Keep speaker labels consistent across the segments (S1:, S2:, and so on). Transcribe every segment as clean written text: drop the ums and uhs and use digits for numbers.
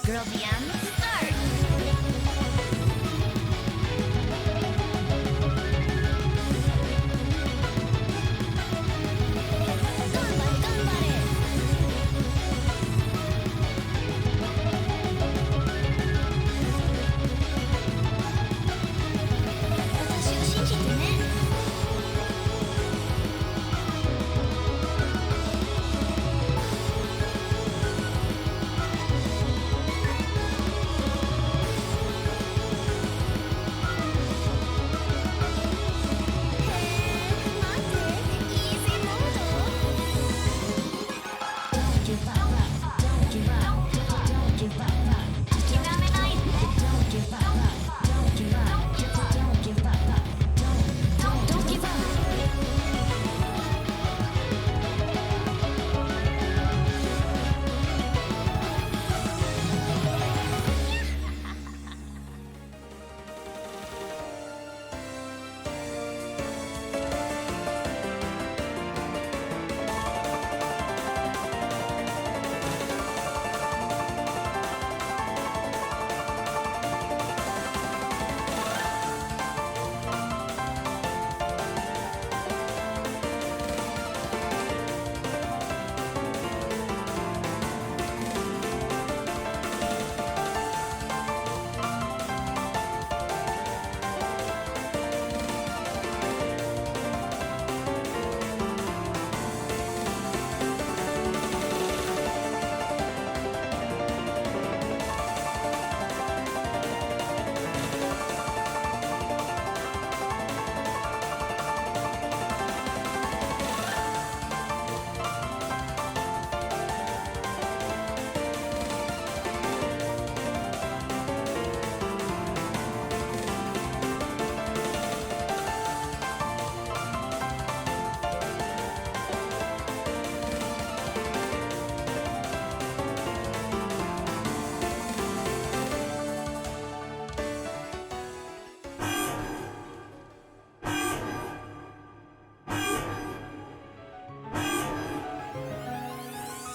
S1: Grovian start! 私を信じてね。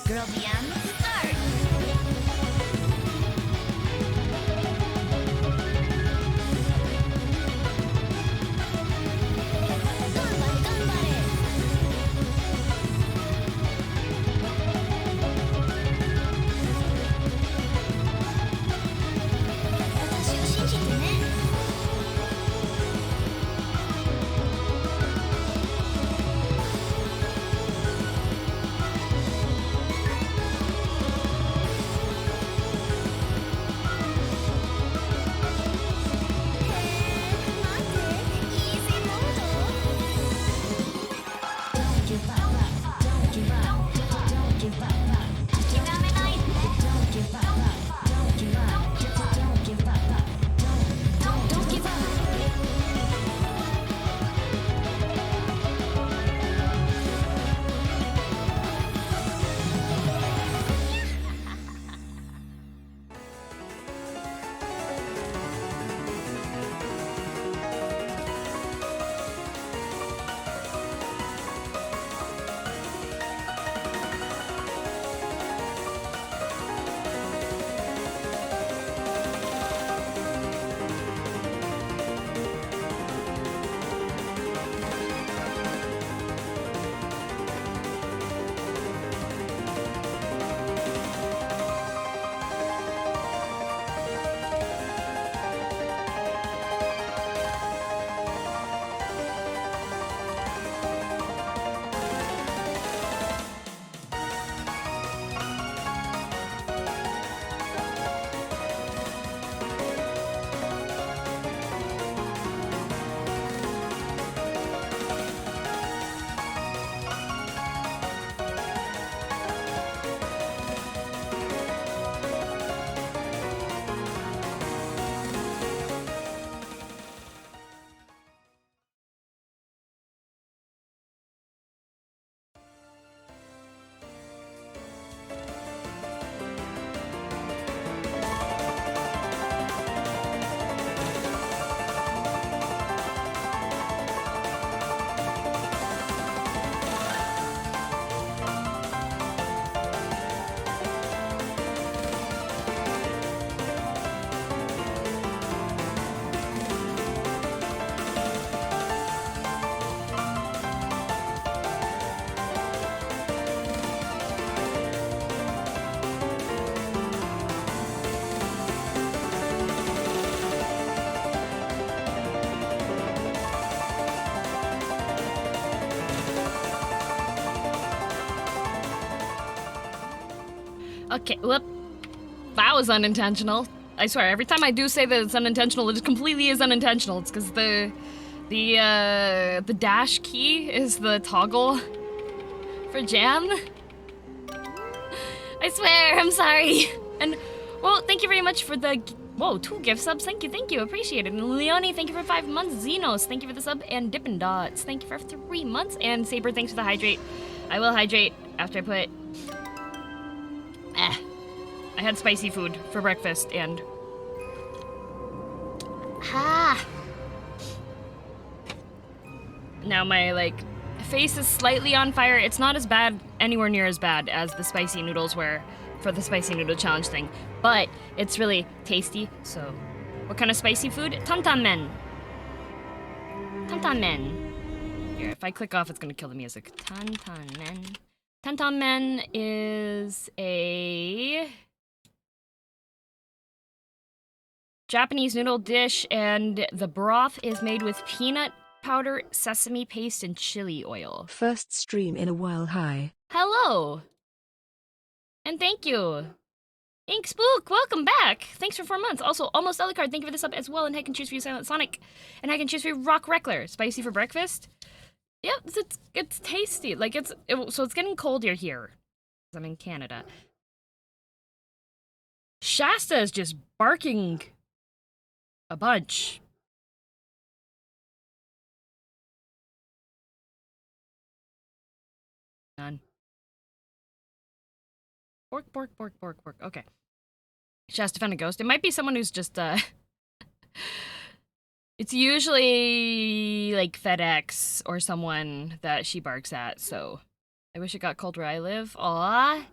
S1: Grovian start! 私を信じてね。
S2: Okay, whoop. That was unintentional. I swear, every time I do say that it's unintentional, it just completely is unintentional. It's because the dash key is the toggle for jam. I swear, I'm sorry. And, well, thank you very much for the... Whoa, 2 gift subs. Thank you. Appreciate it. And Leonie, thank you for 5 months. Xenos, thank you for the sub. And Dippin' Dots, thank you for 3 months. And Saber, thanks for the hydrate. I will hydrate after I put... I had spicy food for breakfast, and... Now my, like, face is slightly on fire. It's not as bad, anywhere near as bad as the spicy noodles were for the spicy noodle challenge thing. But it's really tasty, so... What kind of spicy food? Tantan men. Tantan men. Here, if I click off, it's gonna kill the music. Tantan men. Tantan men is a... Japanese noodle dish, and the broth is made with peanut powder, sesame paste, and chili oil.
S3: First stream in a while. Hi.
S2: Hello! And thank you! Ink Spook, welcome back! Thanks for 4 months. Also, Almost Alucard, thank you for this up as well, and I can choose for you Silent Sonic. And I can choose for you Rock Reckler. Spicy for breakfast? Yep, it's tasty. Like, so it's getting colder here. I'm in Canada. Shasta is just barking a bunch. None. Bork. Okay. Shasta found a ghost. It might be someone who's just, It's usually, like, FedEx or someone that she barks at, so... I wish it got cold where I live. Aww.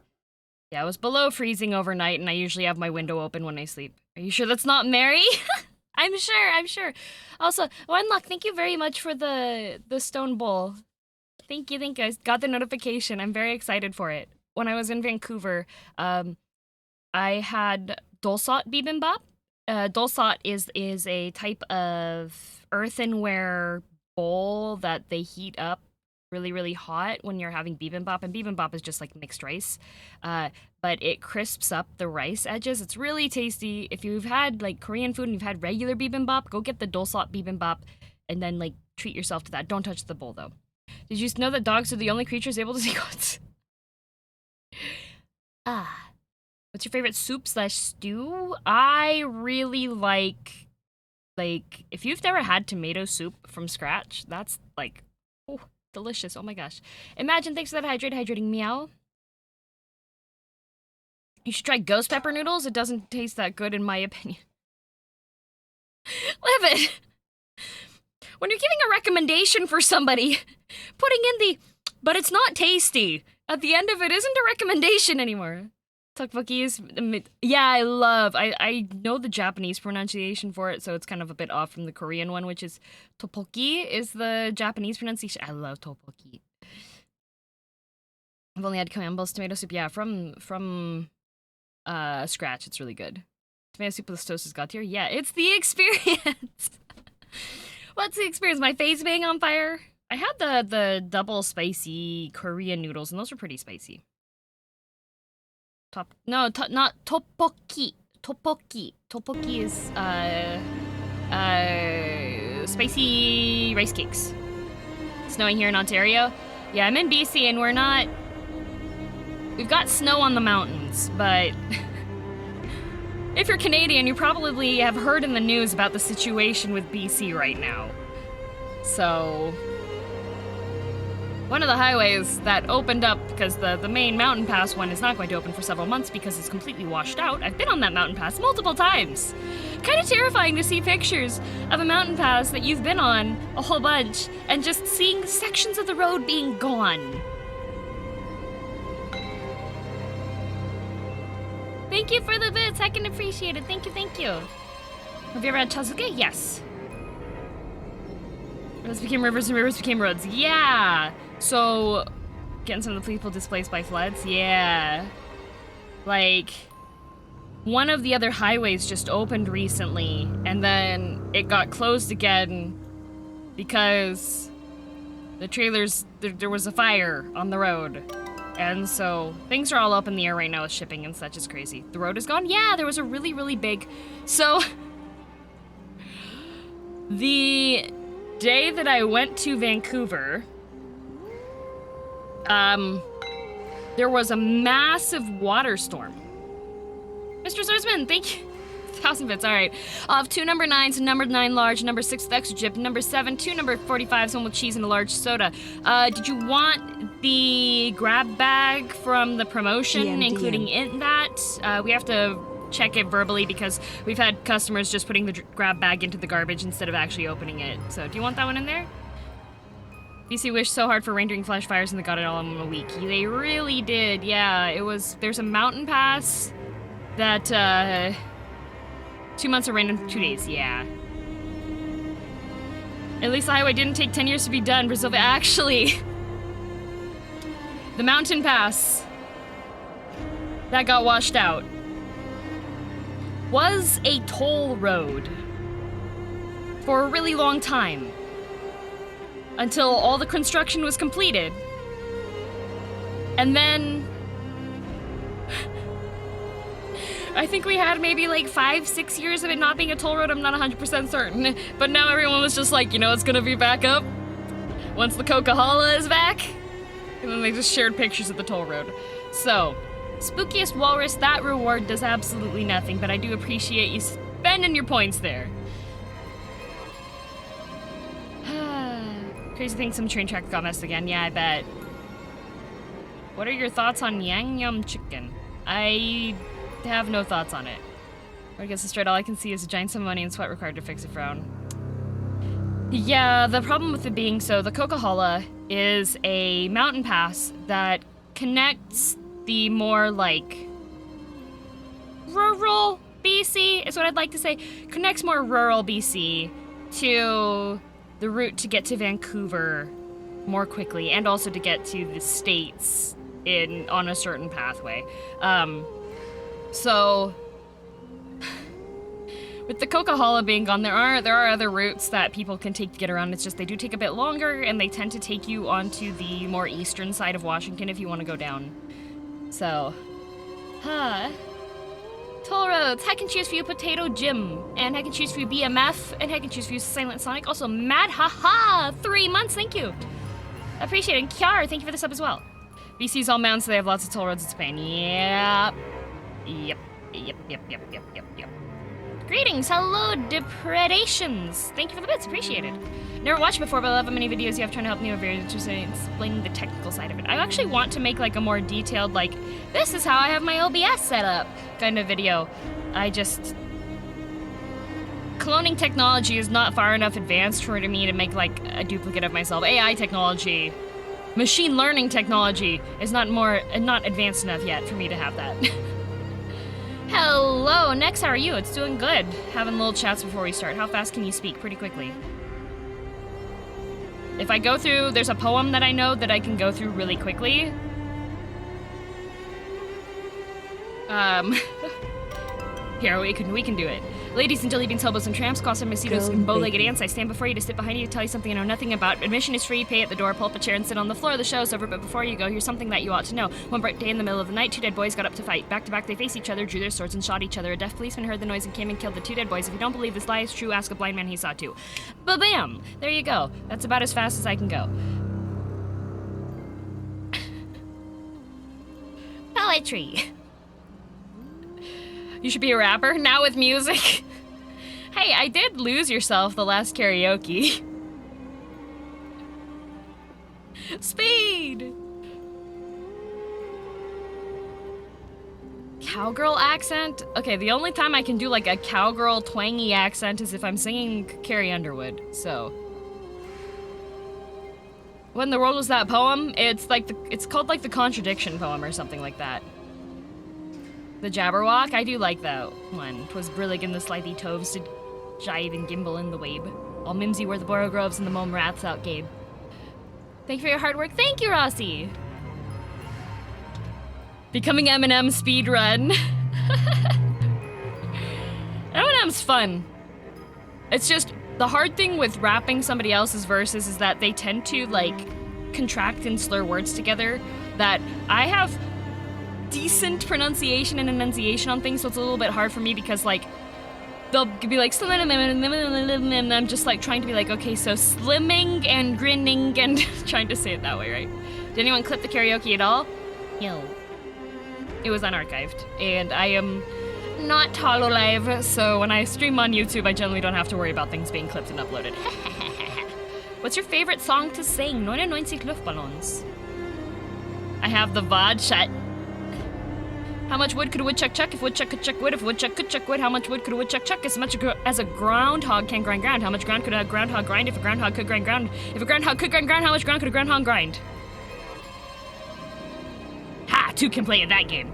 S2: Yeah, it was below freezing overnight, and I usually have my window open when I sleep. Are you sure that's not Mary? I'm sure. Also, One Luck, thank you very much for the stone bowl. Thank you. I got the notification. I'm very excited for it. When I was in Vancouver, I had dulsot bibimbap. Dulsot is a type of earthenware bowl that they heat up really, really hot when you're having bibimbap, and bibimbap is just like mixed rice, but it crisps up the rice edges. It's really tasty. If you've had like Korean food and you've had regular bibimbap, go get the dulsot bibimbap and then like treat yourself to that. Don't touch the bowl though. Did you know that dogs are the only creatures able to see goats? What's your favorite soup/stew? I really like, if you've never had tomato soup from scratch, that's like, oh, delicious. Oh my gosh. Imagine, thanks for that hydrating meow. You should try ghost pepper noodles. It doesn't taste that good in my opinion. Live it. When you're giving a recommendation for somebody, putting in the, but it's not tasty, at the end of it isn't a recommendation anymore. Tteokbokki is, yeah, I know the Japanese pronunciation for it, so it's kind of a bit off from the Korean one, which is tteokbokki is the Japanese pronunciation. I love tteokbokki. I've only had Campbell's tomato soup, yeah, from scratch. It's really good. Tomato soup with toast is god tier. Yeah, it's the experience. What's the experience? My face being on fire? I had the double spicy Korean noodles, and those were pretty spicy. Not tteokbokki. Tteokbokki is spicy rice cakes. Snowing here in Ontario. Yeah, I'm in BC, and we've got snow on the mountains, but if you're Canadian, you probably have heard in the news about the situation with BC right now. So, one of the highways that opened up, because the main mountain pass one is not going to open for several months because it's completely washed out. I've been on that mountain pass multiple times. Kind of terrifying to see pictures of a mountain pass that you've been on a whole bunch and just seeing sections of the road being gone. Thank you for the bits. I can appreciate it. Thank you. Have you ever had chazuke? Yes. Roads became rivers and rivers became roads. Yeah. So, getting some of the people displaced by floods? Yeah. Like, one of the other highways just opened recently, and then it got closed again because the trailers, there was a fire on the road. And so things are all up in the air right now with shipping and such. Is crazy. The road is gone? Yeah, there was a really, really big... So, the day that I went to Vancouver, there was a massive water storm. Mr. Swordsman, thank you. 1,000 bits, all right. I'll have 2 number 9s, number 9 large, number 6 with extra chip, number 7, 2 number 45s, one with cheese and a large soda. Did you want the grab bag from the promotion,
S3: DM.
S2: including in that? We have to check it verbally because we've had customers just putting the grab bag into the garbage instead of actually opening it. So do you want that one in there? BC wished so hard for rain during flash fires and they got it all in a week. They really did, yeah. There's a mountain pass that, 2 months of rain in 2 days, yeah. At least the highway didn't take 10 years to be done. Brazil, actually, the mountain pass that got washed out was a toll road for a really long time until all the construction was completed. And then I think we had maybe like 5-6 years of it not being a toll road. I'm not 100% certain. But now everyone was just like, you know, it's gonna be back up once the Coca-Cola is back. And then they just shared pictures of the toll road. So, Spookiest Walrus, that reward does absolutely nothing, but I do appreciate you spending your points there. Crazy thing, some train track got messed again. Yeah, I bet. What are your thoughts on Yang Yum Chicken? I have no thoughts on it. I guess straight, all I can see is a giant sum of money and sweat required to fix a frown. Yeah, the problem with it being so, the Coca-Cola is a mountain pass that connects the more like rural BC, is what I'd like to say. Connects more rural BC to the route to get to Vancouver more quickly and also to get to the States on a certain pathway. So, with the Coca-Cola being gone, there are other routes that people can take to get around. It's just they do take a bit longer, and they tend to take you onto the more eastern side of Washington if you want to go down. So, Toll roads. Heck can choose for you Potato Jim, and heck can choose for you BMF, and heck can choose for you Silent Sonic. Also, Mad Haha, 3 months. Thank you. Appreciate it. And Kiara, thank you for the sub as well. BC's all mountains, so they have lots of toll roads in Spain. Yep. Greetings, hello, Depredations. Thank you for the bits, appreciated. Never watched before, but I love how many videos you have trying to help me. Very interested in explaining the technical side of it. I actually want to make like a more detailed, like, this is how I have my OBS set up kind of video. Cloning technology is not far enough advanced for me to make like a duplicate of myself. AI technology, machine learning technology is not advanced enough yet for me to have that. Hello, Nex, how are you? It's doing good. Having little chats before we start. How fast can you speak? Pretty quickly. If I go through, there's a poem that I know that I can go through really quickly. Here, we can do it. Ladies and jelly beans, hobos and tramps, cross and mosquitoes and bow-legged ants, I stand before you to sit behind you to tell you something I know nothing about. Admission is free, pay at the door, pull up a chair and sit on the floor. The show's over, but before you go, here's something that you ought to know. One bright day in the middle of the night, 2 dead boys got up to fight. Back to back, they faced each other, drew their swords and shot each other. A deaf policeman heard the noise and came and killed the 2 dead boys. If you don't believe this lie is true, ask a blind man he saw too. Ba-bam! There you go. That's about as fast as I can go. Poetry. You should be a rapper, now with music. Hey, I did Lose Yourself the last karaoke. Speed! Cowgirl accent? Okay, the only time I can do like a cowgirl twangy accent is if I'm singing Carrie Underwood, so. When the World Was That poem, it's called like the Contradiction poem or something like that. The Jabberwock, I do like that one. 'Twas brillig in the slithy toves did jive and gimble in the wabe. All mimsy were the borogroves and the mome rats out Gabe. Thank you for your hard work. Thank you, Rossi! Becoming Eminem speedrun. Eminem's fun. It's just, the hard thing with rapping somebody else's verses is that they tend to, like, contract and slur words together that I have decent pronunciation and enunciation on things, so it's a little bit hard for me because, like, they'll be like, and I'm just like trying to be like, okay, so slimming and grinning and trying to say it that way, right? Did anyone clip the karaoke at all? No. It was unarchived, and I am not hololive, so when I stream on YouTube, I generally don't have to worry about things being clipped and uploaded. What's your favorite song to sing? 99 Luftballons. I have the Vods shut. How much wood could a woodchuck chuck if woodchuck could chuck wood? If woodchuck could chuck wood, how much wood could a woodchuck chuck? As much as a groundhog can grind ground. How much ground could a groundhog grind if a groundhog could grind ground? If a groundhog could grind ground, how much ground could a groundhog grind? Ha! 2 can play at that game.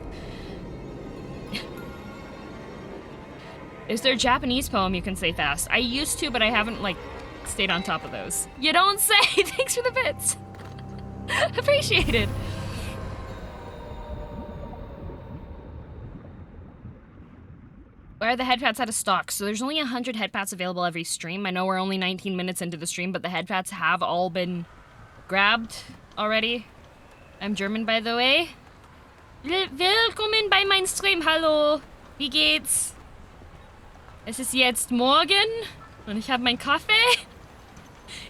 S2: Is there a Japanese poem you can say fast? I used to, but I haven't, like, stayed on top of those. You don't say! Thanks for the bits! Appreciated. Why are the head pats out of stock? So there's only 100 head pats available every stream. I know we're only 19 minutes into the stream, but the head pats have all been grabbed already. I'm German, by the way. Willkommen bei meinem Stream. Hallo. Wie geht's? Es ist jetzt morgen und ich habe meinen Kaffee.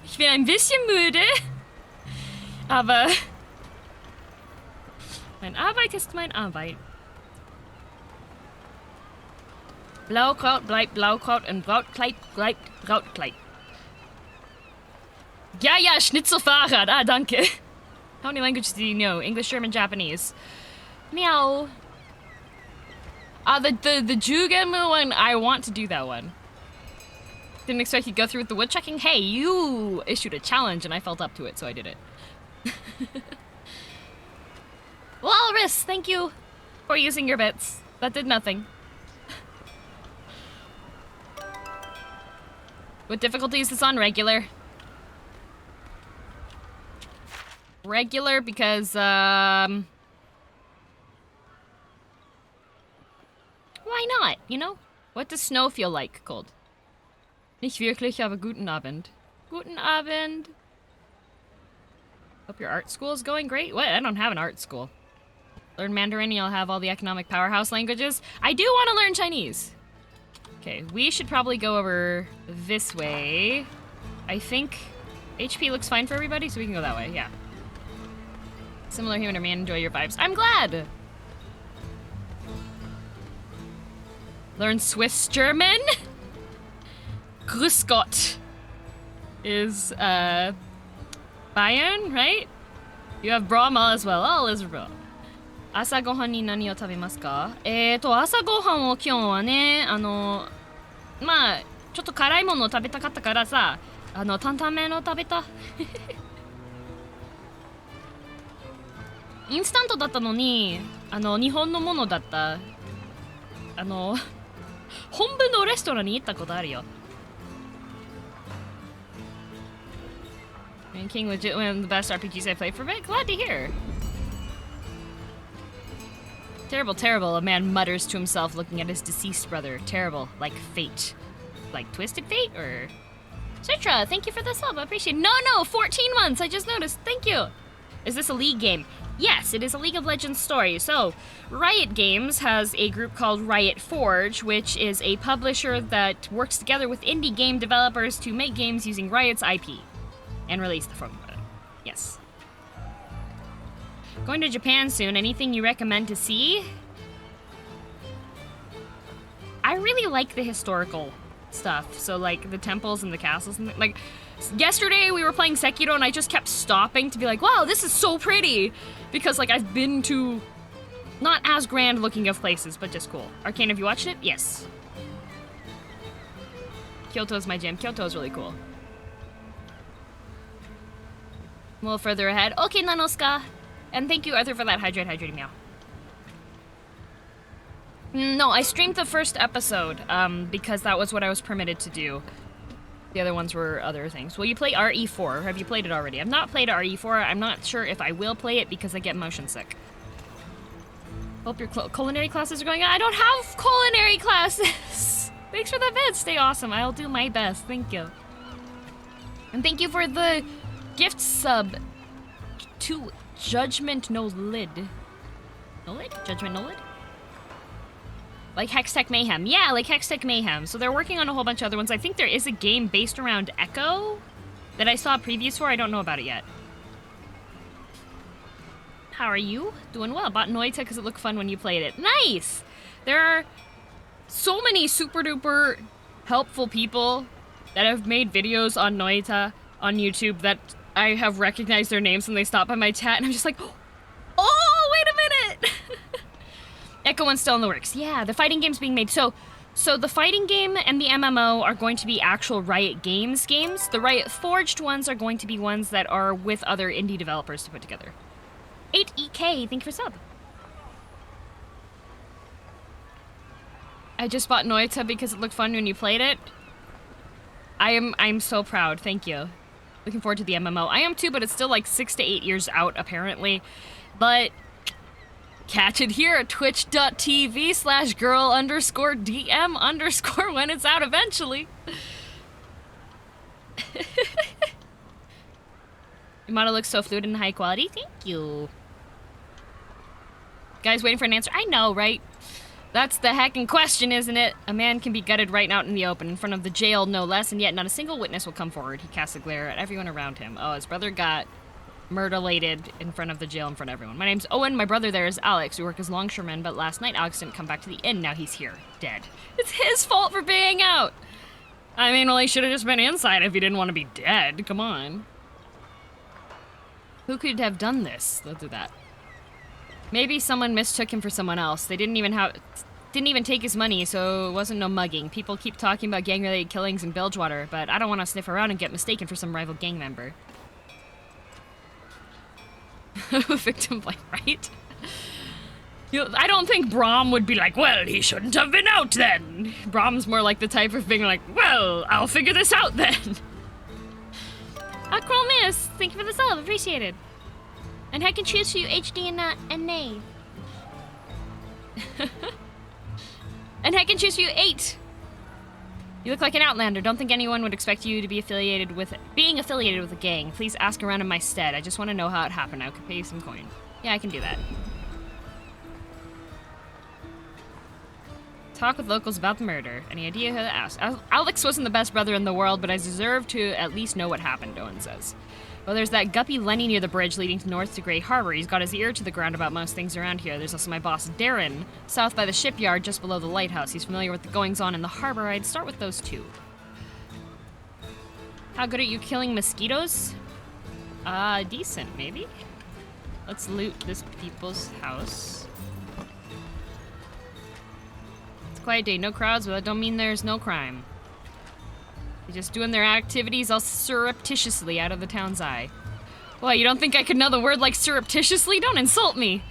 S2: Ich bin ein bisschen müde, aber meine Arbeit ist meine Arbeit. Blaukraut bleibt Blaukraut und Brautkleid bleibt Brautkleid. Ja, ja, Schnitzelfahrrad. Ah, danke. How many languages do you know? English, German, Japanese. Meow. The Jugemu one, I want to do that one. Didn't expect you'd go through with the woodchucking. Hey, you issued a challenge and I felt up to it, so I did it. Walrus, thank you for using your bits. That did nothing. What difficulty is this on? Regular. Regular because, why not, you know? What does snow feel like? Cold. Nicht wirklich, aber guten Abend. Guten Abend. Hope your art school is going great. What? I don't have an art school. Learn Mandarin, you'll have all the economic powerhouse languages. I do want to learn Chinese. Okay, we should probably go over this way. I think HP looks fine for everybody, so we can go that way, yeah. Similar human or man, enjoy your vibes. I'm glad! Learn Swiss German? Grüß Gott is, Bayern, right? You have Brahma as well. All is bra. 朝ごはんに何を食べますか？朝ごはんを今日はね、まあ、ちょっと辛いものを食べたかったからさ、担々麺を食べた。インスタントだったのに、日本のものだった。本部のレストランに行ったことあるよ。And King legit one of the best RPGs I played for a bit. Glad to hear. Terrible, terrible, a man mutters to himself looking at his deceased brother. Terrible, like fate. Like Twisted Fate, or... Citra, thank you for the sub, I appreciate it. No, 14 months, I just noticed, thank you. Is this a League game? Yes, it is a League of Legends story. So, Riot Games has a group called Riot Forge, which is a publisher that works together with indie game developers to make games using Riot's IP. And release the formula. Yes. Going to Japan soon. Anything you recommend to see? I really like the historical stuff. So, like, the temples and the castles and like, yesterday we were playing Sekiro and I just kept stopping to be like, wow, this is so pretty! Because, like, I've been to not as grand looking of places, but just cool. Arcane, have you watched it? Yes. Kyoto is my gym. Kyoto is really cool. A little further ahead. Okay, Nanoska. And thank you, Arthur, for that hydrating meow. No, I streamed the first episode, because that was what I was permitted to do. The other ones were other things. Will you play RE4? Have you played it already? I've not played RE4. I'm not sure if I will play it because I get motion sick. Hope your culinary classes are going on. I don't have culinary classes! Thanks for the vid. Stay awesome. I'll do my best. Thank you. And thank you for the gift sub, to Judgment No Lid. No Lid? Judgment No Lid? Like Hextech Mayhem. Yeah, like Hextech Mayhem. So they're working on a whole bunch of other ones. I think there is a game based around Echo that I saw previews for. I don't know about it yet. How are you? Doing well. Bought Noita because it looked fun when you played it. Nice! There are so many super duper helpful people that have made videos on Noita on YouTube that I have recognized their names when they stop by my chat, and I'm just like, oh, wait a minute! Echo One's still in the works. Yeah, the fighting game's being made. So the fighting game and the MMO are going to be actual Riot Games games. The Riot Forged ones are going to be ones that are with other indie developers to put together. 8EK, thank you for sub. I just bought Noita because it looked fun when you played it. I'm so proud, thank you. Looking forward to the MMO. I am too, but it's still like 6 to 8 years out, apparently. But catch it here at twitch.tv/girl_DM_ when it's out eventually. Your model looks so fluid and high quality. Thank you. Guys waiting for an answer. I know, right? That's the heckin' question, isn't it? A man can be gutted right out in the open, in front of the jail, no less, and yet not a single witness will come forward. He casts a glare at everyone around him. Oh, his brother got murder-lated in front of the jail in front of everyone. My name's Owen, my brother there is Alex. We work as longshoremen, but last night Alex didn't come back to the inn. Now he's here, dead. It's his fault for being out! I mean, well, he should have just been inside if he didn't want to be dead. Come on. Who could have done this? Let's do that. Maybe someone mistook him for someone else. They didn't even take his money, so it wasn't no mugging. People keep talking about gang-related killings in Bilgewater, but I don't want to sniff around and get mistaken for some rival gang member. Victim blame, right? I don't think Brom would be like, well, he shouldn't have been out then. Brom's more like the type of being like, well, I'll figure this out then. Acromiss, thank you for the sub, appreciated. And I can choose for you HD and Nay. And I can choose for you 8. You look like an outlander. Don't think anyone would expect you to be being affiliated with a gang. Please ask around in my stead. I just want to know how it happened. I could pay you some coin. Yeah, I can do that. Talk with locals about the murder. Any idea who to ask? Alex wasn't the best brother in the world, but I deserve to at least know what happened, Owen says. Well, there's that guppy Lenny near the bridge leading north to Grey Harbor. He's got his ear to the ground about most things around here. There's also my boss, Darren, south by the shipyard just below the lighthouse. He's familiar with the goings-on in the harbor. I'd start with those two. How good are you killing mosquitoes? Decent, maybe? Let's loot this people's house. It's a quiet day, no crowds, but that don't mean there's no crime. They're just doing their activities all surreptitiously out of the town's eye. Well, you don't think I could know the word like surreptitiously? Don't insult me!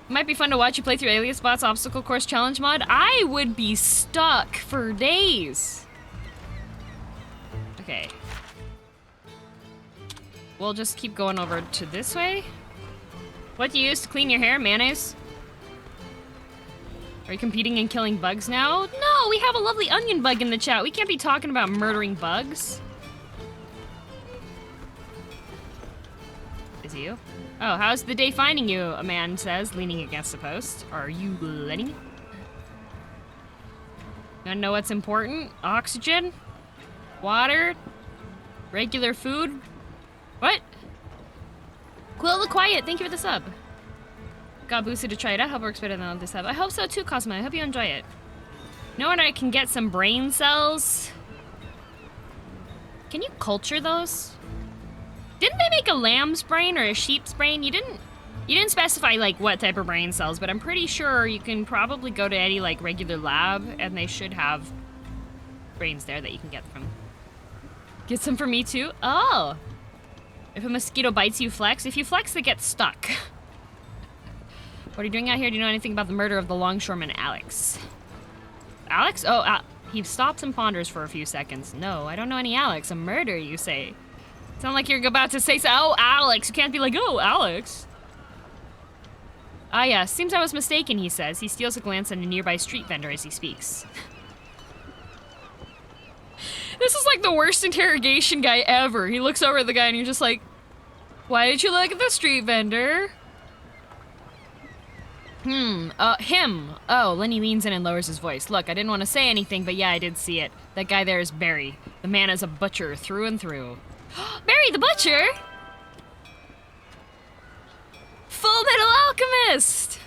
S2: Might be fun to watch you play through Alias Bot's obstacle course challenge mod. I would be stuck for days. Okay. We'll just keep going over to this way. What do you use to clean your hair? Mayonnaise? Are you competing in killing bugs now? No, we have a lovely onion bug in the chat. We can't be talking about murdering bugs. Is it you? Oh, how's the day finding you? A man says, leaning against a post. Are you Lenny? You wanna know what's important? Oxygen? Water? Regular food? What? Quill the Quiet, thank you for the sub. Got boosted to try it out. Hope it works better than this sub. I hope so too, Cosmo. I hope you enjoy it. Know when I can get some brain cells? Can you culture those? Didn't they make a lamb's brain or a sheep's brain? You didn't specify like what type of brain cells, but I'm pretty sure you can probably go to any like regular lab and they should have brains there that you can get from. Get some for me too? Oh. If a mosquito bites you, flex. If you flex, they get stuck. What are you doing out here? Do you know anything about the murder of the longshoreman, Alex? Alex? Oh, he stops and ponders for a few seconds. No, I don't know any Alex. A murder, you say? Sound like you're about to say so. Oh, Alex. You can't be like, oh, Alex. Ah, yeah. Seems I was mistaken, he says. He steals a glance at a nearby street vendor as he speaks. This is like the worst interrogation guy ever. He looks over at the guy and you're just like, why did you look at the street vendor? Him. Oh, Lenny leans in and lowers his voice. Look, I didn't want to say anything, but yeah, I did see it. That guy there is Barry. The man is a butcher through and through. Barry the Butcher? Full Metal Alchemist!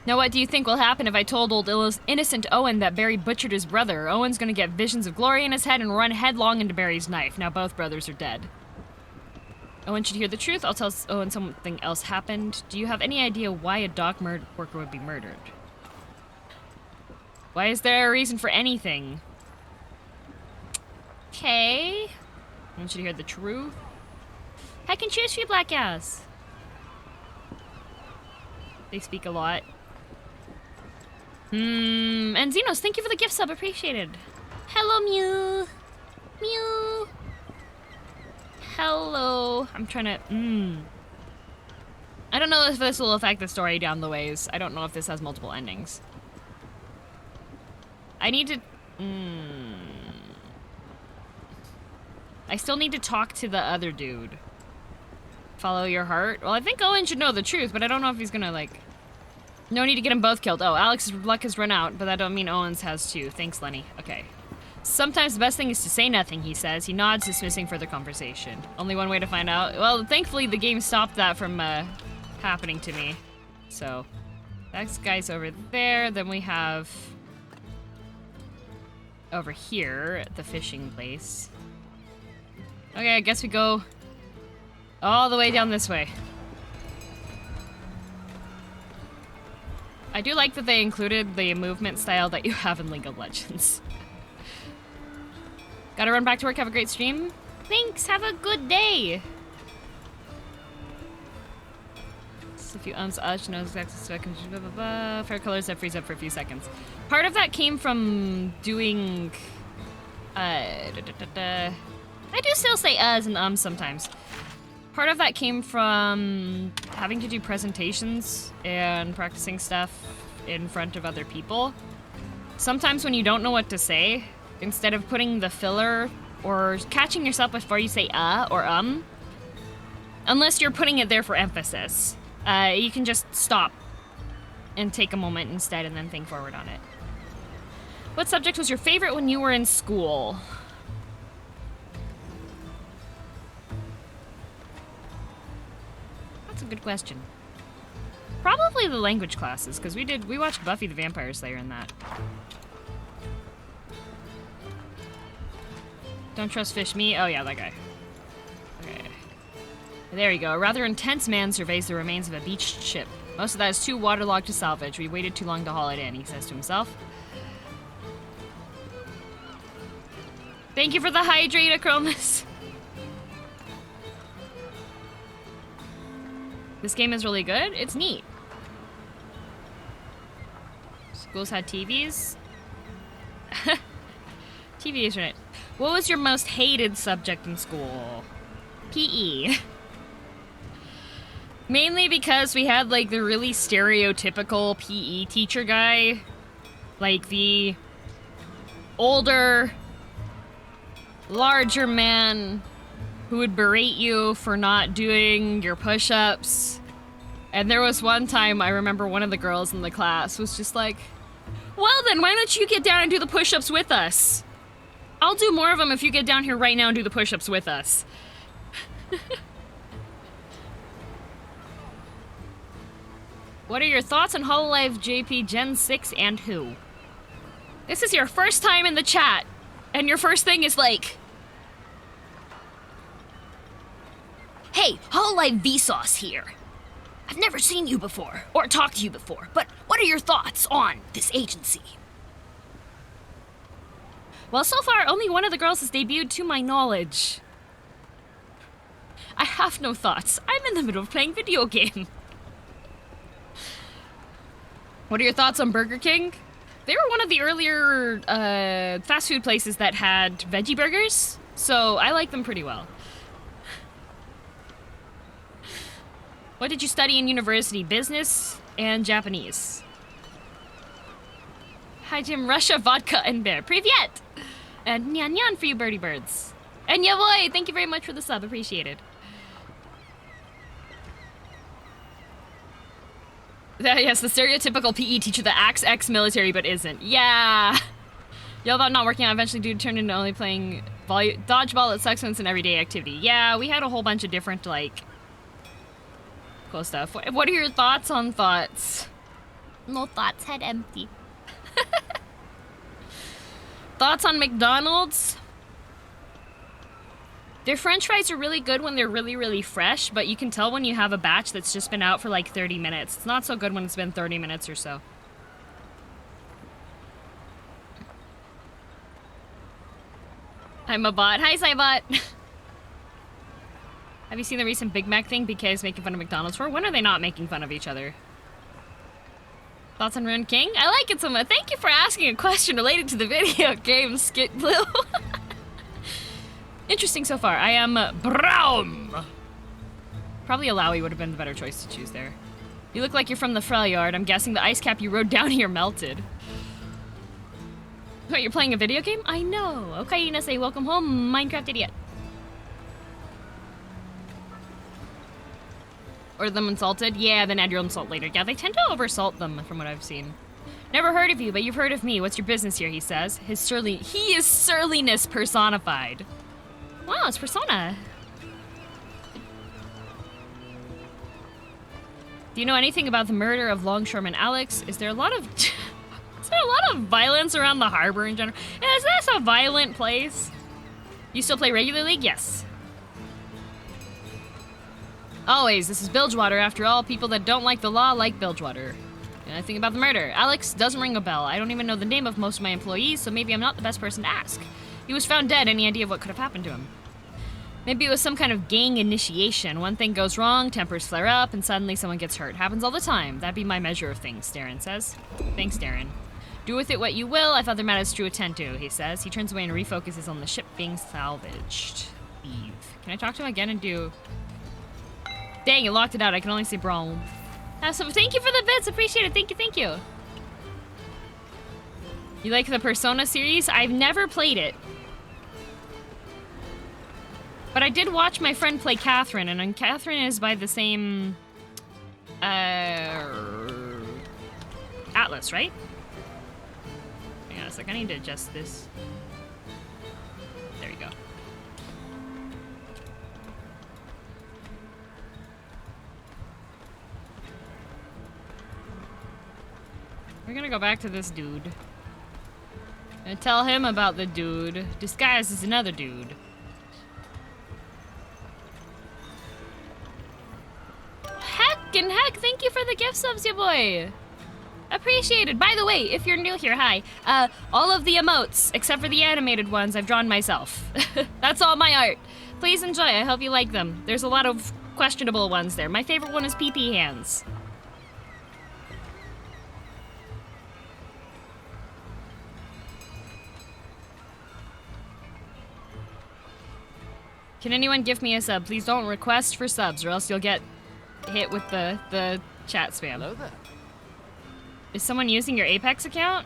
S2: Now what do you think will happen if I told old innocent Owen that Barry butchered his brother? Owen's gonna get visions of glory in his head and run headlong into Barry's knife. Now both brothers are dead. Owen should hear the truth. I'll tell Owen something else happened. Do you have any idea why a dock worker would be murdered? Why is there a reason for anything? Okay. Owen should hear the truth. I can choose for you, black ass. They speak a lot. And Xenos, thank you for the gift sub, appreciated. Hello, Mew. Mew. Hello. I'm trying to, I don't know if this will affect the story down the ways. I don't know if this has multiple endings. I need to, I still need to talk to the other dude. Follow your heart? Well, I think Owen should know the truth, but I don't know if he's gonna, like... No need to get them both killed. Oh, Alex's luck has run out, but that don't mean Owen's has too. Thanks, Lenny. Okay. Sometimes the best thing is to say nothing, he says. He nods, dismissing further conversation. Only one way to find out. Well, thankfully the game stopped that from, happening to me. So, that guy's over there. Then we have... over here, at the fishing place. Okay, I guess we go... all the way down this way. I do like that they included the movement style that you have in League of Legends. Gotta run back to work, have a great stream. Thanks, have a good day. So if you she knows exactly blah, blah, blah. Fair colors that freeze up for a few seconds. Part of that came from doing... I do still say uhs and sometimes. Part of that came from having to do presentations and practicing stuff in front of other people. Sometimes when you don't know what to say, instead of putting the filler or catching yourself before you say or unless you're putting it there for emphasis, you can just stop and take a moment instead and then think forward on it. What subject was your favorite when you were in school? That's a good question. Probably the language classes, because we watched Buffy the Vampire Slayer in that. Don't trust fish me? Oh yeah, that guy. Okay. There you go. A rather intense man surveys the remains of a beached ship. Most of that is too waterlogged to salvage. We waited too long to haul it in, he says to himself. Thank you for the hydrate, Acromus. This game is really good. It's neat. Schools had TVs. TVs, right? What was your most hated subject in school? PE. Mainly because we had, like, the really stereotypical PE teacher guy. Like, the older, larger man who would berate you for not doing your push-ups. And there was one time, I remember one of the girls in the class was just like, well then, why don't you get down and do the push-ups with us? I'll do more of them if you get down here right now and do the push-ups with us. What are your thoughts on Hololive JP Gen 6 and who? This is your first time in the chat, and your first thing is like, hey, Hololive Vsauce here. I've never seen you before, or talked to you before, but what are your thoughts on this agency? Well, so far, only one of the girls has debuted to my knowledge. I have no thoughts. I'm in the middle of playing video game. What are your thoughts on Burger King? They were one of the earlier fast food places that had veggie burgers, so I like them pretty well. What did you study in university? Business and Japanese. Hi, Jim. Russia, vodka, and bear. Privyet! And nyan nyan for you birdie birds. And yeah boy, thank you very much for the sub, appreciated. Yes, the stereotypical PE teacher that acts ex-military but isn't. Yeah. Yell about not working out, eventually dude turned into only playing dodgeball at sucks when it's an everyday activity. Yeah, we had a whole bunch of different, like, cool stuff. What are your thoughts on thoughts?
S1: No thoughts, head empty.
S2: Thoughts on McDonald's? Their french fries are really good when they're really, really fresh, but you can tell when you have a batch that's just been out for like 30 minutes. It's not so good when it's been 30 minutes or so. I'm a bot. Hi, Cybot! Have you seen the recent Big Mac thing BK is making fun of McDonald's for? When are they not making fun of each other? Thoughts on Rune King? I like it so much. Thank you for asking a question related to the video game, Skit Blue. Interesting so far. I am brown. Probably a Lowy would have been the better choice to choose there. You look like you're from the Freljord. I'm guessing the ice cap you rode down here melted. What, you're playing a video game? I know. Okay, Ina, say welcome home, Minecraft idiot. Or them unsalted? Yeah, then add your own salt later. Yeah, they tend to oversalt them from what I've seen. Never heard of you, but you've heard of me. What's your business here, he says. He is surliness personified. Wow, it's Persona. Do you know anything about the murder of Longshoreman Alex? Is there a lot of violence around the harbor in general? Is this a violent place? You still play regular league? Yes. Always, this is Bilgewater after all. People that don't like the law like Bilgewater. Anything about the murder? Alex doesn't ring a bell. I don't even know the name of most of my employees, so maybe I'm not the best person to ask. He was found dead. Any idea of what could have happened to him? Maybe it was some kind of gang initiation. One thing goes wrong, tempers flare up, and suddenly someone gets hurt. Happens all the time. That'd be my measure of things, Darren says. Thanks, Darren. Do with it what you will. I've other matters to attend to, he says. He turns away and refocuses on the ship being salvaged. Eve. Can I talk to him again and do... Dang, it locked it out. I can only say brown. So thank you for the bits. Appreciate it. Thank you, thank you. You like the Persona series? I've never played it. But I did watch my friend play Catherine, and Catherine is by the same... Atlas, right? Hang on a sec, I need to adjust this. There you go. We're gonna go back to this dude. And tell him about the dude, disguised as another dude. Heckin' heck, thank you for the gift subs, ya boy! Appreciated. By the way, if you're new here, hi. All of the emotes, except for the animated ones, I've drawn myself. That's all my art. Please enjoy, I hope you like them. There's a lot of questionable ones there. My favorite one is pee-pee hands. Can anyone give me a sub? Please don't request for subs or else you'll get hit with the chat spam.
S4: Hello there.
S2: Is someone using your Apex account?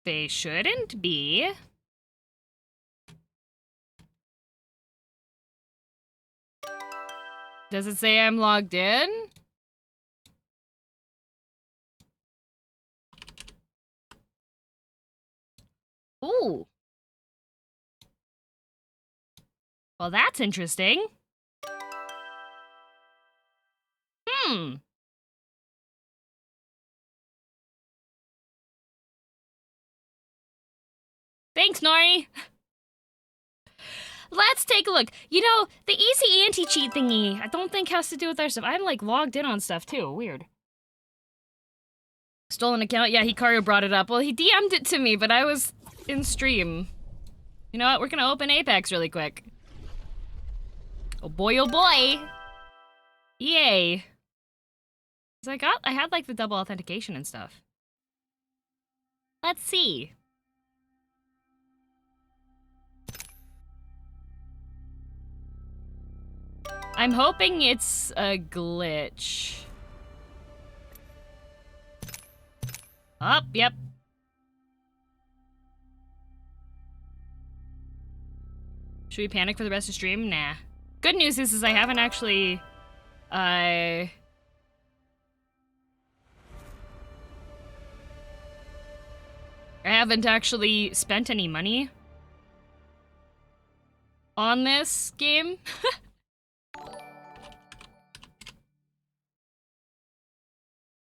S2: They shouldn't be. Does it say I'm logged in? Ooh. Well, that's interesting. Thanks, Nori. Let's take a look. You know, the easy anti-cheat thingy, I don't think has to do with our stuff. I'm, like, logged in on stuff, too. Weird. Stolen account? Yeah, Hikaru brought it up. Well, he DM'd it to me, but I was in stream. You know what? We're gonna open Apex really quick. Oh boy, oh boy! Yay. 'Cause I had, like, the double authentication and stuff. Let's see. I'm hoping it's a glitch. Up, yep. Should we panic for the rest of the stream? Nah. Good news is I haven't actually... I haven't actually spent any money on this game.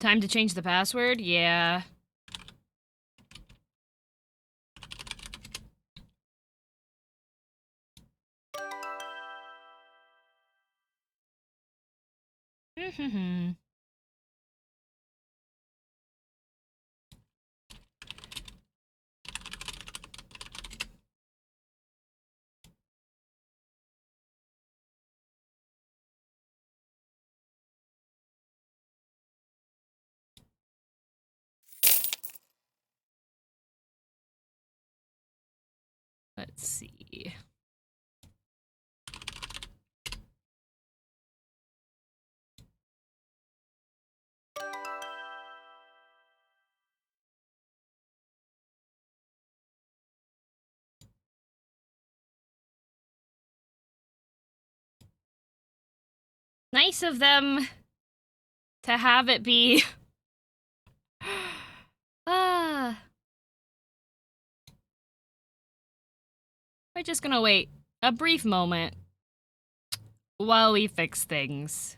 S2: Time to change the password? Yeah. Let's see. Nice of them to have it be. We're just gonna wait a brief moment while we fix things.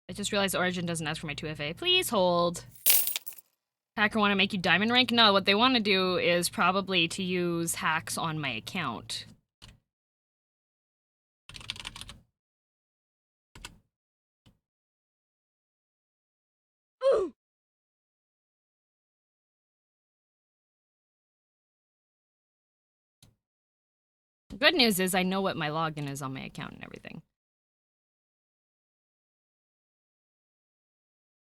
S2: I just realized Origin doesn't ask for my 2FA. Please hold. Hacker want to make you diamond rank? No, what they want to do is probably to use hacks on my account. Good news is I know what my login is on my account and everything.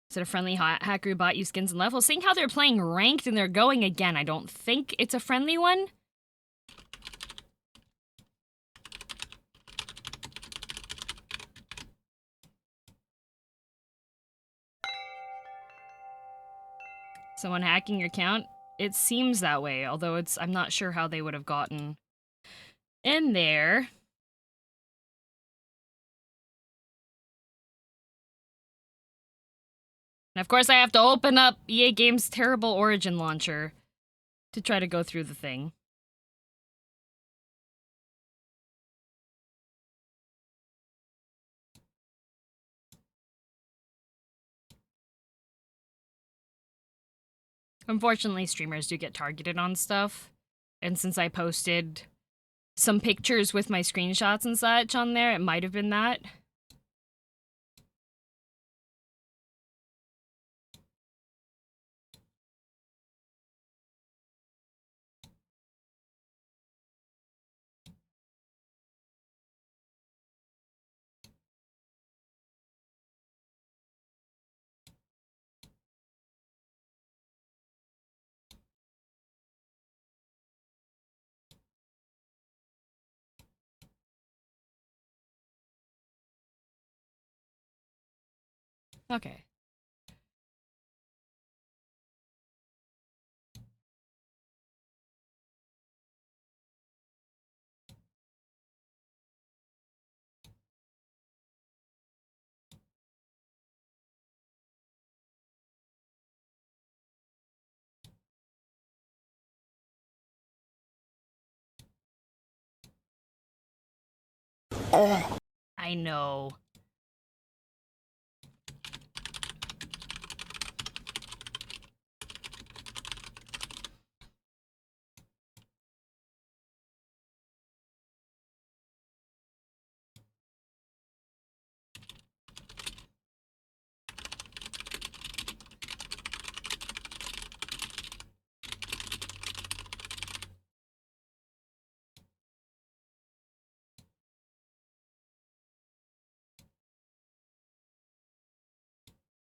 S2: Is it a friendly hacker who bought you skins and levels? Seeing how they're playing ranked and they're going again, I don't think it's a friendly one. Someone hacking your account? It seems that way, although I'm not sure how they would have gotten in there. And of course I have to open up EA Games' terrible Origin launcher to try to go through the thing. Unfortunately, streamers do get targeted on stuff. And since I posted some pictures with my screenshots and such on there, it might have been that. Okay. I know.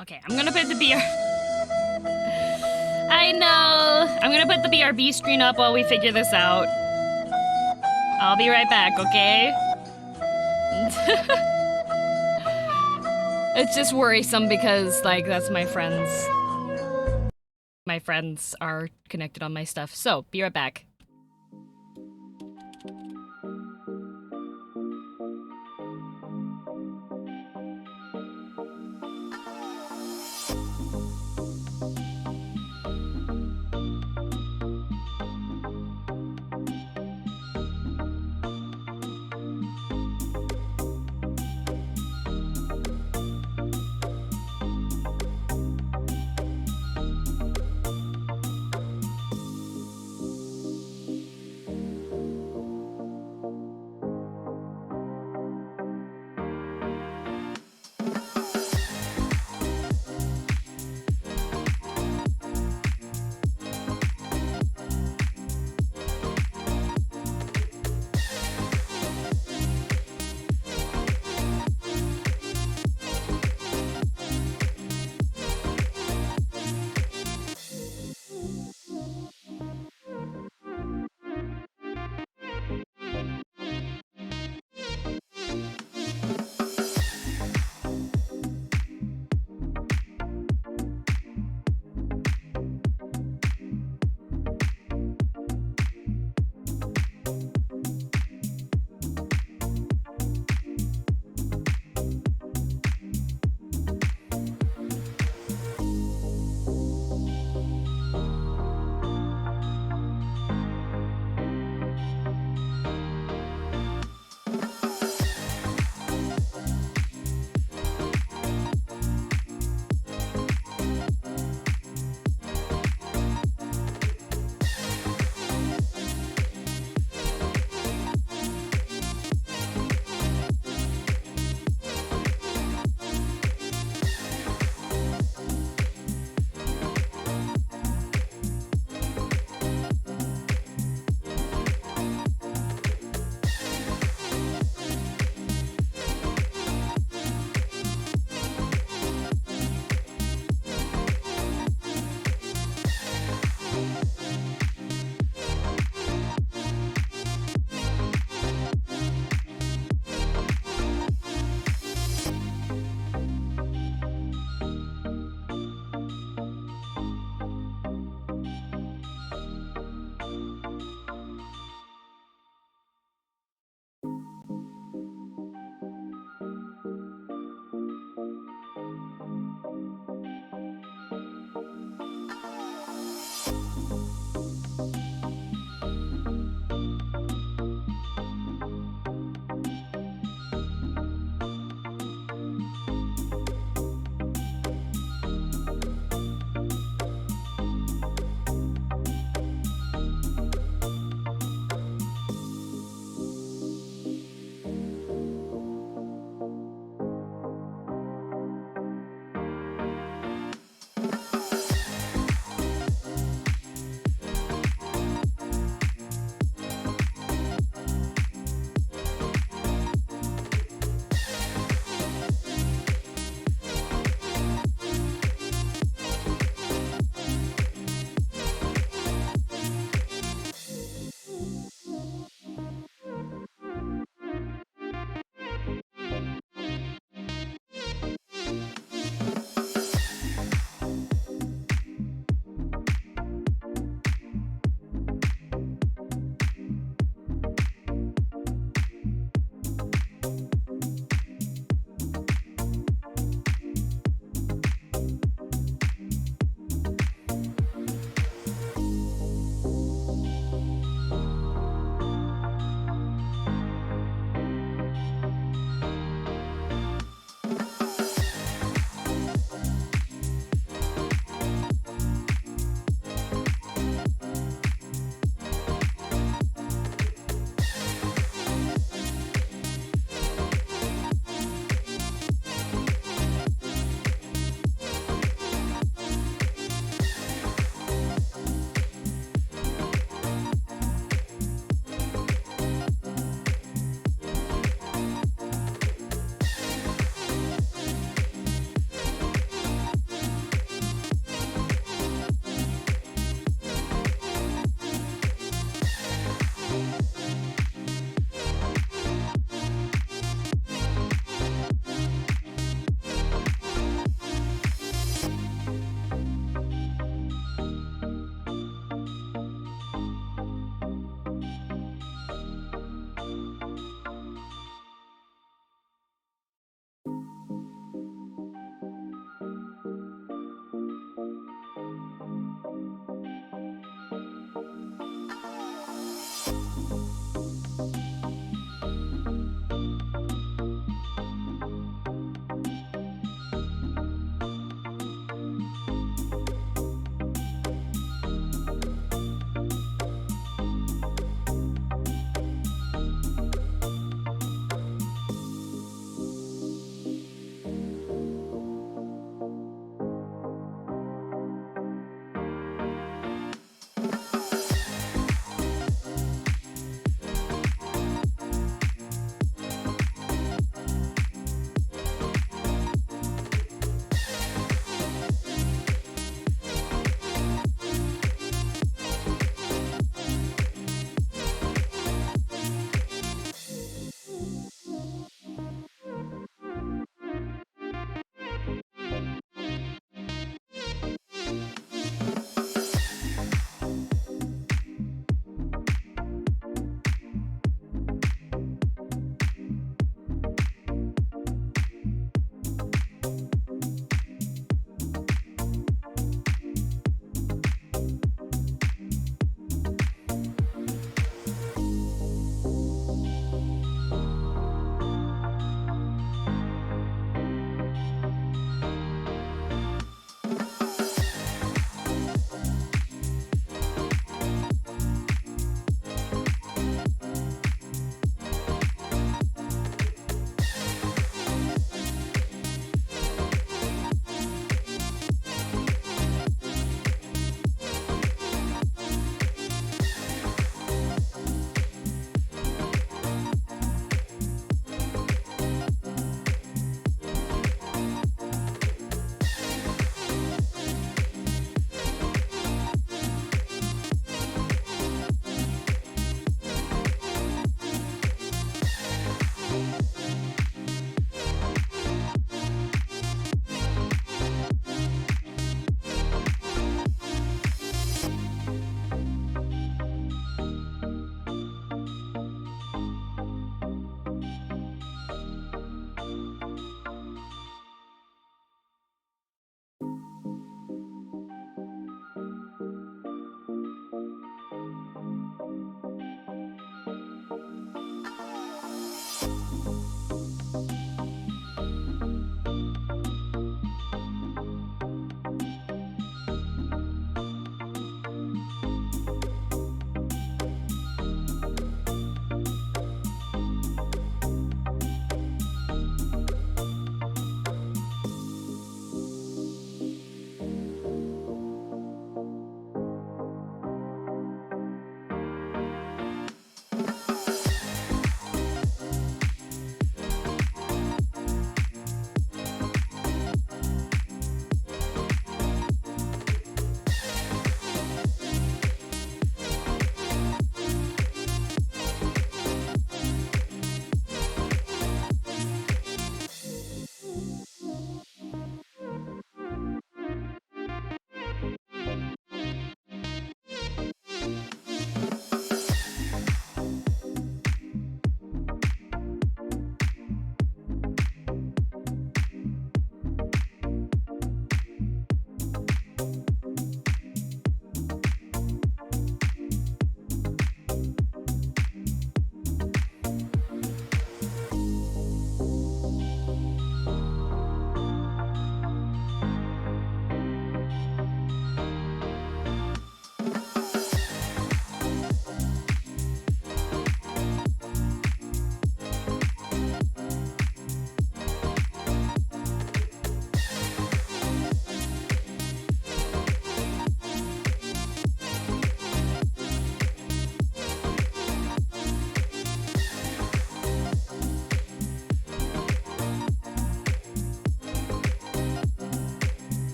S2: Okay, I'm gonna put the BR... I know! I'm gonna put the BRB screen up while we figure this out. I'll be right back, okay? It's just worrisome because, like, that's my friends. My friends are connected on my stuff. So, be right back.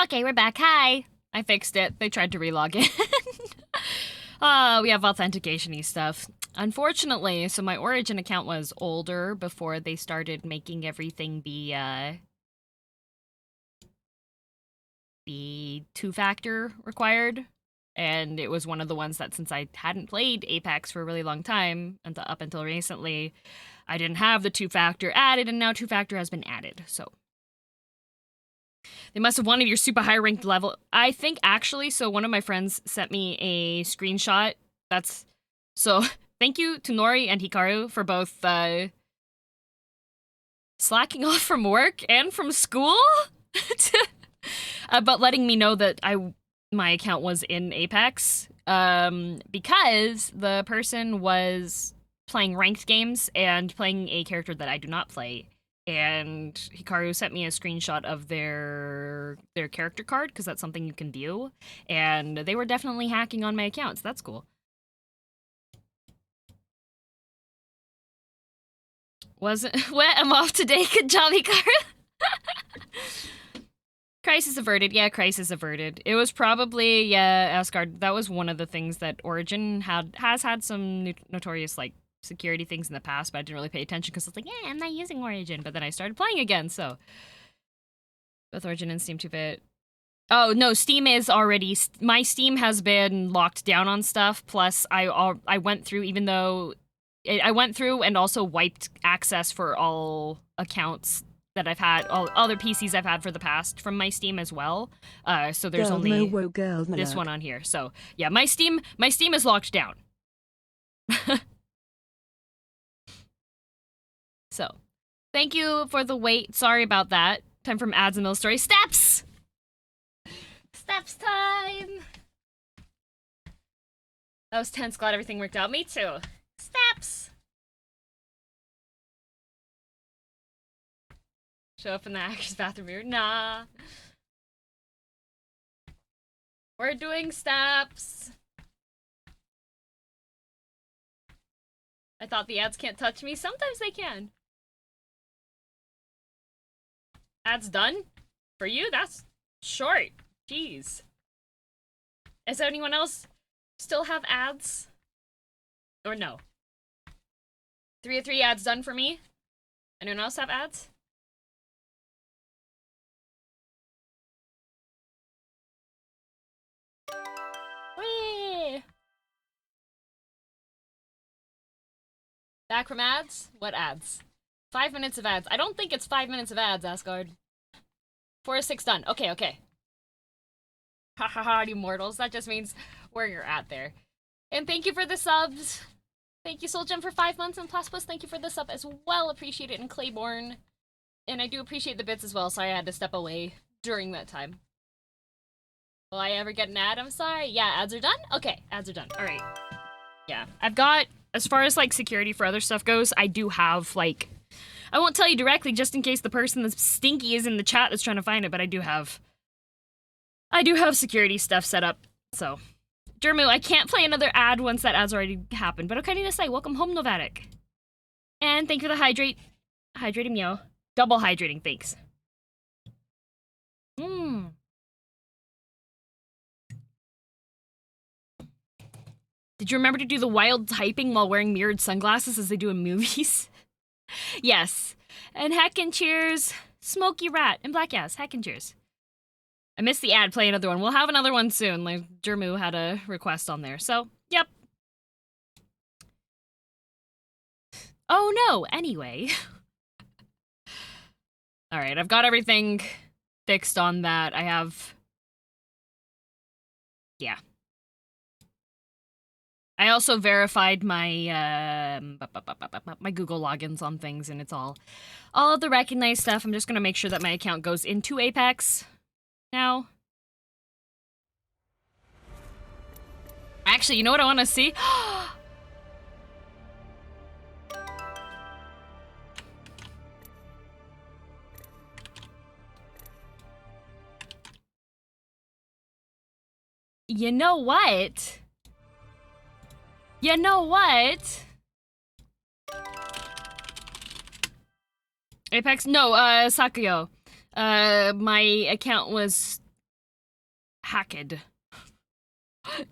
S1: Okay, we're back. Hi.
S2: I fixed it. They tried to relog in. We have authentication-y stuff. Unfortunately, so my Origin account was older before they started making everything be two-factor required. And it was one of the ones that, since I hadn't played Apex for a really long time, up until recently, I didn't have the two-factor added, and now two-factor has been added, so. They must have wanted your super high-ranked level. I think, actually, so one of my friends sent me a screenshot. So, thank you to Nori and Hikaru for both, slacking off from work and from school? But letting me know that my account was in Apex, because the person was playing ranked games and playing a character that I do not play, and Hikaru sent me a screenshot of their character card, because that's something you can view, and they were definitely hacking on my account, so that's cool. Wasn't wet, I'm off today, good job, Hikaru! Crisis averted. Yeah, crisis averted. It was probably, yeah, Asgard. That was one of the things that Origin has had some notorious, like, security things in the past, but I didn't really pay attention because I was like, yeah, I'm not using Origin. But then I started playing again, so. Both Origin and Steam 2-bit. Oh, no, Steam is already, my Steam has been locked down on stuff, plus I went through, even though, I went through and also wiped access for all accounts that I've had, all other PCs I've had for the past from my Steam as well. So there's
S3: Girl,
S2: only
S3: no, whoa, girl, my
S2: this
S3: love.
S2: one on here. So yeah, my Steam is locked down. So thank you for the wait. Sorry about that. Time for ads and mill story. Steps! Steps time! That was tense. Glad everything worked out. Me too. Steps! Show up in the actor's bathroom mirror. Nah. We're doing steps. I thought the ads can't touch me. Sometimes they can. Ads done? For you? That's short. Jeez. Does anyone else still have ads? Or no? 3 of 3 ads done for me? Anyone else have ads? Whee! Back from ads? What ads? 5 minutes of ads. I don't think it's 5 minutes of ads, Asgard. 4 of 6 done. Okay, okay. Ha ha ha, you mortals. That just means where you're at there. And thank you for the subs. Thank you, Soulgem, for 5 months, and Plaspus, thank you for the sub as well. Appreciate it, and Claiborne. And I do appreciate the bits as well. Sorry I had to step away during that time. Will I ever get an ad? I'm sorry. Yeah, ads are done? Okay, ads are done. Alright. Yeah. I've got, as far as, like, security for other stuff goes, I do have, like, I won't tell you directly just in case the person that's stinky is in the chat that's trying to find it, but I do have security stuff set up, so. Jermu, I can't play another ad once that ad's already happened, but okay, I need to say, welcome home, Novatic. And thank you for the hydrating yo. Double hydrating, thanks. Did you remember to do the wild typing while wearing mirrored sunglasses as they do in movies? Yes. And heck and cheers, Smoky Rat, and Black Ass, heck and cheers. I missed the ad, play another one. We'll have another one soon. Like, Jermu had a request on there, so, yep. Oh no, anyway. Alright, I've got everything fixed on that. I have... Yeah. I also verified my, my Google logins on things, and it's all of the recognized stuff. I'm just gonna make sure that my account goes into Apex now. Actually, you know what I want to see? You know what? You know what? Apex? No, Sakuyo. My account was hacked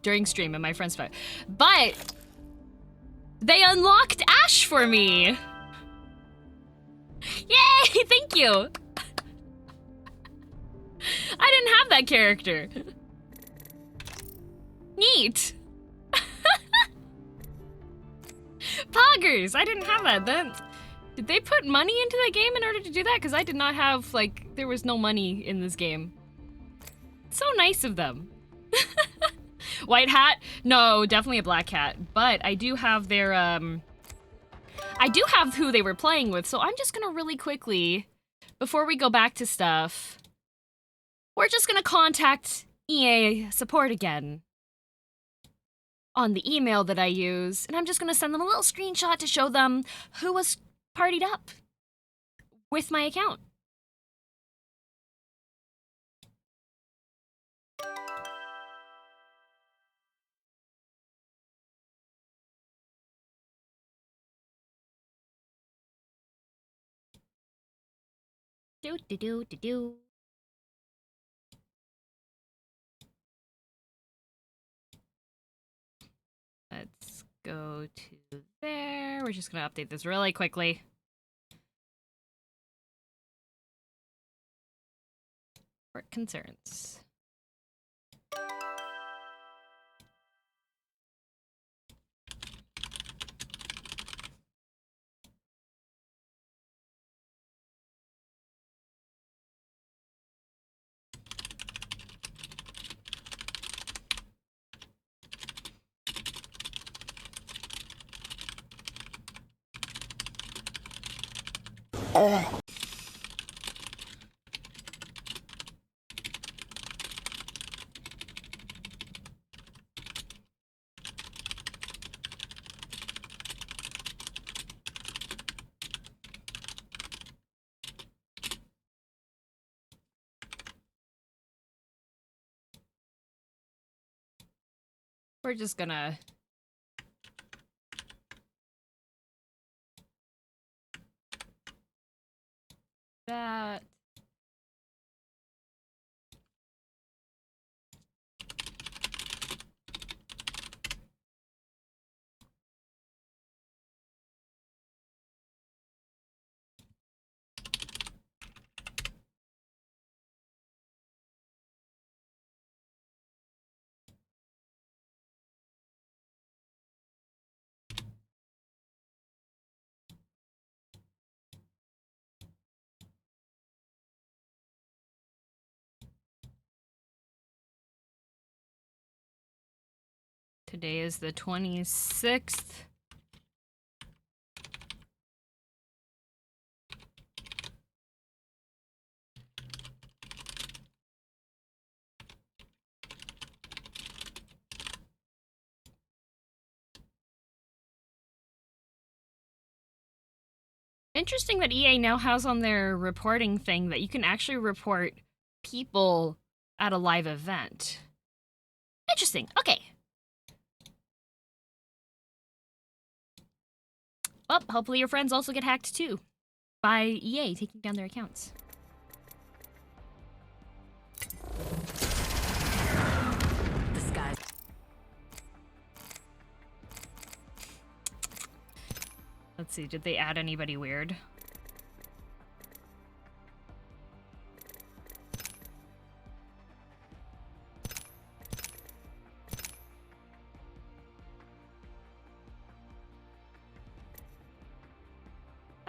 S2: during stream and my friends found. But they unlocked Ash for me. Yay! Thank you. I didn't have that character. Neat. Poggers! I didn't have that. Then did they put money into the game in order to do that? Because I did not have, like, there was no money in this game. So nice of them. White hat? No, definitely a black hat. But I do have their, I do have who they were playing with, so I'm just gonna really quickly, before we go back to stuff, we're just gonna contact EA support again on the email that I use, and I'm just gonna send them a little screenshot to show them who was partied up with my account. Do do do do do. Let's go to there. We're just gonna update this really quickly. Work concerns. We're just gonna that. Today is the 26th. Interesting that EA now has on their reporting thing that you can actually report people at a live event. Interesting. Okay. Well, hopefully your friends also get hacked too by EA taking down their accounts.
S3: This guy's
S2: Let's see, did they add anybody weird?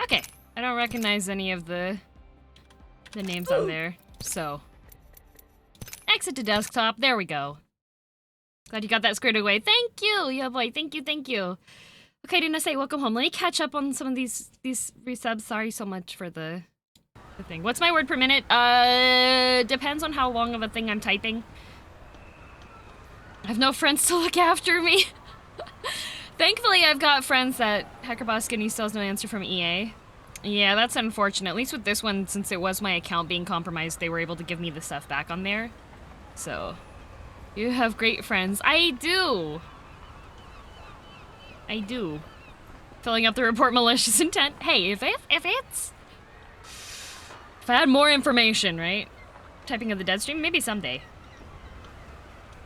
S2: Okay, I don't recognize any of the names on there, so. Exit to desktop, there we go. Glad you got that squared away. Thank you, yeah boy, thank you, thank you. Okay, didn't say welcome home. Let me catch up on some of these resubs. Sorry so much for the thing. What's my word per minute? Depends on how long of a thing I'm typing. I have no friends to look after me. Thankfully, I've got friends that Hackerboss Skinny still has no answer from EA. Yeah, that's unfortunate. At least with this one, since it was my account being compromised, they were able to give me the stuff back on there. So, you have great friends. I do. I do. Filling up the report malicious intent. Hey, if I had more information, right? Typing of the dead stream, maybe someday.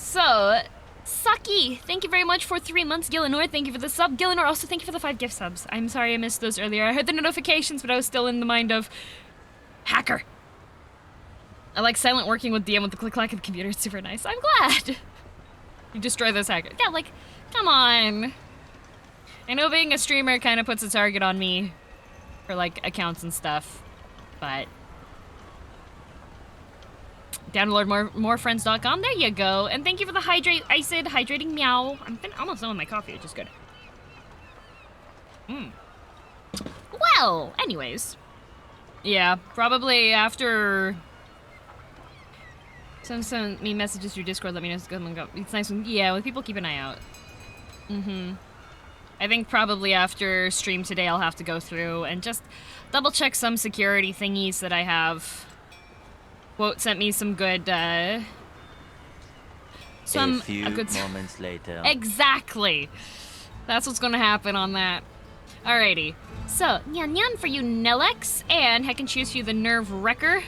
S2: So, Sucky, thank you very much for 3 months. Gillinor, thank you for the sub. Gillinor, also thank you for the 5 gift subs. I'm sorry I missed those earlier. I heard the notifications, but I was still in the mind of hacker. I like silent working with DM with the click-clack of the computer. It's super nice. I'm glad. You destroy this hacker. Yeah, like, come on. I know being a streamer kind of puts a target on me for, like, accounts and stuff, but download morefriends.com. There you go. And thank you for the hydrating meow. I'm almost done with my coffee, which is good. Well, anyways. Yeah, probably after... Send me messages through Discord, let me know it's good. It's nice when... Yeah, when people keep an eye out. I think probably after stream today I'll have to go through and just double check some security thingies that I have. Quote sent me some good, a good
S4: moments later.
S2: Exactly! That's what's gonna happen on that. Alrighty. So, nyan nyan for you, Nelex, and I can choose for you the Nerve Wrecker.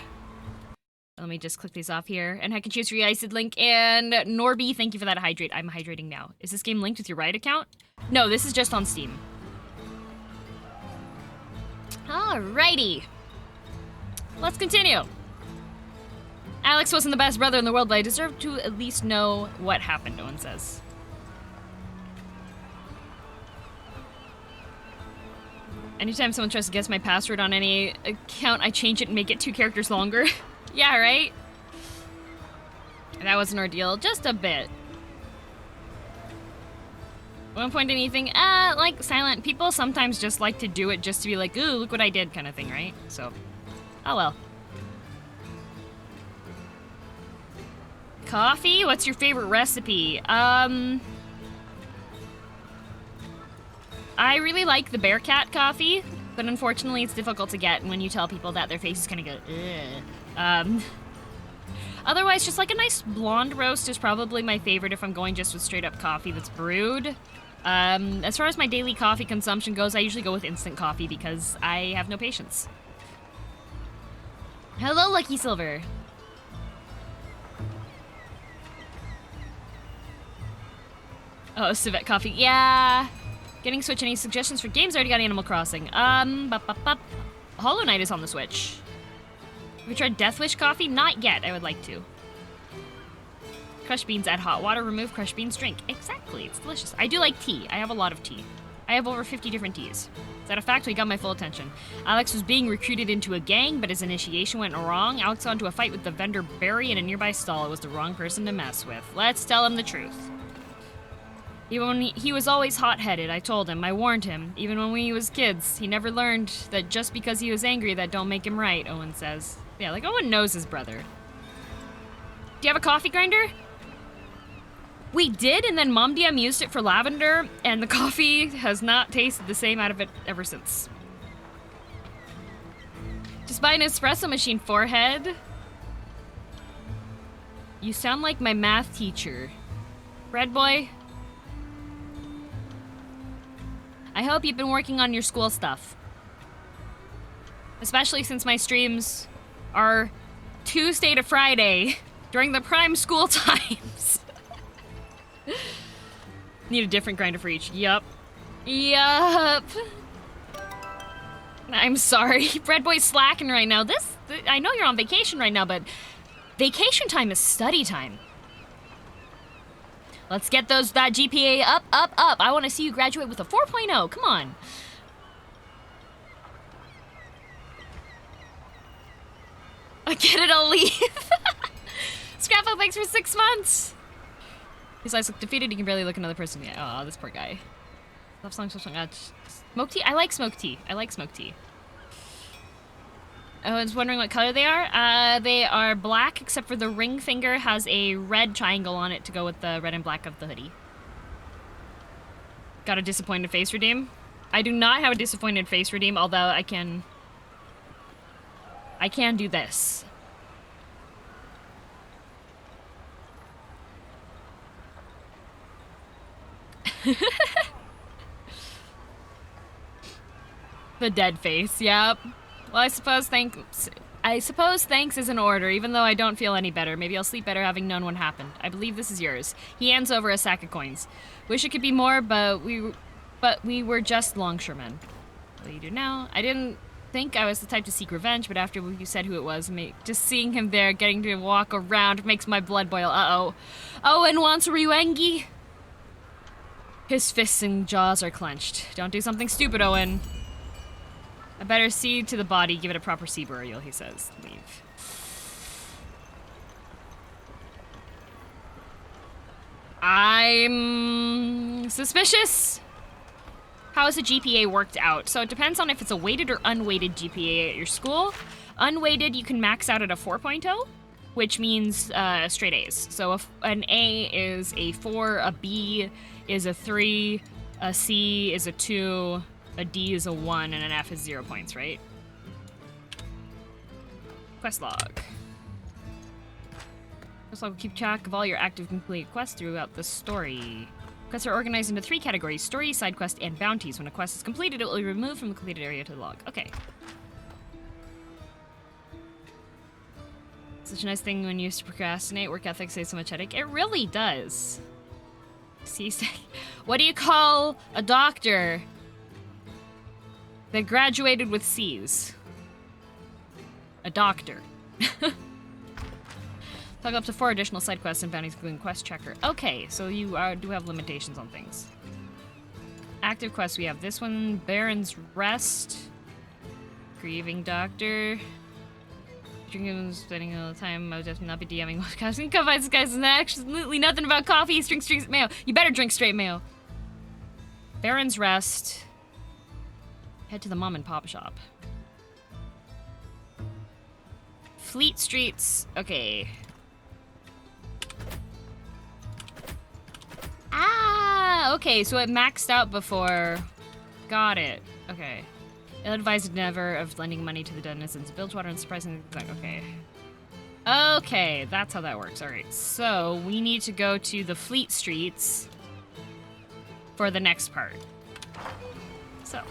S2: Let me just click these off here. And I can choose for you Iced Link, and Norby, thank you for that hydrate. I'm hydrating now. Is this game linked with your Riot account? No, this is just on Steam. Alrighty. Let's continue. Alex wasn't the best brother in the world, but I deserve to at least know what happened, no one says. Anytime someone tries to guess my password on any account, I change it and make it 2 characters longer. Yeah, right? That was an ordeal, just a bit. At one point anything, like silent people sometimes just like to do it just to be like, ooh, look what I did kind of thing, right? So, oh well. Coffee? What's your favorite recipe? I really like the Bearcat coffee, but unfortunately it's difficult to get, and when you tell people that, their faces kind of go, ugh. Otherwise, just like a nice blonde roast is probably my favorite if I'm going just with straight up coffee that's brewed. As far as my daily coffee consumption goes, I usually go with instant coffee because I have no patience. Hello, Lucky Silver. Oh, Civet Coffee. Yeah. Getting Switch. Any suggestions for games? I already got Animal Crossing. Hollow Knight is on the Switch. Have you tried Death Wish coffee? Not yet. I would like to. Crushed beans, add hot water, remove crushed beans, drink. Exactly. It's delicious. I do like tea. I have a lot of tea. I have over 50 different teas. Is that a fact? We got my full attention. Alex was being recruited into a gang, but his initiation went wrong. Alex got into a fight with the vendor Barry in a nearby stall. It was the wrong person to mess with. Let's tell him the truth. Even when he was always hot-headed, I told him, I warned him. Even when we was kids, he never learned that just because he was angry, that don't make him right, Owen says. Yeah, like Owen knows his brother. Do you have a coffee grinder? We did, and then Mom DM used it for lavender, and the coffee has not tasted the same out of it ever since. Just buy an espresso machine, forehead. You sound like my math teacher. Bread boy? I hope you've been working on your school stuff. Especially since my streams are Tuesday to Friday during the prime school times. Need a different grinder for each. Yup. Yup. I'm sorry. Bread boy's slacking right now. I know you're on vacation right now, but vacation time is study time. Let's get that GPA up. I want to see you graduate with a 4.0. Come on. I get it, I'll leave. Scrapbook, thanks for 6 months. His eyes look defeated. He can barely look another person. Yeah, oh, this poor guy. Love song. Smoke tea? I like smoke tea. I was wondering what color they are. They are black, except for the ring finger has a red triangle on it to go with the red and black of the hoodie. Got a disappointed face redeem? I do not have a disappointed face redeem, although I can do this. The dead face, yep. Well, I suppose thanks, I suppose thanks is in order, even though I don't feel any better. Maybe I'll sleep better having known what happened. I believe this is yours. He hands over a sack of coins. Wish it could be more, but we were just longshoremen. What do you do now? I didn't think I was the type to seek revenge, but after you said who it was, just seeing him there, getting to walk around, makes my blood boil. Uh-oh. Owen wants Ryuengi. His fists and jaws are clenched. Don't do something stupid, Owen. I better see to the body, give it a proper sea burial, he says. Leave. I'm suspicious. How is the GPA worked out? So it depends on if it's a weighted or unweighted GPA at your school. Unweighted, you can max out at a 4.0, which means straight A's. So if an A is a 4, a B is a 3, a C is a 2, a D is a 1, and an F is 0 points, right? Quest log. Quest log will keep track of all your active completed quests throughout the story. Quests are organized into 3 categories: story, side quest, and bounties. When a quest is completed, it will be removed from the completed area to the log. Okay. Such a nice thing when you used to procrastinate. Work ethic saves so much headache. It really does. See, what do you call a doctor that graduated with C's? A doctor. Talk up to 4 additional side quests and bounties, including quest checker. Okay, so you do have limitations on things. Active quests, we have this one, Baron's Rest, Grieving Doctor, drinking, spending all the time. I would definitely not be DMing podcasting. Come find this guy's absolutely nothing about coffee. Drink straight mayo. You better drink straight mayo. Baron's Rest. Head to the mom and pop shop. Fleet Streets. Okay. Ah, okay, so it maxed out before. Got it. Okay. Ill-advised never of lending money to the denizens of Bilgewater and surprisingly, okay. Okay, that's how that works. All right, so we need to go to the Fleet Streets for the next part. So.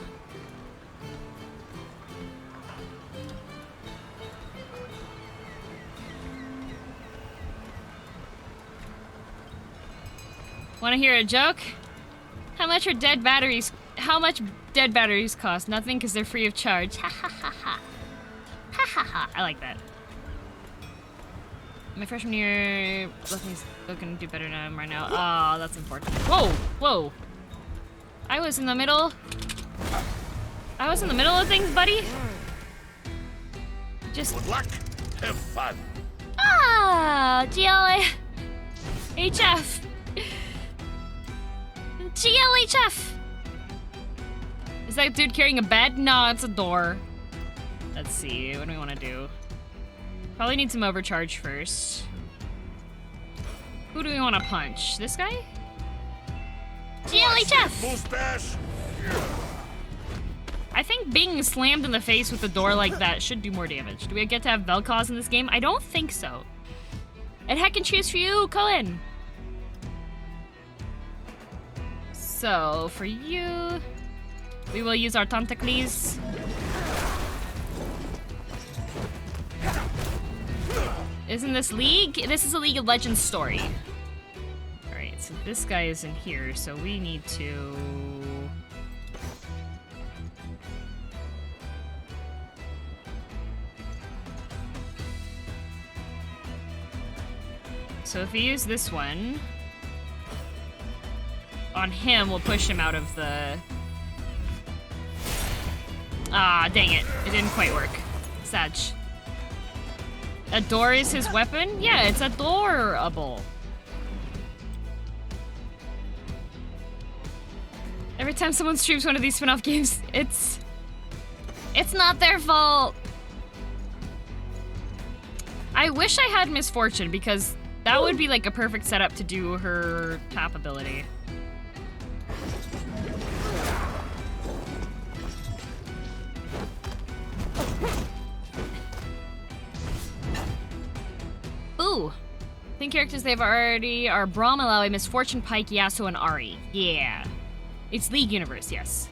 S2: Want to hear a joke? How much dead batteries cost? Nothing, because they're free of charge. Ha ha ha ha. Ha ha ha. I like that. My freshman year left me looking to do better than I am right now. Oh, that's unfortunate. Whoa! Whoa! I was in the middle of things, buddy. Just...
S4: Good luck. Have fun.
S2: Ah! GLA... HF! GLHF! Is that dude carrying a bed? No, it's a door. Let's see, what do we want to do? Probably need some overcharge first. Who do we want to punch? This guy? GLHF!
S4: Mustache.
S2: I think being slammed in the face with a door like that should do more damage. Do we get to have Vel'Koz in this game? I don't think so. And heck and choose for you, Cohen! So, for you, we will use our tentacles. Isn't this League? This is a League of Legends story. Alright, so this guy is in here, so we need to... So if we use this one... on him, we'll push him out of the... Ah, dang it. It didn't quite work. Sag. A door is his weapon? Yeah, it's adorable. Every time someone streams one of these spin-off games, it's not their fault. I wish I had Misfortune, because that would be like a perfect setup to do her top ability. Ooh. I think characters they've already are Braum, Malawi, Misfortune, Pike, Yasuo, and Ahri. Yeah. It's League Universe, yes.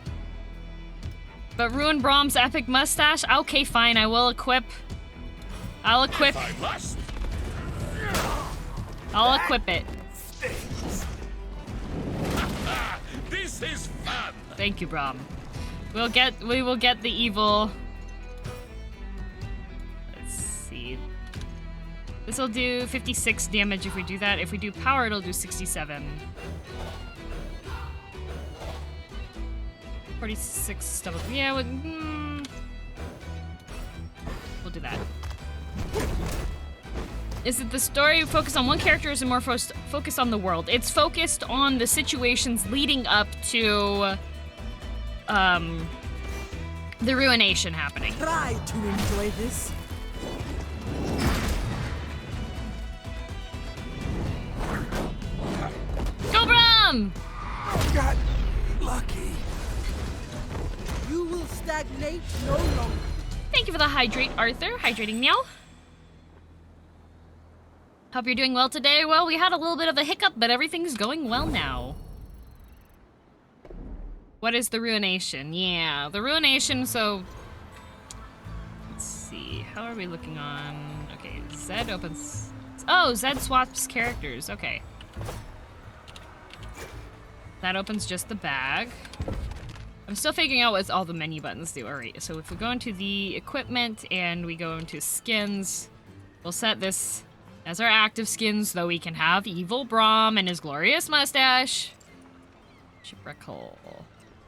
S2: But ruin Braum's epic mustache? Okay, fine, I will equip I'll equip.
S4: I must.
S2: I'll equip it.
S4: This is fun.
S2: Thank you, Brahm. We will get the evil. Let's see. This will do 56 damage if we do that. If we do power, it'll do 67. 46 double. Yeah, we'll do that. Is it the story focused on one character, or is it more focused on the world? It's focused on the situations leading up to the ruination happening.
S5: Try to enjoy this.
S2: Go Bram!
S5: Got lucky. You will stagnate no longer.
S2: Thank you for the hydrate, Arthur. Hydrating meow. Hope you're doing well today. Well, we had a little bit of a hiccup, but everything's going well now. What is the ruination? Yeah, the ruination, so... Let's see, how are we looking on... Okay, Zed opens... Oh, Zed swaps characters, okay. That opens just the bag. I'm still figuring out what all the menu buttons do. Alright, so if we go into the equipment and we go into skins, we'll set this as our active skins, though we can have Evil Brahm and his glorious mustache. Shipwreck Hull.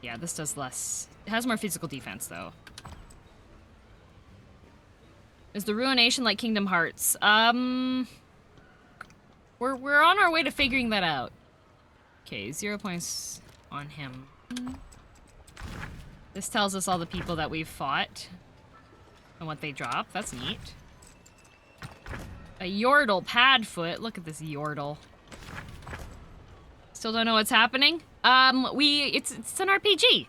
S2: Yeah, this does less. It has more physical defense, though. Is the ruination like Kingdom Hearts? We're on our way to figuring that out. Okay, 0 points on him. This tells us all the people that we've fought and what they drop. That's neat. A Yordle Padfoot. Look at this Yordle. Still don't know what's happening. It's an RPG.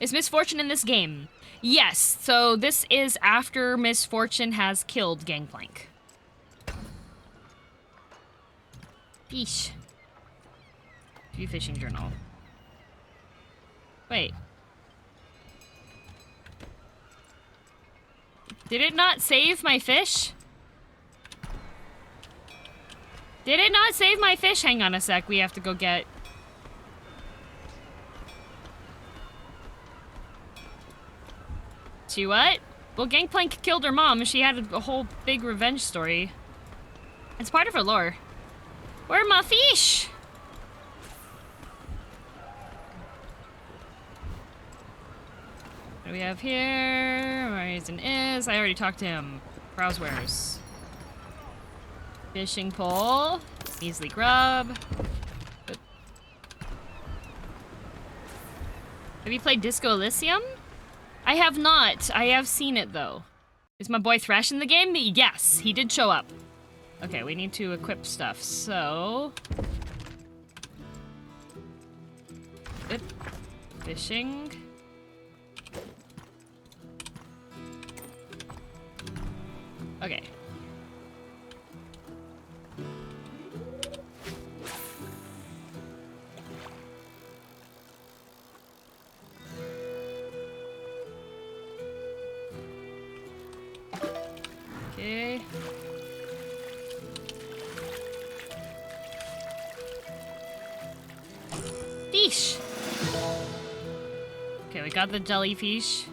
S2: Is Misfortune in this game? Yes. So this is after Misfortune has killed Gangplank. Yeesh. View fishing journal. Wait. Did it not save my fish? Did it not save my fish? Hang on a sec, we have to go get... She what? Well, Gangplank killed her mom. She had a whole big revenge story. It's part of her lore. Where are my fish? What do we have here? Horizon is. I already talked to him. Browsewares. Fishing pole. Measly grub. Have you played Disco Elysium? I have not. I have seen it though. Is my boy Thresh in the game? Yes, he did show up. Okay, we need to equip stuff, so... Fishing. Okay. Okay. Fish. Okay, we got the jellyfish.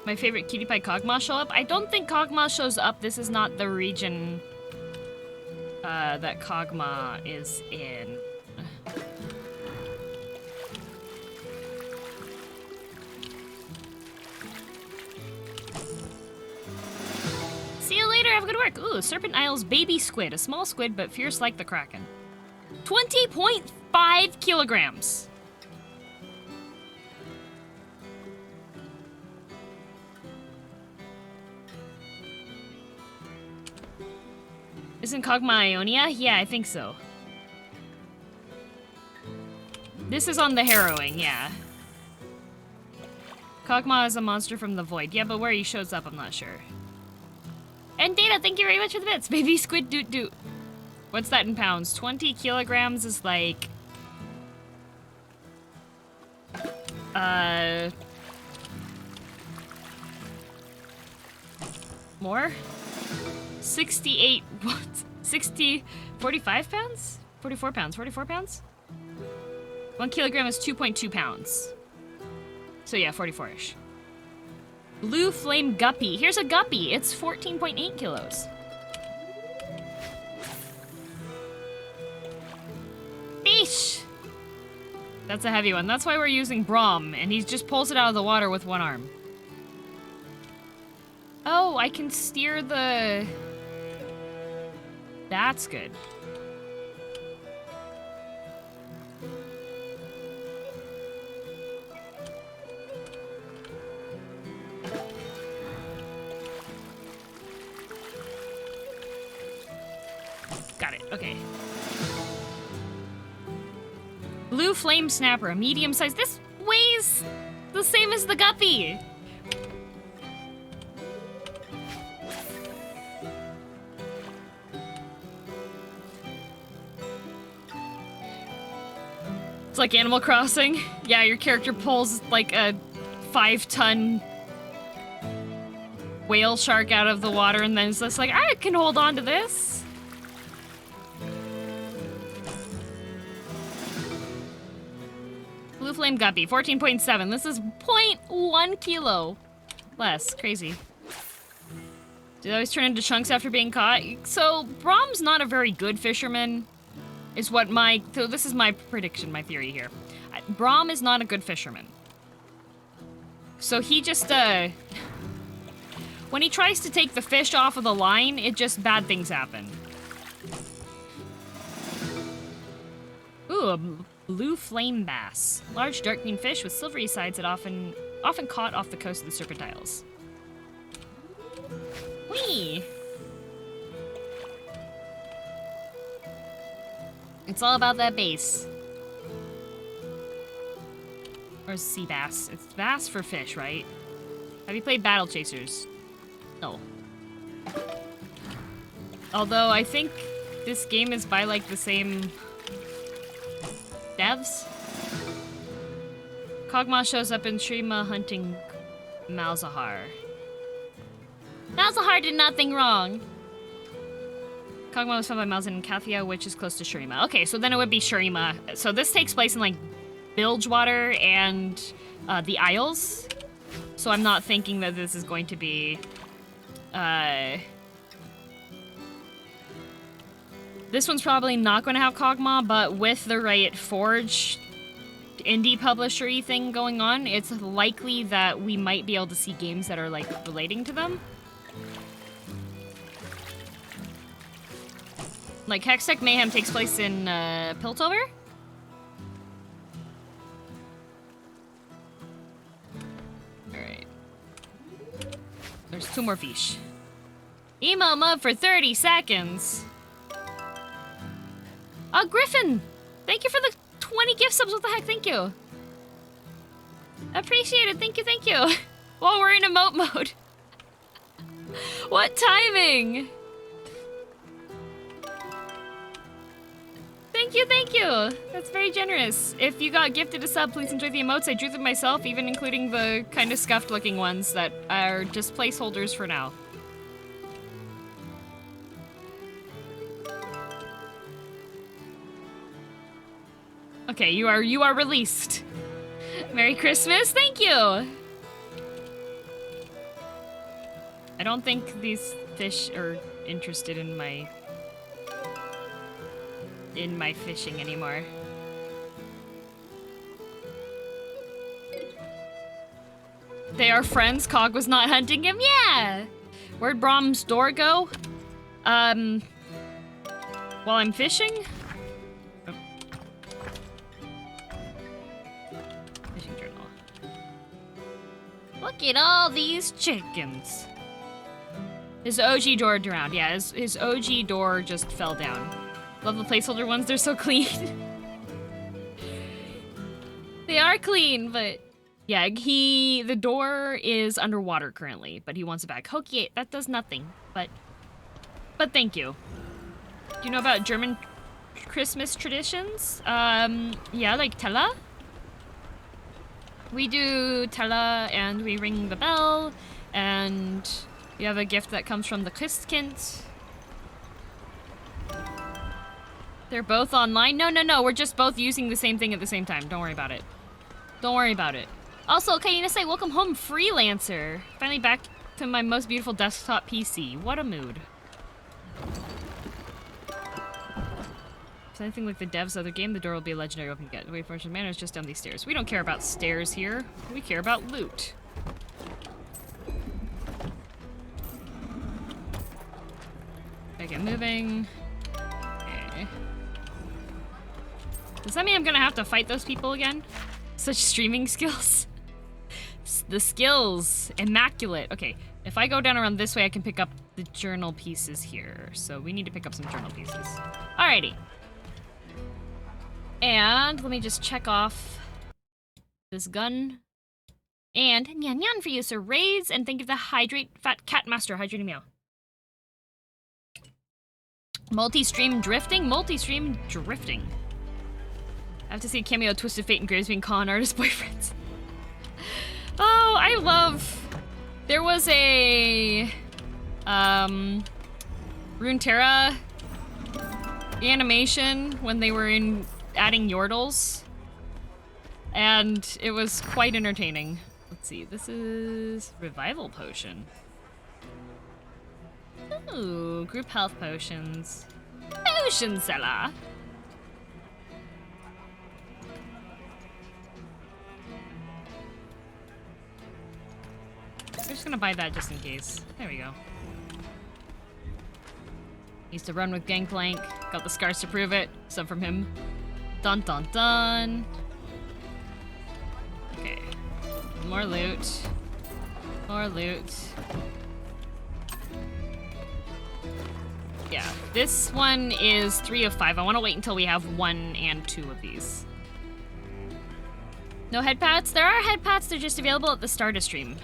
S2: My favorite Cutie Pie Kog'Maw show up? I don't think Kog'Maw shows up. This is not the region that Kog'Maw is in. See you later, have good work. Ooh, Serpent Isle's baby squid. A small squid, but fierce like the Kraken. 20.5 kilograms. Isn't Kog'Maw Ionia? Yeah, I think so. This is on the Harrowing, yeah. Kog'Maw is a monster from the void. Yeah, but where he shows up, I'm not sure. And Data, thank you very much for the bits. Baby squid doot doot. What's that in pounds? 20 kilograms is like... More? 68... What? 60... 45 pounds? 44 pounds. 44 pounds? 1 kilogram is 2.2 pounds. So yeah, 44-ish. Blue Flame Guppy. Here's a guppy. It's 14.8 kilos. Fish! That's a heavy one. That's why we're using Brom, and he just pulls it out of the water with one arm. Oh, I can steer the... That's good. Got it, okay. Blue Flame Snapper, a medium size. This weighs the same as the guppy. It's like Animal Crossing. Yeah, your character pulls like a 5-ton whale shark out of the water and then it's just like, I can hold on to this. Blue Flame Guppy, 14.7. This is 0.1 kilo less. Crazy. Do they always turn into chunks after being caught? So, Brom's not a very good fisherman. Is what my... So this is my prediction, my theory here. Brom is not a good fisherman. So he just, when he tries to take the fish off of the line, it just bad things happen. Ooh, a blue flame bass. Large dark green fish with silvery sides that often caught off the coast of the Serpent Isles. Whee! It's all about that base. Or sea bass. It's bass for fish, right? Have you played Battle Chasers? No. Although I think this game is by like the same devs. Kog'Maw shows up in Shrima hunting Malzahar. Malzahar did nothing wrong. Kog'Maw was found by Malzahar in Kathia, which is close to Shrima. Okay, so then it would be Shrima. So this takes place in like Bilgewater and the Isles. So I'm not thinking that this is going to be this one's probably not going to have Kog'Maw, but with the Riot Forge indie publisher-y thing going on, it's likely that we might be able to see games that are like relating to them. Like Hextech Mayhem takes place in Piltover. Alright. There's 2 more fish. Emo mub for 30 seconds. Oh, Griffin! Thank you for the 20 gift subs. What the heck? Thank you. Appreciate it. Thank you, thank you. While we're in emote mode. What timing? Thank you, thank you. That's very generous. If you got gifted a sub, please enjoy the emotes. I drew them myself, even including the kind of scuffed looking ones that are just placeholders for now. Okay, you are released. Merry Christmas, thank you. I don't think these fish are interested in my fishing anymore. They are friends. Cog was not hunting him. Yeah. Where'd Brom's door go? While I'm fishing. Oh. Fishing journal. Look at all these chickens. His OG door drowned. Yeah, his OG door just fell down. Love the placeholder ones, they're so clean. They are clean, but yeah, the door is underwater currently, but he wants it back. Okay, that does nothing, but thank you. Do you know about German Christmas traditions? Yeah, like Tella. We do Tella and we ring the bell and we have a gift that comes from the Christkind. They're both online? No, we're just both using the same thing at the same time. Don't worry about it. Don't worry about it. Also, Kaina say, welcome home, freelancer. Finally back to my most beautiful desktop PC. What a mood. If anything like the devs other game, the door will be a legendary open gate. The way for manor is just down these stairs. We don't care about stairs here. We care about loot. Okay, get moving. Okay. Does that mean I'm gonna have to fight those people again? Such streaming skills. The skills. Immaculate. Okay, if I go down around this way, I can pick up the journal pieces here. So we need to pick up some journal pieces. Alrighty. And let me just check off this gun. And nyan nyan for you, sir. Raids, and thank you for the hydrate fat cat master. Hydrating meow. Multi-stream drifting? Multi-stream drifting. I have to see a cameo of Twisted Fate and Graves being con artist boyfriends. Oh, I love... There was a... Runeterra animation when they were adding Yordles. And it was quite entertaining. Let's see, this is Revival Potion. Ooh, group health potions. Potion seller! I'm just gonna buy that just in case. There we go. Used to run with Gangplank. Got the scars to prove it. Some from him. Dun dun dun. Okay. More loot. More loot. Yeah, this one is 3 of 5. I want to wait until we have 1 and 2 of these. No head pats? There are head pats, they're just available at the start of stream.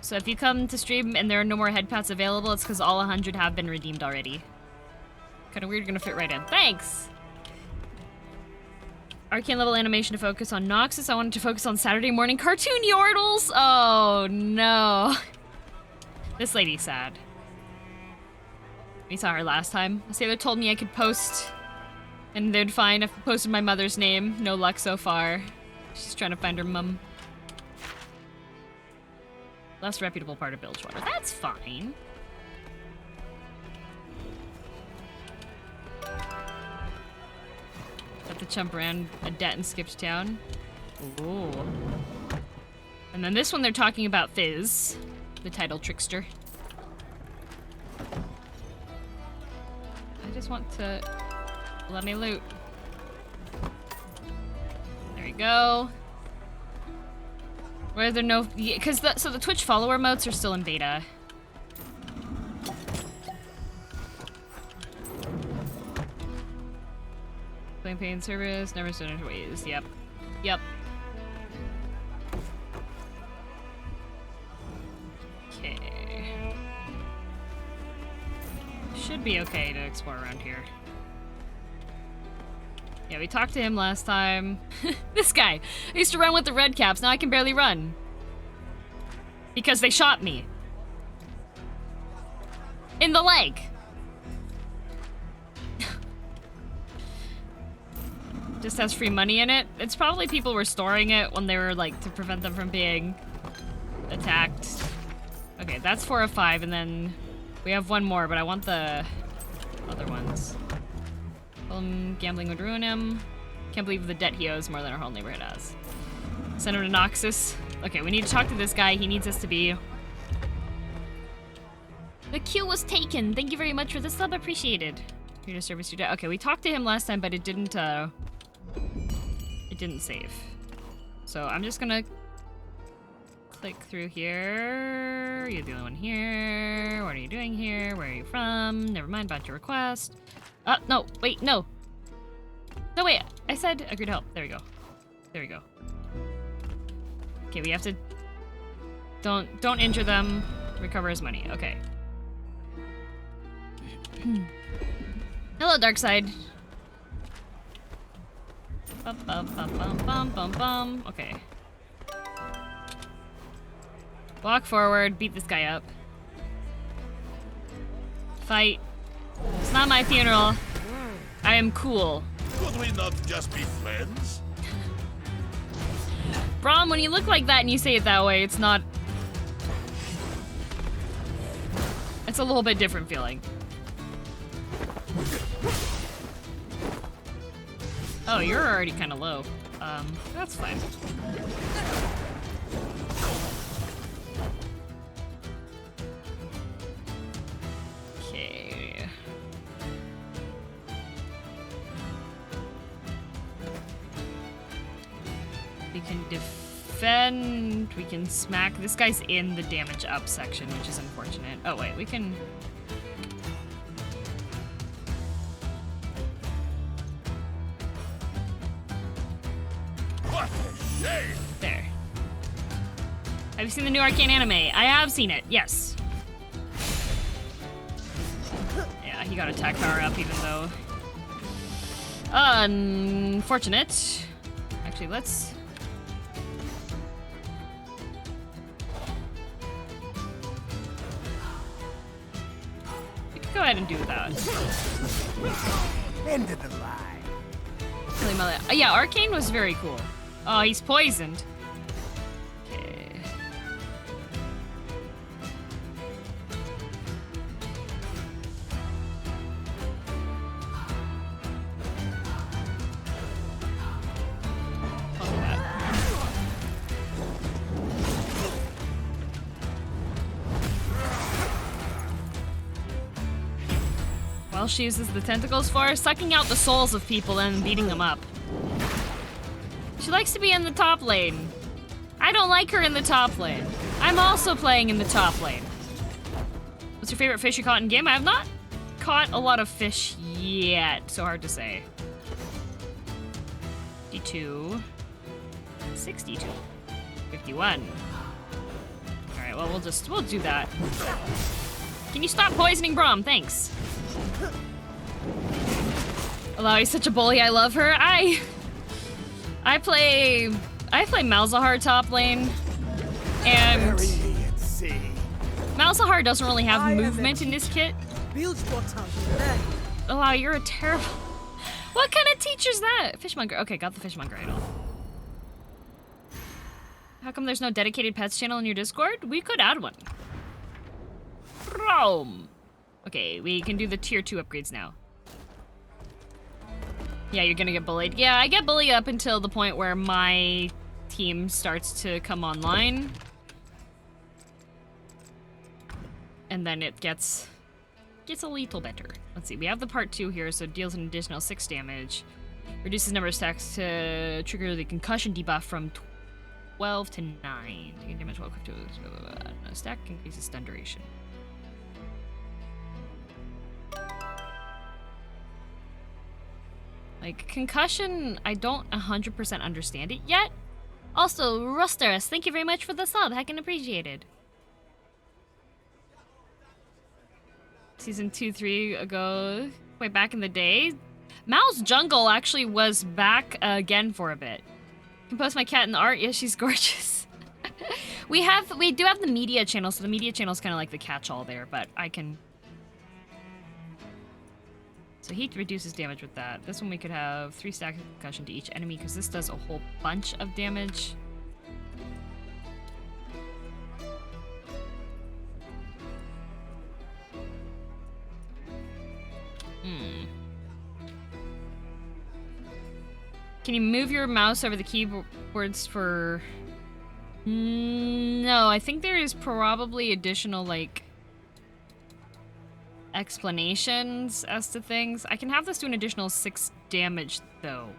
S2: So if you come to stream and there are no more head pats available, it's because all 100 have been redeemed already. Kind of weird, gonna fit right in. Thanks! Arcane level animation to focus on Noxus. I wanted to focus on Saturday morning cartoon Yordles! Oh no. This lady's sad. We saw her last time. Sailor told me I could post and they'd find if I posted my mother's name. No luck so far. She's trying to find her mum. Less reputable part of Bilgewater. That's fine. Got to jump around a debt and skipped town. Ooh. And then this one they're talking about Fizz, the title trickster. I just want to let me loot. There we go. Where there no, because so the Twitch follower modes are still in beta. Playing paid service, never stood ways. Yep. Yep. Okay. Should be okay to explore around here. Yeah, we talked to him last time. This guy. I used to run with the red caps, now I can barely run. Because they shot me. In the leg. Just has free money in it. It's probably people were storing it when they were like to prevent them from being attacked. Okay, that's 4 of 5, and then we have 1 more, but I want the other ones. Gambling would ruin him. Can't believe the debt he owes more than our whole neighborhood has. Send him to Noxus. Okay, we need to talk to this guy. He needs us to be... The queue was taken. Thank you very much for the sub. Appreciated. Here to service your debt. Okay, we talked to him last time, but it didn't save. So I'm just gonna click through here. You're the only one here. What are you doing here? Where are you from? Never mind about your request. No, wait, no. No, wait, I said agree to help. There we go. There we go. Okay, we have to... Don't injure them. Recover his money. Okay. Hello, dark side. Bum, bum, bum, bum, bum, bum, bum. Okay. Walk forward, beat this guy up. Fight. It's not my funeral. I am cool.
S4: Could we not just be friends?
S2: Brom, when you look like that and you say it that way, it's not... It's a little bit different feeling. Oh, you're already kind of low. That's fine. Okay. We can defend. We can smack. This guy's in the damage up section, which is unfortunate. Oh, wait, we can...
S4: What a shame!
S2: There. Have you seen the new Arcane anime? I have seen it, yes. Yeah, he got attack power up even though... Unfortunate. Actually, let's... We can go ahead and do that.
S5: End of the line.
S2: Yeah, Arcane was very cool. Oh, he's poisoned. Okay. Look at that. Well, she uses the tentacles for sucking out the souls of people and beating them up. She likes to be in the top lane. I don't like her in the top lane. I'm also playing in the top lane. What's your favorite fish you caught in game? I have not caught a lot of fish yet. So hard to say. 52. 62. 51. Alright, well we'll do that. Can you stop poisoning Brom? Thanks. Although he's such a bully, I love her. I play Malzahar top lane, and Malzahar doesn't really have movement in this kit. Oh wow, you're a terrible... What kind of teacher's that? Fishmonger. Okay, got the Fishmonger idol. How come there's no dedicated pets channel in your Discord? We could add one. Rome. Okay, we can do the tier 2 upgrades now. Yeah, you're gonna get bullied. Yeah, I get bullied up until the point where my team starts to come online. And then it gets a little better. Let's see, we have the part 2 here, so it deals an additional 6 damage. Reduces number of stacks to trigger the concussion debuff from 12 to 9. Taking damage while quick to a stack increases stun duration. Like, concussion, I don't 100% understand it yet. Also, Rusterus, thank you very much for the sub. Heckin' appreciated. Season 2, 3 ago, way back in the day. Mal's Jungle actually was back again for a bit. Can post my cat in the art. Yeah, she's gorgeous. we do have the media channel, so the media channel is kind of like the catch-all there, but I can... So he reduces damage with that. This one we could have 3 stacks of concussion to each enemy because this does a whole bunch of damage. Can you move your mouse over the keyboards for... No, I think there is probably additional, like... explanations as to things. I can have this do an additional 6 damage though,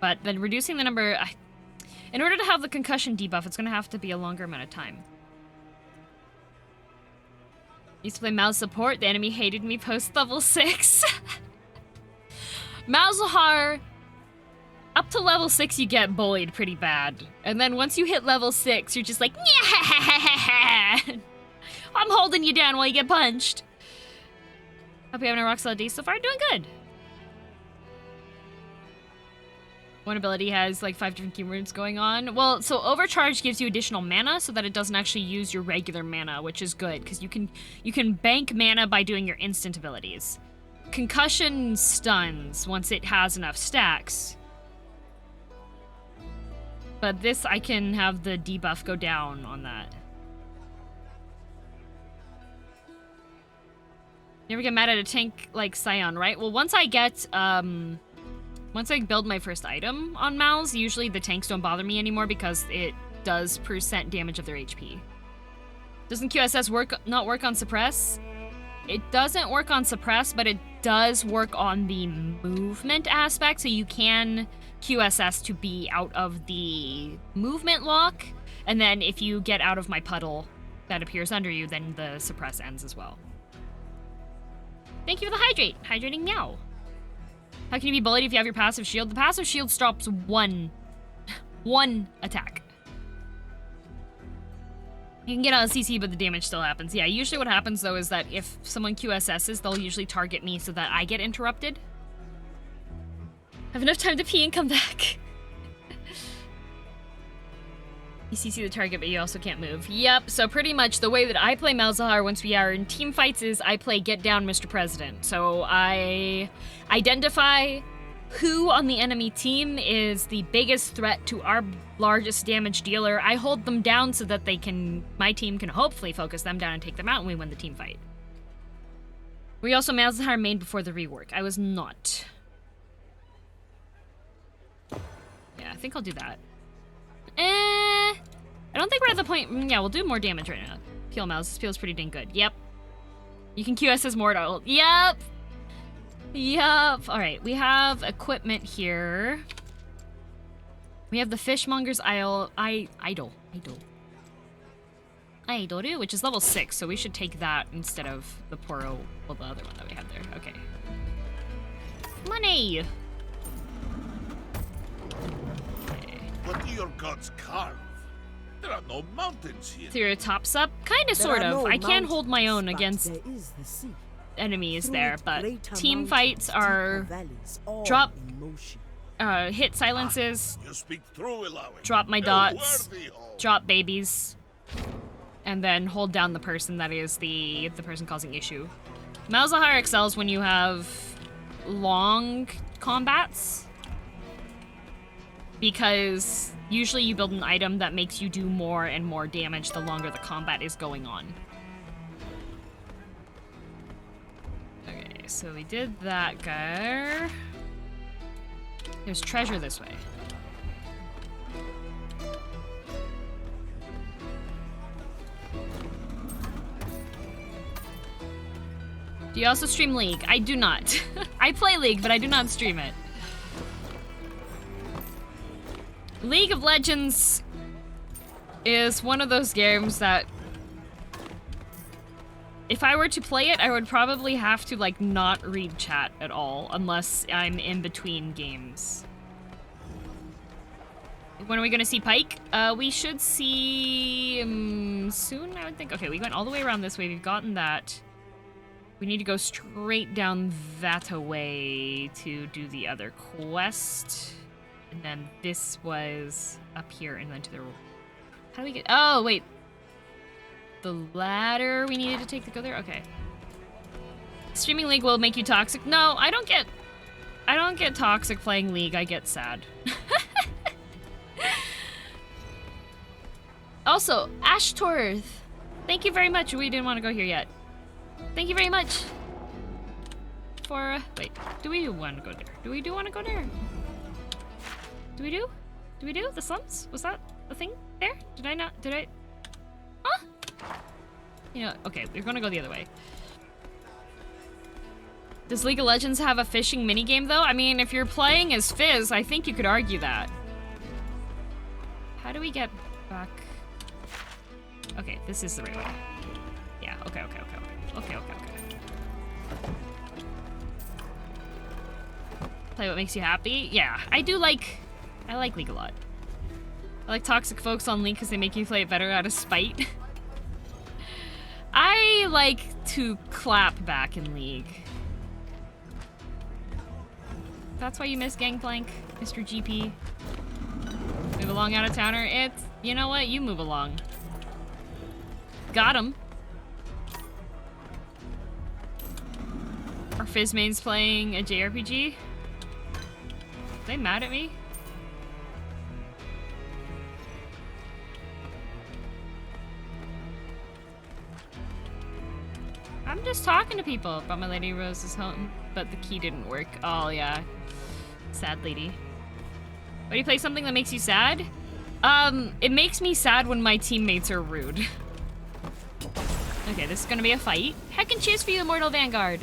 S2: but then reducing the number in order to have the concussion debuff, it's gonna have to be a longer amount of time. Used to play mouse support. The enemy hated me post level 6. Malzahar, up to level 6 you get bullied pretty bad, and then once you hit level 6 you're just like, yeah, I'm holding you down while you get punched. Hope you're having a rock solid day so far. Doing good. One ability has like 5 different keywords going on. Well, so Overcharge gives you additional mana so that it doesn't actually use your regular mana, which is good because you can bank mana by doing your instant abilities. Concussion stuns once it has enough stacks. But this, I can have the debuff go down on that. Never get mad at a tank like Scion, right? Well, once I build my first item on Mal's, usually the tanks don't bother me anymore because it does % damage of their HP. Doesn't QSS not work on Suppress? It doesn't work on Suppress, but it does work on the movement aspect, so you can QSS to be out of the movement lock, and then if you get out of my puddle that appears under you, then the Suppress ends as well. Thank you for the hydrate. Hydrating meow. How can you be bullied if you have your passive shield? The passive shield stops one attack. You can get out of CC, but the damage still happens. Yeah, usually what happens, though, is that if someone QSS's, they'll usually target me so that I get interrupted. Have enough time to pee and come back. You CC the target, but you also can't move. Yep, so pretty much the way that I play Malzahar once we are in team fights is I play Get Down, Mr. President. So I identify who on the enemy team is the biggest threat to our largest damage dealer. I hold them down so that my team can hopefully focus them down and take them out, and we win the team fight. Were you also Malzahar main before the rework? I was not. Yeah, I think I'll do that. I don't think we're at the point. Yeah, we'll do more damage right now. Peel Mouse. This feels pretty dang good. Yep. You can QS as Mortal. Yep. Yup. Alright, we have equipment here. We have the Fishmonger's Idol, which is level 6, so we should take that instead of the Poro, well, the other one that we have there. Okay. Money! Okay.
S4: What do your gods carve? There are no mountains here.
S2: Through your tops up? Kinda, sort of. I can hold my own against enemies there, but team fights are drop hit silences, drop my dots, drop babies, and then hold down the person that is the person causing issue. Malzahar excels when you have long combats, because usually you build an item that makes you do more and more damage the longer the combat is going on. Okay, so we did that guy. There's treasure this way. Do you also stream League? I do not. I play League, but I do not stream it. League of Legends is one of those games that if I were to play it, I would probably have to like not read chat at all unless I'm in between games. When are we gonna see Pike? We should see soon, I would think. Okay, we went all the way around this way. We've gotten that. We need to go straight down that way to do the other quest. And then this was up here and then to the... How do we get... Oh, wait. The ladder we needed to take to go there? Okay. Streaming League will make you toxic? No, I don't get toxic playing League. I get sad. Also, Ashtorth. Thank you very much. We didn't want to go here yet. Thank you very much. For... wait. Do we want to go there? Do we want to go there? Do we do? Do we do? The slums? Was that a thing there? Did I not? Did I? Huh? You know, okay, we're gonna go the other way. Does League of Legends have a fishing minigame though? I mean, if you're playing as Fizz, I think you could argue that. How do we get back? Okay, this is the right way. Yeah, okay. Play what makes you happy? Yeah, I like League a lot. I like toxic folks on League because they make you play it better out of spite. I like to clap back in League. That's why you miss Gangplank, Mr. GP. Move along, out of towner. It's, you know what? You move along. Got him. Are Fizzmains playing a JRPG? Are they mad at me? I'm just talking to people about my Lady Rose's home, but the key didn't work. Oh, yeah. Sad lady. Why do you play something that makes you sad? It makes me sad when my teammates are rude. Okay, this is gonna be a fight. Heck and cheers for you, Immortal Vanguard.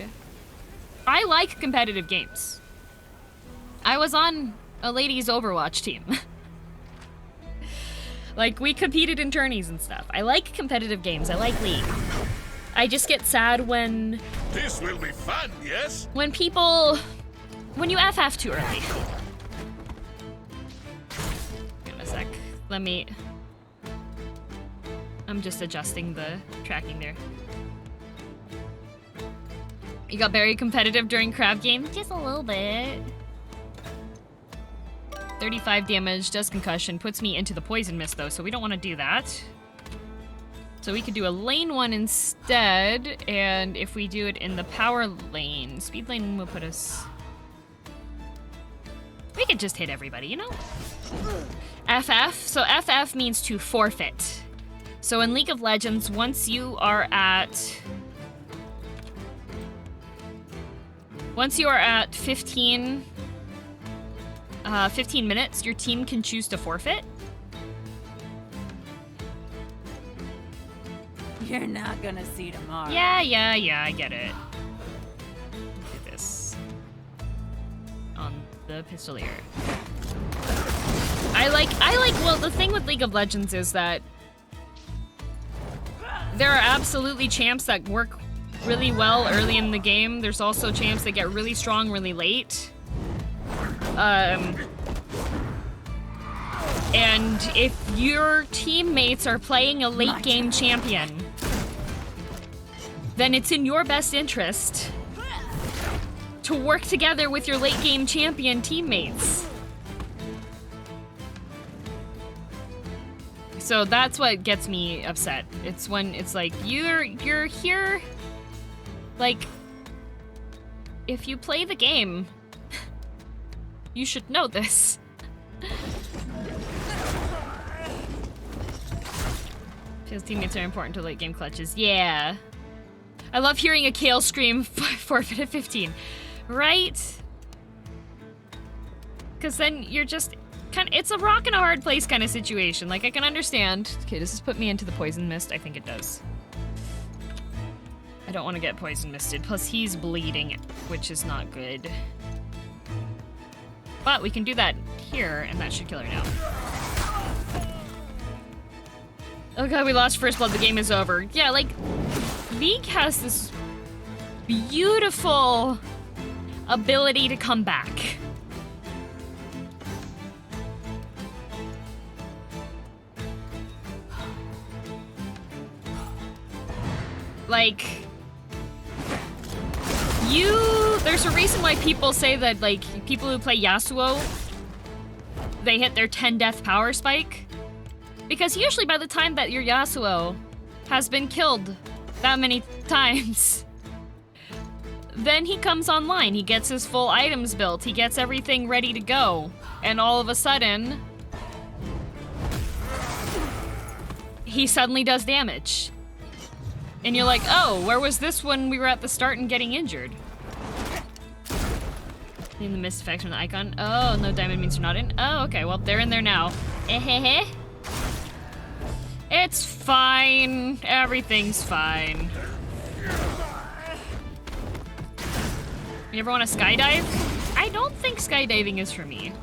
S2: I like competitive games. I was on a ladies' Overwatch team. Like, we competed in tourneys and stuff. I like competitive games. I like League. I just get sad when...
S4: This will be fun, yes?
S2: When you FF too early. Give me a sec. I'm just adjusting the tracking there. You got very competitive during crab game?
S1: Just a little bit.
S2: 35 damage, does concussion, puts me into the poison mist though, so we don't want to do that. So we could do a lane one instead, and if we do it in the power lane, speed lane will put us... We could just hit everybody, you know? FF, so FF means to forfeit. So in League of Legends, once you are at 15 minutes, your team can choose to forfeit.
S3: You're not gonna see tomorrow.
S2: Yeah, I get it. Do this on the Pistolier. Well, the thing with League of Legends is that there are absolutely champs that work really well early in the game. There's also champs that get really strong really late. And if your teammates are playing a late game champion, then it's in your best interest to work together with your late game champion teammates. So that's what gets me upset. It's when it's like, you're here, like, if you play the game, you should know this. His teammates are important to late game clutches. Yeah. I love hearing a Kale scream forfeit at 15. Right? Because then you're just it's a rock and a hard place kind of situation. Like, I can understand. Okay, does this put me into the poison mist? I think it does. I don't want to get poison misted. Plus, he's bleeding, which is not good. But we can do that here, and that should kill her now. Oh god, we lost first blood. The game is over. Yeah, like, League has this beautiful ability to come back. Like, there's a reason why people say that, like, people who play Yasuo, they hit their 10 death power spike. Because usually by the time that your Yasuo has been killed that many times, then he comes online, he gets his full items built, he gets everything ready to go, and all of a sudden, he suddenly does damage. And you're like, oh, where was this when we were at the start and getting injured? In the mist effects from the icon. Oh, no diamond means you're not in. Oh, okay, well, they're in there now. Eh-heh-heh. It's fine. Everything's fine. You ever want to skydive? I don't think skydiving is for me.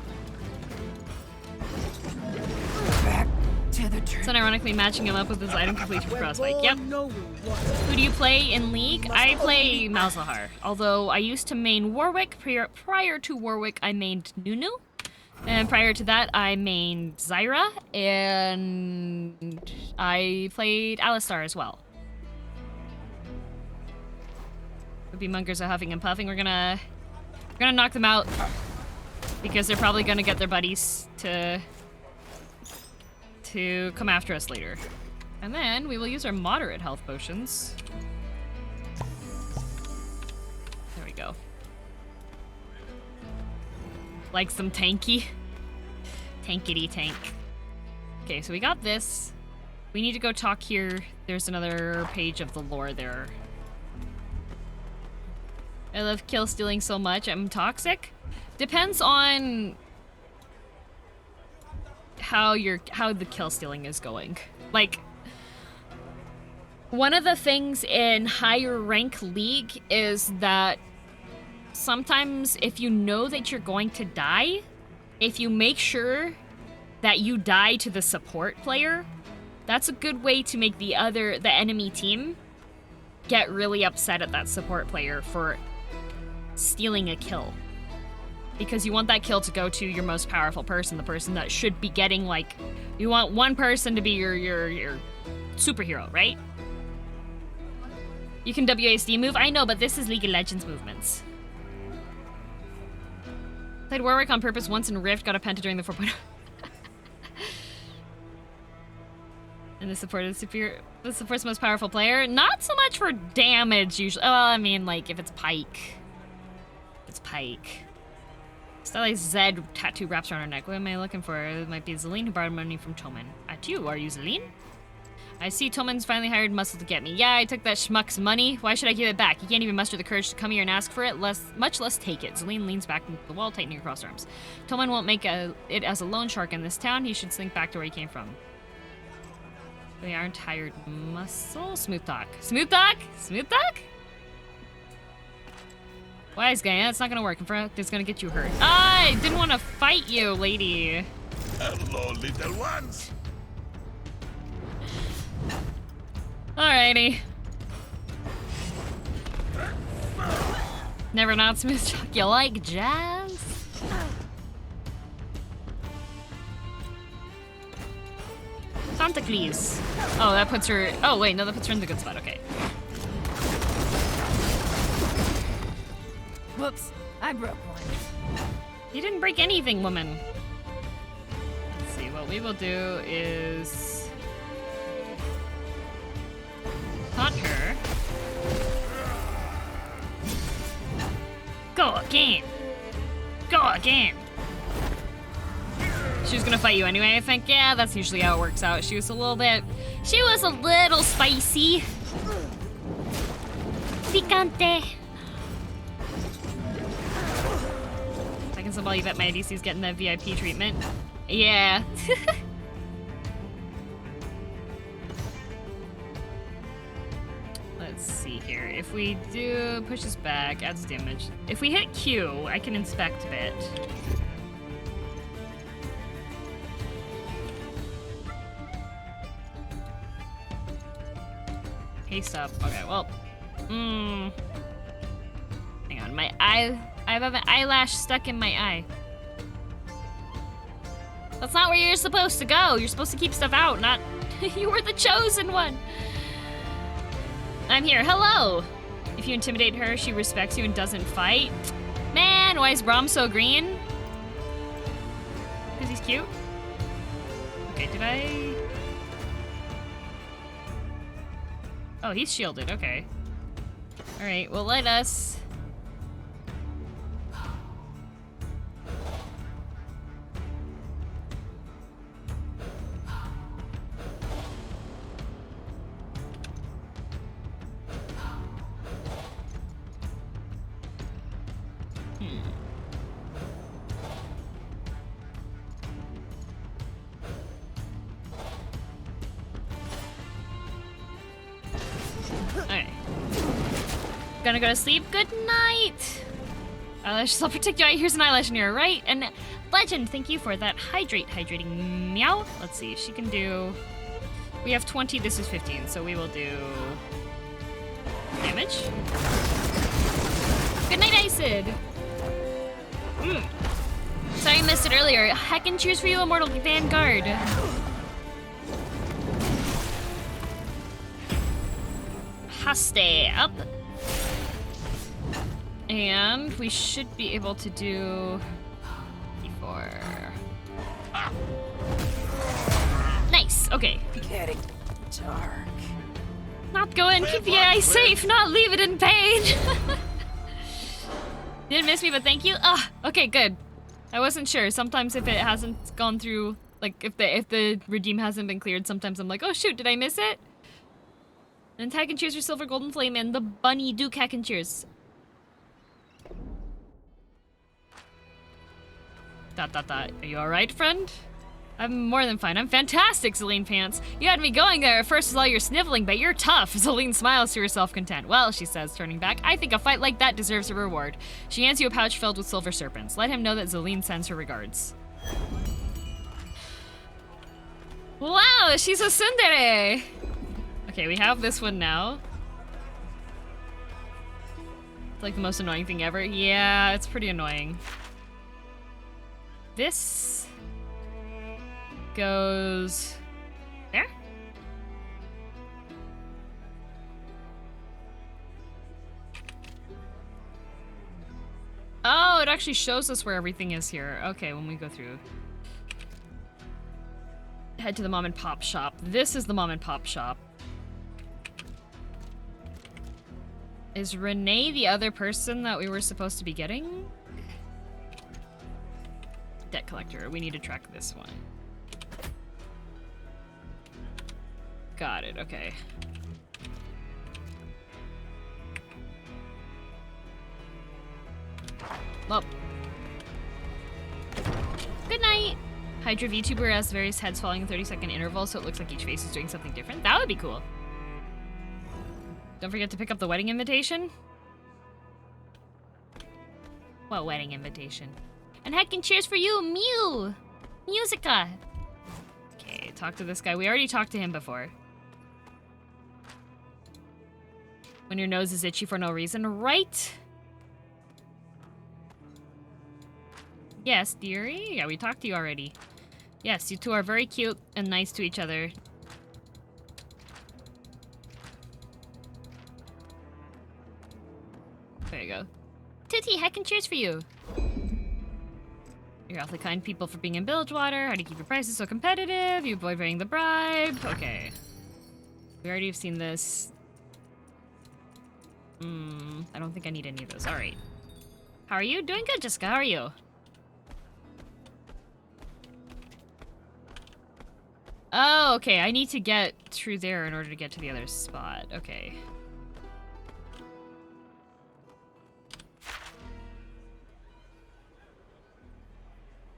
S3: Back to the tree.
S2: So ironically matching him up with his item complete for Frostbite. Yep. Who do you play in League? I play Malzahar. Although I used to main Warwick. Prior to Warwick, I mained Nunu. And prior to that, I mained Zyra. And I played Alistar as well. Beamongers are huffing and puffing. We're gonna knock them out because they're probably gonna get their buddies to come after us later. And then we will use our moderate health potions. There we go. Like some tanky. Tankity tank. Okay, so we got this. We need to go talk here. There's another page of the lore there. I love kill stealing so much. I'm toxic. Depends on how the kill stealing is going. Like, one of the things in higher rank league is that sometimes if you know that you're going to die, if you make sure that you die to the support player, that's a good way to make the enemy team get really upset at that support player for stealing a kill. Because you want that kill to go to your most powerful person, the person that should be getting, like, you want one person to be your superhero, right? You can WASD move, I know, but this is League of Legends movements. Played Warwick on purpose once in Rift, got a penta during the 4.0. And the support is the support's most powerful player. Not so much for damage usually. Well, I mean, like, if it's Pike. It's Pike. Stylish Z tattoo wraps around her neck. What am I looking for? It might be Zelene who borrowed money from Toman. At you, are you Zelene? I see Toman's finally hired muscle to get me. Yeah, I took that schmuck's money. Why should I give it back? He can't even muster the courage to come here and ask for it, much less take it. Zelene leans back into the wall, tightening her crossed arms. Toman won't make it as a loan shark in this town. He should slink back to where he came from. We aren't tired muscle. Smooth talk. Smooth talk? Smooth talk? Wise guy, that's not gonna work. In fact, it's gonna get you hurt. I didn't want to fight you, lady.
S4: Hello, little ones.
S2: Alrighty. Never not smooth talk. You like jazz? Santa Claus. Oh, that puts her. Oh, wait, no, that puts her in the good spot. Okay.
S3: Whoops, I broke one.
S2: You didn't break anything, woman. Let's see, what we will do is taunt her. Go again. Go again. She was gonna fight you anyway, I think. Yeah, that's usually how it works out. She was a little spicy. Picante. Seconds of all you bet my ADC's getting the VIP treatment. Yeah. Let's see here. If we do pushes back, adds damage. If we hit Q, I can inspect a bit. Haste up. Okay, well. Hang on, my eye. I have an eyelash stuck in my eye. That's not where you're supposed to go. You're supposed to keep stuff out, not. You were the chosen one. I'm here. Hello. If you intimidate her, she respects you and doesn't fight. Man, why is Braum so green? Because he's cute. Okay, did I? Oh, he's shielded. Okay. All right. Well, let us. Gonna go to sleep. Good night. Eyelashes, I'll protect you. Here's an eyelash in your right. And Legend, thank you for that hydrating meow. Let's see, she can do. We have 20. This is 15, so we will do damage. Good night, Icid. Sorry I missed it earlier. Heckin' cheers for you, Immortal Vanguard. Haste up. And we should be able to do before. Nice. Okay.
S3: Getting dark.
S2: Not going. Keep the AI safe. Not leave it in pain. Didn't miss me, but thank you. Ah. Okay. Good. I wasn't sure. Sometimes if it hasn't gone through, like if the redeem hasn't been cleared, sometimes I'm like, oh shoot, did I miss it? And tag and cheers for Silver Golden Flame and the Bunny Duke hack and cheers. Dot dot dot. Are you alright, friend? I'm more than fine. I'm fantastic, Celine Pants. You had me going there at first with all your sniveling, but you're tough. Celine smiles to herself content. Well, she says, turning back, I think a fight like that deserves a reward. She hands you a pouch filled with silver serpents. Let him know that Celine sends her regards. Wow, she's a tsundere! Okay, we have this one now. It's like the most annoying thing ever. Yeah, it's pretty annoying. This goes there? Oh, it actually shows us where everything is here. Okay, when we go through. Head to the mom and pop shop. This is the mom and pop shop. Is Renee the other person that we were supposed to be getting? Debt collector. We need to track this one. Got it. Okay. Well. Good night. Hydra VTuber has various heads following a 30-second interval, so it looks like each face is doing something different. That would be cool. Don't forget to pick up the wedding invitation. What wedding invitation? And heck and cheers for you, Mew! Musica! Okay, talk to this guy. We already talked to him before. When your nose is itchy for no reason, right? Yes, dearie? Yeah, we talked to you already. Yes, you two are very cute and nice to each other. There you go. Tootie, heck and cheers for you! You're awfully kind people for being in Bilgewater. How do you keep your prices so competitive? You avoid paying the bribe. Okay. We already have seen this. I don't think I need any of those. Alright. How are you? Doing good, Jessica. How are you? Oh, okay. I need to get through there in order to get to the other spot. Okay.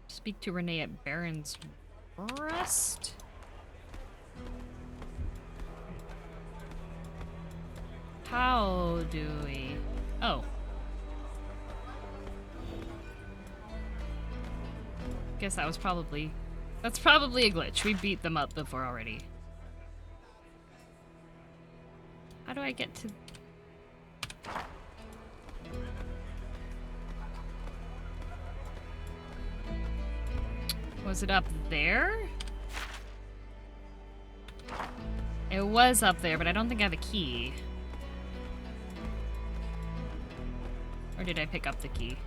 S2: Speak to Renee at Baron's Rest. How do we... Oh. Guess that was probably... That's probably a glitch. We beat them up before already. How do I get to... Was it up there? It was up there, but I don't think I have a key. Or did I pick up the key?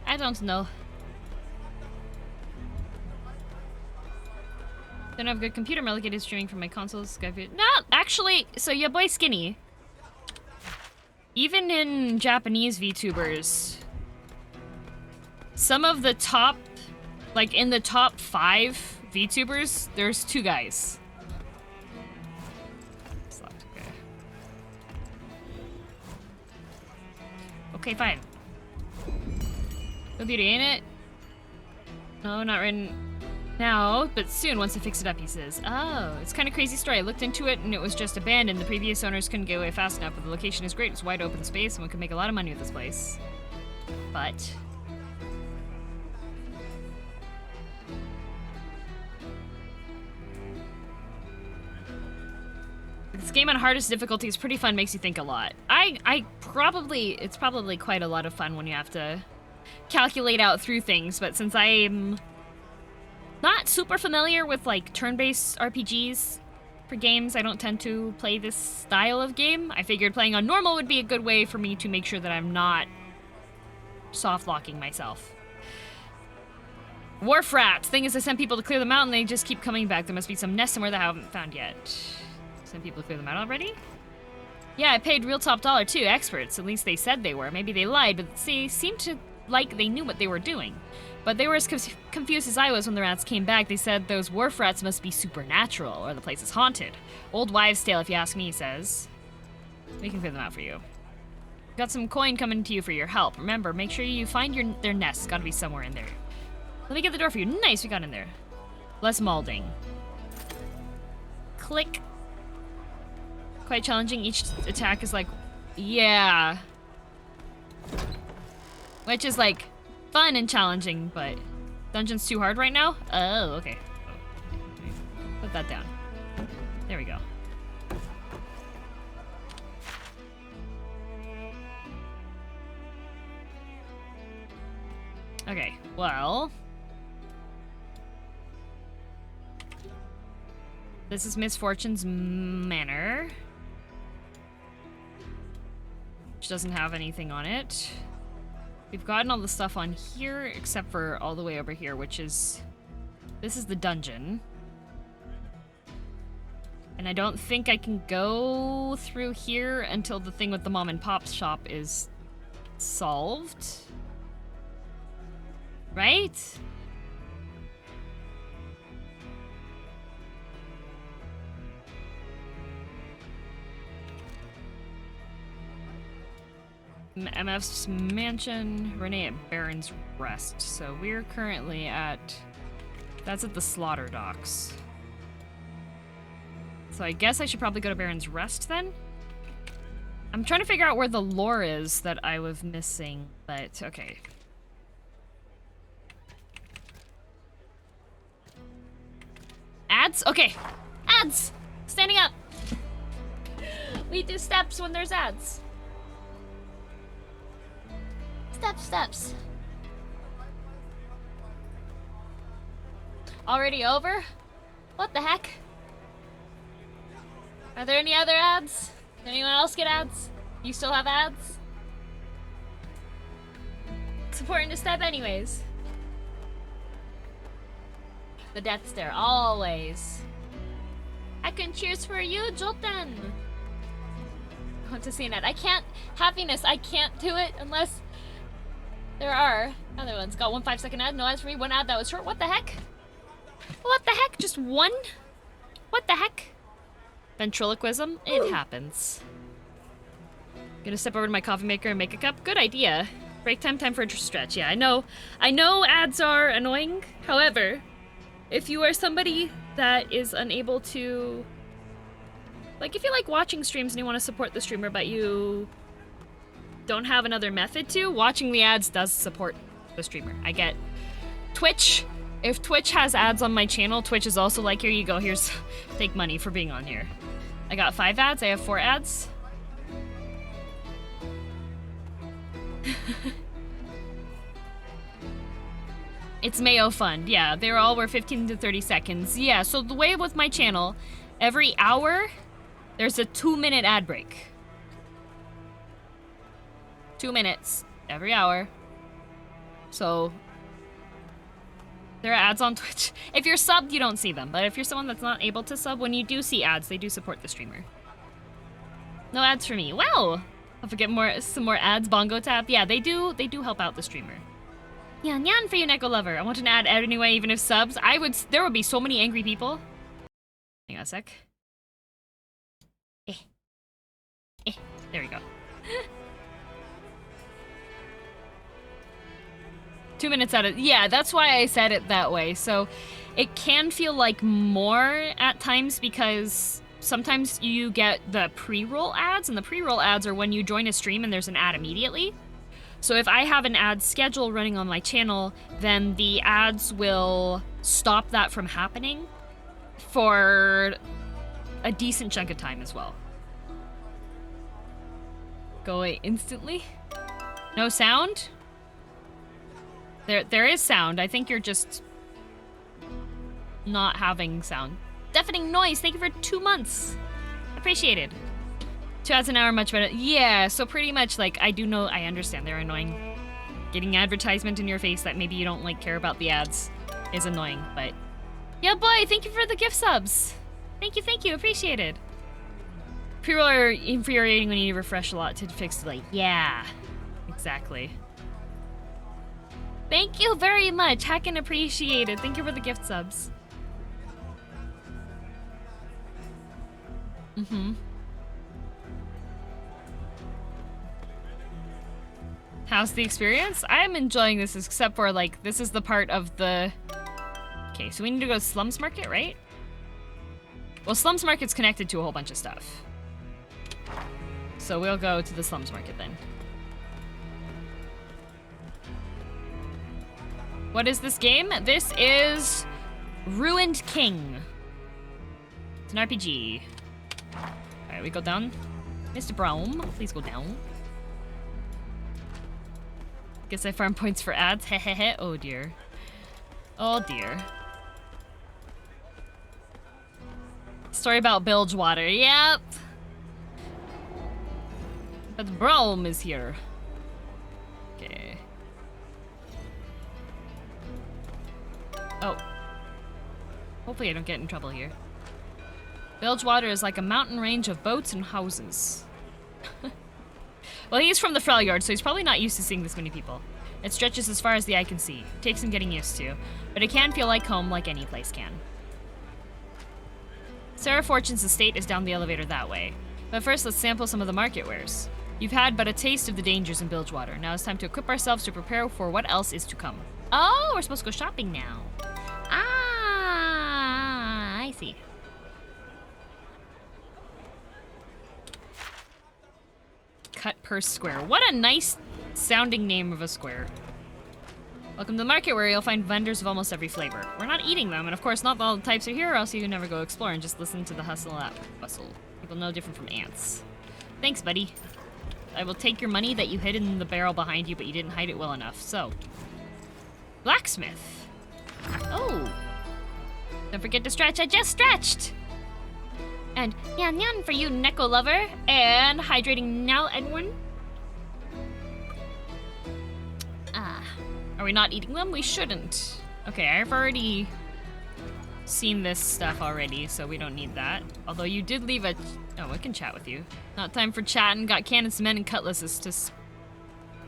S2: I don't know. Don't have a good computer. My is streaming from my consoles. No, actually, so your boy Skinny. Even in Japanese VTubers, some of the top, like in the top 5 VTubers, there's 2 guys. Okay. Okay, fine. No beauty, ain't it? No, not right now, but soon once I fix it up, he says. Oh, it's kind of crazy story. I looked into it and it was just abandoned. The previous owners couldn't get away fast enough, but the location is great. It's wide open space and we could make a lot of money with this place. But... this game on hardest difficulty is pretty fun, makes you think a lot. It's probably quite a lot of fun when you have to calculate out through things, but since I'm not super familiar with like turn-based RPGs for games, I don't tend to play this style of game. I figured playing on normal would be a good way for me to make sure that I'm not soft locking myself. Wharf rats. Thing is, I sent people to clear them out and they just keep coming back. There must be some nest somewhere that I haven't found yet. Sent people to clear them out already? Yeah, I paid real top dollar too. Experts. At least they said they were. Maybe they lied, but they seemed to like they knew what they were doing. But they were as confused as I was when the rats came back. They said those wharf rats must be supernatural or the place is haunted. Old wives' tale, if you ask me, he says. We can clear them out for you. Got some coin coming to you for your help. Remember, make sure you find their nests. Gotta be somewhere in there. Let me get the door for you. Nice, we got in there. Less malding. Click. Quite challenging. Each attack is like, yeah. Which is like fun and challenging, but dungeon's too hard right now? Oh, okay. Put that down. There we go. Okay, well. This is Misfortune's Manor. Which doesn't have anything on it. We've gotten all the stuff on here, except for all the way over here, which is... This is the dungeon. And I don't think I can go through here until the thing with the mom and pop shop is solved. Right? MF's mansion, Renee at Baron's Rest. So we're currently at... That's at the slaughter docks. So I guess I should probably go to Baron's Rest then? I'm trying to figure out where the lore is that I was missing, but okay. Ads? Okay. Ads! Standing up! We do steps when there's ads.
S1: Steps.
S2: Already over?
S1: What the heck?
S2: Are there any other ads? Did anyone else get ads? You still have ads? It's important to step anyways. The death stare, always.
S1: I can cheers for you, Jolten.
S2: I want to see an ad. I can't. Happiness, I can't do it unless there are other ones. Got 1 5-second ad, no ads for me. One ad that was short. What the heck? What the heck? Just one? What the heck? Ventriloquism? It happens. Gonna step over to my coffee maker and make a cup? Good idea. Break time for a stretch. Yeah, I know ads are annoying. However, if you are somebody that is unable to... Like, if you like watching streams and you want to support the streamer, but you don't have another method to, watching the ads does support the streamer. I get Twitch. If Twitch has ads on my channel, Twitch is also like, here you go, here's, take money for being on here. I got 5 ads, I have 4 ads. It's Mayo Fund, yeah, they all were 15 to 30 seconds. Yeah, so the way with my channel, every hour, there's a 2-minute ad break. 2 minutes every hour. So there are ads on Twitch. If you're subbed, you don't see them. But if you're someone that's not able to sub, when you do see ads, they do support the streamer. No ads for me. Well, I'll get some more ads. Bongo tap. Yeah, they do help out the streamer. Yan yan for you, Neko Lover. I want an ad anyway, even if subs. There would be so many angry people. Hang on a sec. There we go. 2 minutes out of... Yeah, that's why I said it that way. So it can feel like more at times because sometimes you get the pre-roll ads, and the pre-roll ads are when you join a stream and there's an ad immediately. So if I have an ad schedule running on my channel, then the ads will stop that from happening for a decent chunk of time as well. Go away instantly. No sound? There is sound. I think you're just not having sound. Deafening noise. Thank you for 2 months. Appreciated. 2 ads an hour, much better. Yeah, so pretty much, like, I understand they're annoying. getting advertisement in your face that maybe you don't like care about the ads is annoying, but yeah, boy, thank you for the gift subs. Thank you, appreciated. People are infuriating when you refresh a lot to fix delay. Yeah, exactly. Thank you very much, heckin' appreciated. Thank you for the gift subs. How's the experience? I'm enjoying this, except for, like, this is the part of the... Okay, so we need to go to Slums Market, right? Well, Slums Market's connected to a whole bunch of stuff. So we'll go to the Slums Market then. What is this game? This is Ruined King. It's an RPG. Alright, we go down. Mr. Brown, please go down. Guess I farm points for ads. Hehehe. Oh dear. Oh dear. Story about Bilgewater. Yep. But Braum is here. Okay. Oh. Hopefully I don't get in trouble here. Bilgewater is like a mountain range of boats and houses. Well, he's from the Freljord, so he's probably not used to seeing this many people. It stretches as far as the eye can see. It takes some getting used to, but it can feel like home like any place can. Sarah Fortune's estate is down the elevator that way. But first, let's sample some of the market wares. You've had but a taste of the dangers in Bilgewater. Now it's time to equip ourselves to prepare for what else is to come. Oh, we're supposed to go shopping now. Ah, I see. Cut Purse Square. What a nice sounding name of a square. Welcome to the market where you'll find vendors of almost every flavor. We're not eating them, and of course not all the types are here, or else you can never go explore and just listen to the hustle at bustle. People no different from ants. Thanks, buddy. I will take your money that you hid in the barrel behind you, but you didn't hide it well enough, so. Blacksmith. Oh. Don't forget to stretch, I just stretched! And nyan nyan for you, Neko lover. And hydrating now, Edwin. Are we not eating them? We shouldn't. Okay, I've already seen this stuff already, so we don't need that. Although you did leave a... Oh, I can chat with you. Not time for chatting. Got cannon, cement, and cutlasses to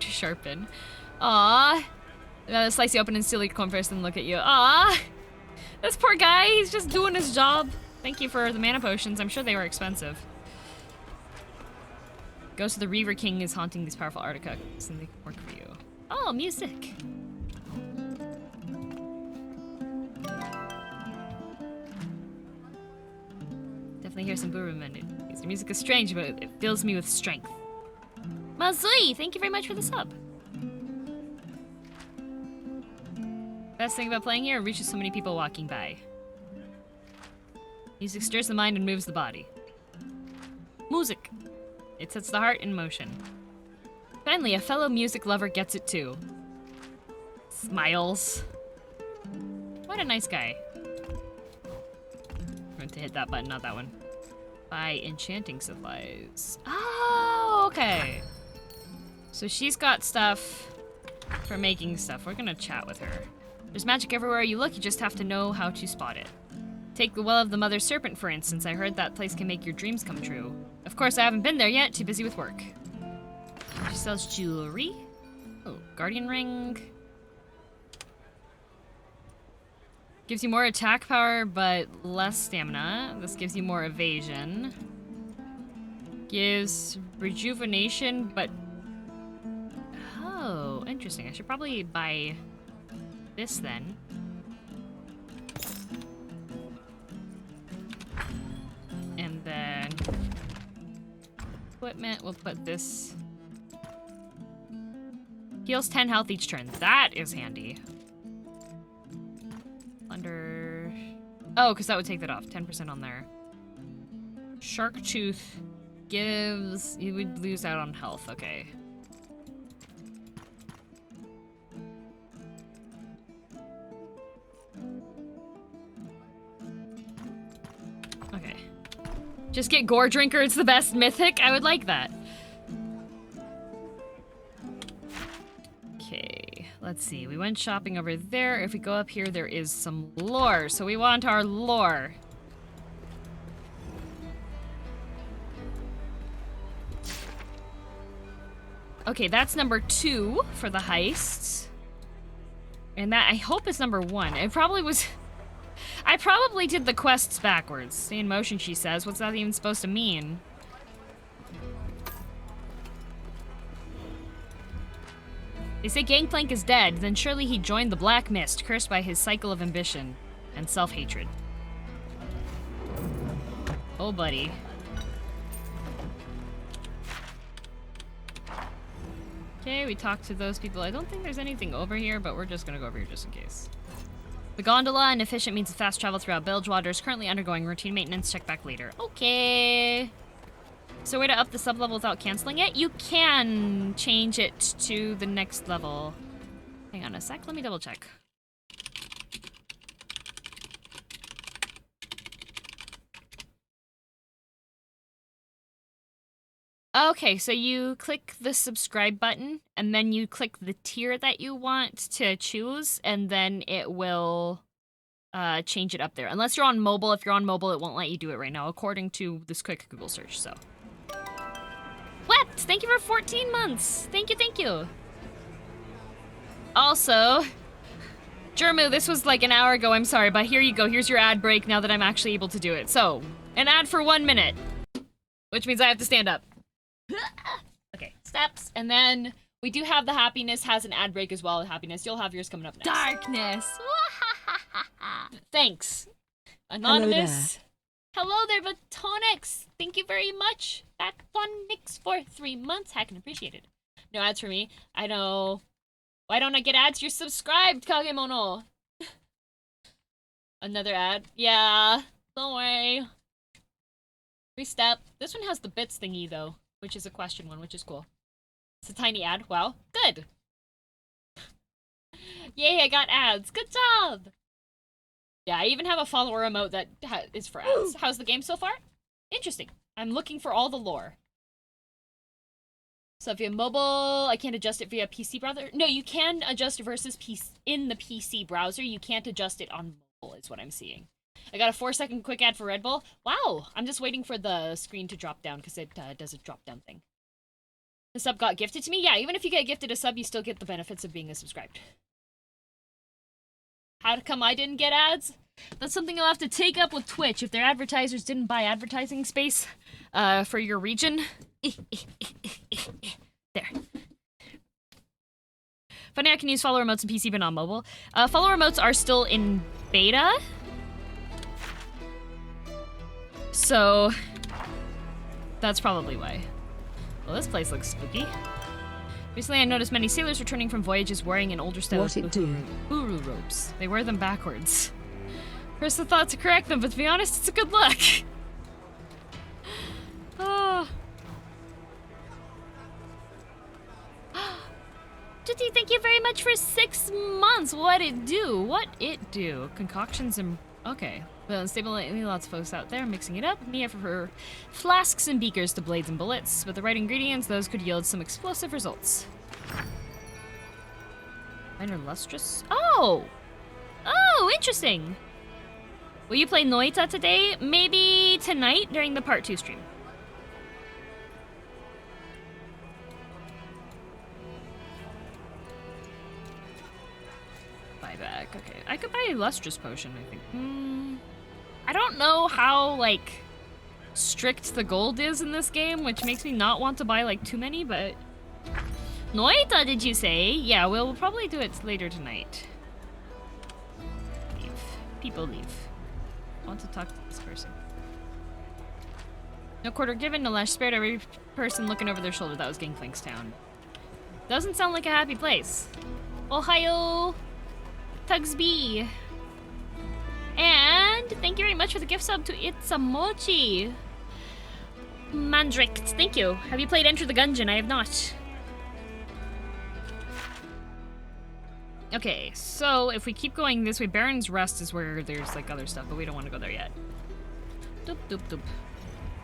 S2: sharpen. Aww. Slice you open and steal your corn first and look at you. Aww. This poor guy, he's just doing his job. Thank you for the mana potions. I'm sure they were expensive. Ghost of the Reaver King is haunting these powerful artifacts and they can work for you. Oh, music. Definitely hear some Buru in it. The music is strange, but it fills me with strength. Mazui, thank you very much for the sub. Best thing about playing here, it reaches so many people walking by. Music stirs the mind and moves the body. Music. It sets the heart in motion. Finally, a fellow music lover gets it too. Smiles. What a nice guy. I'm going to hit that button, not that one. Buy enchanting supplies. Oh, okay. So she's got stuff for making stuff. We're gonna chat with her. There's magic everywhere you look, you just have to know how to spot it. Take the Well of the Mother Serpent, for instance. I heard that place can make your dreams come true. Of course, I haven't been there yet, too busy with work. She sells jewelry. Oh, guardian ring. Gives you more attack power, but less stamina. This gives you more evasion. Gives rejuvenation, but... Oh, interesting. I should probably buy this then. And then... equipment, we'll put this... Heals 10 health each turn. That is handy. Under... Oh, because that would take that off. 10% on there. Shark Tooth gives... You would lose out on health. Okay. Okay. Just get Gore Drinker. It's the best mythic. I would like that. Okay. Let's see, we went shopping over there. If we go up here, there is some lore. So we want our lore. Okay, that's number 2 for the heist. And that, I hope, is number 1. It probably was... I probably did the quests backwards. Stay in motion, she says. What's that even supposed to mean? They say Gangplank is dead, then surely he joined the Black Mist, cursed by his cycle of ambition and self-hatred. Oh, buddy. Okay, we talked to those people. I don't think there's anything over here, but we're just gonna go over here just in case. The gondola, an efficient means of fast travel throughout Bilgewater, is currently undergoing routine maintenance. Check back later. Okay. So way to up the sub-level without canceling it? You can change it to the next level. Hang on a sec, let me double check. Okay, so you click the subscribe button, and then you click the tier that you want to choose, and then it will change it up there. Unless you're on mobile. If you're on mobile, it won't let you do it right now, according to this quick Google search, so. What? Thank you for 14 months. Thank you, thank you. Also, Jermu, this was like an hour ago, I'm sorry, but here you go. Here's your ad break now that I'm actually able to do it. So, an ad for 1 minute, which means I have to stand up. Okay, steps, and then we do have the Happiness has an ad break as well. Happiness, you'll have yours coming up next.
S1: Darkness.
S2: Thanks. Anonymous. Hello there, Batonix. Thank you very much. Batonix for 3 months. Hacking appreciated. No ads for me. I know. Why don't I get ads? You're subscribed, Kagemono. Another ad. Yeah, don't worry. Restep. This one has the bits thingy though, which is a question one, which is cool. It's a tiny ad. Wow. Good. Yay, I got ads. Good job. Yeah, I even have a follower emote that is for ads. How's the game so far? Interesting. I'm looking for all the lore. So if you have mobile, I can't adjust it via PC browser. No, you can adjust versus PC in the PC browser. You can't adjust it on mobile, is what I'm seeing. I got a 4-second quick ad for Red Bull. Wow, I'm just waiting for the screen to drop down because it does a drop down thing. The sub got gifted to me? Yeah, even if you get gifted a sub, you still get the benefits of being a subscribed. How come I didn't get ads? That's something you'll have to take up with Twitch if their advertisers didn't buy advertising space for your region. There. Funny I can use follower remotes in PC but not mobile. Follower remotes are still in beta. So that's probably why. Well, this place looks spooky. Recently, I noticed many sailors returning from voyages wearing an older style of uru robes. They wear them backwards. First, I thought to correct them, but to be honest, it's a good look. Oh. Tutti, thank you very much for 6 months. What it do? What it do? Concoctions and... Okay. Well, unstable, lots of folks out there mixing it up. Mia for her flasks and beakers to blades and bullets. With the right ingredients, those could yield some explosive results. Minor lustrous? Oh! Oh, interesting! Will you play Noita today? Maybe tonight during the part 2 stream. Buyback, okay. I could buy a lustrous potion, I think. I don't know how, like, strict the gold is in this game, which makes me not want to buy, like, too many, but... Noita, did you say? Yeah, we'll probably do it later tonight. Leave. People leave. I want to talk to this person. No quarter given, no lash spared. Every person looking over their shoulder. That was Gangplank's town. Doesn't sound like a happy place. Ohio! Tugsby! And thank you very much for the gift sub to It's a Mochi. Mandrick, thank you. Have you played Enter the Gungeon? I have not. Okay, so if we keep going this way, Baron's Rest is where there's like other stuff, but we don't want to go there yet. Doop, doop, doop.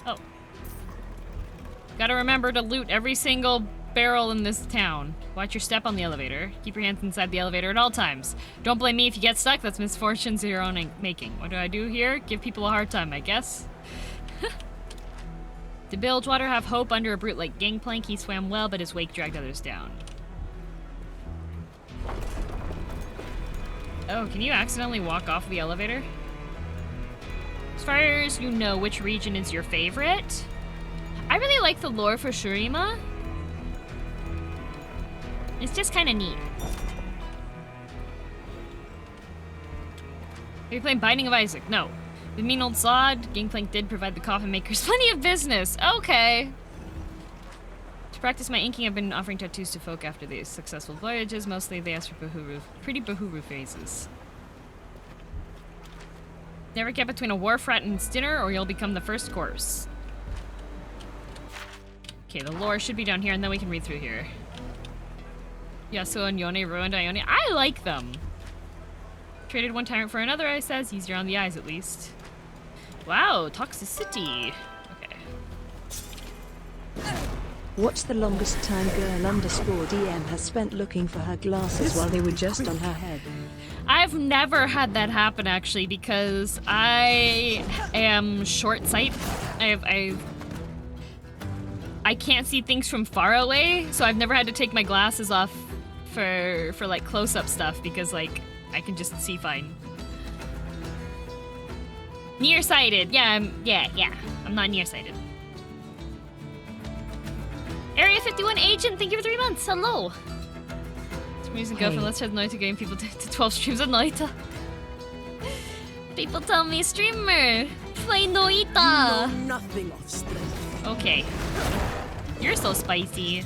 S2: Oh. Gotta remember to loot every single barrel in this town. Watch your step on the elevator. Keep your hands inside the elevator at all times. Don't blame me if you get stuck. That's misfortunes of your own making. What do I do here? Give people a hard time, I guess. Did Bilgewater have hope under a brute like Gangplank? He swam well, but his wake dragged others down. Oh, can you accidentally walk off the elevator? As far as you know, which region is your favorite? I really like the lore for Shurima. It's just kind of neat. Are you playing Binding of Isaac? No. The mean old sod, Gangplank did provide the coffin makers plenty of business. Okay. To practice my inking, I've been offering tattoos to folk after these successful voyages. Mostly they ask for bahuru, pretty bahuru phrases. Never get between a wharf rat and its dinner, or you'll become the first course. Okay, the lore should be down here, and then we can read through here. Yasuo and Yone ruined Ione. I like them. Traded one tyrant for another, I says. Easier on the eyes, at least. Wow, toxicity. Okay.
S3: What's the longest time girl_DM has spent looking for her glasses while they were just on her head?
S2: I've never had that happen, actually, because I am short-sight. I can't see things from far away, so I've never had to take my glasses off for like close-up stuff because like I can just see fine. Nearsighted, yeah, I'm not nearsighted. Area 51 agent, thank you for 3 months. Hello. Music go from Let's Have Noita getting people to 12 streams of Noita. People tell me, streamer, play Noita.
S5: You know nothing of strength.
S2: Okay. You're so spicy.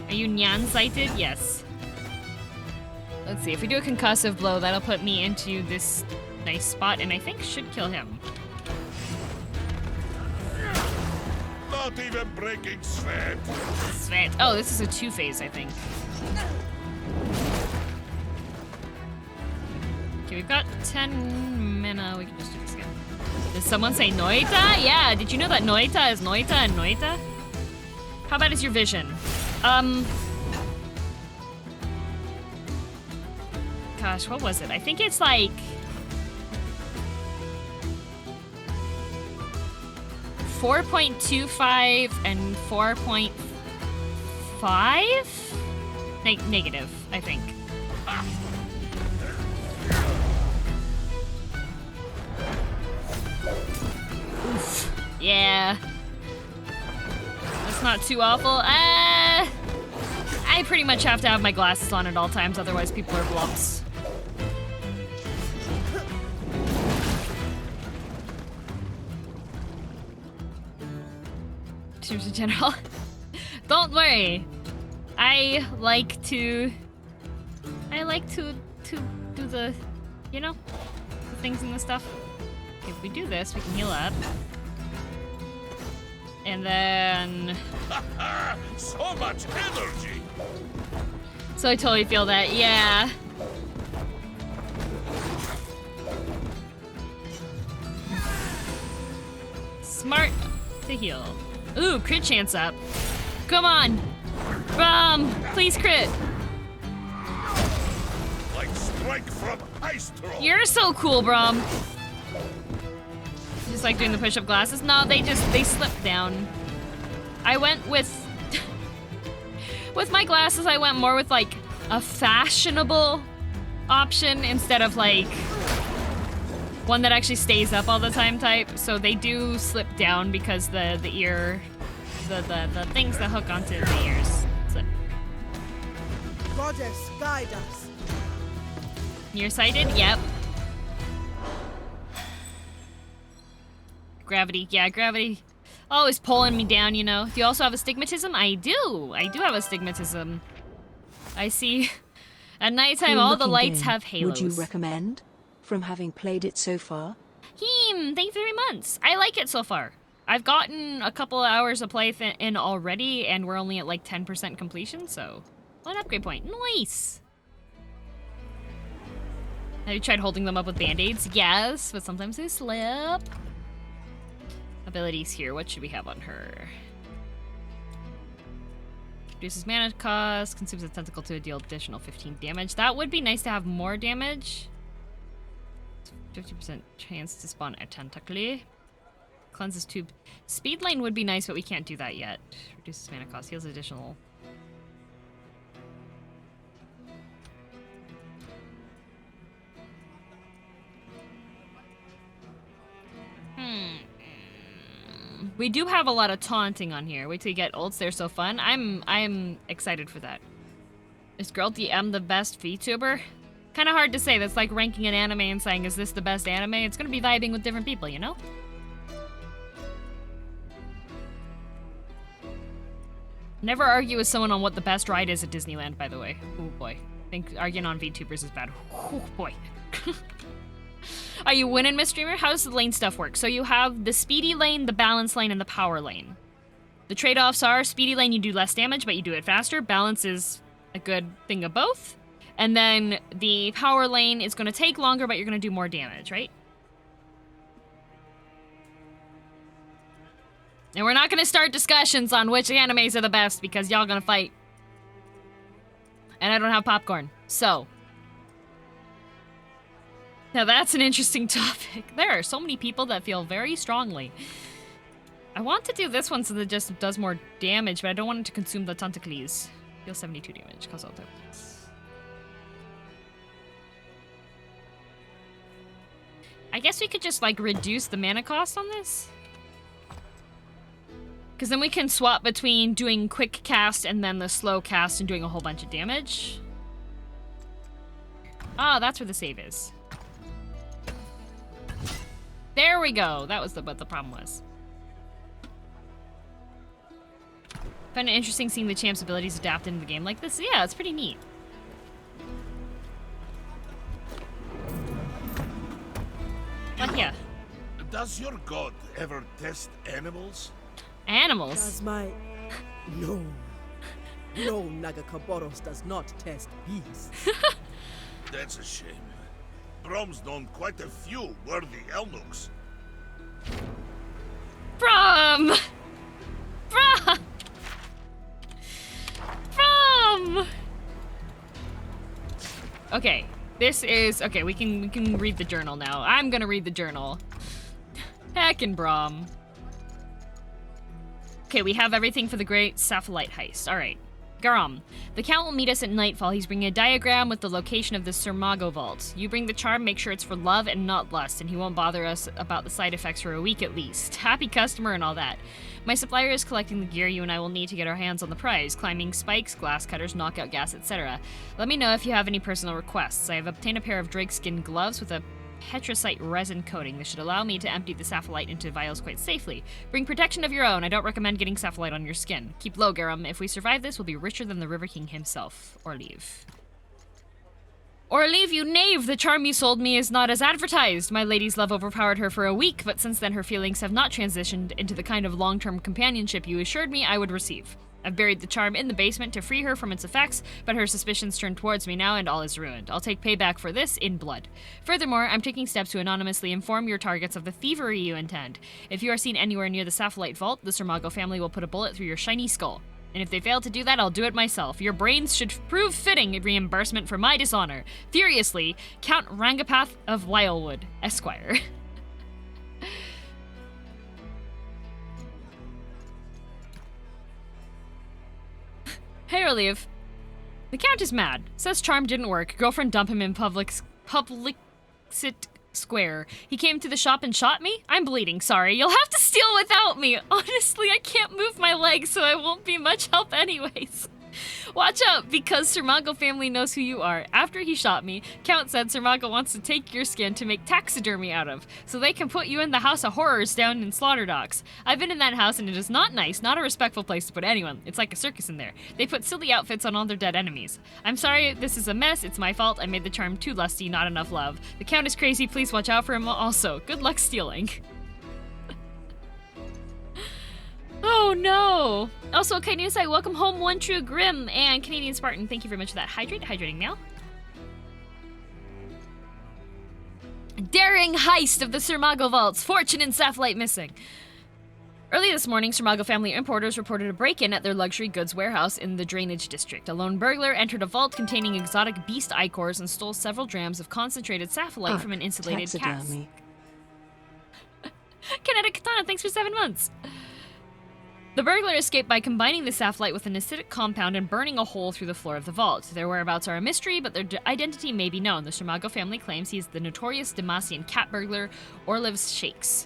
S2: Are you nyan-sighted? Yes. Let's see, if we do a concussive blow, that'll put me into this nice spot, and I think should kill him.
S4: Not even breaking sweat.
S2: Sweat. Oh, this is a 2-phase, I think. Okay, we've got 10 mana. We can just do this again. Did someone say Noita? Yeah, did you know that Noita is Noita and Noita? How bad is your vision? Gosh, what was it? I think it's like 4.25 and 4.5? Negative, I think. Oof. Yeah. That's not too awful. I pretty much have to have my glasses on at all times, otherwise people are blobs. Teams in general. Don't worry. I like to do the, you know, the things and the stuff. Okay, if we do this, we can heal up. And then...
S4: So much energy!
S2: So I totally feel that, yeah. Smart to heal. Ooh, crit chance up. Come on! Brom! Please crit!
S4: Like strike from ice throw.
S2: You're so cool, Brom! Just like doing the push-up glasses. No, they slip down. I went with... with my glasses, I went more with like a fashionable option instead of like one that actually stays up all the time type. So they do slip down because the ear, the things that hook onto the ears slip.
S5: Goddess, guide us.
S2: Nearsighted? Yep. Gravity, yeah, gravity. Always pulling me down, you know. Do you also have astigmatism? I do. I do have astigmatism. I see. At nighttime, all the lights have halos.
S3: Would you recommend? From having played it so far?
S2: Thank you for 3 months. I like it so far. I've gotten a couple of hours of play in already, and we're only at like 10% completion, so... One upgrade point. Nice! Have you tried holding them up with band-aids? Yes, but sometimes they slip. Abilities here. What should we have on her? Reduces mana cost, consumes a tentacle to deal additional 15 damage. That would be nice to have more damage. 50% chance to spawn a tentacle. Cleanses tube. Speed lane would be nice, but we can't do that yet. Reduces mana cost, heals additional. We do have a lot of taunting on here. Wait till you get ults, they're so fun. I'm excited for that. Is Girl DM the best VTuber? Kind of hard to say. That's like ranking an anime and saying, is this the best anime? It's gonna be vibing with different people, you know? Never argue with someone on what the best ride is at Disneyland, by the way. Oh boy. I think arguing on VTubers is bad. Oh boy. Are you winning, Miss Streamer? How does the lane stuff work? So you have the speedy lane, the balance lane, and the power lane. The trade-offs are speedy lane, you do less damage, but you do it faster. Balance is a good thing of both. And then the power lane is going to take longer, but you're going to do more damage, right? And we're not going to start discussions on which animes are the best because y'all going to fight. And I don't have popcorn, so... Now that's an interesting topic. There are so many people that feel very strongly. I want to do this one so that it just does more damage, but I don't want it to consume the tentacles. Deal 72 damage, cause all tentacles. I guess we could just like reduce the mana cost on this. Cause then we can swap between doing quick cast and then the slow cast and doing a whole bunch of damage. Ah, that's where the save is. There we go. That was what the problem was. Find it interesting seeing the champ's abilities adapted into the game like this. Yeah, it's pretty neat. But yeah.
S4: Does your god ever test animals?
S2: Animals?
S5: Does my... No. No, Nagakaboros does not test bees.
S4: That's a shame. Brom's known quite a few worthy eunuchs.
S2: From! Okay, this is... Okay, we can read the journal now. I'm gonna read the journal. Heckin' Brom. Okay, we have everything for the great Sapphilite heist. Alright. Garam. The Count will meet us at nightfall. He's bringing a diagram with the location of the Surmago vault. You bring the charm, make sure it's for love and not lust, and he won't bother us about the side effects for a week at least. Happy customer and all that. My supplier is collecting the gear you and I will need to get our hands on the prize. Climbing spikes, glass cutters, knockout gas, etc. Let me know if you have any personal requests. I have obtained a pair of drake skin gloves with a petricite resin coating. This should allow me to empty the sapphilite into vials quite safely. Bring protection of your own. I don't recommend getting sapphilite on your skin. Keep low, Garam. If we survive this, we'll be richer than the River King himself. Or leave. Or leave, you knave! The charm you sold me is not as advertised. My lady's love overpowered her for a week, but since then her feelings have not transitioned into the kind of long-term companionship you assured me I would receive. I've buried the charm in the basement to free her from its effects, but her suspicions turn towards me now and all is ruined. I'll take payback for this in blood. Furthermore, I'm taking steps to anonymously inform your targets of the thievery you intend. If you are seen anywhere near the Sapphilite Vault, the Surmago family will put a bullet through your shiny skull. And if they fail to do that, I'll do it myself. Your brains should prove fitting reimbursement for my dishonor. Furiously, Count Rangapath of Wildwood, Esquire. Hey, Relief. The Count is mad. Says charm didn't work. Girlfriend dumped him in public square. He came to the shop and shot me? I'm bleeding, sorry. You'll have to steal without me. Honestly, I can't move my legs, so I won't be much help anyways. Watch out, because Surmago family knows who you are. After he shot me, Count said Surmago wants to take your skin to make taxidermy out of, so they can put you in the House of Horrors down in Slaughter Docks. I've been in that house and it is not nice, not a respectful place to put anyone. It's like a circus in there. They put silly outfits on all their dead enemies. I'm sorry, this is a mess, it's my fault. I made the charm too lusty, not enough love. The Count is crazy, please watch out for him also. Good luck stealing. Oh no! Also, okay, news I welcome home One True Grim and Canadian Spartan. Thank you very much for that hydrating mail. Daring heist of the Surmago vaults. Fortune and Sapphilite missing. Early this morning, Sarmago family importers reported a break-in at their luxury goods warehouse in the drainage district. A lone burglar entered a vault containing exotic beast icores and stole several grams of concentrated sapphire from an insulated cask.
S3: Taxidermy.
S2: Kinetic Katana, thanks for 7 months! The burglar escaped by combining the sapphire with an acidic compound and burning a hole through the floor of the vault. Their whereabouts are a mystery, but their identity may be known. The Sarmago family claims he is the notorious Demacian cat burglar, Orliv's Shakes.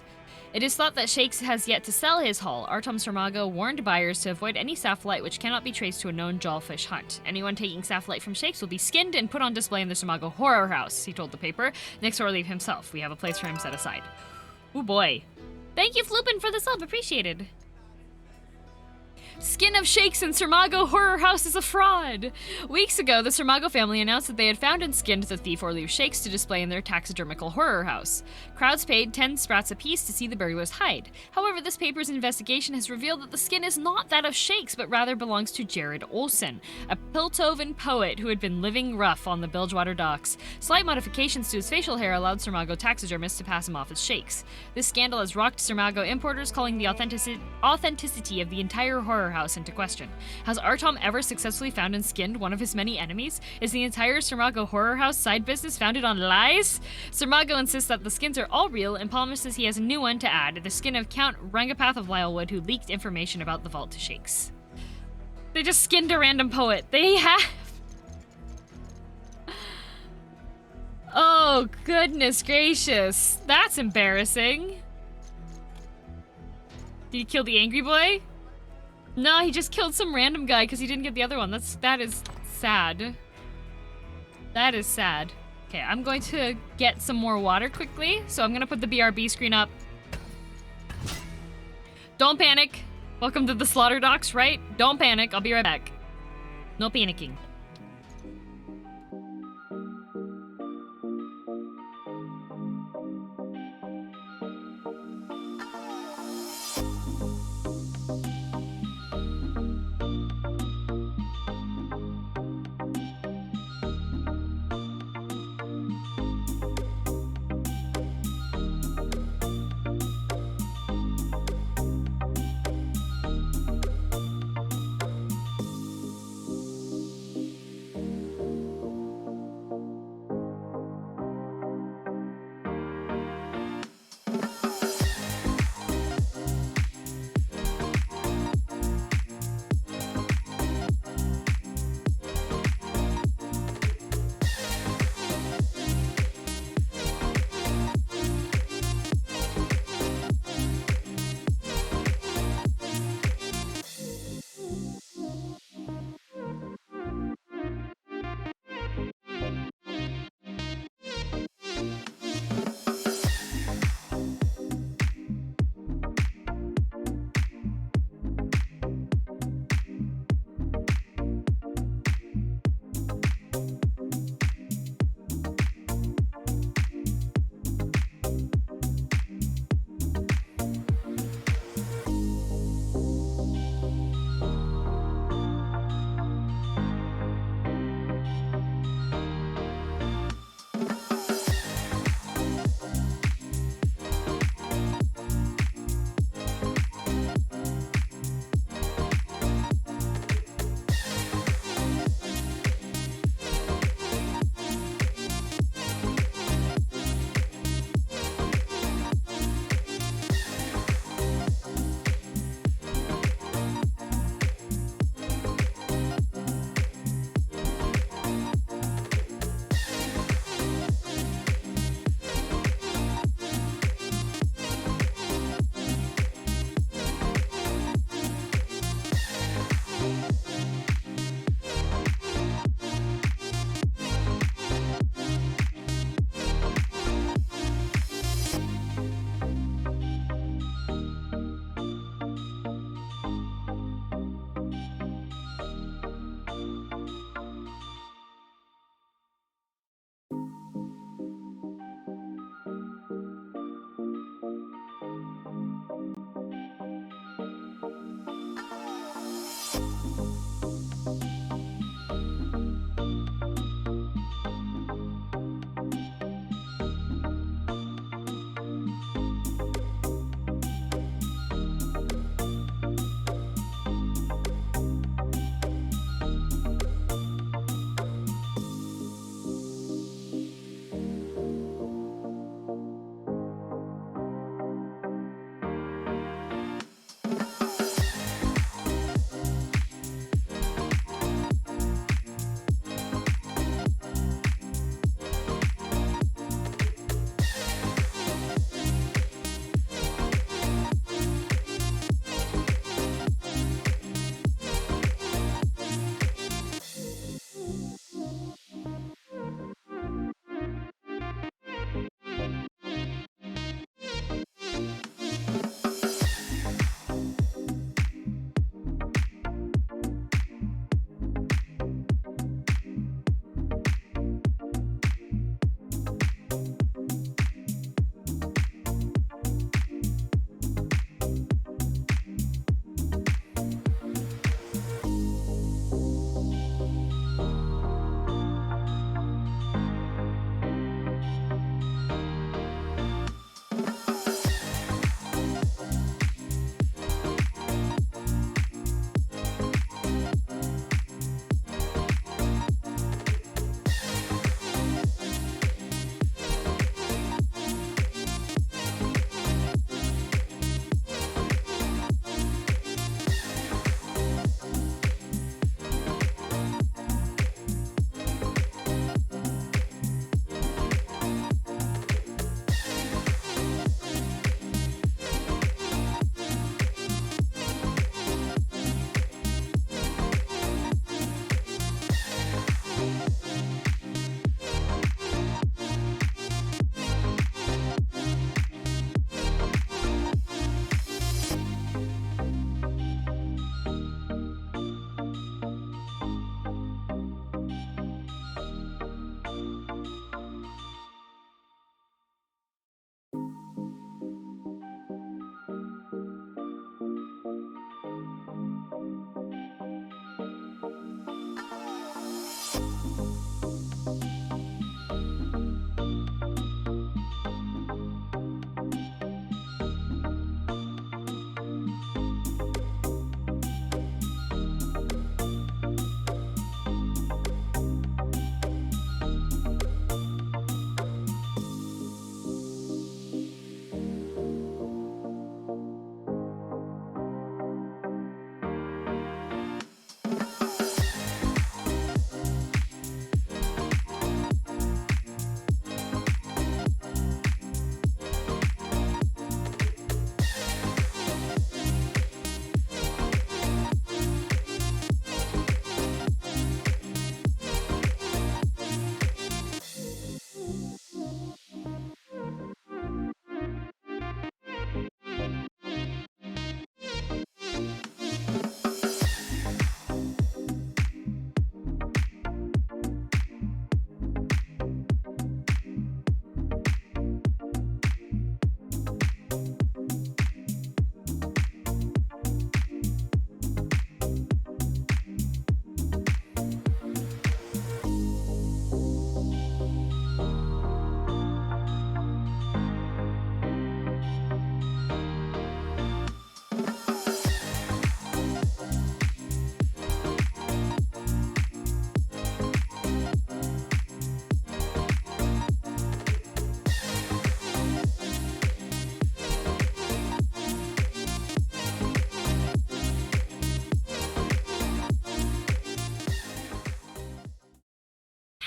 S2: It is thought that Shakes has yet to sell his haul. Artem Sarmago warned buyers to avoid any sapphire which cannot be traced to a known jawfish hunt. Anyone taking sapphire from Shakes will be skinned and put on display in the Sarmago Horror House, he told the paper. Next to Orliv himself. We have a place for him set aside. Ooh boy. Thank you, Floopin, for the sub. Appreciated. Skin of Shakes in Sarmago Horror House is a fraud! Weeks ago, the Sarmago family announced that they had found and skinned the thief Orliv Shakes to display in their taxidermical horror house. Crowds paid 10 sprats apiece to see the burglars hide. However, this paper's investigation has revealed that the skin is not that of Shakes, but rather belongs to Jared Olsen, a Piltovan poet who had been living rough on the Bilgewater docks. Slight modifications to his facial hair allowed Sarmago taxidermists to pass him off as Shakes. This scandal has rocked Sarmago importers, calling the authenticity of the entire horror house into question. Has Artom ever successfully found and skinned one of his many enemies? Is the entire Sarmago horror house side business founded on lies? Sarmago insists that the skins are all real and promises he has a new one to add, the skin of Count Rangapath of Lylewood, who leaked information about the vault to Shakes. They just skinned a random poet. They have... Oh, goodness gracious. That's embarrassing. Did he kill the angry boy? No, he just killed some random guy because he didn't get the other one. That is sad. That is sad. Okay, I'm going to get some more water quickly. So I'm going to put the BRB screen up. Don't panic. Welcome to the slaughter docks, right? Don't panic. I'll be right back. No panicking.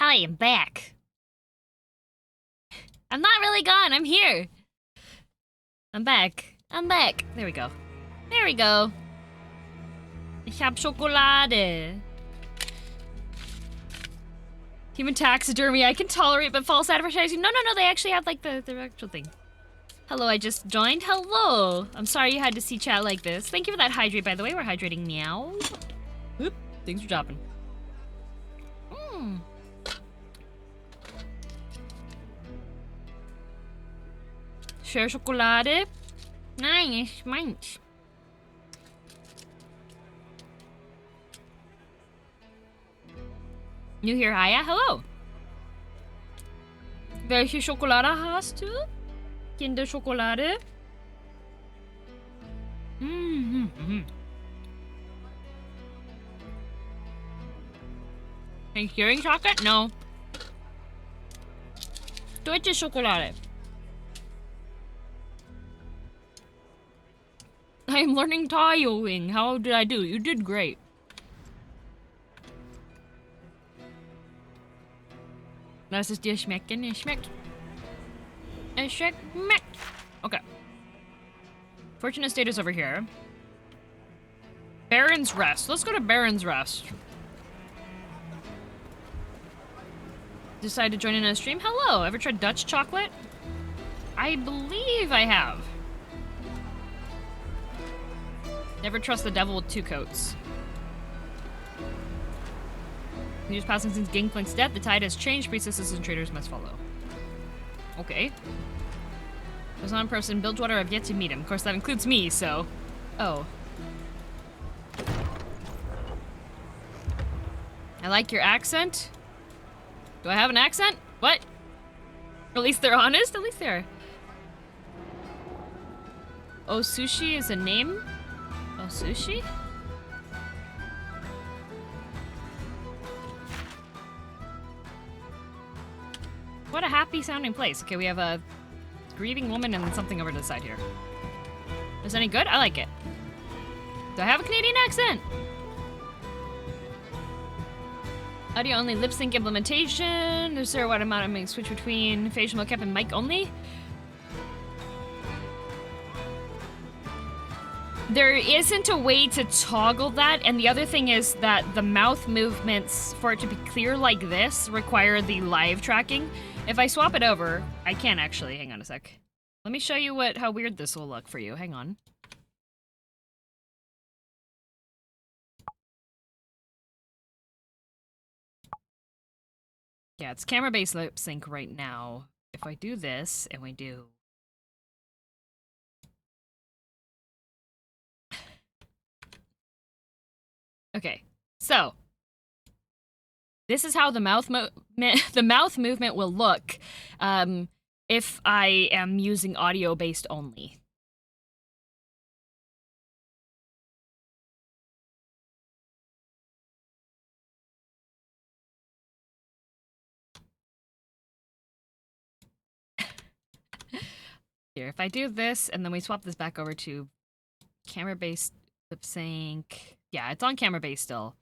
S2: I am back. I'm not really gone. I'm here. I'm back. I'm back. There we go. There we go. Ich hab Schokolade. Human taxidermy I can tolerate, but false advertising. No, they actually have like the actual thing. Hello, I just joined. Hello. I'm sorry you had to see chat like this. Thank you for that hydrate, by the way. We're hydrating meow. Oop, things are dropping. Share Schokolade. Nice, nice. New here, Aya. Hello. Welche Schokolade hast du? Kinderschokolade? Thanksgiving chocolate? No. Deutsche Schokolade. I am learning tiling. How did I do? You did great. Lass es dir schmecken. Es schmeckt. Es schmeckt. Okay. Fortunate state is over here. Baron's Rest. Let's go to Baron's Rest. Decided to join in a stream? Hello. Ever tried Dutch chocolate? I believe I have. Never trust the devil with two coats. Years passing since Gangplank's death, the tide has changed. Priestesses and traders must follow. Okay. There's one person, Bilgewater, I've yet to meet him. Of course, that includes me, so... Oh. I like your accent. Do I have an accent? What? At least they're honest? At least they're... Oh, Sushi is a name? Oh, Sushi? What a happy sounding place. Okay, we have a grieving woman and something over to the side here. Is it any good? I like it. Do I have a Canadian accent? Audio only lip sync implementation. Is there what amount I may switch between facial mocap and mic only? There isn't a way to toggle that, and the other thing is that the mouth movements, for it to be clear like this, require the live tracking. If I swap it over, I can actually. Hang on a sec. Let me show you how weird this will look for you. Hang on. Yeah, it's camera-based lip sync right now. If I do this, and we do... Okay, so this is how the mouth movement will look if I am using audio based only. Here, if I do this and then we swap this back over to camera based lip sync. Yeah, it's on camera base still.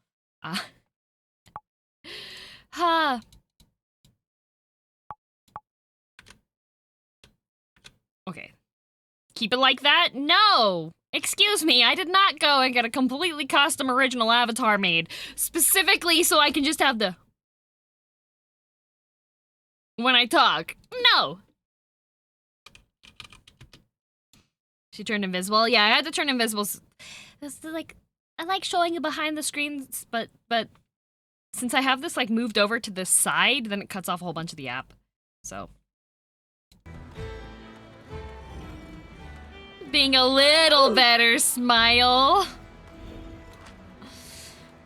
S2: Okay. Keep it like that? No! Excuse me, I did not go and get a completely custom original avatar made. Specifically so I can just have the... when I talk. No! She turned invisible? Yeah, I had to turn invisible. This is like... I like showing you behind the screens, but since I have this like moved over to this side, then it cuts off a whole bunch of the app. So being a little better, smile.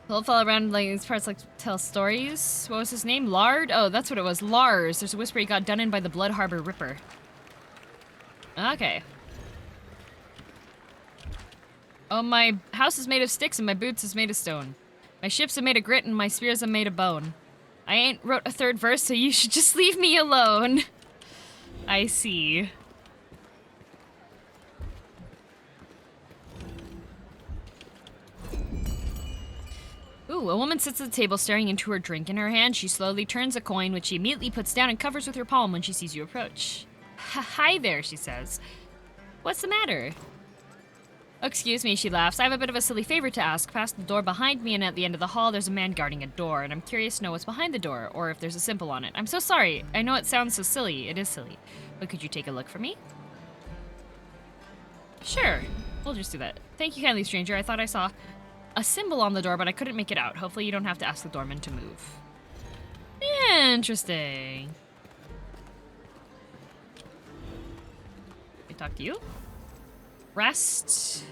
S2: The little fella around like these parts like to tell stories. What was his name? Lard? Oh, that's what it was. Lars. There's a whisper he got done in by the Blood Harbor Ripper. Okay. Oh, my house is made of sticks and my boots is made of stone. My ships are made of grit and my spears are made of bone. I ain't wrote a third verse, so you should just leave me alone. I see. Ooh, a woman sits at the table staring into her drink. In her hand, she slowly turns a coin, which she immediately puts down and covers with her palm when she sees you approach. Hi there, she says. What's the matter? Excuse me, she laughs. I have a bit of a silly favor to ask. Past the door behind me and at the end of the hall, there's a man guarding a door, and I'm curious to know what's behind the door, or if there's a symbol on it. I'm so sorry. I know it sounds so silly. It is silly. But could you take a look for me? Sure. We'll just do that. Thank you kindly, stranger. I thought I saw a symbol on the door, but I couldn't make it out. Hopefully you don't have to ask the doorman to move. Interesting. Can I talk to you? Rest.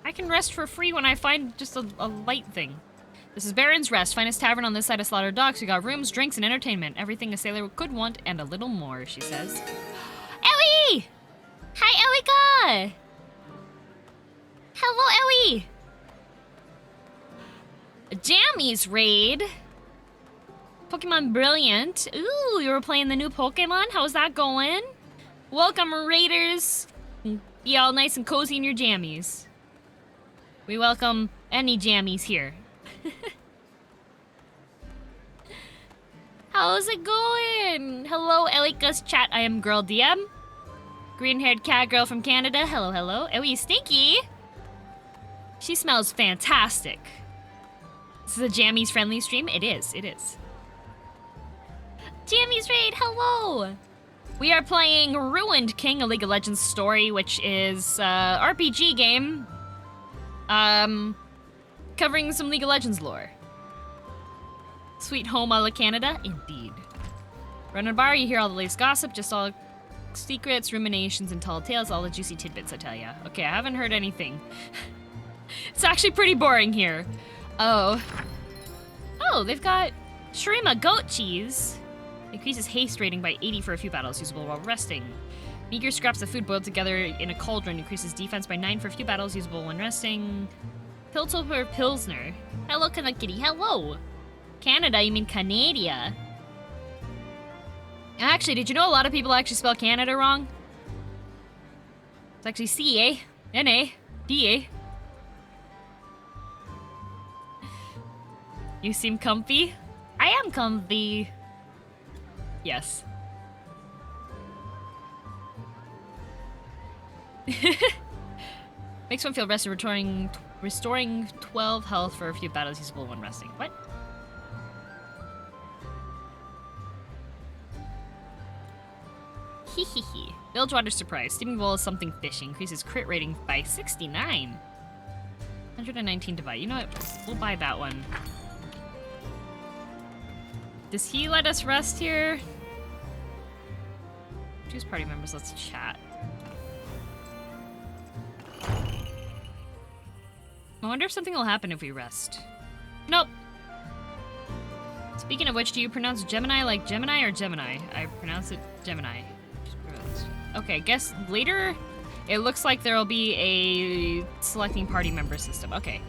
S2: I can rest for free when I find just a light thing. This is Baron's Rest, finest tavern on this side of Slaughtered Dogs. We got rooms, drinks, and entertainment. Everything a sailor could want and a little more, she says. Ellie! Hi, Elika! Hello, Ellie! Jammies raid. Pokemon Brilliant. Ooh, you were playing the new Pokemon? How's that going? Welcome, raiders. Be all nice and cozy in your jammies. We welcome any jammies here. How's it going? Hello, Elika's chat. I am Girl DM. Green-haired cat girl from Canada. Hello, hello. Oh, you stinky. She smells fantastic. This is a Jammies friendly stream? It is, it is. Jammies raid, hello! We are playing Ruined King, a League of Legends story, which is RPG game. Covering some League of Legends lore. Sweet home a la Canada? Indeed. Run a bar, you hear all the latest gossip, just all secrets, ruminations, and tall tales, all the juicy tidbits, I tell ya. Okay, I haven't heard anything. It's actually pretty boring here. Oh. Oh, they've got Shurima goat cheese. Increases haste rating by 80 for a few battles, usable while resting. Meager scraps of food boiled together in a cauldron increases defense by 9 for a few battles, usable when resting. Piltover Pilsner. Hello, Kanakitty. Hello. Canada, you mean Canada. Actually, did you know a lot of people actually spell Canada wrong? It's actually C-A-N-A-D-A. You seem comfy? I am comfy. Yes. Makes one feel rested, restoring 12 health for a few battles usable when resting. What? Hehehe. Bilgewater Surprise. Steaming Bowl is something fishy. Increases crit rating by 69. 119 to buy. You know what? We'll buy that one. Does he let us rest here? Choose party members, let's chat. I wonder if something will happen if we rest. Nope. Speaking of which, do you pronounce Gemini like Gemini or Gemini? I pronounce it Gemini. Okay, guess later it looks like there will be a selecting party member system. Okay.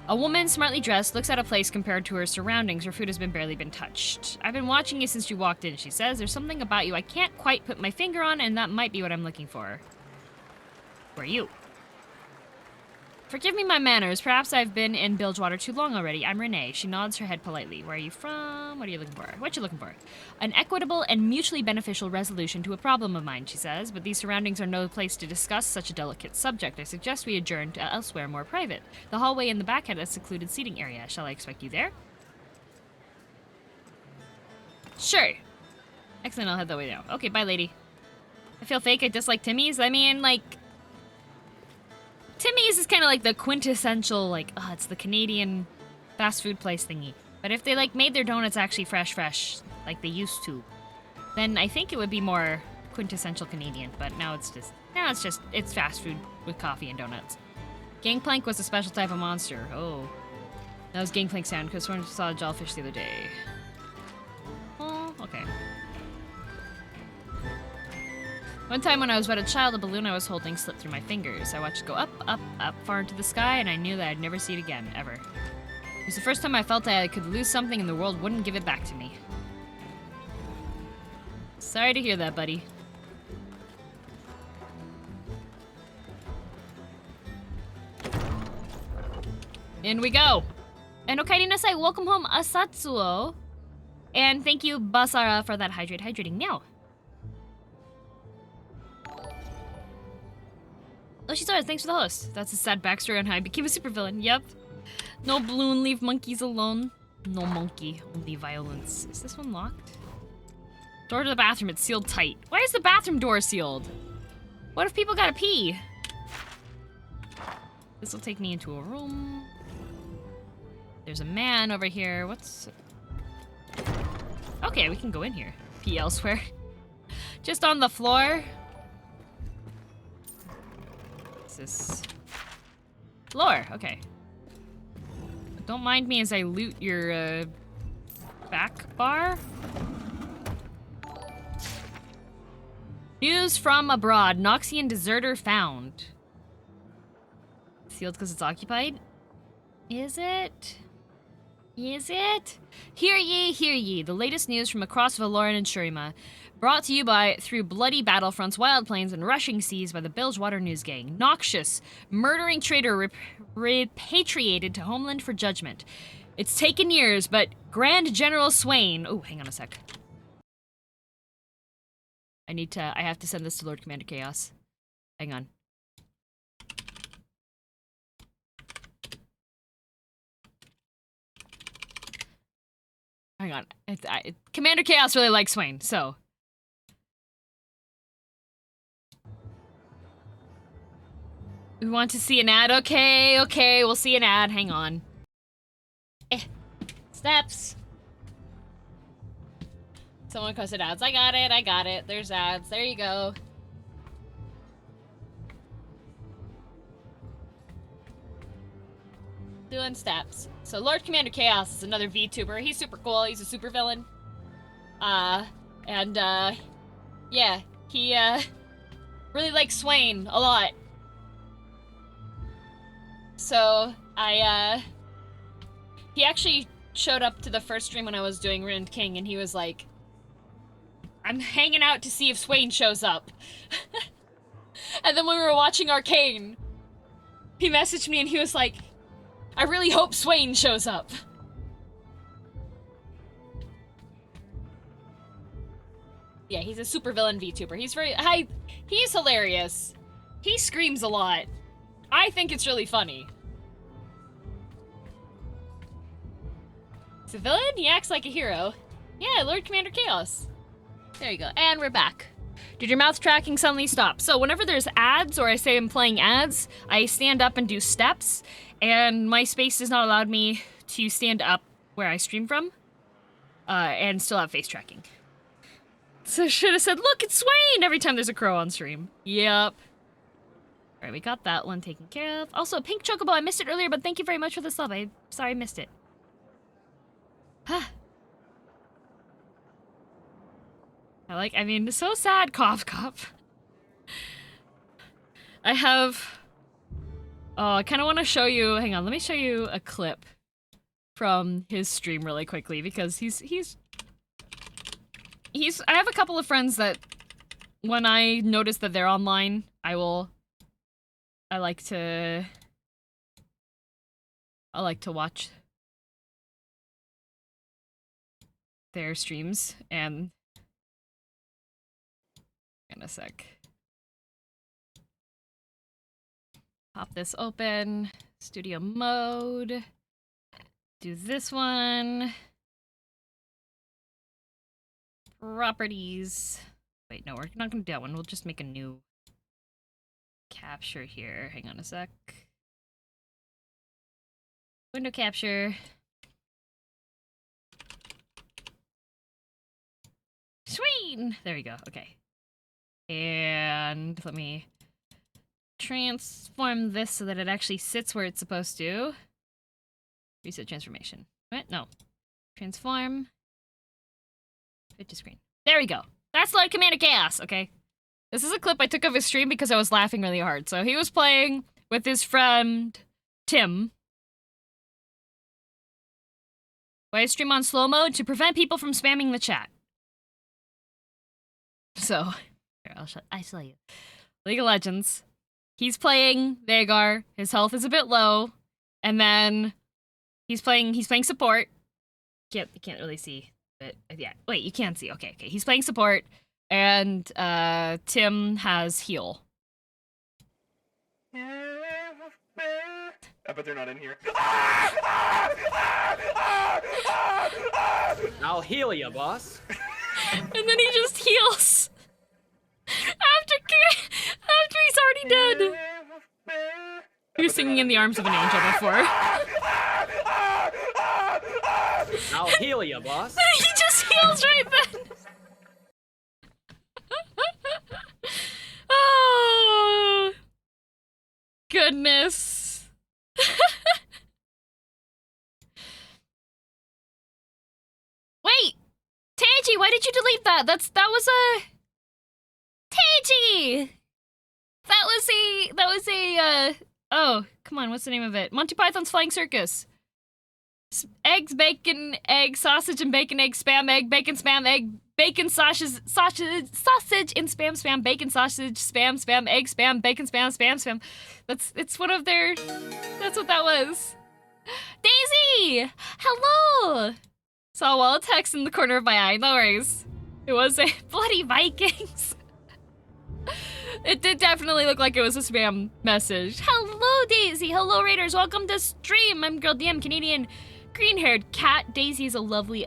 S2: A woman, smartly dressed, looks at a place compared to her surroundings. Her food has barely been touched. I've been watching you since you walked in, she says. There's something about you I can't quite put my finger on, and that might be what I'm looking for. Who are you? Forgive me my manners. Perhaps I've been in Bilgewater too long already. I'm Renee. She nods her head politely. Where are you from? What are you looking for? What you looking for? An equitable and mutually beneficial resolution to a problem of mine, she says. But these surroundings are no place to discuss such a delicate subject. I suggest we adjourn to elsewhere more private. The hallway in the back had a secluded seating area. Shall I expect you there? Sure. Excellent, I'll head that way now. Okay, bye, lady. I feel fake. I dislike Timmy's. I mean, like... Timmy's is kind of like the quintessential, like, oh, it's the Canadian fast food place thingy. But if they, like, made their donuts actually fresh, like they used to, then I think it would be more quintessential Canadian. But now it's fast food with coffee and donuts. Gangplank was a special type of monster. Oh. That was Gangplank sound, because someone saw a jawfish the other day. Oh, okay. One time when I was but a child, a balloon I was holding slipped through my fingers. I watched it go up, up, up, far into the sky, and I knew that I'd never see it again, ever. It was the first time I felt that I could lose something and the world wouldn't give it back to me. Sorry to hear that, buddy. In we go! And Okairi Nasai, welcome home Asatsuo. And thank you, Basara, for that hydrating meow. Oh, she's alright, thanks for the host. That's a sad backstory on how I became a supervillain. Yep. No balloon, leave monkeys alone. No monkey, only violence. Is this one locked? Door to the bathroom, it's sealed tight. Why is the bathroom door sealed? What if people gotta pee? This will take me into a room. There's a man over here. What's... Okay, we can go in here. Pee elsewhere. Just on the floor. What's this? Floor, okay. Don't mind me as I loot your, back bar. News from abroad. Noxian deserter found. Sealed because it's occupied? Is it? Is it? Hear ye, hear ye. The latest news from across Valoran and Shurima. Brought to you by through bloody battlefronts, wild plains, and rushing seas by the Bilgewater News Gang. Noxious, murdering traitor repatriated to homeland for judgment. It's taken years, but Grand General Swain... Oh, hang on a sec. I have to send this to Lord Commander Chaos. Hang on. Hang on. Commander Chaos really likes Swain, so... We want to see an ad? Okay, we'll see an ad. Hang on. Steps. Someone posted ads. I got it. There's ads. There you go. Doing steps. So Lord Commander Chaos is another VTuber. He's super cool. He's a super villain. Yeah, he, really likes Swain a lot. So, he actually showed up to the first stream when I was doing Rend King, and he was like, I'm hanging out to see if Swain shows up. And then when we were watching Arcane, he messaged me and he was like, I really hope Swain shows up. Yeah, he's a supervillain VTuber. He's hilarious. He screams a lot. I think it's really funny. He's a villain? He acts like a hero. Yeah, Lord Commander Chaos. There you go. And we're back. Did your mouth tracking suddenly stop? So whenever there's ads, or I say I'm playing ads, I stand up and do steps, and my space does not allow me to stand up where I stream from, and still have face tracking. So I should have said, look, it's Swain, every time there's a crow on stream. Yep. Alright, we got that one taken care of. Also, Pink Chocobo, I missed it earlier, but thank you very much for the sub. I'm sorry I missed it. I mean, it's so sad, cough, cough. I kind of want to show you, hang on, let me show you a clip from his stream really quickly, because I have a couple of friends that, when I notice that they're online, I like to watch their streams, and in a sec. Pop this open, studio mode, do this one, properties. Wait, no, we're not gonna do that one, we'll just make a new capture here. Hang on a sec. Window capture. Sweet! There we go, okay. And let me transform this so that it actually sits where it's supposed to. Reset transformation. What? No. Transform. Fit to screen. There we go. That's Lord Commander Chaos, okay? This is a clip I took of his stream because I was laughing really hard. So he was playing with his friend, Tim. Why I stream on slow mode? To prevent people from spamming the chat. So, here, I'll show you. League of Legends. He's playing Vhagar. His health is a bit low. And then He's playing support. You can't really see, but yeah. Wait, you can see. Okay. He's playing support, and Tim has heal.
S6: I bet they're not in here.
S7: I'll heal you, boss.
S2: And then he just heals after he's already dead. He was singing In the Arms of an Angel before.
S7: I'll heal you, boss.
S2: He just heals right then. Oh, goodness. Wait, Teiji, why did you delete that? That was a Teiji. That was a oh, come on, what's the name of it? Monty Python's Flying Circus. Eggs, bacon, egg, sausage, and bacon, egg, spam, egg, bacon, spam, egg, bacon, sausage, and spam, spam, bacon, sausage, spam, spam, egg, spam, bacon, spam, spam, spam. It's one of their, that's what that was. Daisy! Hello! Saw a wall of text in the corner of my eye, no worries. It was a bloody Vikings. It did definitely look like it was a spam message. Hello, Daisy. Hello, Raiders. Welcome to stream. I'm Girl DM, Canadian, green-haired cat. Daisy is a lovely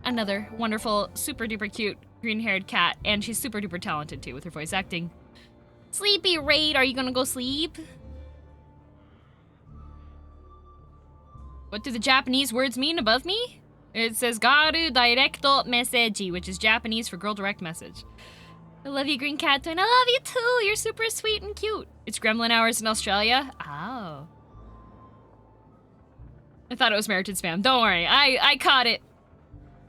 S2: another wonderful, super-duper cute green-haired cat, and she's super-duper talented, too, with her voice acting. Sleepy Raid, are you gonna go sleep? What do the Japanese words mean above me? It says Garu Directo Message, which is Japanese for girl direct message. I love you, Green Cat Twin. I love you too. You're super sweet and cute. It's Gremlin hours in Australia. Oh. I thought it was merited spam. Don't worry. I caught it.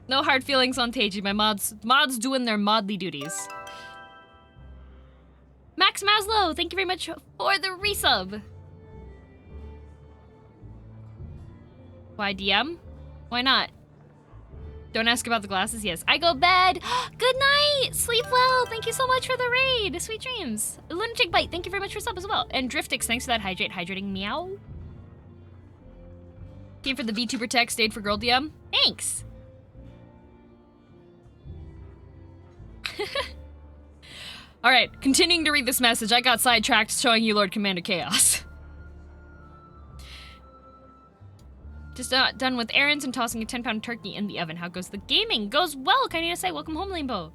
S2: No hard feelings on Teiji. My mods doing their modly duties. Max Maslow, thank you very much for the resub. Why DM? Why not? Don't ask about the glasses. Yes. I go bed. Good night. Sleep well. Thank you so much for the raid. Sweet dreams. Lunatic Bite, thank you very much for sub as well. And Driftix, thanks for that hydrating meow. Came for the VTuber tech, stayed for Girl DM. Thanks. All right, continuing to read this message. I got sidetracked showing you Lord Commander Chaos. Just done with errands and tossing a 10-pound turkey in the oven. How goes the gaming? Goes well, can I say. Welcome home, Limbo.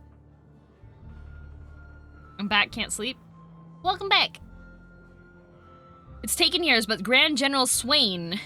S2: I'm back, can't sleep. Welcome back. It's taken years, but Grand General Swain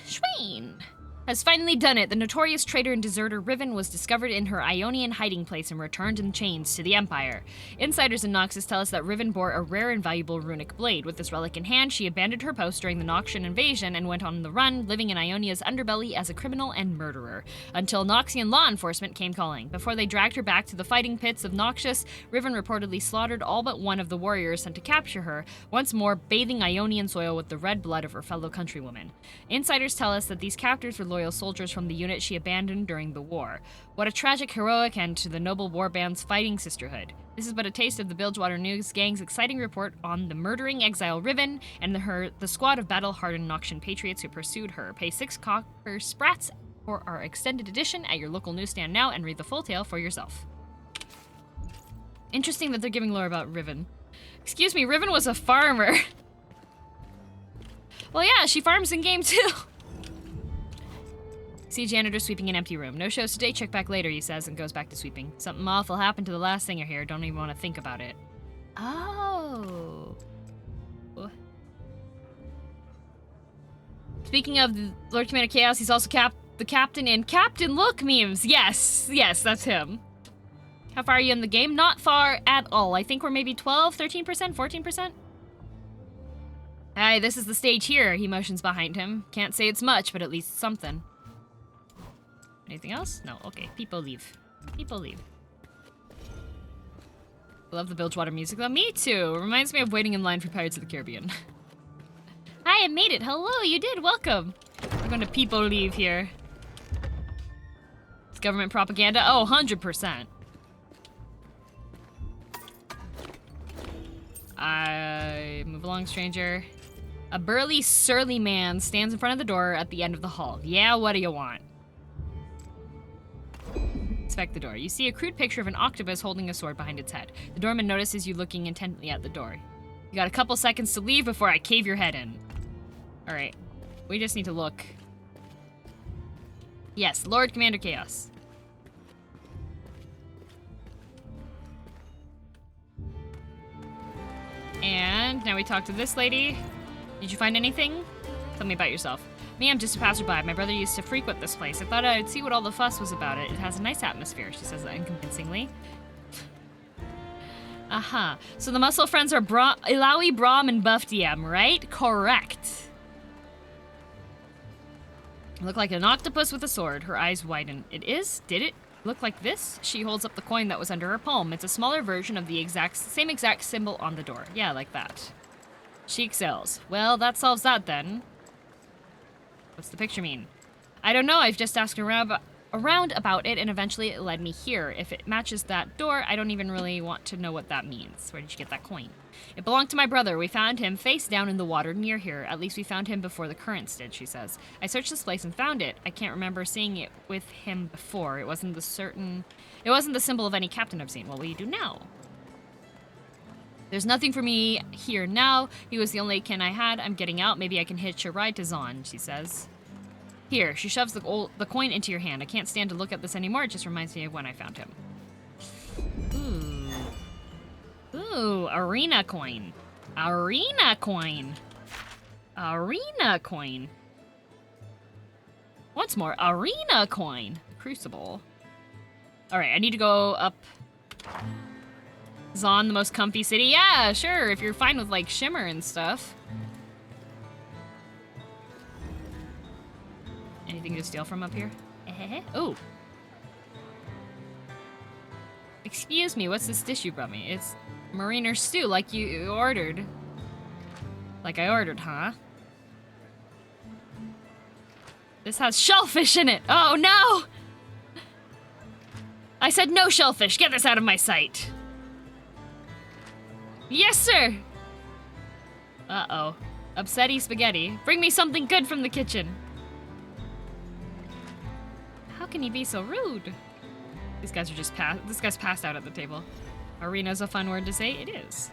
S2: has finally done it. The notorious traitor and deserter Riven was discovered in her Ionian hiding place and returned in chains to the Empire. Insiders in Noxus tell us that Riven bore a rare and valuable runic blade. With this relic in hand, she abandoned her post during the Noxian invasion and went on the run, living in Ionia's underbelly as a criminal and murderer, until Noxian law enforcement came calling. Before they dragged her back to the fighting pits of Noxus, Riven reportedly slaughtered all but one of the warriors sent to capture her, once more bathing Ionian soil with the red blood of her fellow countrywomen. Insiders tell us that these captors were loyal soldiers from the unit she abandoned during the war. What a tragic, heroic end to the noble warband's fighting sisterhood. This is but a taste of the Bilgewater News Gang's exciting report on the murdering exile Riven and the squad of battle-hardened Noxian patriots who pursued her. Pay 6 copper sprats for our extended edition at your local newsstand now and read the full tale for yourself. Interesting that they're giving lore about Riven. Excuse me, Riven was a farmer. Well, yeah, she farms in game too. See janitor sweeping an empty room. No shows today, check back later, he says, and goes back to sweeping. Something awful happened to the last singer here, don't even want to think about it. Oh. Speaking of the Lord Commander Chaos, he's also the captain in Captain Look memes. Yes, that's him. How far are you in the game? Not far at all. I think we're maybe 12, 13%, 14%. Hey, this is the stage here, he motions behind him. Can't say it's much, but at least something. Anything else? No, okay. People leave. People leave. I love the Bilgewater music though. Me too. Reminds me of waiting in line for Pirates of the Caribbean. Hi, I made it. Hello, you did. Welcome. We're going to people leave here. It's government propaganda. Oh, 100%. Move along, stranger. A burly, surly man stands in front of the door at the end of the hall. Yeah, what do you want? Inspect the door. You see a crude picture of an octopus holding a sword behind its head. The doorman notices you looking intently at the door. You got a couple seconds to leave before I cave your head in. Alright. We just need to look. Yes, Lord Commander Chaos. And now we talk to this lady. Did you find anything? Tell me about yourself. Me, I'm just a passerby. My brother used to frequent this place. I thought I'd see what all the fuss was about it. It has a nice atmosphere, she says unconvincingly. Aha. So the muscle friends are Ilawi, Brahm, and Buff DM, right? Correct. Look like an octopus with a sword. Her eyes widen. It is? Did it look like this? She holds up the coin that was under her palm. It's a smaller version of the same exact symbol on the door. Yeah, like that. She excels. Well, that solves that then. What's the picture mean? I don't know. I've just asked around about it, and eventually it led me here. If it matches that door, I don't even really want to know what that means. Where did you get that coin? It belonged to my brother. We found him face down in the water near here. At least we found him before the currents did, she says. I searched this place and found it. I can't remember seeing it with him before. It wasn't the symbol of any captain I've seen. What will you do now? There's nothing for me here now. He was the only kin I had. I'm getting out. Maybe I can hitch a ride to Zon, she says. Here, she shoves the coin into your hand. I can't stand to look at this anymore. It just reminds me of when I found him. Ooh, arena coin. Arena coin. Arena coin. Once more, arena coin. Crucible. Alright, I need to go up. Zon, the most comfy city? Yeah, sure, if you're fine with, like, shimmer and stuff. Anything to steal from up here? Oh. Excuse me, what's this dish you brought me? It's mariner stew, like you ordered. Like I ordered, huh? This has shellfish in it! Oh, no! I said no shellfish! Get this out of my sight! Yes, sir! Uh-oh. Upsetty spaghetti. Bring me something good from the kitchen. How can he be so rude? These guys are just this guy's passed out at the table. Arena's a fun word to say. It is.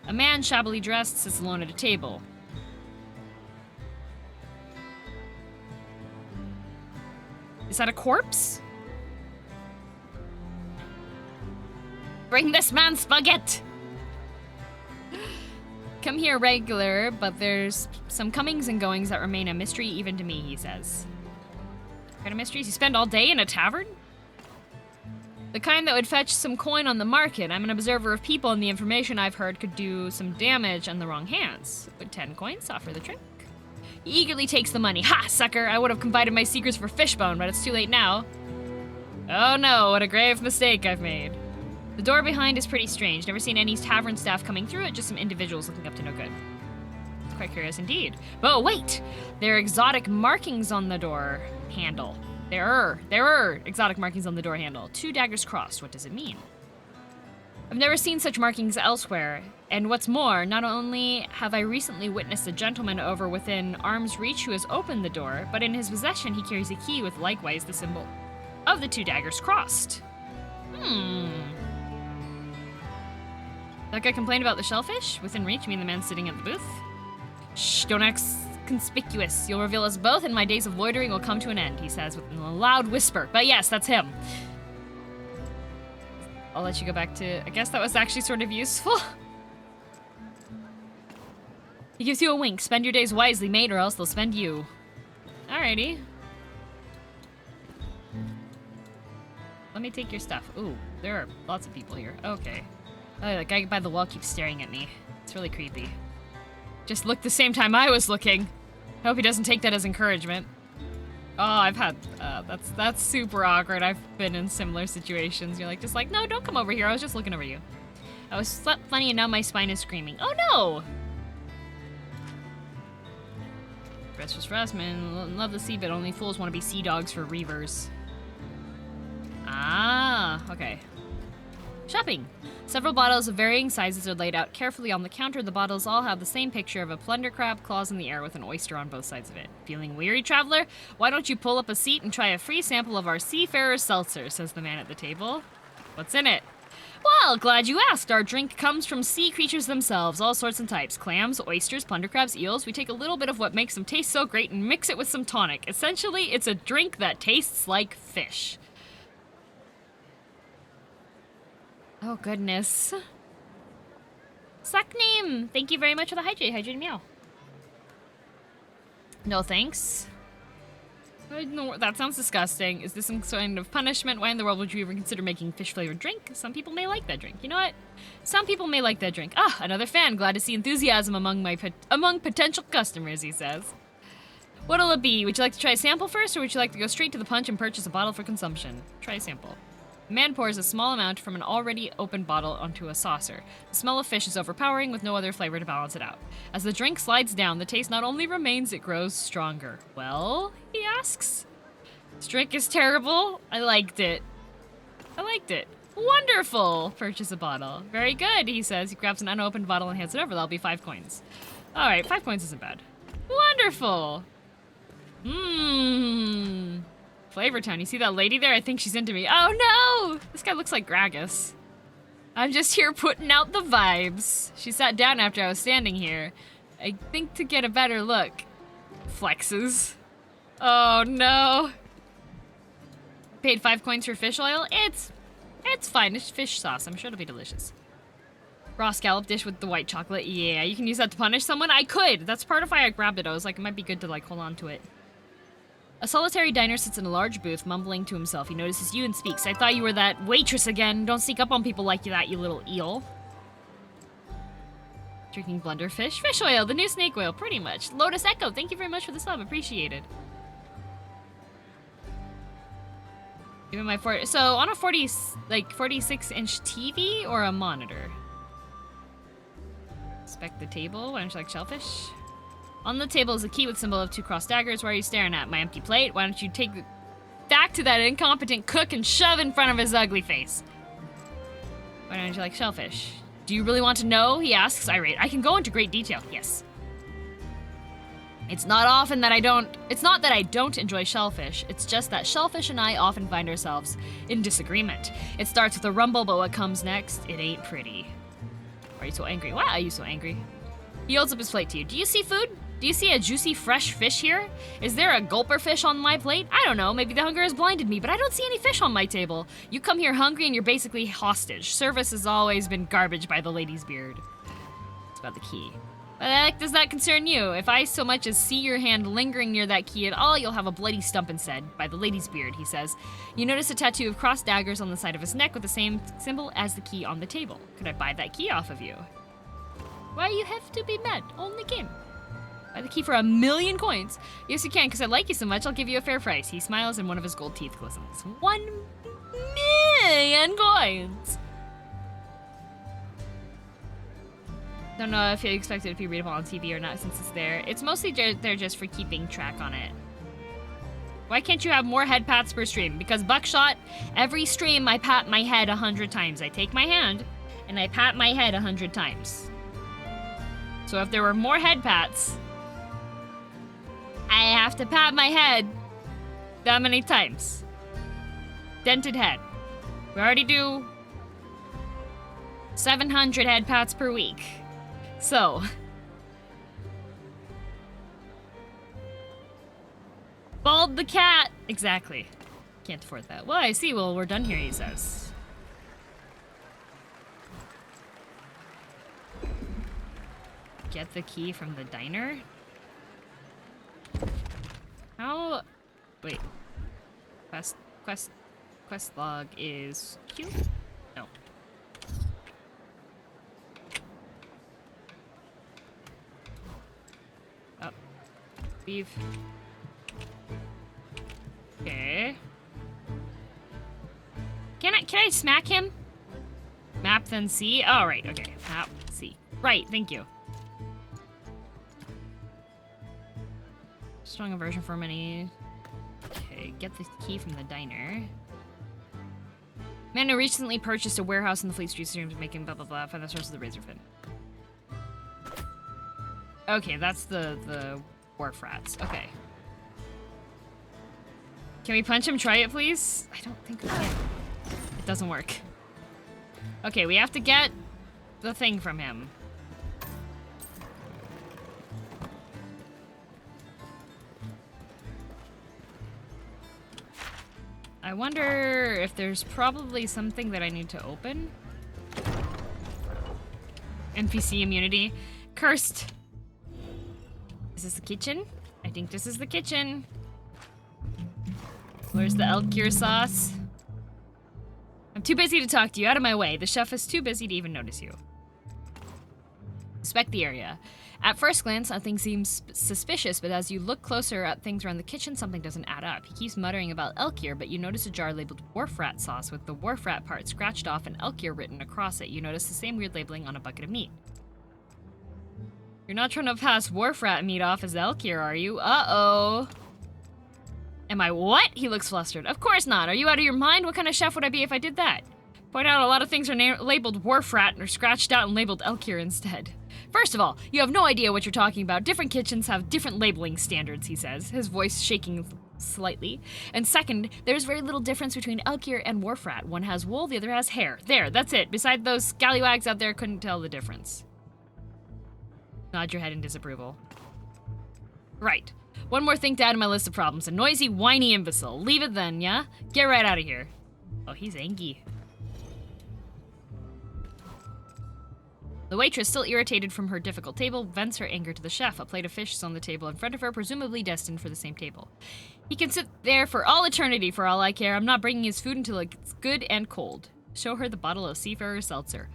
S2: A man shabbily dressed sits alone at a table. Is that a corpse? Bring this man spaghetti! Come here regular, but there's some comings and goings that remain a mystery even to me, he says. What kind of mysteries? You spend all day in a tavern? The kind that would fetch some coin on the market. I'm an observer of people, and the information I've heard could do some damage in the wrong hands. Would 10 coins offer the trick? He eagerly takes the money. Ha, sucker! I would have confided my secrets for Fishbone, but it's too late now. Oh no, what a grave mistake I've made. The door behind is pretty strange. Never seen any tavern staff coming through it, just some individuals looking up to no good. Quite curious indeed. But wait! There are exotic markings on the door handle. There are exotic markings on the door handle. 2 daggers crossed. What does it mean? I've never seen such markings elsewhere. And what's more, not only have I recently witnessed a gentleman over within arm's reach who has opened the door, but in his possession he carries a key with likewise the symbol of the 2 daggers crossed. That guy complained about the shellfish? Within reach, you mean the man sitting at the booth? Shh, don't act conspicuous. You'll reveal us both, and my days of loitering will come to an end, he says with a loud whisper. But yes, that's him. I'll let you go back to... I guess that was actually sort of useful. He gives you a wink. Spend your days wisely, mate, or else they'll spend you. Alrighty. Let me take your stuff. Ooh, there are lots of people here. Okay. Oh, the guy by the wall keeps staring at me. It's really creepy. Just looked the same time I was looking. I hope he doesn't take that as encouragement. Oh, I've had, that's super awkward. I've been in similar situations. You're like, just like, no, don't come over here. I was just looking over you. I was slept funny and now my spine is screaming. Oh no! Rest was for us, man. Love the sea, but only fools want to be sea dogs for reavers. Ah, okay. Shopping. Several bottles of varying sizes are laid out carefully on the counter. The bottles all have the same picture of a plunder crab, claws in the air with an oyster on both sides of it. Feeling weary, traveler? Why don't you pull up a seat and try a free sample of our Seafarer Seltzer, says the man at the table. What's in it? Well, glad you asked. Our drink comes from sea creatures themselves, all sorts and types. Clams, oysters, plunder crabs, eels. We take a little bit of what makes them taste so great and mix it with some tonic. Essentially, it's a drink that tastes like fish. Oh, goodness. Suckneem! Thank you very much for the hydrate. Hydrate meow. No thanks. No, that sounds disgusting. Is this some kind of punishment? Why in the world would you even consider making fish-flavored drink? Some people may like that drink. You know what? Some people may like that drink. Ah, another fan. Glad to see enthusiasm among potential customers, he says. What'll it be? Would you like to try a sample first, or would you like to go straight to the punch and purchase a bottle for consumption? Try a sample. The man pours a small amount from an already opened bottle onto a saucer. The smell of fish is overpowering with no other flavor to balance it out. As the drink slides down, the taste not only remains, it grows stronger. Well, he asks. This drink is terrible. I liked it. I liked it. Wonderful! Purchase a bottle. Very good, he says. He grabs an unopened bottle and hands it over. That'll be 5 coins. Alright, 5 coins isn't bad. Wonderful! Mmm. Flavortown, you see that lady there? I think she's into me. Oh no! This guy looks like Gragas. I'm just here putting out the vibes. She sat down after I was standing here. I think to get a better look. Flexes. Oh no. Paid 5 coins for fish oil? It's fine. It's fish sauce. I'm sure it'll be delicious. Raw scallop dish with the white chocolate. Yeah, you can use that to punish someone? I could! That's part of why I grabbed it. I was like, it might be good to like hold on to it. A solitary diner sits in a large booth, mumbling to himself. He notices you and speaks. I thought you were that waitress again. Don't sneak up on people like that, you little eel. Drinking blunderfish. Fish oil, the new snake oil, pretty much. Lotus Echo, thank you very much for the sub. Appreciated. Even my so on a 46-inch TV or a monitor? Inspect the table. Why don't you like shellfish? On the table is a key with symbol of 2 crossed daggers. Why are you staring at my empty plate? Why don't you take it back to that incompetent cook and shove in front of his ugly face? Why don't you like shellfish? Do you really want to know? He asks, irate. I can go into great detail. Yes. It's not that I don't enjoy shellfish. It's just that shellfish and I often find ourselves in disagreement. It starts with a rumble, but what comes next, it ain't pretty. Why are you so angry? Why are you so angry? He holds up his plate to you. Do you see food? Do you see a juicy, fresh fish here? Is there a gulper fish on my plate? I don't know. Maybe the hunger has blinded me, but I don't see any fish on my table. You come here hungry and you're basically hostage. Service has always been garbage by the lady's beard. It's about the key. But does that concern you? If I so much as see your hand lingering near that key at all, you'll have a bloody stump instead. By the lady's beard, he says. You notice a tattoo of crossed daggers on the side of his neck with the same symbol as the key on the table. Could I buy that key off of you? Why you have to be mad? Only game. Buy the key for 1,000,000 coins. Yes, you can, because I like you so much, I'll give you a fair price. He smiles and one of his gold teeth glistens. 1,000,000 coins! Don't know if you expect it to be readable on TV or not since it's there. It's mostly there just for keeping track on it. Why can't you have more head pats per stream? Because Buckshot, every stream I pat my head 100 times. I take my hand and I pat my head 100 times. So if there were more head pats, I have to pat my head that many times. Dented head. We already do 700 head pats per week. So. Bald the cat. Exactly. Can't afford that. Well, I see. Well, we're done here, he says. Get the key from the diner? How? Wait. Quest log is Q? No. Oh. Leave. Okay. Can I smack him? Map then C? Oh, right, okay. Map C. Right, thank you. Strong aversion for many. Okay, get the key from the diner. Man who recently purchased a warehouse in the Fleet Street streams making blah blah blah. Find the source of the razor fin. Okay, that's the wharf rats. Okay. Can we punch him? Try it, please? I don't think we can. It doesn't work. Okay, we have to get the thing from him. I wonder if there's probably something that I need to open. NPC immunity. Cursed. Is this the kitchen? I think this is the kitchen. Where's the elk cure sauce? I'm too busy to talk to you. Out of my way. The chef is too busy to even notice you. Inspect the area. At first glance, nothing seems suspicious, but as you look closer at things around the kitchen, something doesn't add up. He keeps muttering about elk ear, but you notice a jar labeled wharf rat sauce with the wharf rat part scratched off and elk ear written across it. You notice the same weird labeling on a bucket of meat. You're not trying to pass wharf rat meat off as elk ear, are you? Uh-oh. Am I what? He looks flustered. Of course not. Are you out of your mind? What kind of chef would I be if I did that? Point out a lot of things are labeled wharf rat and are scratched out and labeled elk ear instead. First of all, you have no idea what you're talking about. Different kitchens have different labeling standards, he says, his voice shaking slightly. And second, there's very little difference between elk ear and wharf rat. One has wool, the other has hair. There, that's it. Beside those scallywags out there, couldn't tell the difference. Nod your head in disapproval. Right. One more thing to add to my list of problems. A noisy, whiny imbecile. Leave it then, yeah? Get right out of here. Oh, he's angry. The waitress, still irritated from her difficult table, vents her anger to the chef. A plate of fish is on the table in front of her, presumably destined for the same table. He can sit there for all eternity, for all I care. I'm not bringing his food until it's good and cold. Show her the bottle of Seafarer Seltzer.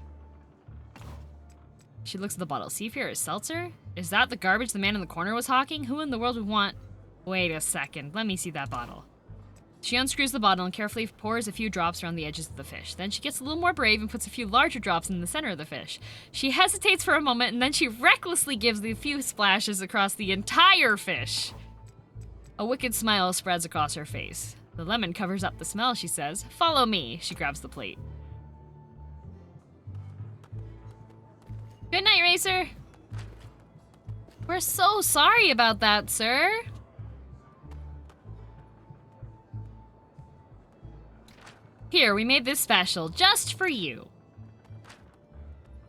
S2: She looks at the bottle. Seafarer Seltzer? Is that the garbage the man in the corner was hawking? Who in the world would want... Wait a second. Let me see that bottle. She unscrews the bottle and carefully pours a few drops around the edges of the fish. Then she gets a little more brave and puts a few larger drops in the center of the fish. She hesitates for a moment and then she recklessly gives a few splashes across the entire fish. A wicked smile spreads across her face. The lemon covers up the smell, she says. Follow me. She grabs the plate. Good night, Racer. We're so sorry about that, sir. Here, we made this special just for you.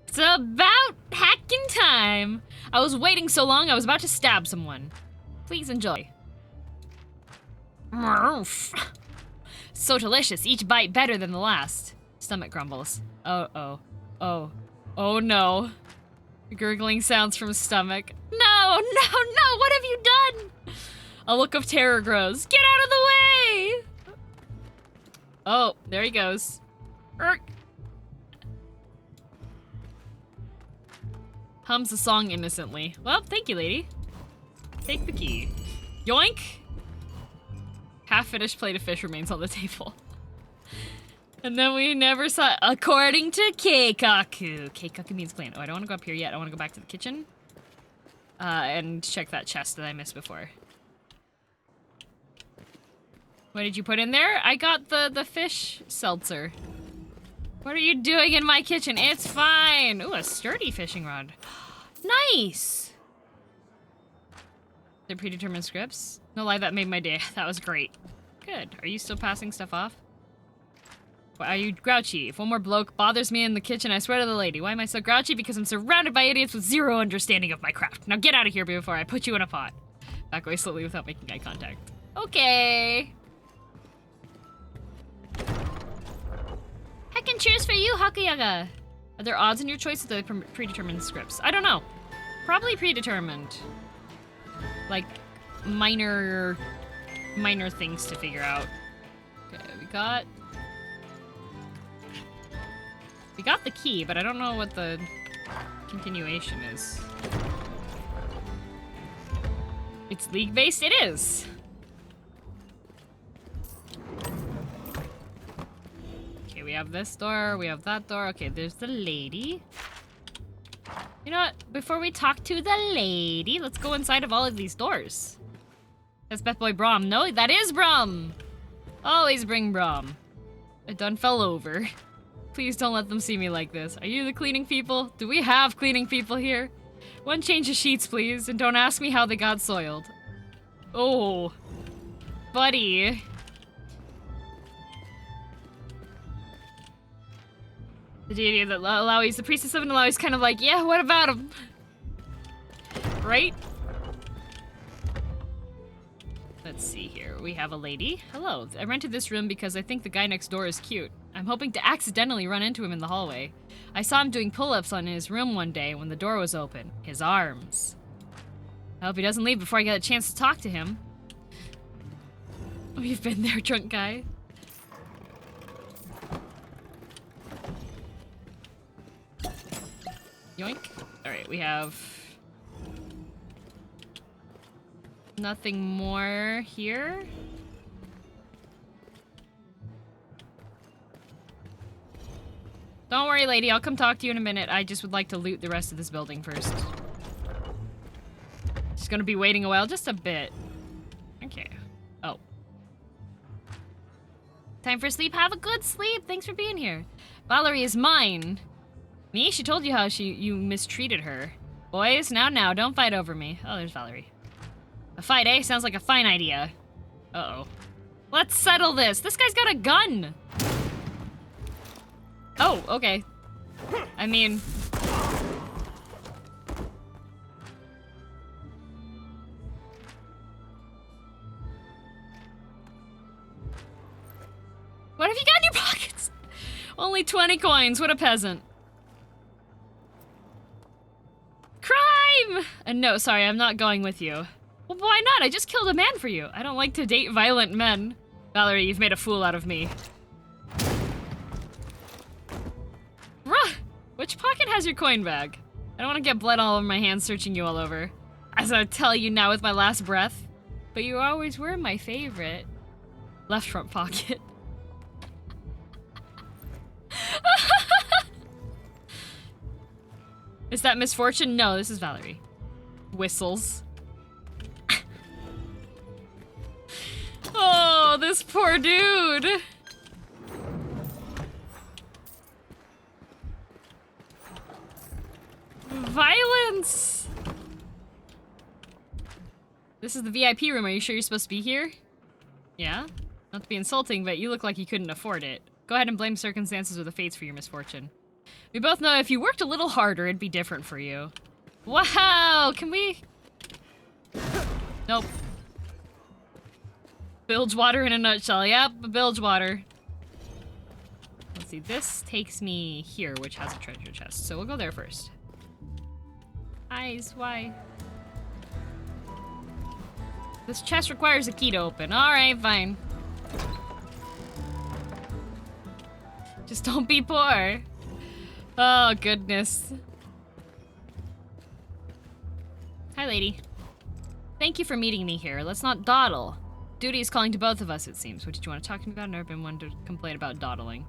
S2: It's about hacking time. I was waiting so long, I was about to stab someone. Please enjoy. So delicious, each bite better than the last. Stomach grumbles. Oh no. Gurgling sounds from stomach. No, what have you done? A look of terror grows. Get out of the way! Oh, there he goes. Hums a song innocently. Well, thank you, lady. Take the key. Yoink! Half-finished plate of fish remains on the table. And then we never saw, according to Keikaku. Keikaku means plan. Oh, I don't want to go up here yet. I want to go back to the kitchen. And check that chest that I missed before. What did you put in there? I got the fish seltzer. What are you doing in my kitchen? It's fine. Ooh, a sturdy fishing rod. Nice. The predetermined scripts? No lie, that made my day. That was great. Good. Are you still passing stuff off? Why are you grouchy? If one more bloke bothers me in the kitchen, I swear to the lady. Why am I so grouchy? Because I'm surrounded by idiots with zero understanding of my craft. Now get out of here before I put you in a pot. Back away slowly without making eye contact. Okay. Heck and cheers for you, Hakuyaga. Are there odds in your choice of the predetermined scripts? I don't know. Probably predetermined. Like, minor things to figure out. Okay, we got the key, but I don't know what the continuation is. It's league-based? It is! Okay, we have this door, we have that door. Okay, there's the lady. You know what? Before we talk to the lady, let's go inside of all of these doors. That's Beth Boy Brom. No, that is Brom! Always bring Brom. I done fell over. Please don't let them see me like this. Are you the cleaning people? Do we have cleaning people here? One change of sheets, please, and don't ask me how they got soiled. Oh. Buddy. The deity that Alawi's, the priestess of Alawi's kind of like, yeah, what about him? Right? Let's see here. We have a lady. Hello. I rented this room because I think the guy next door is cute. I'm hoping to accidentally run into him in the hallway. I saw him doing pull-ups on his room one day when the door was open. His arms. I hope he doesn't leave before I get a chance to talk to him. We've been there, drunk guy. Yoink. Alright, we have... nothing more here. Don't worry, lady. I'll come talk to you in a minute. I just would like to loot the rest of this building first. Just gonna be waiting a while. Just a bit. Okay. Oh. Time for sleep. Have a good sleep. Thanks for being here. Valerie is mine. Me? She told you how you mistreated her. Boys, now, don't fight over me. Oh, there's Valerie. A fight, eh? Sounds like a fine idea. Uh-oh. Let's settle this. This guy's got a gun. Oh, okay. I mean... what have you got in your pockets? Only 20 coins. What a peasant. Crime! No, sorry, I'm not going with you. Well, why not? I just killed a man for you. I don't like to date violent men. Valerie, you've made a fool out of me. Ruh! Which pocket has your coin bag? I don't want to get blood all over my hands searching you all over. As I tell you now with my last breath. But you always were my favorite. Left front pocket. Is that Misfortune? No, this is Valerie. Whistles. Oh, this poor dude. Violence. This is the VIP room. Are you sure you're supposed to be here? Yeah? Not to be insulting, but you look like you couldn't afford it. Go ahead and blame circumstances or the fates for your misfortune. We both know if you worked a little harder, it'd be different for you. Wow! Can we... Nope. Bilge water in a nutshell. Yep, bilge water. Let's see, this takes me here, which has a treasure chest. So we'll go there first. Eyes, why? This chest requires a key to open. Alright, fine. Just don't be poor. Oh, goodness. Hi, lady. Thank you for meeting me here. Let's not dawdle. Duty is calling to both of us, it seems. What did you want to talk to me about? I've never been one to complain about dawdling.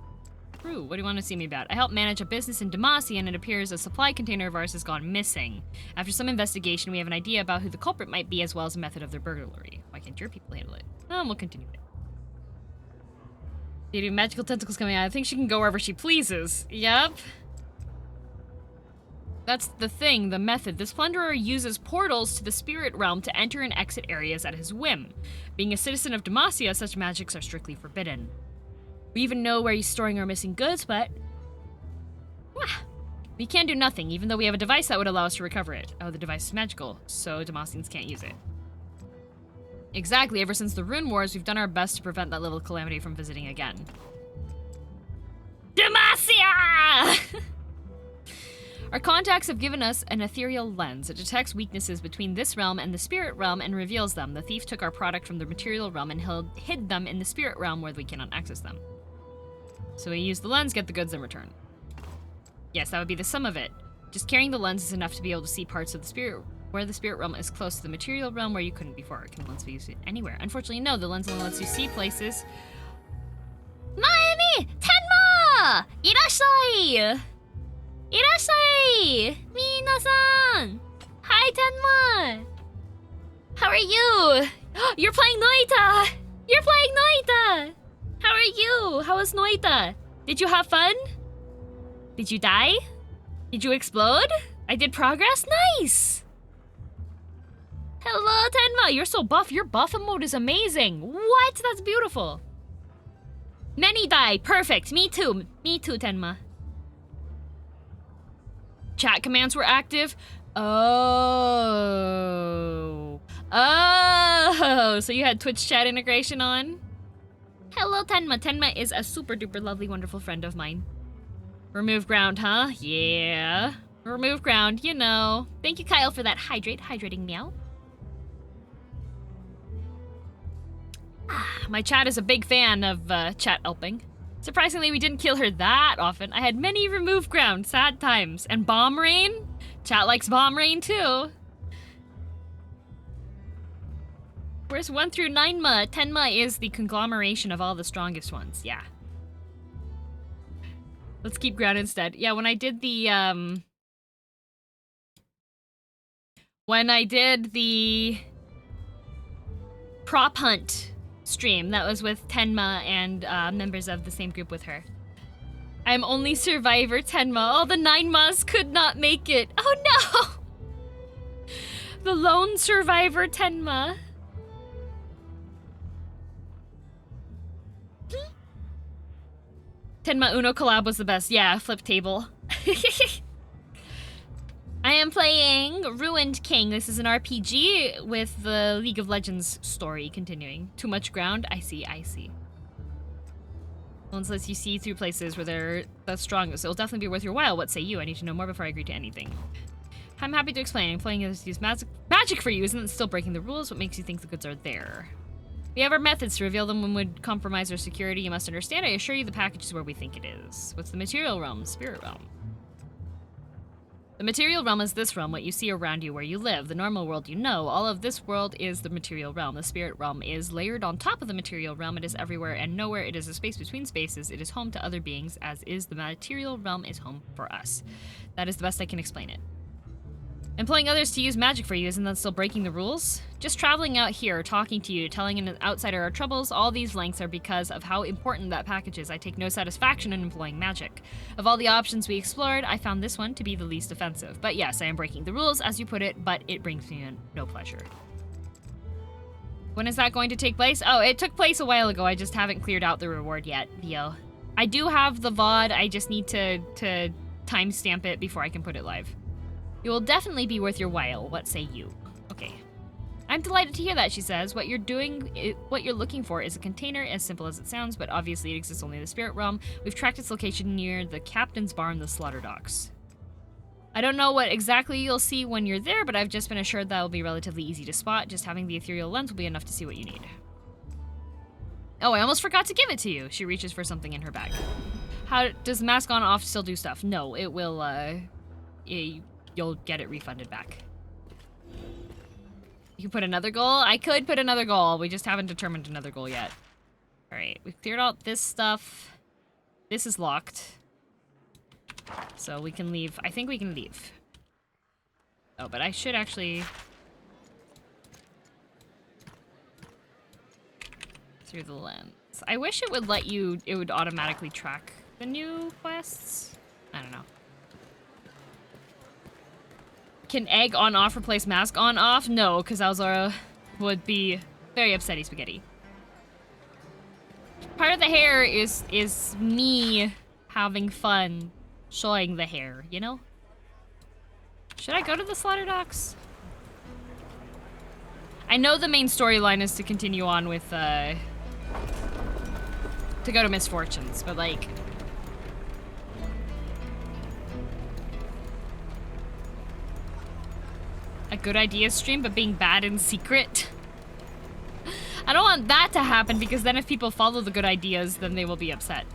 S2: True. What do you want to see me about? I help manage a business in Demacia, and it appears a supply container of ours has gone missing. After some investigation, we have an idea about who the culprit might be, as well as a method of their burglary. Why can't your people handle it? We'll continue it. Dude, magical tentacles coming out. I think she can go wherever she pleases. Yep. That's the thing, the method. This plunderer uses portals to the spirit realm to enter and exit areas at his whim. Being a citizen of Demacia, such magics are strictly forbidden. We even know where he's storing our missing goods, but... we can't do nothing, even though we have a device that would allow us to recover it. Oh, the device is magical, so Demacians can't use it. Exactly, ever since the Rune Wars, we've done our best to prevent that little calamity from visiting again. Demacia! Our contacts have given us an ethereal lens. It detects weaknesses between this realm and the spirit realm and reveals them. The thief took our product from the material realm and hid them in the spirit realm where we cannot access them. So we use the lens, get the goods in return. Yes, that would be the sum of it. Just carrying the lens is enough to be able to see parts of the spirit where the spirit realm is close to the material realm where you couldn't before. Can the lens be used anywhere? Unfortunately, no. The lens only lets you see places. Maemi! Tenma! Irashai! Irashai! Minasan! Hi, Tenma! How are you? You're playing Noita! You're playing Noita! How are you? How was Noita? Did you have fun? Did you die? Did you explode? I did progress? Nice! Hello, Tenma! You're so buff. Your buff mode is amazing. What? That's beautiful. Many die. Perfect. Me too. Me too, Tenma. Chat commands were active. Oh. Oh. So you had Twitch chat integration on? Hello, Tenma. Tenma is a super duper lovely, wonderful friend of mine. Remove ground, huh? Yeah. Remove ground, you know. Thank you, Kyle, for that hydrating meow. My chat is a big fan of chat helping. Surprisingly, we didn't kill her that often. I had many remove ground, sad times. And bomb rain? Chat likes bomb rain too. Where's 1 through 9ma? 10ma is the conglomeration of all the strongest ones, yeah. Let's keep ground instead. Yeah, when I did the prop hunt stream, that was with Tenma and members of the same group with her. I'm only survivor Tenma. All the 9mas could not make it. Oh no! The lone survivor Tenma. Tenma Uno collab was the best. Yeah, flip table. I am playing Ruined King. This is an RPG with the League of Legends story continuing. Too much ground? I see, I see. Once lets you see through places where they're the strongest. It'll definitely be worth your while. What say you? I need to know more before I agree to anything. I'm happy to explain. Employing is to use magic for you. Isn't it still breaking the rules? What makes you think the goods are there? We have our methods to reveal them when would compromise our security. You must understand. I assure you the package is where we think it is. What's the material realm? Spirit realm. The material realm is this realm, what you see around you where you live. The normal world you know. All of this world is the material realm. The spirit realm is layered on top of the material realm. It is everywhere and nowhere. It is a space between spaces. It is home to other beings, as is the material realm is home for us. That is the best I can explain it. Employing others to use magic for you, isn't that still breaking the rules? Just traveling out here, talking to you, telling an outsider our troubles, all these lengths are because of how important that package is. I take no satisfaction in employing magic. Of all the options we explored, I found this one to be the least offensive. But yes, I am breaking the rules, as you put it, but it brings me no pleasure. When is that going to take place? Oh, it took place a while ago. I just haven't cleared out the reward yet, Theo. I do have the VOD, I just need to timestamp it before I can put it live. It will definitely be worth your while. What say you? Okay. I'm delighted to hear that, she says. What you're looking for is a container, as simple as it sounds, but obviously it exists only in the spirit realm. We've tracked its location near the captain's barn, the slaughter docks. I don't know what exactly you'll see when you're there, but I've just been assured that will be relatively easy to spot. Just having the ethereal lens will be enough to see what you need. Oh, I almost forgot to give it to you. She reaches for something in her bag. How does mask on off still do stuff? No, it will, you'll get it refunded back. You can put another goal? I could put another goal. We just haven't determined another goal yet. Alright, we've cleared out this stuff. This is locked. So we can leave. I think we can leave. Oh, but I should actually... through the lens. I wish it would let you... it would automatically track the new quests. I don't know. Can egg on off replace mask on off? No, because Alzora would be very upsetty spaghetti. Part of the hair is me having fun showing the hair, you know? Should I go to the slaughter docks? I know the main storyline is to continue on with to go to Misfortunes, but like a good idea stream, but being bad in secret. I don't want that to happen because then if people follow the good ideas, then they will be upset.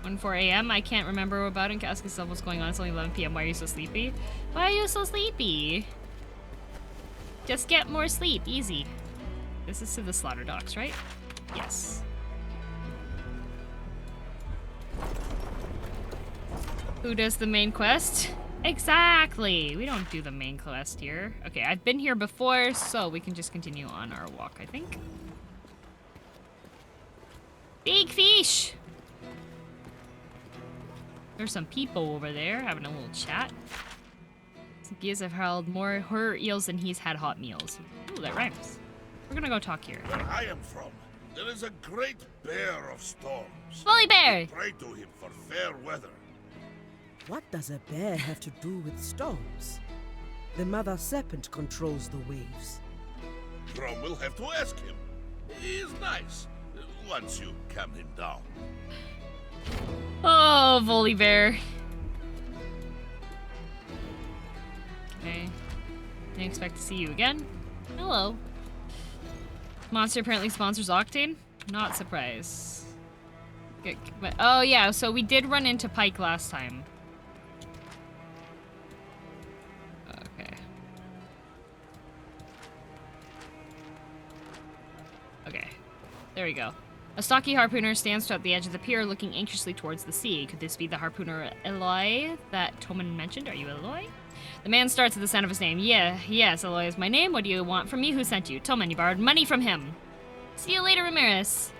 S2: 1:04 a.m. I can't remember about and ask yourself what's going on. It's only 11 p.m. Why are you so sleepy? Why are you so sleepy? Just get more sleep. Easy. This is to the slaughter docks, right? Yes. Who does the main quest? Exactly! We don't do the main quest here. Okay, I've been here before, so we can just continue on our walk, I think. Big fish! There's some people over there having a little chat. Some gears have held more horror eels than he's had hot meals. Ooh, that rhymes. We're gonna go talk here.
S4: Where I am from, there is a great bear of storms.
S2: Bully bear!
S4: Pray to him for fair weather.
S5: What does a bear have to do with storms? The mother serpent controls the waves.
S4: Brom will have to ask him. He is nice, once you calm him down.
S2: Oh, bully bear. Okay. Didn't expect to see you again. Hello. Monster apparently sponsors Octane. Not surprised. Good. But, oh yeah, so we did run into Pike last time. Okay. Okay. There we go. A stocky harpooner stands at the edge of the pier looking anxiously towards the sea. Could this be the harpooner Eloy that Toman mentioned? Are you Eloy? The man starts at the sound of his name. Yes, Eloy is my name. What do you want from me? Who sent you? Toman, you borrowed money from him. See you later, Ramirez.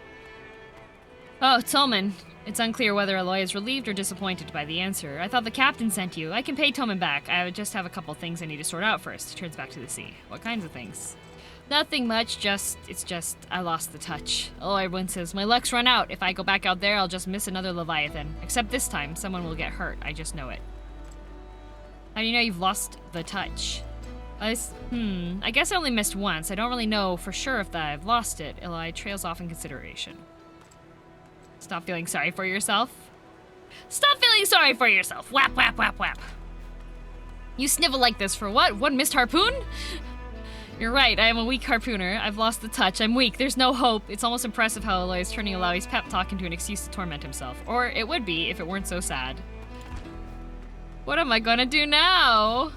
S2: Oh, Toman. It's unclear whether Eloy is relieved or disappointed by the answer. I thought the captain sent you. I can pay Toman back. I would just have a couple things I need to sort out first. He turns back to the sea. What kinds of things? Nothing much, it's just, I lost the touch. Eloy winces. My luck's run out. If I go back out there, I'll just miss another Leviathan. Except this time, someone will get hurt. I just know it. How do you know you've lost the touch? I guess I only missed once. I don't really know for sure if I've lost it. Eloy trails off in consideration. Stop feeling sorry for yourself. Stop feeling sorry for yourself. Whap, whap, whap, whap. You snivel like this for what? One missed harpoon? You're right, I am a weak harpooner. I've lost the touch. I'm weak. There's no hope. It's almost impressive how Eloy is turning Alawi's pep talk into an excuse to torment himself. Or it would be if it weren't so sad. What am I gonna do now?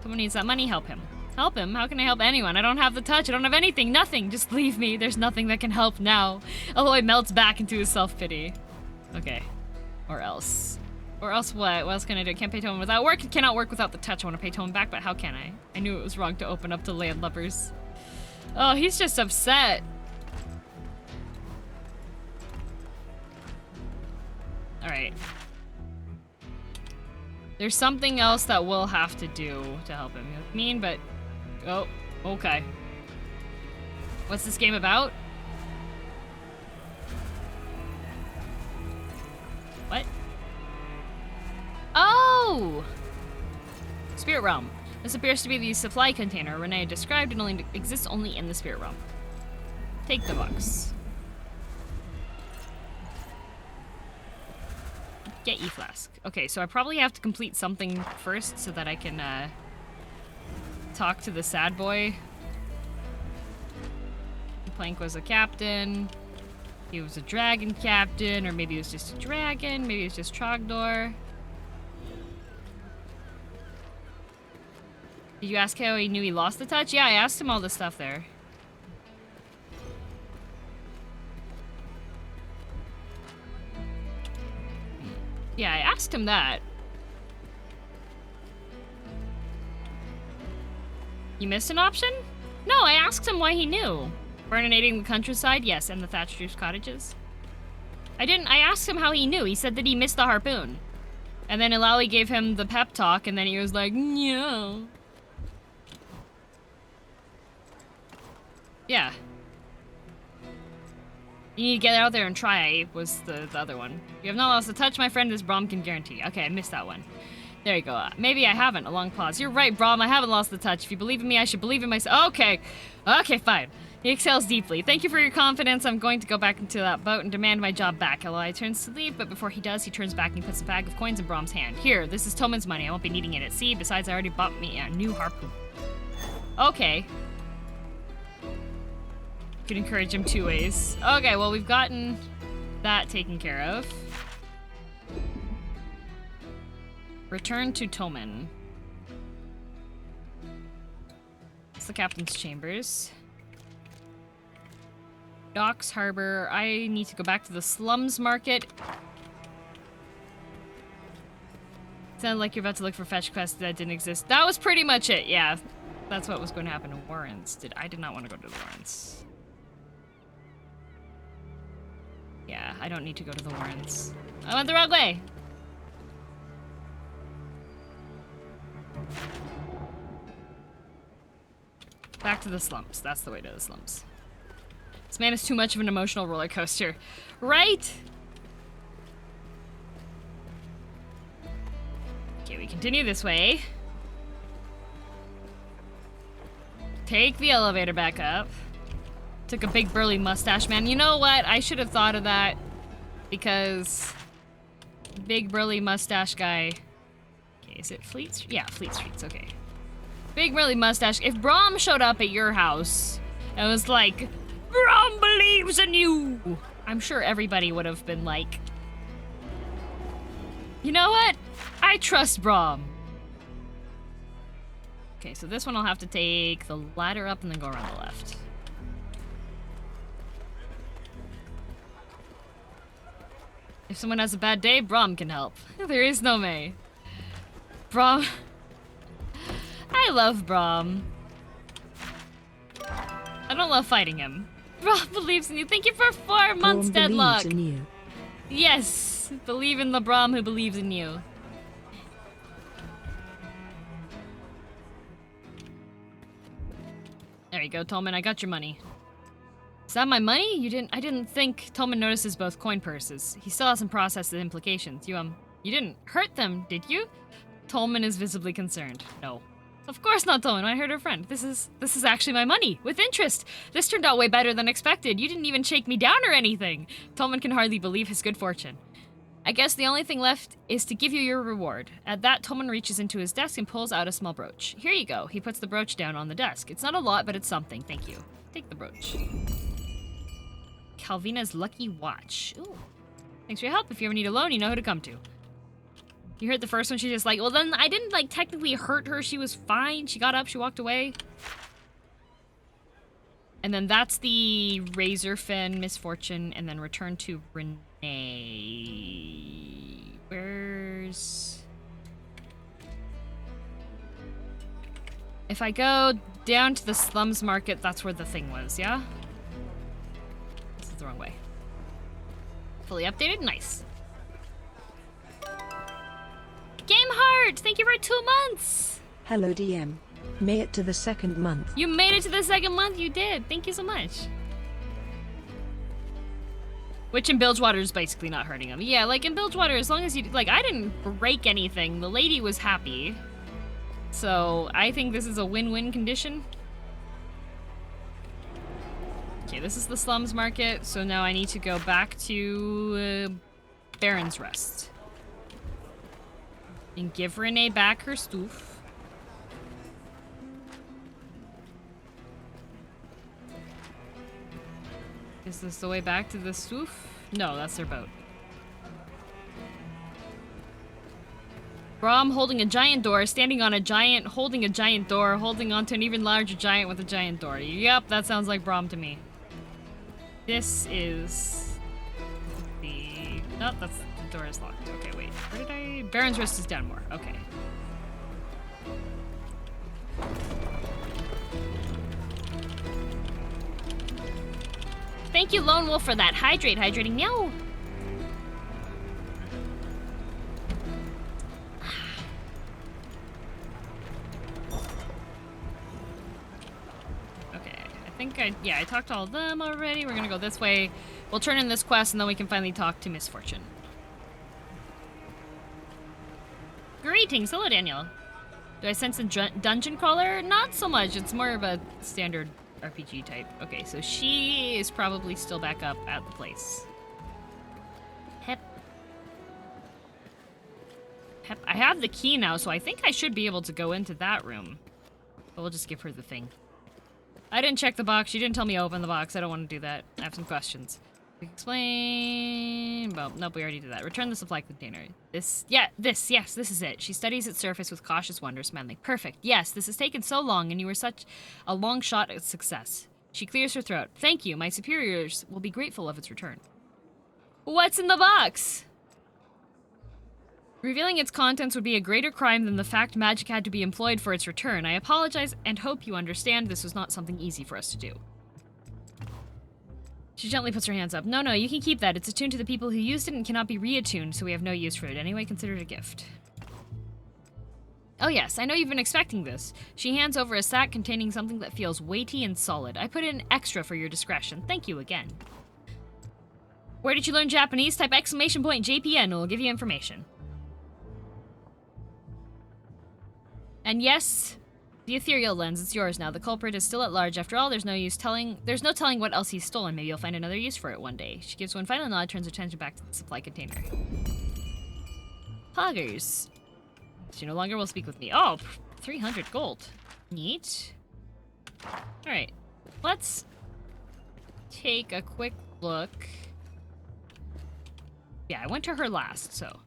S2: Someone needs that money. Help him. Help him? How can I help anyone? I don't have the touch. I don't have anything. Nothing. Just leave me. There's nothing that can help now. Eloy melts back into his self-pity. Okay. Or else. Or else what? What else can I do? Can't pay Toman without work. Cannot work without the touch. I want to pay Toman back, but how can I? I knew it was wrong to open up to landlubbers. Oh, he's just upset. Alright. There's something else that we'll have to do to help him. You mean, but... Oh, okay. What's this game about? What? Oh! Spirit Realm. This appears to be the supply container Renee described and only exists only in the Spirit Realm. Take the box. Get E-Flask. Okay, so I probably have to complete something first so that I can, talk to the sad boy. Plank was a captain. He was a dragon captain, or maybe it was just a dragon. Maybe it was just Trogdor. Did you ask how he knew he lost the touch? Yeah, I asked him all this stuff there. Yeah, I asked him that. You missed an option? No, I asked him why he knew. Burninating the countryside? Yes, and the thatched roof cottages. I asked him how he knew. He said that he missed the harpoon. And then Ilawi gave him the pep talk, and then he was like, no. Yeah. You need to get out there and try, was the other one. You have not lost the touch, my friend, this Brom can guarantee. Okay, I missed that one. There you go. Maybe I haven't. A long pause. You're right, Brom, I haven't lost the touch. If you believe in me, I should believe in myself. Okay. Okay, fine. He exhales deeply. Thank you for your confidence. I'm going to go back into that boat and demand my job back. Eloy turns to leave, but before he does, he turns back and puts a bag of coins in Brom's hand. Here, this is Toman's money. I won't be needing it at sea. Besides, I already bought me a new harpoon. Okay. Could encourage him 2 ways. Okay, well, we've gotten that taken care of. Return to Toman. It's the captain's chambers. Docks, harbor. I need to go back to the slums market. Sounded like you're about to look for fetch quests that didn't exist. That was pretty much it, yeah. That's what was going to happen to Warrens. I did not want to go to the Warrens. Yeah, I don't need to go to the Warrens. I went the wrong way! Back to the slumps. That's the way to the slumps. This man is too much of an emotional roller coaster. Right? Okay, we continue this way. Take the elevator back up. Took a big burly mustache man. You know what? I should have thought of that. Because... big burly mustache guy... Okay, is it Fleet Street? Yeah, Fleet Street's okay. Big burly mustache. If Brom showed up at your house and was like, Brom believes in you! I'm sure everybody would have been like, you know what? I trust Brom. Okay, so this one I'll have to take the ladder up and then go around the left. If someone has a bad day, Brom can help. There is no May. Brom... I love Brom. I don't love fighting him. Brom believes in you. Thank you for 4 months,
S3: Brom
S2: Deadlock.
S3: believes in you.
S2: Yes, believe in the Brom who believes in you. There you go, Tolman. I got your money. Is that my money? I didn't think Tolman notices both coin purses. He still hasn't processed the implications. You didn't hurt them, did you? Tolman is visibly concerned. No. Of course not, Tolman. I heard her friend. This is actually my money, with interest. This turned out way better than expected. You didn't even shake me down or anything. Tolman can hardly believe his good fortune. I guess the only thing left is to give you your reward. At that, Tolman reaches into his desk and pulls out a small brooch. Here you go. He puts the brooch down on the desk. It's not a lot, but it's something. Thank you. Take the brooch. Calvina's lucky watch. Ooh. Thanks for your help. If you ever need a loan, you know who to come to. You heard the first one, she's just like, well then I didn't like technically hurt her, she was fine. She got up, she walked away. And then that's the Razor Fin misfortune, and then return to Renee. Where's... If I go down to the slums market, that's where the thing was, yeah? This is the wrong way. Fully updated? Nice. Game Heart! Thank you for 2 months!
S3: Hello DM. Made it to the 2nd month.
S2: You made it to the 2nd month, you did. Thank you so much. Which in Bilgewater is basically not hurting him. Yeah, like in Bilgewater, as long as you, like, I didn't break anything. The lady was happy. So, I think this is a win-win condition. Okay, this is the slums market, so now I need to go back to Baron's Rest. And give Renee back her stuff. Is this the way back to the stuff? No, that's their boat. Brom holding a giant door, standing on a giant, holding a giant door, holding onto an even larger giant with a giant door. Yep, that sounds like Brom to me. This is the... Oh, that's... the door is locked. Okay, wait. Where did I... Baron's Rest is down more. Okay. Thank you, Lone Wolf, for that. Hydrating meow. Okay, I think I talked to all of them already. We're gonna go this way. We'll turn in this quest and then we can finally talk to Misfortune. Greetings, hello Daniel. Do I sense a dungeon crawler? Not so much, it's more of a standard RPG type. Okay, so she is probably still back up at the place. Hep. I have the key now, so I think I should be able to go into that room. But we'll just give her the thing. I didn't check the box, she didn't tell me to open the box, I don't want to do that. I have some questions. Explain... Well, nope, we already did that. Return the supply container. Yes, this is it. She studies its surface with cautious wonder, smiling. Perfect. Yes, this has taken so long, and you were such a long shot at success. She clears her throat. Thank you. My superiors will be grateful of its return. What's in the box? Revealing its contents would be a greater crime than the fact magic had to be employed for its return. I apologize and hope you understand this was not something easy for us to do. She gently puts her hands up. No, you can keep that. It's attuned to the people who used it and cannot be reattuned, so we have no use for it. Anyway, consider it a gift. Oh yes, I know you've been expecting this. She hands over a sack containing something that feels weighty and solid. I put in extra for your discretion. Thank you again. Where did you learn Japanese? Type exclamation point JPN and we'll give you information. And yes, the ethereal lens, it's yours now. The culprit is still at large. After all, there's no telling what else he's stolen. Maybe you'll find another use for it one day. She gives one final nod, turns her attention back to the supply container. Poggers. She no longer will speak with me. Oh, 300 gold. Neat. Alright. Let's take a quick look. Yeah, I went to her last, so.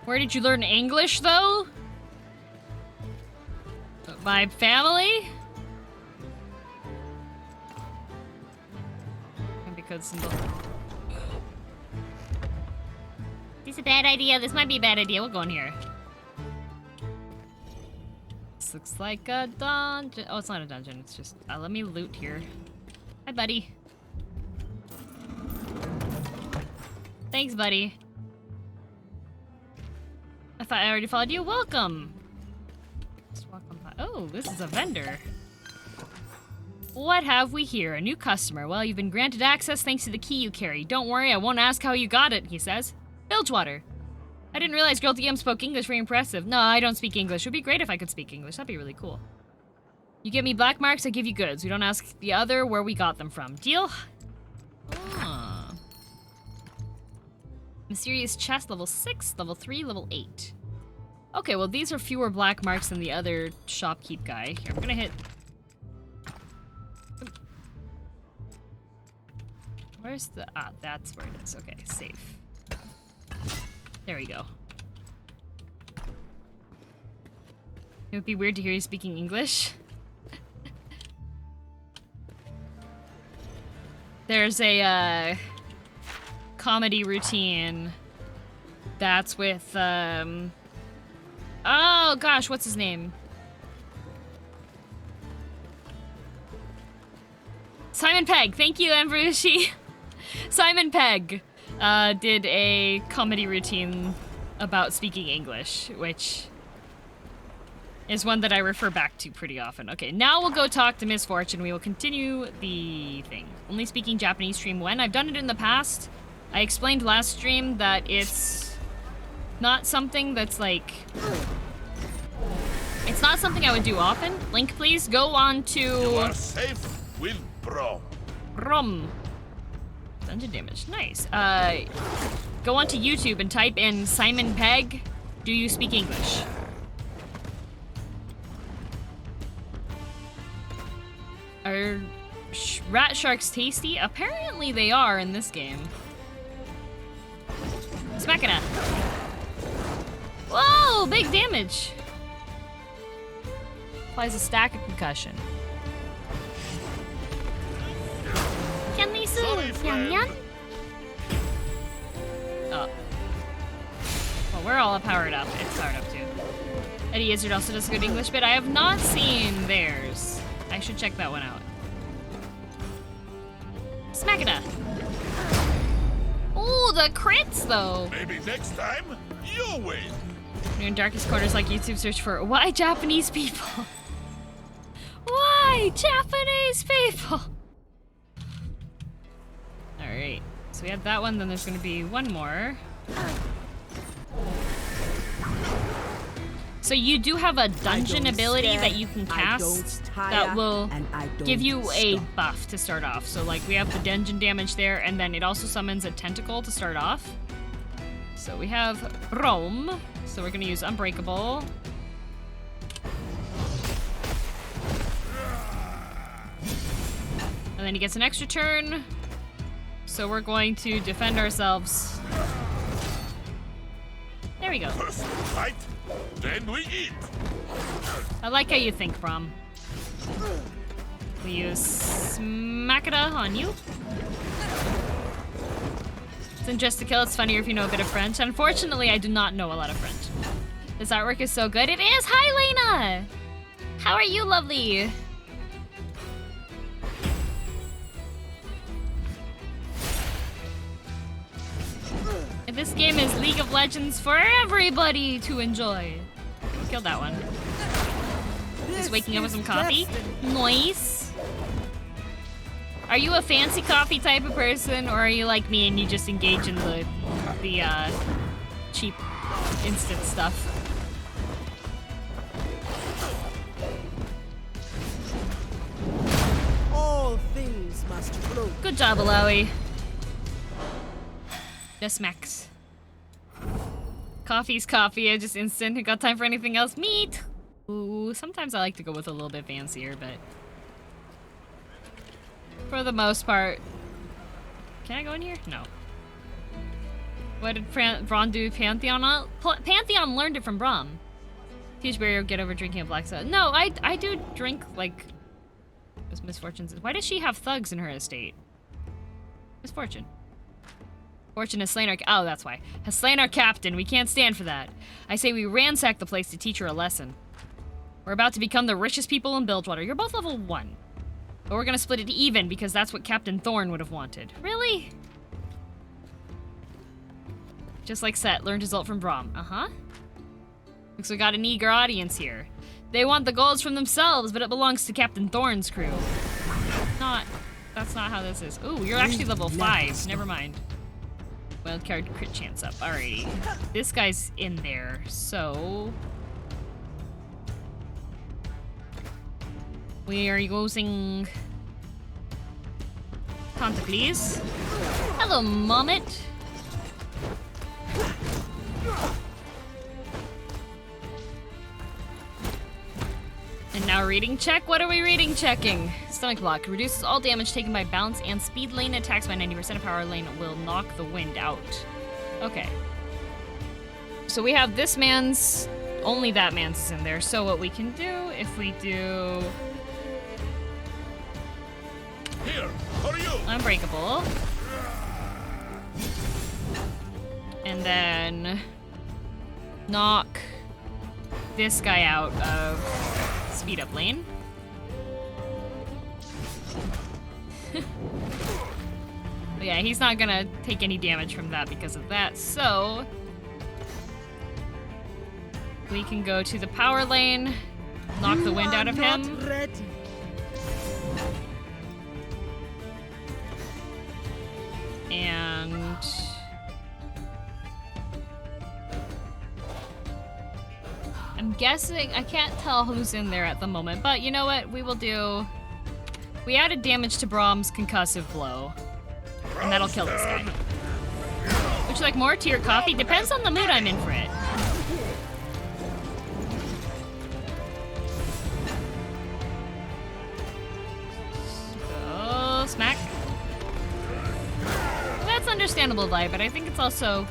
S2: Where did you learn English, though? My family? Because this is a bad idea. This might be a bad idea. We'll go in here. This looks like a dungeon. Oh, it's not a dungeon. It's just... let me loot here. Hi, buddy. Thanks, buddy. I thought I already followed you. Welcome. Just walk on by. Oh, this is a vendor. What have we here? A new customer. Well, you've been granted access thanks to the key you carry. Don't worry, I won't ask how you got it, he says. Bilgewater. I didn't realize Girl DM spoke English. Very impressive. No, I don't speak English. It would be great if I could speak English. That'd be really cool. You give me black marks, I give you goods. We don't ask the other where we got them from. Deal? Ah. Mysterious chest, level 6, level 3, level 8. Okay, well these are fewer black marks than the other shopkeep guy. Here, I'm gonna hit... Where's the... Ah, that's where it is. Okay, save. There we go. It would be weird to hear you speaking English. There's a, comedy routine that's with, oh gosh, what's his name? Simon Pegg. Thank you, Ambrushi. Simon Pegg did a comedy routine about speaking English, which is one that I refer back to pretty often. Okay, now we'll go talk to Miss Fortune. We will continue the thing. Only speaking Japanese stream when? I've done it in the past. I explained last stream that it's not something that's like... It's not something I would do often. Link, please go on to...
S4: You are safe with Brom.
S2: Brom. Dungeon damage. Nice. Go onto YouTube and type in Simon Pegg. Do you speak English? Are rat sharks tasty? Apparently they are in this game. Smackina. Whoa, big damage. Applies a stack of concussion.
S4: Sorry, friend.
S2: Oh. Well, we're all powered up. It's powered up too. Eddie Izzard also does a good English bit. I have not seen theirs. I should check that one out. Smackina. Ooh, the crits though.
S4: Maybe next time, you win.
S2: You're in darkest corners like YouTube search for why Japanese people? Why Japanese people? Alright, so we have that one, then there's gonna be one more. So you do have a dungeon ability that you can cast that will give you a buff to start off. So like we have the dungeon damage there, and then it also summons a tentacle to start off. So we have Rome, so we're gonna use Unbreakable. And then he gets an extra turn. So we're going to defend ourselves. There we go.
S4: First we fight, then we eat.
S2: I like how you think, Brom. We use Smackada on you. It's just to kill, it's funnier if you know a bit of French. Unfortunately, I do not know a lot of French. This artwork is so good. It is! Hi, Lena! How are you, lovely? This game is League of Legends for everybody to enjoy. Killed that one. Just waking up with some coffee. Nice. Are you a fancy coffee type of person, or are you like me and you just engage in the cheap instant stuff?
S5: All things must flow.
S2: Good job, Alawi. Just Max. Coffee's coffee, I just instant. I got time for anything else? Meat! Ooh, sometimes I like to go with a little bit fancier, but for the most part. Can I go in here? No. What did Braun do? Pantheon? Pantheon learned it from Braum. Teach barrier, get over drinking a black soda. No, I do drink, like, misfortunes. Why does she have thugs in her estate? Misfortune. Fortune has slain our... Oh, that's why. Has slain our captain. We can't stand for that. I say we ransack the place to teach her a lesson. We're about to become the richest people in Bilgewater. You're both level 1. But we're gonna split it even because that's what Captain Thorn would have wanted. Really? Just like Set, learned result from Braum. Uh-huh. Looks like we got an eager audience here. They want the golds from themselves, but it belongs to Captain Thorn's crew. That's not how this is. Ooh, you're actually level 5. Never mind. Wildcard crit chance up. Alrighty. This guy's in there, so... we are using... Tanta, please. Hello, Mommet. And now reading check. What are we reading checking? Stomach block. Reduces all damage taken by bounce and speed. Lane attacks by 90% of power. Lane will knock the wind out. Okay. So we have this man's... only that man's is in there. So what we can do, if we do...
S4: Here, for you.
S2: Unbreakable. And then... knock this guy out of speed up lane. But yeah, he's not gonna take any damage from that because of that, so... we can go to the power lane, knock the wind out of him.
S5: Ready.
S2: And... I'm guessing, I can't tell who's in there at the moment, but you know what we will do? We added damage to Braum's concussive blow, and that'll kill this guy. Would you like more tea or coffee? Depends on the mood I'm in for it. Oh, smack. That's understandable, Vi, but I think it's also...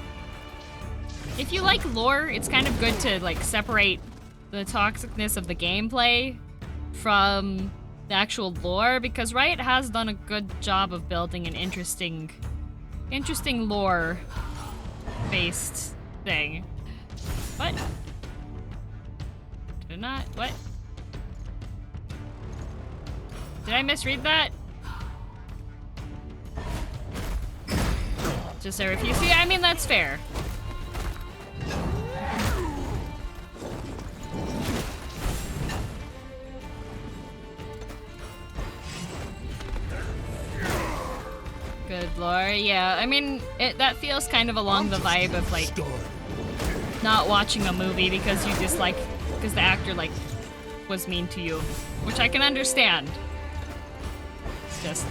S2: if you like lore, it's kind of good to, like, separate the toxicness of the gameplay from the actual lore, because Riot has done a good job of building an interesting lore-based thing. What? Did I not? What? Did I misread that? Just a refuse. See, I mean, that's fair. Good lore, yeah. I mean, that feels kind of along the vibe of, like, not watching a movie because you dislike, because the actor, like, was mean to you. Which I can understand. It's just...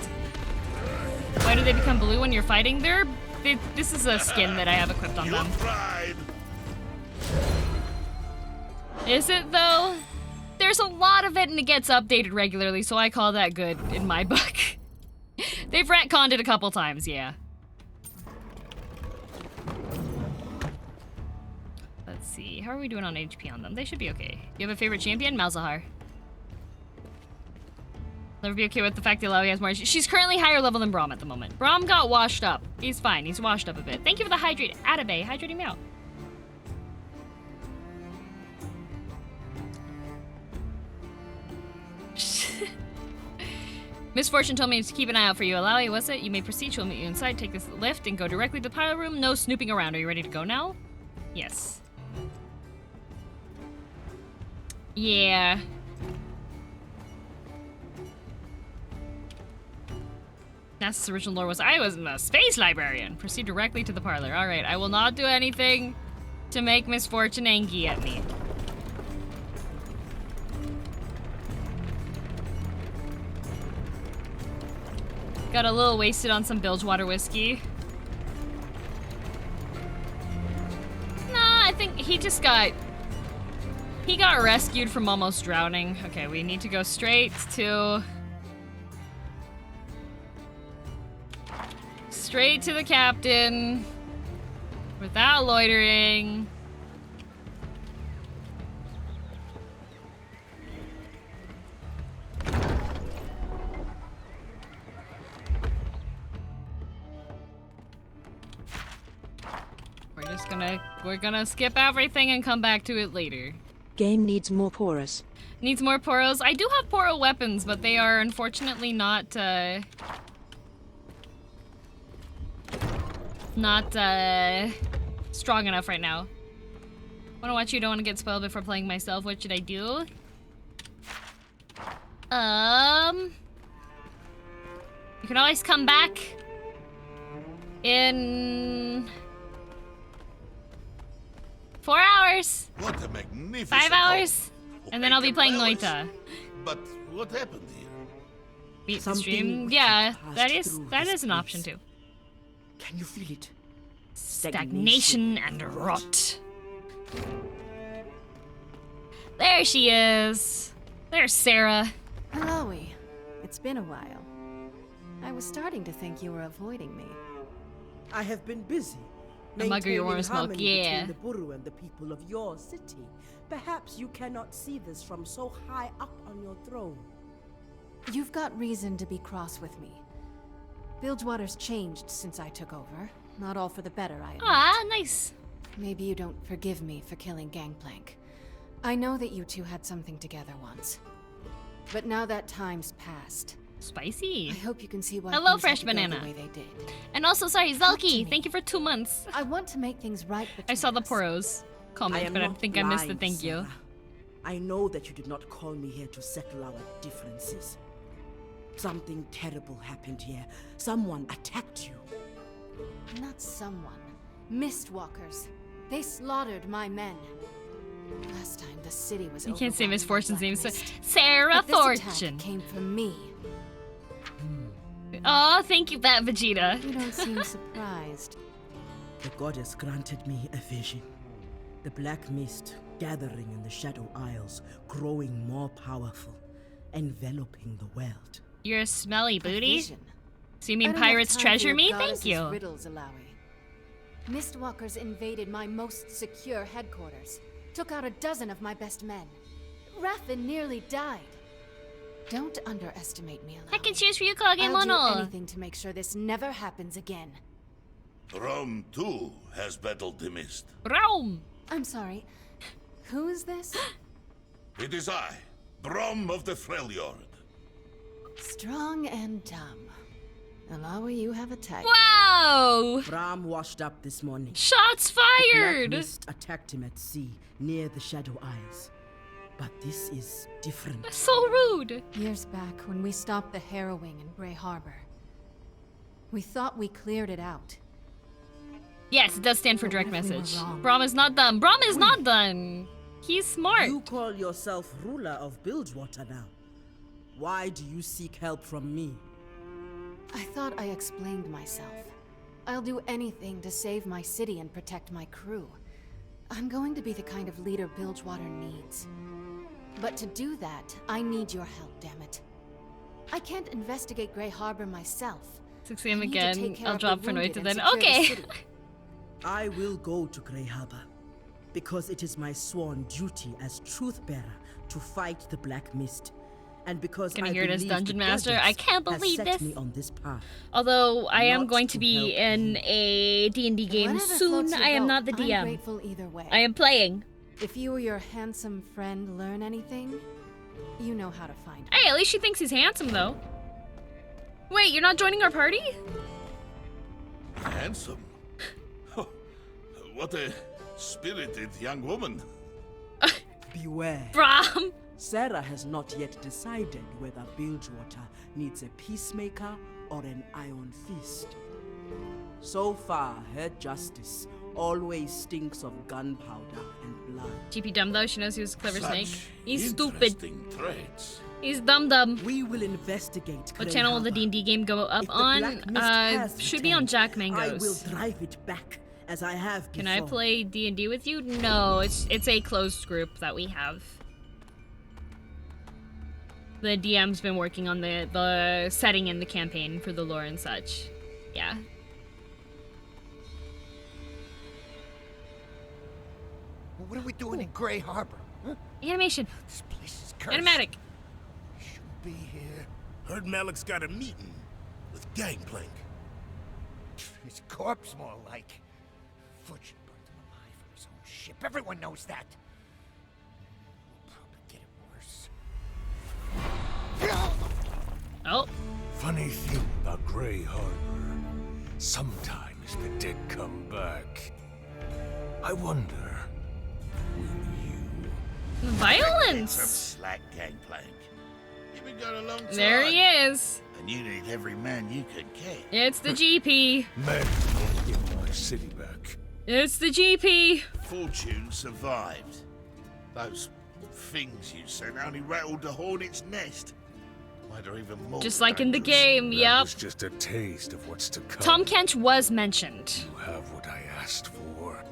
S2: why do they become blue when you're fighting? This is a skin that I have equipped on them. Is it, though? There's a lot of it and it gets updated regularly, so I call that good in my book. They've retconned it a couple times, yeah. Let's see. How are we doing on HP on them? They should be okay. You have a favorite champion? Malzahar. Never be okay with the fact that Alawi has more. She's currently higher level than Braum at the moment. Braum got washed up. He's fine. He's washed up a bit. Thank you for the hydrate. Atabay, hydrating me out. Misfortune told me to keep an eye out for you. Alawi, was it? You may proceed. She'll meet you inside. Take this lift and go directly to the pile room. No snooping around. Are you ready to go now? Yes. Yeah. Nasa's original lore was I was a space librarian. Proceed directly to the parlor. Alright, I will not do anything to make Misfortune angry at me. Got a little wasted on some Bilgewater whiskey. Nah, I think he just got... He got rescued from almost drowning. Okay, we need to go straight to... Straight to the captain. Without loitering. We're gonna skip everything and come back to it later.
S3: Game needs more porous.
S2: Needs more poros. I do have poro weapons, but they are unfortunately not strong enough right now. Wanna watch you, don't wanna get spoiled before playing myself. What should I do? You can always come back in 4 hours.
S4: What a magnificent
S2: 5 hours.
S4: home.
S2: And then I'll be playing
S4: Palace.
S2: Noita.
S4: But what happened here?
S2: Beat the
S5: Something
S2: stream.
S5: wicked
S2: Yeah,
S5: passed
S2: that is
S5: through
S2: that
S5: this
S2: is an option
S5: place.
S2: too.
S5: Can you feel it?
S2: Stagnation and rot. There she is. There's Sarah.
S6: Hello-y. It's been a while. I was starting to think you were avoiding me.
S5: I have been busy.
S2: A mugger you wanna
S5: maintaining
S2: smoke,
S5: harmony
S2: yeah.
S5: between the Buru and the people of your city. Perhaps you cannot see this from so high up on your throne.
S6: You've got reason to be cross with me. Bilgewater's changed since I took over. Not all for the better, I admit.
S2: Ah, nice.
S6: Maybe you don't forgive me for killing Gangplank. I know that you two had something together once. But now that time's passed.
S2: Spicy.
S6: I hope you can see why
S2: Hello,
S6: things had
S2: Fresh
S6: to go
S2: Banana.
S6: the way they did.
S2: And also, sorry,
S6: Talk to
S2: Zelky.
S6: me.
S2: Thank you for 2 months.
S6: I want to make things right between
S2: I saw the
S6: us.
S2: poros
S5: I
S2: comment,
S5: am
S2: but I
S5: not
S2: think I missed the
S5: blind,
S2: thank you.
S5: Sarah. I know that you did not call me here to settle our differences. Something terrible happened here. Someone attacked you.
S6: Not someone. Mistwalkers. They slaughtered my men. Last time the city was
S2: You can't say
S6: overrun by
S2: Misfortune's name.
S6: Black Mist.
S2: Sarah
S6: But this attack
S2: Fortune.
S6: came from me.
S2: Oh, thank you, that Vegeta.
S6: You don't seem surprised.
S5: The goddess granted me a vision. The black mist gathering in the Shadow Isles, growing more powerful, enveloping the world.
S2: You're a smelly
S6: A
S2: booty.
S6: vision.
S2: So you
S6: I
S2: mean
S6: don't have
S2: pirates
S6: time for
S2: treasure
S6: your
S2: me?
S6: goddess's
S2: Thank you.
S6: Riddles, Alawi. Mistwalkers invaded my most secure headquarters. Took out a dozen of my best men. Raffin nearly died. Don't underestimate me, Alawi.
S2: I can choose for you,
S6: I'll do
S2: Kagemono.
S6: anything to make sure this never happens again.
S4: Rome, too, has battled the mist.
S2: Rome.
S6: I'm sorry. Who is this?
S4: It is I, Brom of the Freljord.
S6: Strong and dumb. Alawi, you have a type.
S2: Wow.
S5: Bram washed up this morning.
S2: Shots
S5: Black
S2: fired.
S5: mist attacked him at sea, near the Shadow Isles. But this is different.
S2: So rude.
S6: Years back, when we stopped the harrowing in Bray Harbor, we thought we cleared it out.
S2: Yes, it does stand for
S6: But
S2: direct
S6: what if we were
S2: message.
S6: wrong?
S2: Brom is not done. Brom is not done. He's smart.
S5: You call yourself ruler of Bilgewater now. Why do you seek help from me?
S6: I thought I explained myself. I'll do anything to save my city and protect my crew. I'm going to be the kind of leader Bilgewater needs. But to do that, I need your help, damn it. I can't investigate Grey Harbor myself.
S2: 6 a.m.
S6: I need to
S2: again.
S6: take care
S2: I'll
S6: of the
S2: drop for
S6: wounded
S2: Noita
S6: and
S2: then.
S6: secure the
S2: Okay.
S6: city.
S5: I will go to Grey Harbor, because it is my sworn duty as truth-bearer to fight the Black Mist, and because
S2: Gonna
S5: I
S2: hear it as
S5: believe
S2: Dungeon
S5: the
S2: Master.
S5: goddess
S2: I can't
S5: has
S2: believe
S5: set
S2: this.
S5: me on this path.
S2: Although I am
S5: Not
S2: going to
S5: to
S2: be
S5: help
S2: in
S5: you.
S2: a D&D game
S6: Whatever
S2: soon.
S6: floats your
S2: I am
S6: boat,
S2: not the
S6: I'm
S2: DM.
S6: grateful either way.
S2: I am playing.
S6: If you or your handsome friend learn anything, you know how to find me.
S2: Hey, at least she thinks he's handsome though. Wait, you're not joining our party?
S4: Handsome. What a spirited young woman.
S5: Beware.
S2: Brom!
S5: Sarah has not yet decided whether Bilgewater needs a peacemaker or an iron fist. So far, her justice always stinks of gunpowder and blood.
S2: GP dumb though, she knows he was a clever snake.
S4: Such
S2: He's stupid.
S4: interesting threads.
S2: He's dumb.
S5: We will investigate.
S2: What
S5: Grey
S2: channel will the
S5: Harbor.
S2: D&D game go up
S5: If the
S2: on?
S5: Black Mist has
S2: Should be on
S5: returned,
S2: Jack
S5: I will
S2: Mangoes.
S5: drive it back as I have
S2: Can
S5: before.
S2: I play D&D with you? No, it's a closed group that we have. The DM's been working on the setting in the campaign for the lore and such. Yeah.
S8: Well, what are we doing in Grey Harbor? Huh?
S2: Animation.
S8: This place is cursed.
S2: Animatic.
S8: We shouldn't be here.
S4: Heard Malik's got a meeting with Gangplank.
S8: His corpse, more like. Fudge burned him alive from his own ship. Everyone knows that. We'll probably get it worse.
S2: Oh.
S9: Funny thing about Grey Harbor. Sometimes the dead come back. I wonder, will you?
S4: Some
S2: Violence.
S4: slack, Gangplank. You've been going a long time.
S2: There he is.
S4: And you need every man you can get.
S2: It's the GP.
S9: Man can't get my city back.
S2: It's the GP.
S4: Fortune survived. Those things you sent only rattled the hornet's nest. Made her even more
S2: Just like in the
S4: dangerous.
S2: game,
S9: That
S2: yep.
S9: was just a taste of what's to come.
S2: Tom Kench was mentioned.
S9: You have what I asked for.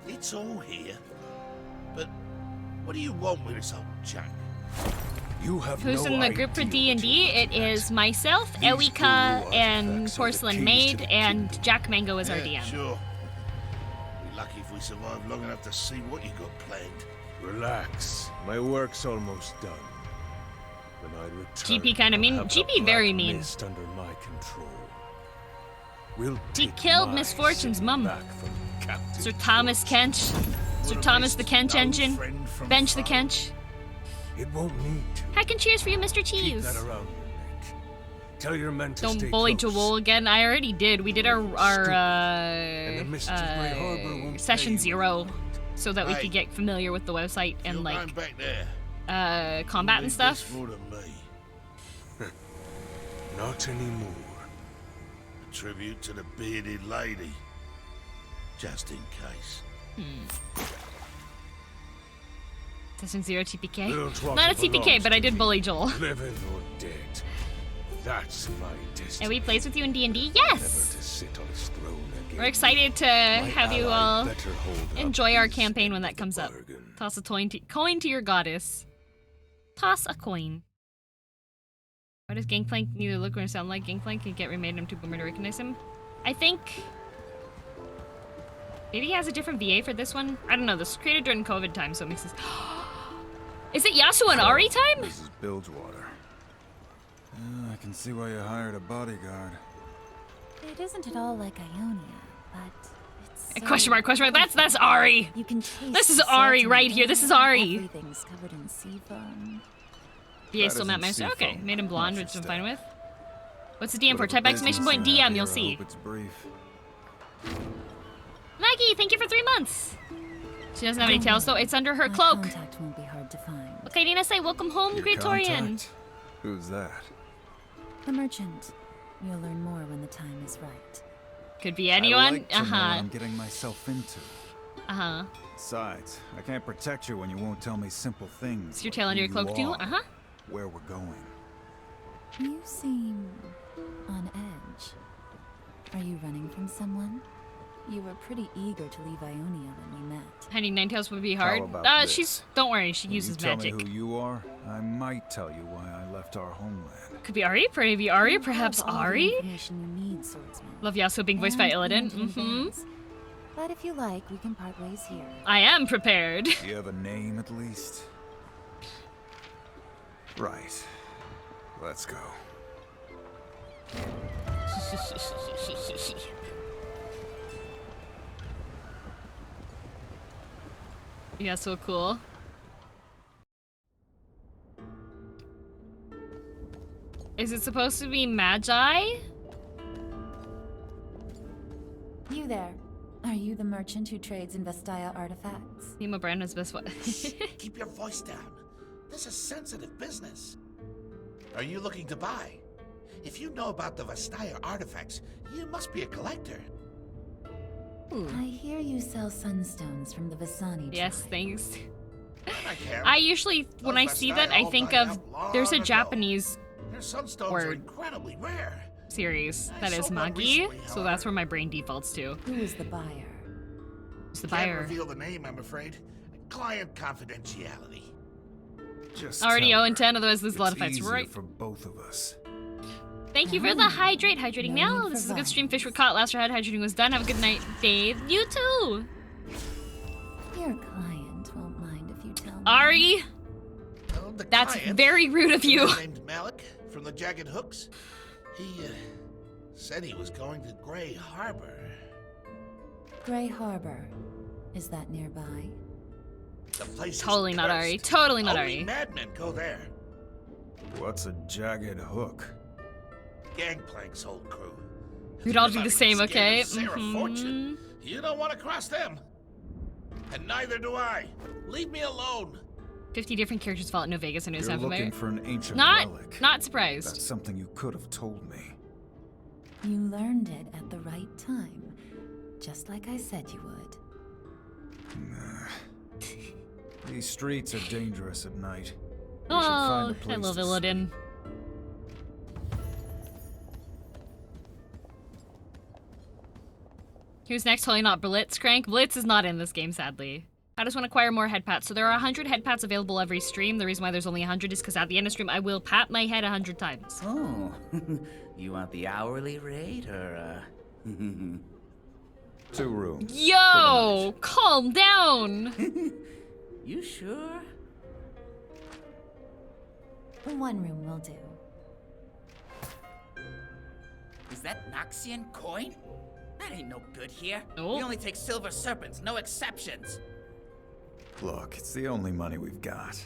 S4: It's all here. But what do you want with this old junk?
S9: You have
S2: Who's
S9: no
S2: in the group for
S9: idea what
S2: D&D?
S9: you
S2: It
S9: want with
S2: is myself,
S9: These
S2: Ewika,
S9: blue
S2: and
S9: artifacts are the
S2: Porcelain
S9: keys
S2: Maid,
S9: to the
S2: and Jack Mango as our
S4: Yeah,
S2: DM.
S4: sure. Be lucky if we survive long enough to see what you got planned.
S9: Relax. My work's almost done. When I return,
S2: GP kinda
S9: I'll
S2: mean-
S9: have the
S2: GP very
S9: Black
S2: mean.
S9: Mist under my control. We'll
S2: He
S9: take
S2: killed
S9: my
S2: Miss Fortune's
S9: city
S2: mum.
S9: back from captive
S2: Sir Thomas Kench. Sir
S4: What
S2: Thomas
S4: a
S2: the
S4: waste.
S2: Kench
S4: No
S2: engine.
S4: friend from
S2: Bench the
S4: far.
S2: Kench.
S9: It won't need to.
S2: Heck and cheers for you, Mr.
S9: Keep
S2: Cheese.
S9: that around your neck. Tell your men to
S2: Don't
S9: stay
S2: bully
S9: close.
S2: Joel again. I already did. We did our
S9: the mist of Grey Harbor won't
S2: session
S9: pay you
S2: 0 so that we
S4: Hey.
S2: could get familiar with the website and
S4: You're
S2: like
S4: going back there.
S2: combat and
S4: Need
S2: stuff.
S4: this more than me.
S9: Not anymore.
S4: A tribute to the bearded lady. Just in case.
S2: Session 0 TPK.
S9: Bilgewater
S2: Not a TPK,
S9: belongs
S2: but I
S9: to
S2: did
S9: me.
S2: bully Joel.
S9: Living or dead. That's my destiny.
S2: And we plays with you in D&D?
S9: Never
S2: Yes!
S9: to sit on his throne again.
S2: We're excited to
S9: My
S2: have you
S9: ally
S2: all
S9: better hold up
S2: enjoy our
S9: his
S2: campaign
S9: end
S2: when
S9: of
S2: that
S9: the
S2: comes up.
S9: bargain.
S2: Toss a coin to your goddess. Toss a coin. Why does Gangplank neither look or sound like Gangplank and get remade and I'm too boomer to recognize him? I think... Maybe he has a different VA for this one? I don't know, this was created during COVID time, so it makes sense. Is it Yasuo and Ari time?
S10: This is Bilgewater. I can see why you hired a bodyguard.
S11: It isn't at all like Ionia, but it's so
S2: Question mark, question mark. That's Ari!
S11: You can taste
S2: This is
S11: the
S2: Ari
S11: salt in
S2: right
S11: the
S2: here,
S11: air,
S2: this is Ari.
S11: Everything's covered in sea foam.
S2: VA
S10: That
S2: still
S10: isn't
S2: Matt Meister? Okay,
S10: seafoam.
S2: made him blonde, which I'm
S10: Interesting.
S2: fine with. What's the DM for?
S10: Whatever
S2: Type exclamation point
S10: business you have
S2: DM, you'll
S10: here, I
S2: see.
S10: hope it's brief.
S2: Maggie, thank you for 3 months. She doesn't have any
S11: Don't
S2: tails, so
S11: worry,
S2: it's under her
S11: my
S2: cloak.
S11: Contact won't be hard to find.
S2: Okay, Dina, say welcome home,
S10: Your
S2: Greatorian.
S10: contact? Who's that?
S11: The merchant. You'll learn more when the time is right.
S2: Could be
S10: I
S2: anyone.
S10: like to know what
S2: Uh-huh.
S10: I'm getting myself into.
S2: Uh-huh.
S10: Besides, I can't protect you when you won't tell me simple things.
S2: Is your
S10: like
S2: tail under
S10: who
S2: your cloak
S10: you
S2: too?
S10: are,
S2: Uh-huh.
S10: Where we're going.
S11: You seem on edge. Are you running from someone? You were pretty eager to leave Ionia when we met.
S2: Hiding Nine Tails would be hard.
S10: about this?
S2: She's. Don't worry, she
S10: When
S2: uses
S10: you tell
S2: magic.
S10: me who you are, I might tell you why I left our homeland.
S2: Could be Ari, maybe Ari,
S11: You
S2: perhaps
S11: have all the
S2: Ari.
S11: information you need, swordsman.
S2: Love Yasuo being voiced by
S11: And
S2: Illidan.
S11: planned in
S2: Mm-hmm.
S11: advance. But if you like, we can part ways here.
S2: I am prepared.
S10: Do you have a name at least? Right. Let's go.
S2: Yeah, so cool. Is it supposed to be Magi?
S11: You there. Are you the merchant who trades in Vestaya artifacts?
S2: Nemo Brandon's best one.
S4: Keep your voice down. This is sensitive business. Are you looking to buy? If you know about the Vestaya artifacts, you must be a collector.
S11: I hear you sell sunstones from the Vasani tribe.
S2: Yes, thanks.
S4: I care.
S2: I usually, when I see that, I think of there's a Japanese
S4: Their sunstones are
S2: word
S4: incredibly rare.
S2: series that
S4: I
S2: is
S4: sold one
S2: Magi,
S4: recently,
S2: so
S4: however.
S2: that's where my brain defaults to.
S11: Who is the buyer?
S2: Who's the
S4: Can't
S2: buyer?
S4: reveal the name, I'm afraid. Client confidentiality.
S10: Just
S2: Already
S10: tell
S2: 0 and 10, otherwise there's a lot
S10: it's
S2: of fights,
S10: easier
S2: right?
S10: for both of us.
S2: Thank you for the hydrating
S11: No
S2: now.
S11: need
S2: This
S11: for
S2: is a good
S11: that.
S2: stream. Fish were caught. Last ride hydrating was done. Have a good night, Dave. You too.
S11: Your client won't mind if you tell me.
S2: Ari,
S4: Well, the
S2: that's
S4: client,
S2: very rude of you.
S4: named Malik from the Jagged Hooks. He said he was going to Gray Harbor.
S11: Gray Harbor. Is that nearby?
S4: The place is
S2: Totally not Ari.
S4: cursed.
S2: Totally not
S4: Only
S2: Ari.
S4: madmen go there.
S10: What's a jagged hook?
S4: Gangplank's whole crew.
S2: We'd all do
S4: Everybody
S2: the same,
S4: scared
S2: okay?
S4: of Sarah Fortune. You don't want to cross them. And neither do I. Leave me alone.
S2: 50 different characters fall at New Vegas and New
S10: You're
S2: San
S10: looking for an ancient
S2: Not
S10: relic.
S2: surprised.
S10: That's something you could have told me.
S11: You learned it at the right time. Just like I said you would.
S10: These streets are dangerous at night. We should
S2: Oh,
S10: find a place
S2: I love
S10: to
S2: Illidan. Who's next? Totally not Blitzcrank. Blitz is not in this game, sadly. I just want to acquire more head pats. So there are 100 head pats available every stream. The reason why there's only 100 is because at the end of stream, I will pat my head 100 times.
S12: Oh, you want the hourly rate or
S10: 2 rooms.
S2: Yo, calm down.
S12: You sure?
S11: One room will do.
S12: Is that Noxian coin? That ain't no good here.
S2: Oh.
S12: We only take silver serpents, no exceptions.
S10: Look, it's the only money we've got.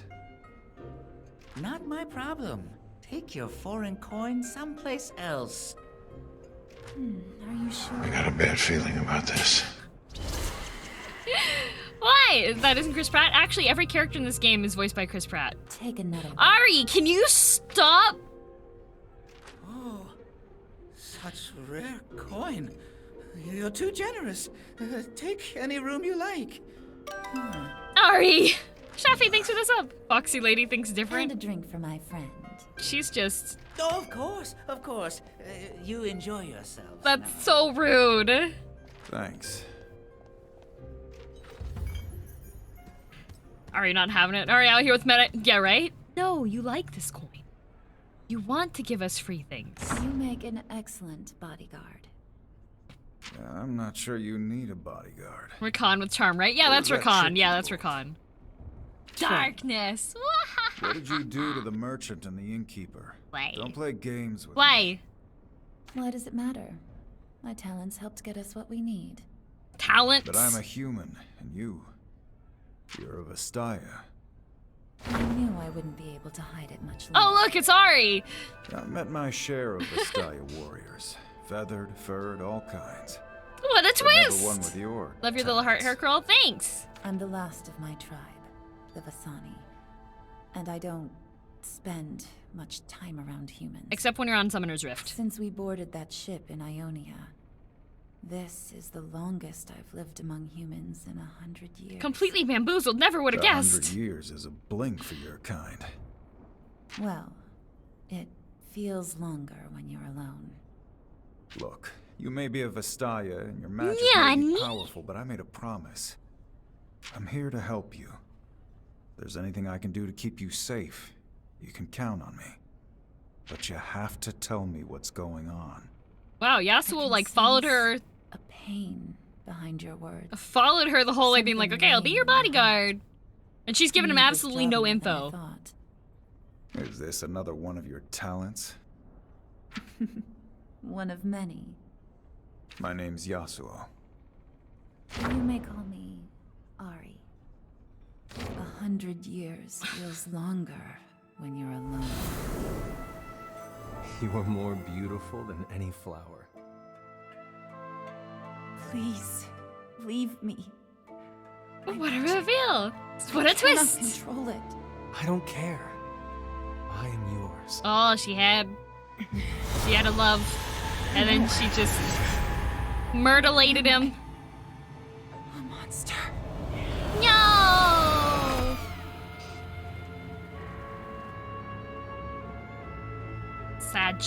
S12: Not my problem. Take your foreign coin someplace else.
S11: Are you sure?
S9: I got a bad feeling about this.
S2: Why? That isn't Chris Pratt? Actually, every character in this game is voiced by Chris Pratt.
S11: Take another one.
S2: Ari, can you stop?
S12: Oh, such rare coin. You're too generous. Take any room you like.
S2: Ari! Shafi thinks for this up. Foxy Lady thinks different.
S11: And a drink for my friend.
S2: She's just...
S12: Oh, of course, of course. You enjoy yourself.
S2: That's so rude.
S10: Thanks.
S2: Ari not having it. Ari out here with meta... Yeah, right? No, you like this coin. You want to give us free things.
S11: You make an excellent bodyguard.
S10: I'm not sure you need a bodyguard.
S2: Rakan with charm, right? Yeah, that's
S10: Where's that
S2: Rakan.
S10: chick
S2: Yeah,
S10: you
S2: that's
S10: told?
S2: Rakan. Darkness.
S10: What did you do to the merchant and the innkeeper?
S2: Why?
S10: Don't play games with
S2: Why?
S11: Why does it matter? My talents helped get us what we need.
S2: Talents?
S10: But I'm a human, and you're a Vestaya.
S11: I knew I wouldn't be able to hide it much longer.
S2: Oh, look, it's Ari.
S10: I've met my share of Vestaya warriors. Feathered, furred, all kinds.
S2: What a
S10: But never
S2: twist!
S10: one with your
S2: Love your little heart hair curl. Thanks.
S11: I'm the last of my tribe, the Vasani. And I don't spend much time around humans.
S2: Except when you're on Summoner's Rift.
S11: Since we boarded that ship in Ionia, this is the longest I've lived among humans in 100 years.
S2: Completely bamboozled. Never would have
S10: 100
S2: guessed.
S10: years is a blink for your kind.
S11: Well, it feels longer when you're alone.
S10: Look, you may be a Vestaya and your magic
S2: Yeah,
S10: may be
S2: nee.
S10: powerful, but I made a promise. I'm here to help you. If there's anything I can do to keep you safe, you can count on me. But you have to tell me what's going on.
S2: Wow,
S11: I
S2: Yasuo
S11: can
S2: like followed
S11: sense
S2: her,
S11: a pain behind your words.
S2: followed her the whole way, being like,
S11: Something
S2: okay, I'll be your
S11: weighing on my heart.
S2: bodyguard. And she's giving him
S11: You need this
S2: absolutely
S11: job
S2: no
S11: more than I
S2: info.
S11: thought.
S10: Is this another one of your talents?
S11: One of many.
S10: My name's Yasuo.
S11: You may call me Ari. 100 years feels longer when you're alone.
S9: You are more beautiful than any flower.
S11: Please, leave me.
S2: What a reveal! What a
S11: cannot
S2: twist!
S11: Control it.
S9: I don't care. I am yours.
S2: Oh, she had a love, and then she just murderlated him.
S11: A monster.
S2: No! Sag.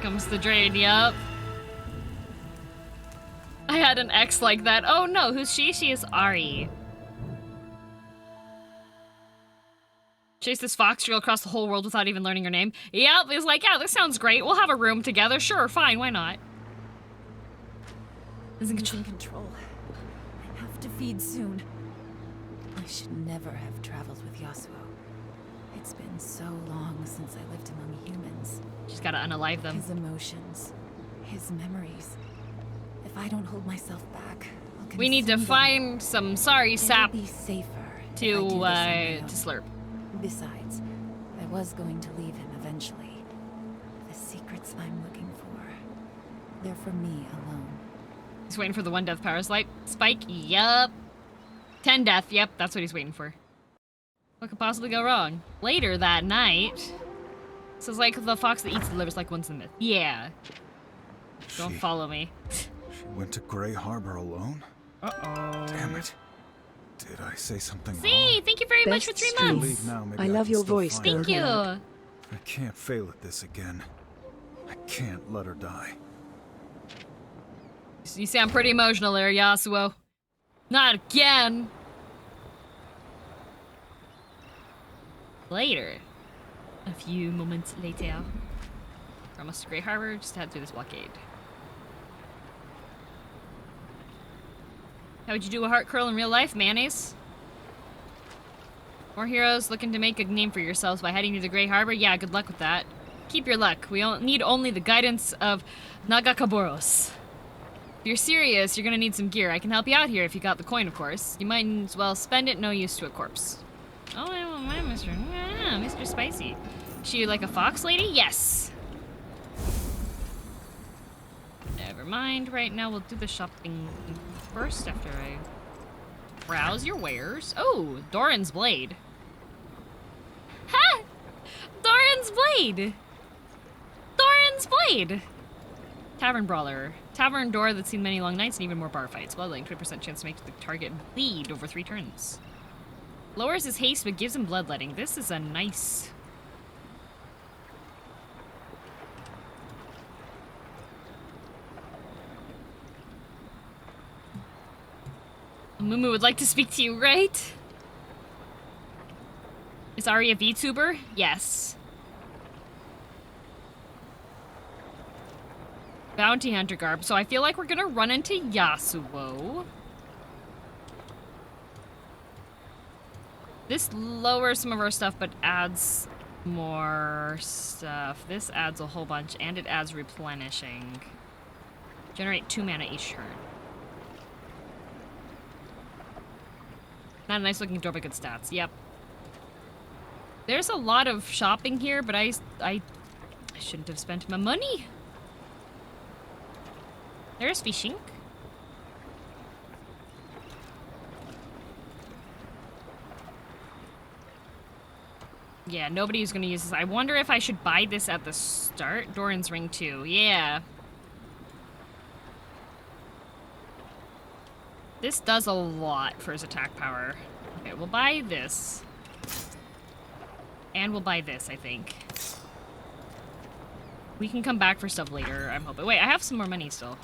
S2: Comes the drain, yup. I had an ex like that. Oh no, who's she? She is Ari. Chase this fox girl across the whole world without even learning her name. Yep, he's like, yeah, this sounds great. We'll have a room together. Sure, fine, why not?
S11: Losing control. I have to feed soon. I should never have traveled with Yasuo. It's been so long since I lived among humans.
S2: She's gotta unalive them.
S11: His emotions, his memories. If I don't hold myself back, I'll
S2: We need to
S11: consume them.
S2: find some sorry sap
S11: It'll be safer if
S2: to
S11: I do this on my own.
S2: slurp.
S11: Besides, I was going to leave him eventually. The secrets I'm looking for, they're for me alone.
S2: He's waiting for the 1 death power spike. Yup. 10 death. Yep, that's what he's waiting for. What could possibly go wrong? Later that night. This is like the fox that eats the livers like once in the myth. Yeah. Don't follow me.
S10: She went to Grey Harbor alone?
S2: Uh-oh.
S10: Damn it. Did I say something wrong?
S2: See, thank you very much for
S3: Best
S2: 3
S3: stream.
S2: months.
S10: Leave now, maybe
S3: I
S10: can
S3: love your
S10: still
S3: voice,
S10: find her.
S2: Thank you.
S10: I can't fail at this again. I can't let her die.
S2: You sound pretty emotional there, Yasuo. Not again. Later. A few moments later. We're almost to Great Harbor, just head through this blockade. How would you do a heart curl in real life, mayonnaise? More heroes looking to make a name for yourselves by heading to the Great Harbor? Yeah, good luck with that. Keep your luck. We don't need only the guidance of Nagakaboros. If you're serious, you're gonna need some gear. I can help you out here if you got the coin, of course. You might as well spend it, no use to a corpse. Oh, I don't mind, Mr. Yeah, Mr. Spicy. She like a fox lady? Yes. Never mind. Right now, we'll do the shopping first after I browse your wares. Oh, Doran's blade. Ha! Doran's blade. Doran's blade. Tavern brawler. Tavern door that's seen many long nights and even more bar fights. Bloodletting, 20% chance to make the target bleed over 3 turns. Lowers his haste but gives him bloodletting. This is a nice... Mumu would like to speak to you, right? Is Ari a VTuber? Yes. Bounty Hunter garb. So I feel like we're gonna run into Yasuo. This lowers some of our stuff, but adds more stuff. This adds a whole bunch, and it adds replenishing. Generate 2 mana each turn. Not a nice looking door, but good stats. Yep. There's a lot of shopping here, but I shouldn't have spent my money. There's fishing. Yeah, nobody's gonna use this. I wonder if I should buy this at the start. Doran's ring too. Yeah. This does a lot for his attack power. Okay, we'll buy this. And we'll buy this, I think. We can come back for stuff later, I'm hoping. Wait, I have some more money still.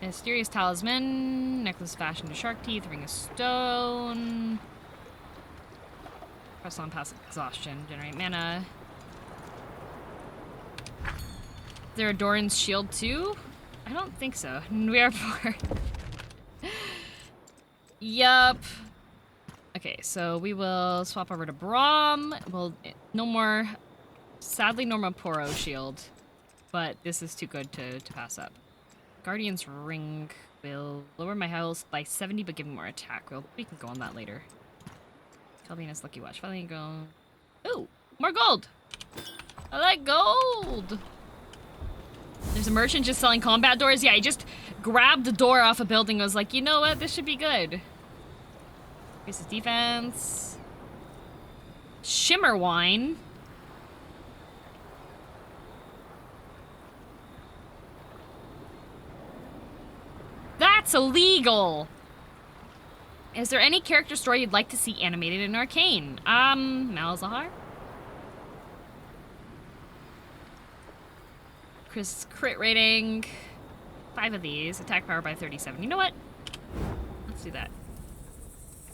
S2: Mysterious talisman, necklace fashioned to shark teeth, ring of stone. Press on past exhaustion, generate mana. Is there a Doran's shield too? I don't think so. We are poor. Yup. Okay, so we will swap over to Braum. Well, no more, sadly, no more Poro shield, but this is too good to pass up. Guardian's Ring will lower my health by 70 but give me more attack. Well, we can go on that later. Calvinus Lucky Watch. Finally go. Ooh, more gold! I like gold! There's a merchant just selling combat doors. Yeah, I just grabbed the door off a building and was like, you know what? This should be good. This is defense. Shimmer wine. That's illegal! Is there any character story you'd like to see animated in Arcane? Malzahar? Chris crit rating. 5 of these. Attack power by 37. You know what? Let's do that.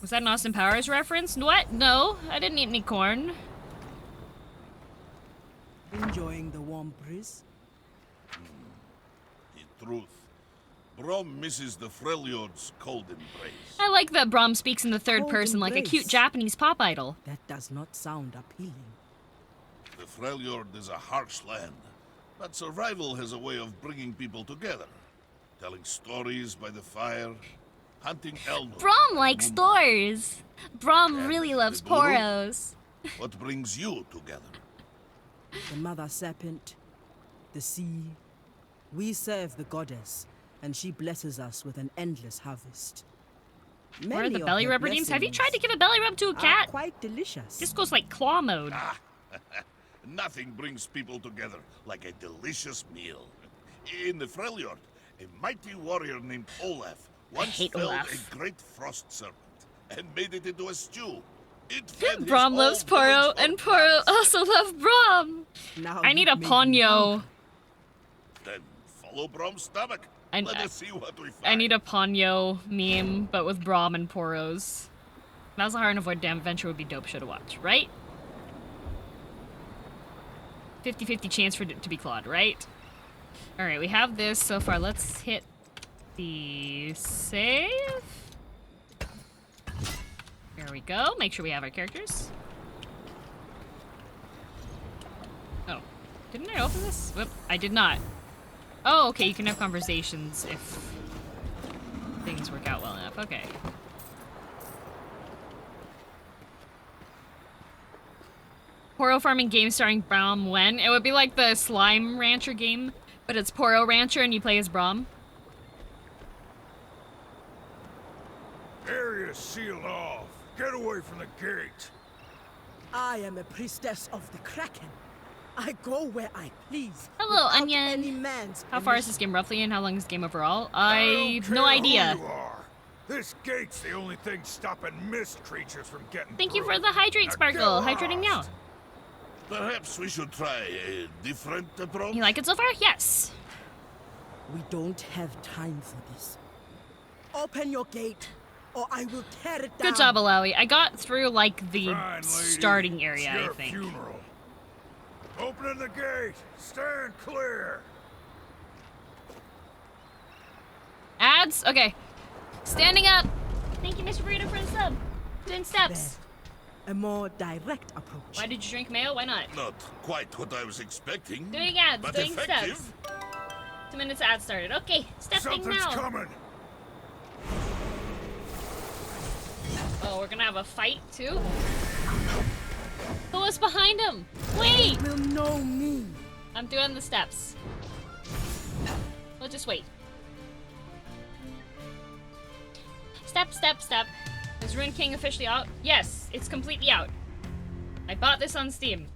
S2: Was that an Austin Powers reference? What? No, I didn't eat any corn.
S5: Enjoying the warm breeze?
S13: In truth, Brom misses the Freljord's cold embrace.
S2: I like that Brom speaks in the third
S5: Cold
S2: person like a
S5: embrace.
S2: cute Japanese pop idol.
S5: That does not sound appealing.
S13: The Freljord is a harsh land, but survival has a way of bringing people together. Telling stories by the fire, hunting Elnor.
S1: Brom likes doors. Brom
S13: And
S1: really loves
S13: the Buru?
S1: poros.
S13: What brings you together?
S5: The mother serpent, the sea. We serve the goddess, and she blesses us with an endless harvest.
S2: What are
S5: Many
S2: the
S5: of
S2: belly
S5: her
S2: rub redeems? Have you tried to
S5: blessings
S2: give a belly rub to a
S5: are
S2: cat?
S5: quite delicious.
S2: This goes like claw mode.
S13: Nothing brings people together like a delicious meal. In the Freljord, a mighty warrior named Olaf once
S2: hate
S13: felled
S2: Olaf.
S13: a great frost serpent and made it into a stew. It fed his
S2: Brom
S13: whole
S2: loves Poro,
S13: village for
S2: and Poro also loves Brom.
S5: Now
S2: I need a
S5: you've made me
S2: Ponyo.
S5: hungry.
S13: Then follow Brom's stomach.
S2: And
S13: Let us see what we find.
S2: I need a Ponyo meme, but with Brom and Poros. Malzahar and Avoid Damn Adventure would be dope show to watch, right? 50-50 chance for it to be Claude, right? Alright, we have this so far. Let's hit the save. There we go. Make sure we have our characters. Oh. Didn't I open this? Whoop, I did not. Oh, okay, you can have conversations if things work out well enough. Okay. Poro farming game starring Brom when? It would be like the Slime Rancher game, but it's Poro Rancher and you play as Brom.
S9: Area sealed off. Get away from the gate.
S5: I am a priestess of the Kraken. I go where I please.
S1: Hello,
S5: without
S1: Onion.
S5: Any man's
S2: How far is this game roughly and how long is the game overall? I've no idea.
S9: Who you are. This gate's the only thing stopping mist creatures from getting
S2: Thank you
S9: through.
S2: for the hydrate
S9: Now
S2: sparkle.
S9: get
S2: Hydrating now.
S9: lost.
S13: Perhaps we should try a different approach.
S2: You like it so far? Yes.
S5: We don't have time for this. Open your gate, or I will tear it down.
S2: Good job, Alawi. I got through like the
S9: Fine, lady.
S2: starting area,
S9: It's
S2: I
S9: your
S2: think.
S9: funeral. Opening the gate. Stand clear.
S2: Ads? Okay. Standing up.
S1: Thank you, Mr. Burrito, for the sub. Doing steps.
S5: A more direct approach.
S2: Why did you drink mayo? Why not?
S13: Not quite what I was expecting.
S2: Doing ads,
S13: but
S2: doing
S13: effective.
S2: steps. 2 minutes ads started. Okay, stepping
S9: Something's
S2: now.
S9: coming.
S2: Oh, we're gonna have a fight too? Who was behind him? Wait!
S5: Will know me.
S2: I'm doing the steps. We'll just wait. Step, step, step. Is Rune King officially out? Yes, it's completely out. I bought this on Steam.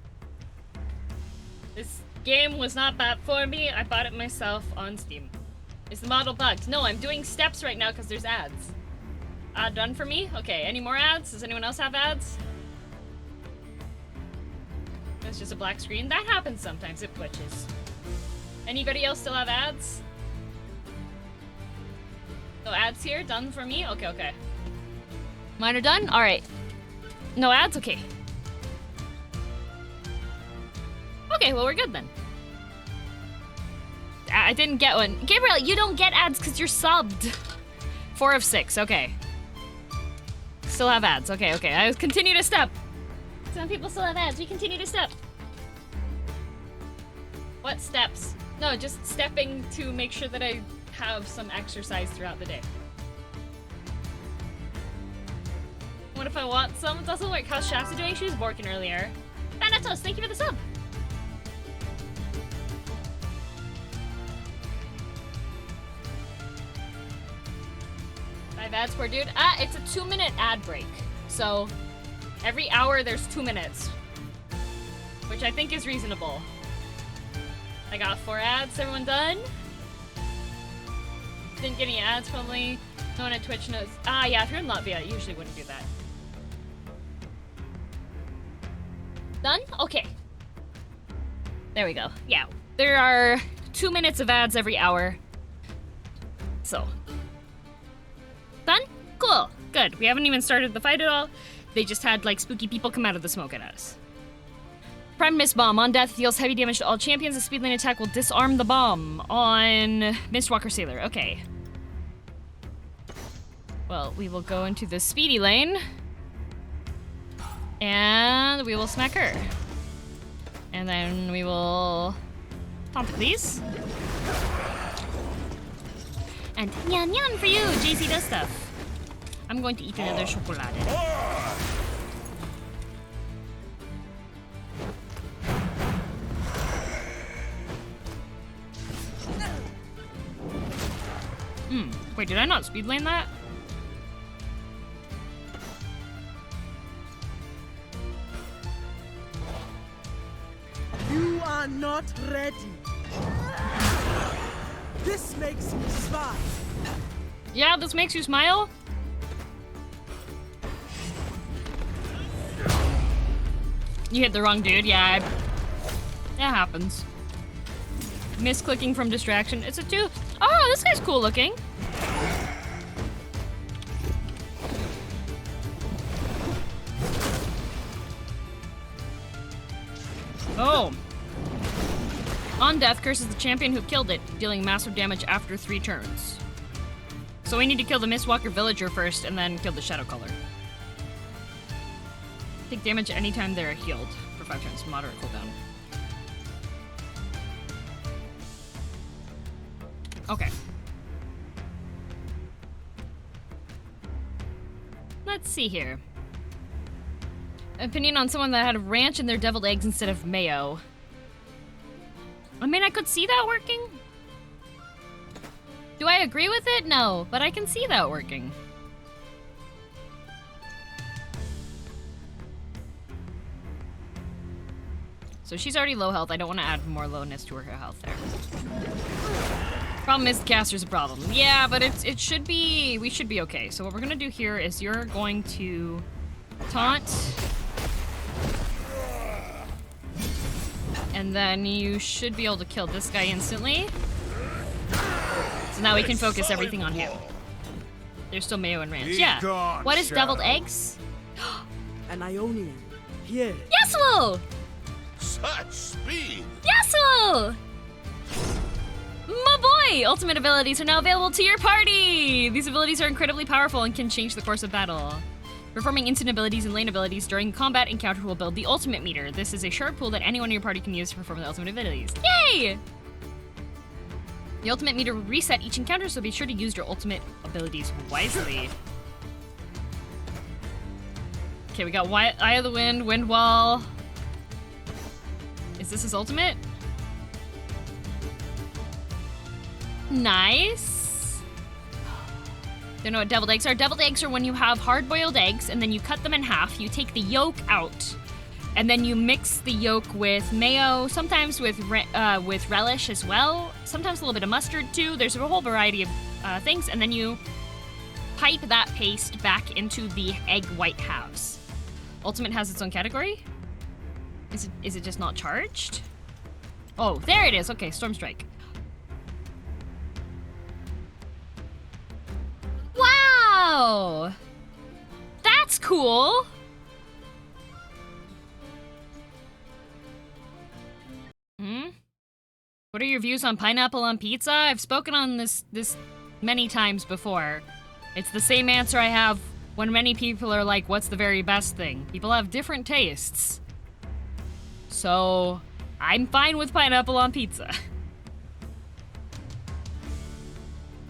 S2: This game was not bad for me. I bought it myself on Steam. Is the model bugged? No, I'm doing steps right now because there's ads. Done for me? Okay, any more ads? Does anyone else have ads? That's just a black screen. That happens sometimes. It glitches. Anybody else still have ads? No ads here? Done for me? Okay, okay. Mine are done? Alright. No ads? Okay. Okay, well, we're good then. I didn't get one. Gabriel, you don't get ads because you're subbed. 4 of 6, okay. Still have ads, okay, okay. I continue to step.
S1: Some people still have ads. We continue to step.
S2: What steps? No, just stepping to make sure that I have some exercise throughout the day. What if I want some? It doesn't work. How's Shasta doing? She was working earlier. Thanatos, thank you for the sub. Five ads per dude. It's a 2-minute ad break. So every hour there's 2 minutes, which I think is reasonable. I got 4 ads. Everyone done? Didn't get any ads probably. No one at Twitch knows. Yeah, if you're in Latvia, you usually wouldn't do that. Done? Okay. There we go. Yeah, there are 2 minutes of ads every hour. So. Done? Cool. Good. We haven't even started the fight at all. They just had, like, spooky people come out of the smoke at us. Prime Mist Bomb. On death, deals heavy damage to all champions. A speed lane attack will disarm the bomb. On Mistwalker Sailor. Okay. Well, we will go into the speedy lane. And we will smack her. And then we will taunt these. And nyan nyan for you, JC does stuff. I'm going to eat another chocolate. Wait, did I not speed lane that?
S5: You are not ready. This makes me smile.
S2: Yeah, this makes you smile? You hit the wrong dude, yeah. That happens. Misclicking from distraction. It's a 2. Oh, this guy's cool looking. Oh. On death, curses the champion who killed it, dealing massive damage after 3 turns. So we need to kill the Mistwalker villager first and then kill the Shadow Caller. Take damage anytime they're healed for 5 turns. Moderate cooldown. Okay. Let's see here. Opinion on someone that had ranch in their deviled eggs instead of mayo. I mean, I could see that working. Do I agree with it? No, but I can see that working. So she's already low health. I don't want to add more lowness to her health there. Problem is the caster's a problem. Yeah, but it should be, we should be okay. So what we're gonna do here is you're going to taunt. And then you should be able to kill this guy instantly. So now we can focus everything on him. There's still mayo and ranch. Yeah.
S10: Gone,
S2: What is
S10: Shadow.
S2: deviled eggs?
S5: An Ionian. Here.
S2: Yasuo!
S13: Such speed!
S2: Yasuo! My boy! Ultimate abilities are now available to your party! These abilities are incredibly powerful and can change the course of battle. Performing instant abilities and lane abilities during combat encounter will build the ultimate meter. This is a shard pool that anyone in your party can use to perform the ultimate abilities. Yay! The ultimate meter will reset each encounter, so be sure to use your ultimate abilities wisely. Okay, we got Eye of the Wind, Wind Wall. Is this his ultimate? Nice. Don't know what deviled eggs are. Deviled eggs are when you have hard-boiled eggs and then you cut them in half. You take the yolk out, and then you mix the yolk with mayo, sometimes with relish as well. Sometimes a little bit of mustard too. There's a whole variety of things, and then you pipe that paste back into the egg white halves. Ultimate has its own category. Is it just not charged? Oh, there it is. Okay, Storm Strike. Wow! That's cool! What are your views on pineapple on pizza? I've spoken on this many times before. It's the same answer I have when many people are like, what's the very best thing? People have different tastes. So, I'm fine with pineapple on pizza.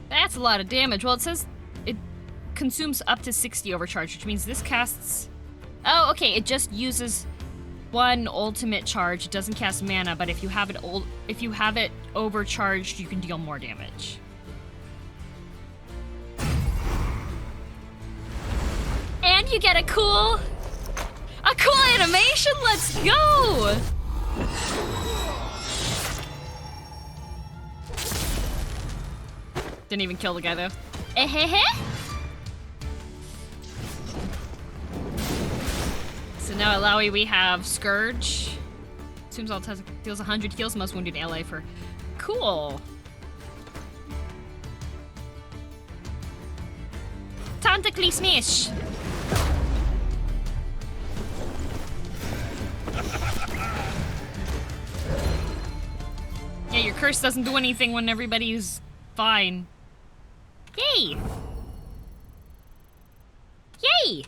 S2: That's a lot of damage. Well, it says it consumes up to 60 overcharge, which means this casts... Oh, okay, it just uses one ultimate charge. It doesn't cast mana, but if you have it overcharged, you can deal more damage. And you get a cool animation. Let's go. Didn't even kill the guy though. So now at Lowy we have Scourge. Assumes all deals 100 heals most wounded ally for cool. Tentacly smash. Yeah, your curse doesn't do anything when everybody's fine. Yay! Yay!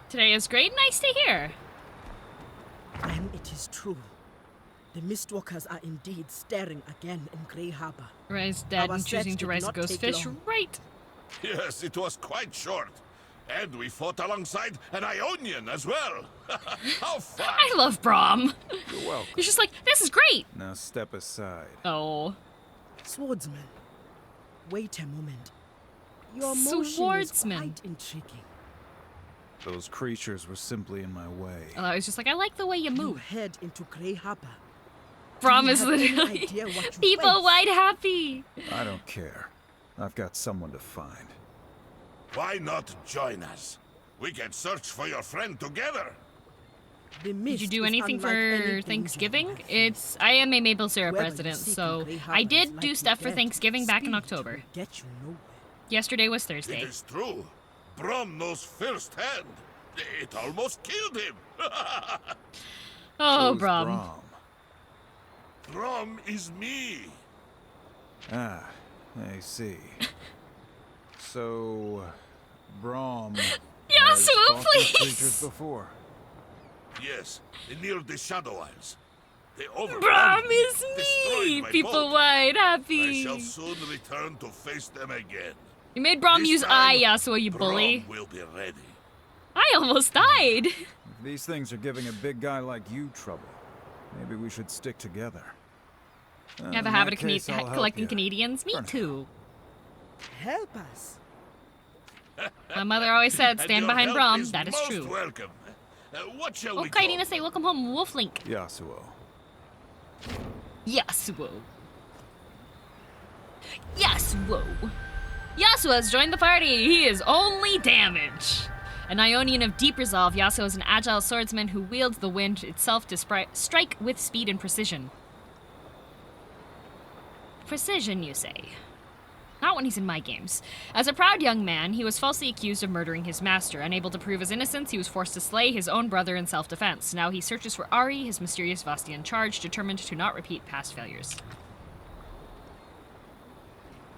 S2: Today is great. Nice to hear.
S5: Then it is true. The Mistwalkers are indeed staring again in Grey Harbor.
S2: Rise dead
S5: Our
S2: and choosing
S5: search
S2: to
S5: did
S2: rise a
S5: not
S2: ghost
S5: take
S2: fish.
S5: long.
S2: Right.
S13: Yes, it was quite short. And we fought alongside an Ionian as well. How fun!
S2: I love Braum.
S10: You're welcome.
S2: He's just like, this is great.
S10: Now step aside.
S2: Oh.
S5: Swordsman, wait a moment. Your motion is
S2: Swordsman.
S5: quite intriguing.
S10: Those creatures were simply in my way.
S2: Oh, I was just like, I like the way you
S5: You
S2: move.
S5: head into Grey Harbor.
S2: Braum
S5: you
S2: is
S5: have any
S2: literally
S5: idea what you
S2: people
S5: face?
S2: wide happy.
S10: I don't care. I've got someone to find.
S13: Why not join us? We can search for your friend together.
S5: The
S2: Did
S5: mist
S2: you do
S5: is
S2: anything
S5: unlike
S2: for
S5: anything
S2: Thanksgiving?
S5: you have
S2: I am a maple syrup
S5: Whoever you
S2: resident,
S5: seek in
S2: so
S5: Grey
S2: I
S5: Harbor
S2: did
S5: is
S2: do
S5: likely
S2: stuff for
S5: dead.
S2: Thanksgiving back in
S5: Speed
S2: October.
S5: will get you nowhere.
S2: Yesterday was
S13: It
S2: Thursday.
S13: is true. Brom knows firsthand. It almost killed him.
S2: Oh,
S10: Who's
S2: Braum.
S13: Brom is me.
S10: Ah, I see. So, Braum has
S2: Yasuo,
S10: fought these
S2: please!
S10: creatures before.
S13: Yes, near the Shadow Isles. They overwhelmed
S2: Braum
S13: me,
S2: is
S13: destroyed
S2: me!
S13: my
S2: People
S13: boat.
S2: wide
S13: I
S2: happy.
S13: shall soon return to face them again.
S2: You made Braum
S13: This
S2: use
S13: time,
S2: I, Yasuo, you
S13: Brom
S2: bully.
S13: will be ready.
S2: I almost died.
S10: If these things are giving a big guy like you trouble, maybe we should stick together.
S2: You have a
S10: In
S2: habit
S10: that
S2: of
S10: case, I'll help
S2: collecting
S10: you.
S2: Canadians? Me
S10: For now.
S2: too.
S5: Help us.
S2: My mother always said,
S13: And
S2: stand
S13: your
S2: behind
S13: help
S2: Braum.
S13: is
S2: That is
S13: most
S2: true.
S13: welcome. What shall
S2: Oh,
S13: we call
S2: Kaidina say, welcome home, Wolflink.
S10: Yasuo.
S2: Yasuo. Yasuo. Yasuo has joined the party. He is only damage. An Ionian of deep resolve, Yasuo is an agile swordsman who wields the wind itself to strike with speed and precision. Precision, you say? Not when he's in my games. As a proud young man, he was falsely accused of murdering his master. Unable to prove his innocence, he was forced to slay his own brother in self-defense. Now he searches for Ari, his mysterious Vostian charge, determined to not repeat past failures.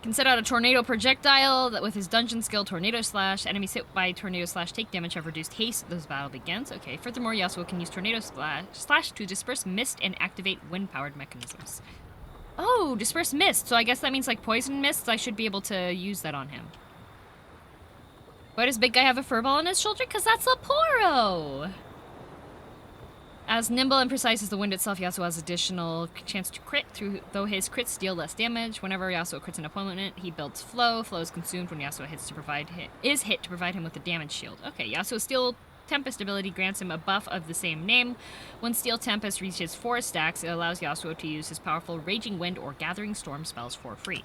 S2: Can set out a tornado projectile that with his dungeon skill Tornado Slash. Enemies hit by Tornado Slash take damage, have reduced haste as the battle begins. Okay, furthermore, Yasuo can use Tornado Slash to disperse mist and activate wind-powered mechanisms. Oh, disperse mist. So I guess that means like poison mists. I should be able to use that on him. Why does big guy have a furball on his shoulder? Because that's Sapporo! As nimble and precise as the wind itself, Yasuo has additional chance to crit, though his crits deal less damage. Whenever Yasuo crits an opponent, he builds flow. Flow is consumed when Yasuo is hit to provide him with a damage shield. Okay, Yasuo's Steel Tempest ability grants him a buff of the same name. When Steel Tempest reaches 4 stacks, it allows Yasuo to use his powerful Raging Wind or Gathering Storm spells for free.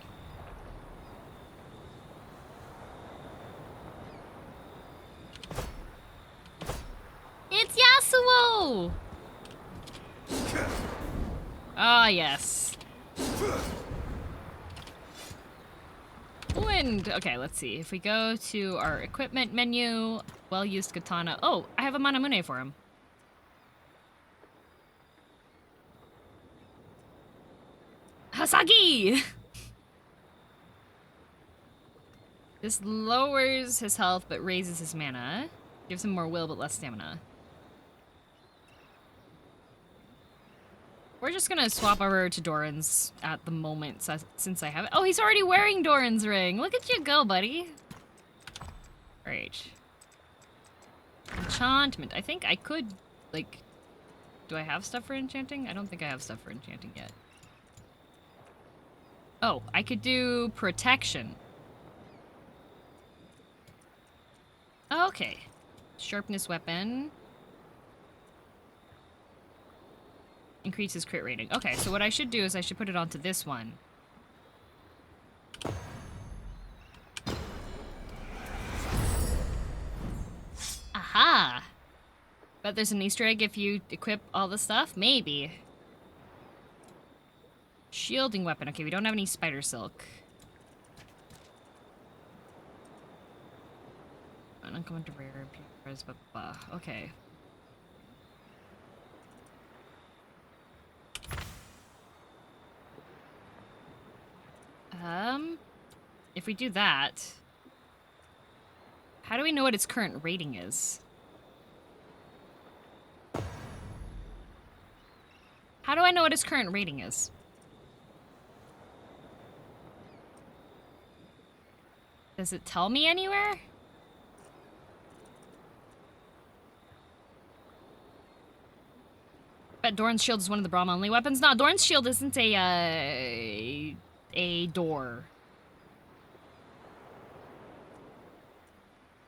S2: It's Yasuo! Ah, yes. Wind. Okay, let's see. If we go to our equipment menu, well-used katana. Oh, I have a Manamune for him. Hasagi! This lowers his health but raises his mana. Gives him more will but less stamina. We're just gonna swap over to Doran's at the moment, since I have it. Oh, he's already wearing Doran's ring. Look at you go, buddy. Great. Enchantment. I think I could, like... Do I have stuff for enchanting? I don't think I have stuff for enchanting yet. Oh, I could do protection. Okay. Sharpness weapon. Increases crit rating. Okay, so what I should do is I should put it onto this one. Aha! Bet there's an Easter egg if you equip all the stuff? Maybe. Shielding weapon. Okay, we don't have any spider silk. Uncommon to rare. Okay. If we do that, how do we know what its current rating is? How do I know what its current rating is? Does it tell me anywhere? Bet Doran's shield is one of the Brahma only weapons. No, Doran's shield isn't a door.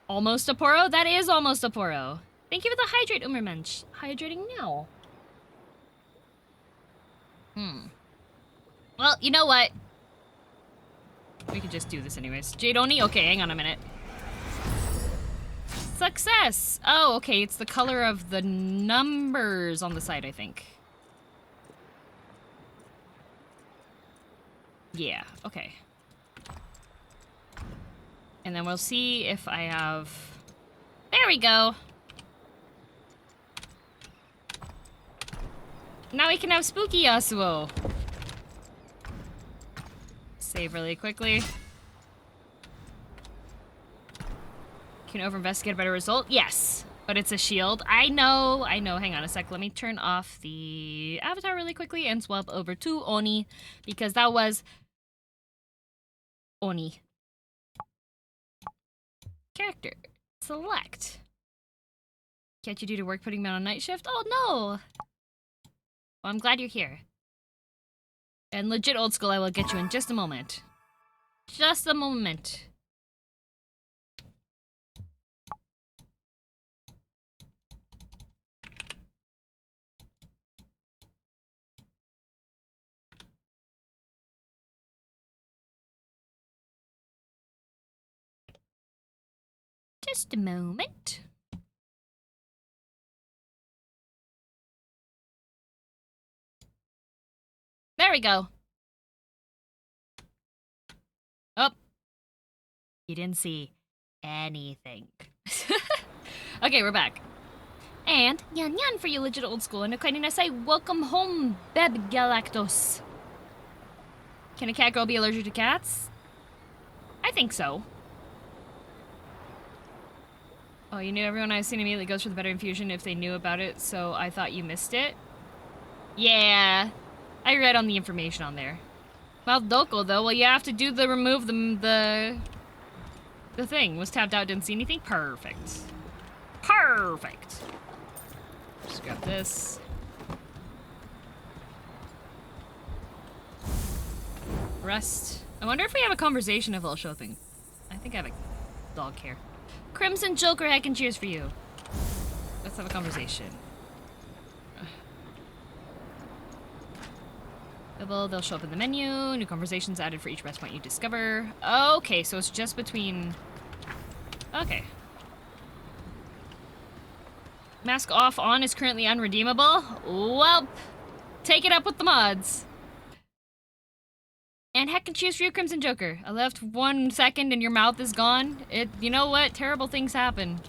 S2: Almost a Poro? That is almost a Poro. Thank you for the hydrate, Umermensch. Hydrating now. Well, you know what? We could just do this anyways. Jade Oni? Okay, hang on a minute. Success! Oh, okay, it's the color of the numbers on the side, I think. Yeah, okay. And then we'll see if I have... There we go! Now we can have Spooky Yasuo. Save really quickly. Can over-investigate a better result? Yes, but it's a shield. I know. Hang on a sec. Let me turn off the avatar really quickly and swap over to Oni, because that was Oni. Character. Select. Can't you do to work putting me on a night shift? Oh, no! Well, I'm glad you're here. And legit old school, I will get you in just a moment. Just a moment. Just a moment. There we go. Oh. You didn't see anything. Okay, we're back. And yan yan for you legit old school. And I say welcome home, Beb Galactos. Can a cat girl be allergic to cats? I think so. Oh, you knew everyone I've seen immediately goes for the better infusion if they knew about it, so I thought you missed it? Yeah, I read on the information on there. Maldoko, though, well, you have to do the remove the thing. Was tapped out, didn't see anything? Perfect. Perfect. Just grab this. Rest. I wonder if we have a conversation if I'll show thing. I think I have a dog here. Crimson Joker heck and cheers for you. Let's have a conversation. They'll show up in the menu. New conversations added for each rest point you discover. Okay, so it's just between... Okay. Mask off on is currently unredeemable. Well, take it up with the mods. And heck and cheers for you, Crimson Joker. I left 1 second and your mouth is gone. You know what? Terrible things happen.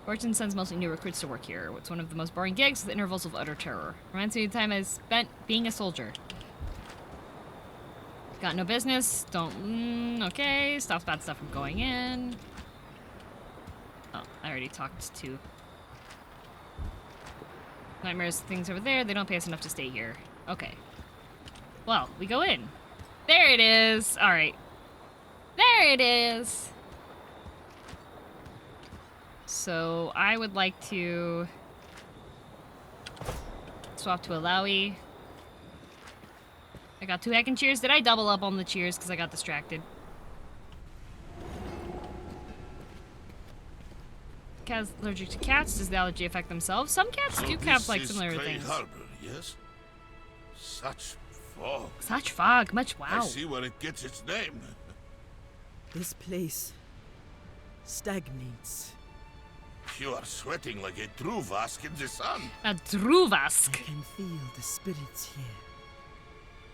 S2: Fortune sends mostly new recruits to work here. It's one of the most boring gigs with intervals of utter terror. Reminds me of the time I spent being a soldier. Got no business. Don't... okay. Stops bad stuff from going in. Oh, I already talked to... Nightmares, things over there. They don't pay us enough to stay here. Okay. Well, we go in. There it is. All right. There it is. So I would like to swap to a Lowy. I got 2 heckin' cheers. Did I double up on the cheers because I got distracted? Cat's allergic to cats. Does the allergy affect themselves? Some cats
S13: So
S2: do have
S13: this
S2: like
S13: is
S2: similar
S13: Grey
S2: things.
S13: Harbor, yes? Such fog.
S2: Such fog. Much wow.
S13: I see where it gets its name.
S5: This place stagnates.
S13: You are sweating like a true Vask in the sun.
S2: A Druvask.
S5: I can feel the spirits here.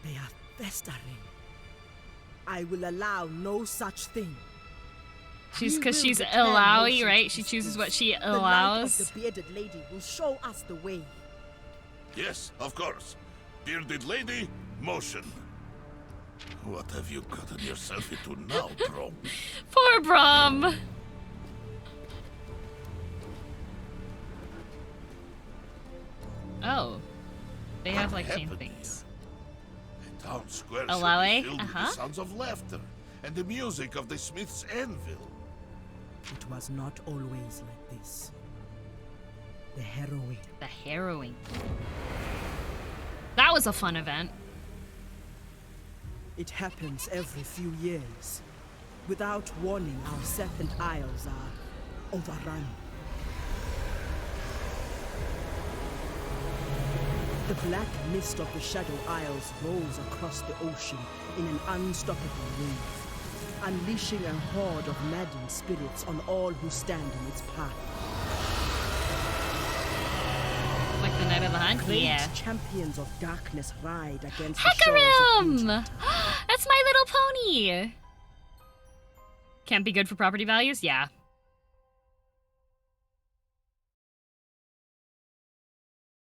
S5: They are festering. I will allow no such thing.
S2: Because she's allowy, right? She chooses what she allows.
S5: The light of the bearded lady will show us the way.
S13: Yes, of course. Bearded lady, motion. What have you gotten yourself into now, bro?
S2: Poor Brom. Oh. They have like chain things.
S13: The town square
S2: Alawe?
S13: should be filled with the sounds of laughter and the music of the smith's anvil.
S5: It was not always like this. The harrowing.
S2: The harrowing. That was a fun event.
S5: It happens every few years. Without warning, our Serpent Isles are overrun. The black mist of the Shadow Isles rolls across the ocean in an unstoppable wave, unleashing a horde of maddened spirits on all who stand in its path.
S2: Like the Night of the Hunt?
S5: Great
S2: Yeah.
S5: champions of darkness ride against the shores of
S2: Hecarim!
S5: Egypt.
S2: That's my little pony! Can't be good for property values? Yeah.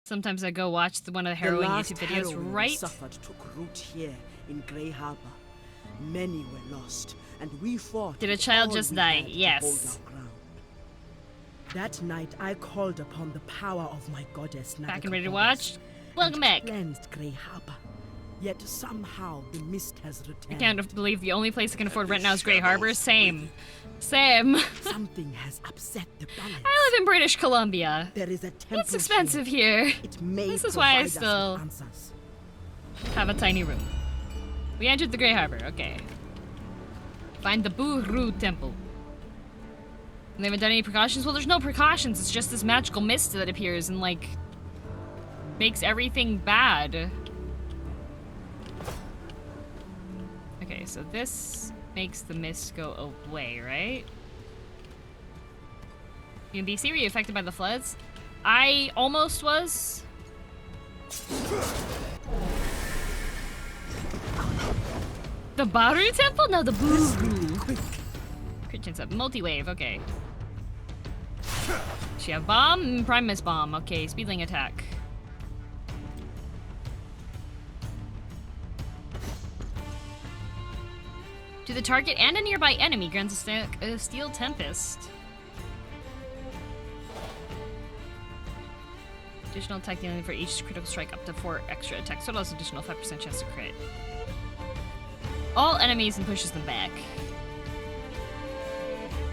S2: Sometimes I go watch one of the harrowing YouTube videos,
S5: harrowing
S2: right?
S5: Suffered took root here in Grey Harbor. Many were lost, and we fought.
S2: Did a
S5: with
S2: child
S5: all
S2: just
S5: we
S2: die?
S5: had to
S2: Yes.
S5: hold our ground. That night, I called upon the power of my goddess.
S2: Back and ready to watch? Welcome back.
S5: Cleansed Grey Harbor. Yet somehow the mist has
S2: I
S5: returned.
S2: can't believe the only place I can afford rent now is Grey Harbor. Same. Same.
S5: Something has upset the balance.
S2: I live in British Columbia.
S5: There is a temple.
S2: It's expensive here.
S5: It may
S2: This is why I
S5: provide us with
S2: still
S5: answers.
S2: have a tiny room. We entered the Grey Harbor. Okay. Find the Buru Temple. And they haven't done any precautions? Well, there's no precautions. It's just this magical mist that appears and, like, makes everything bad. Okay, so this makes the mist go away, right? You in BC, were you affected by the floods? I almost was. The Baru Temple? No, the Buru. Crit chance up. Multi-wave, okay. She have bomb? Primus bomb. Okay, speedling attack. To the target and a nearby enemy grants a Steel Tempest. Additional attack dealing for each critical strike up to 4 extra attacks. So that's additional 5% chance to crit. All enemies and pushes them back.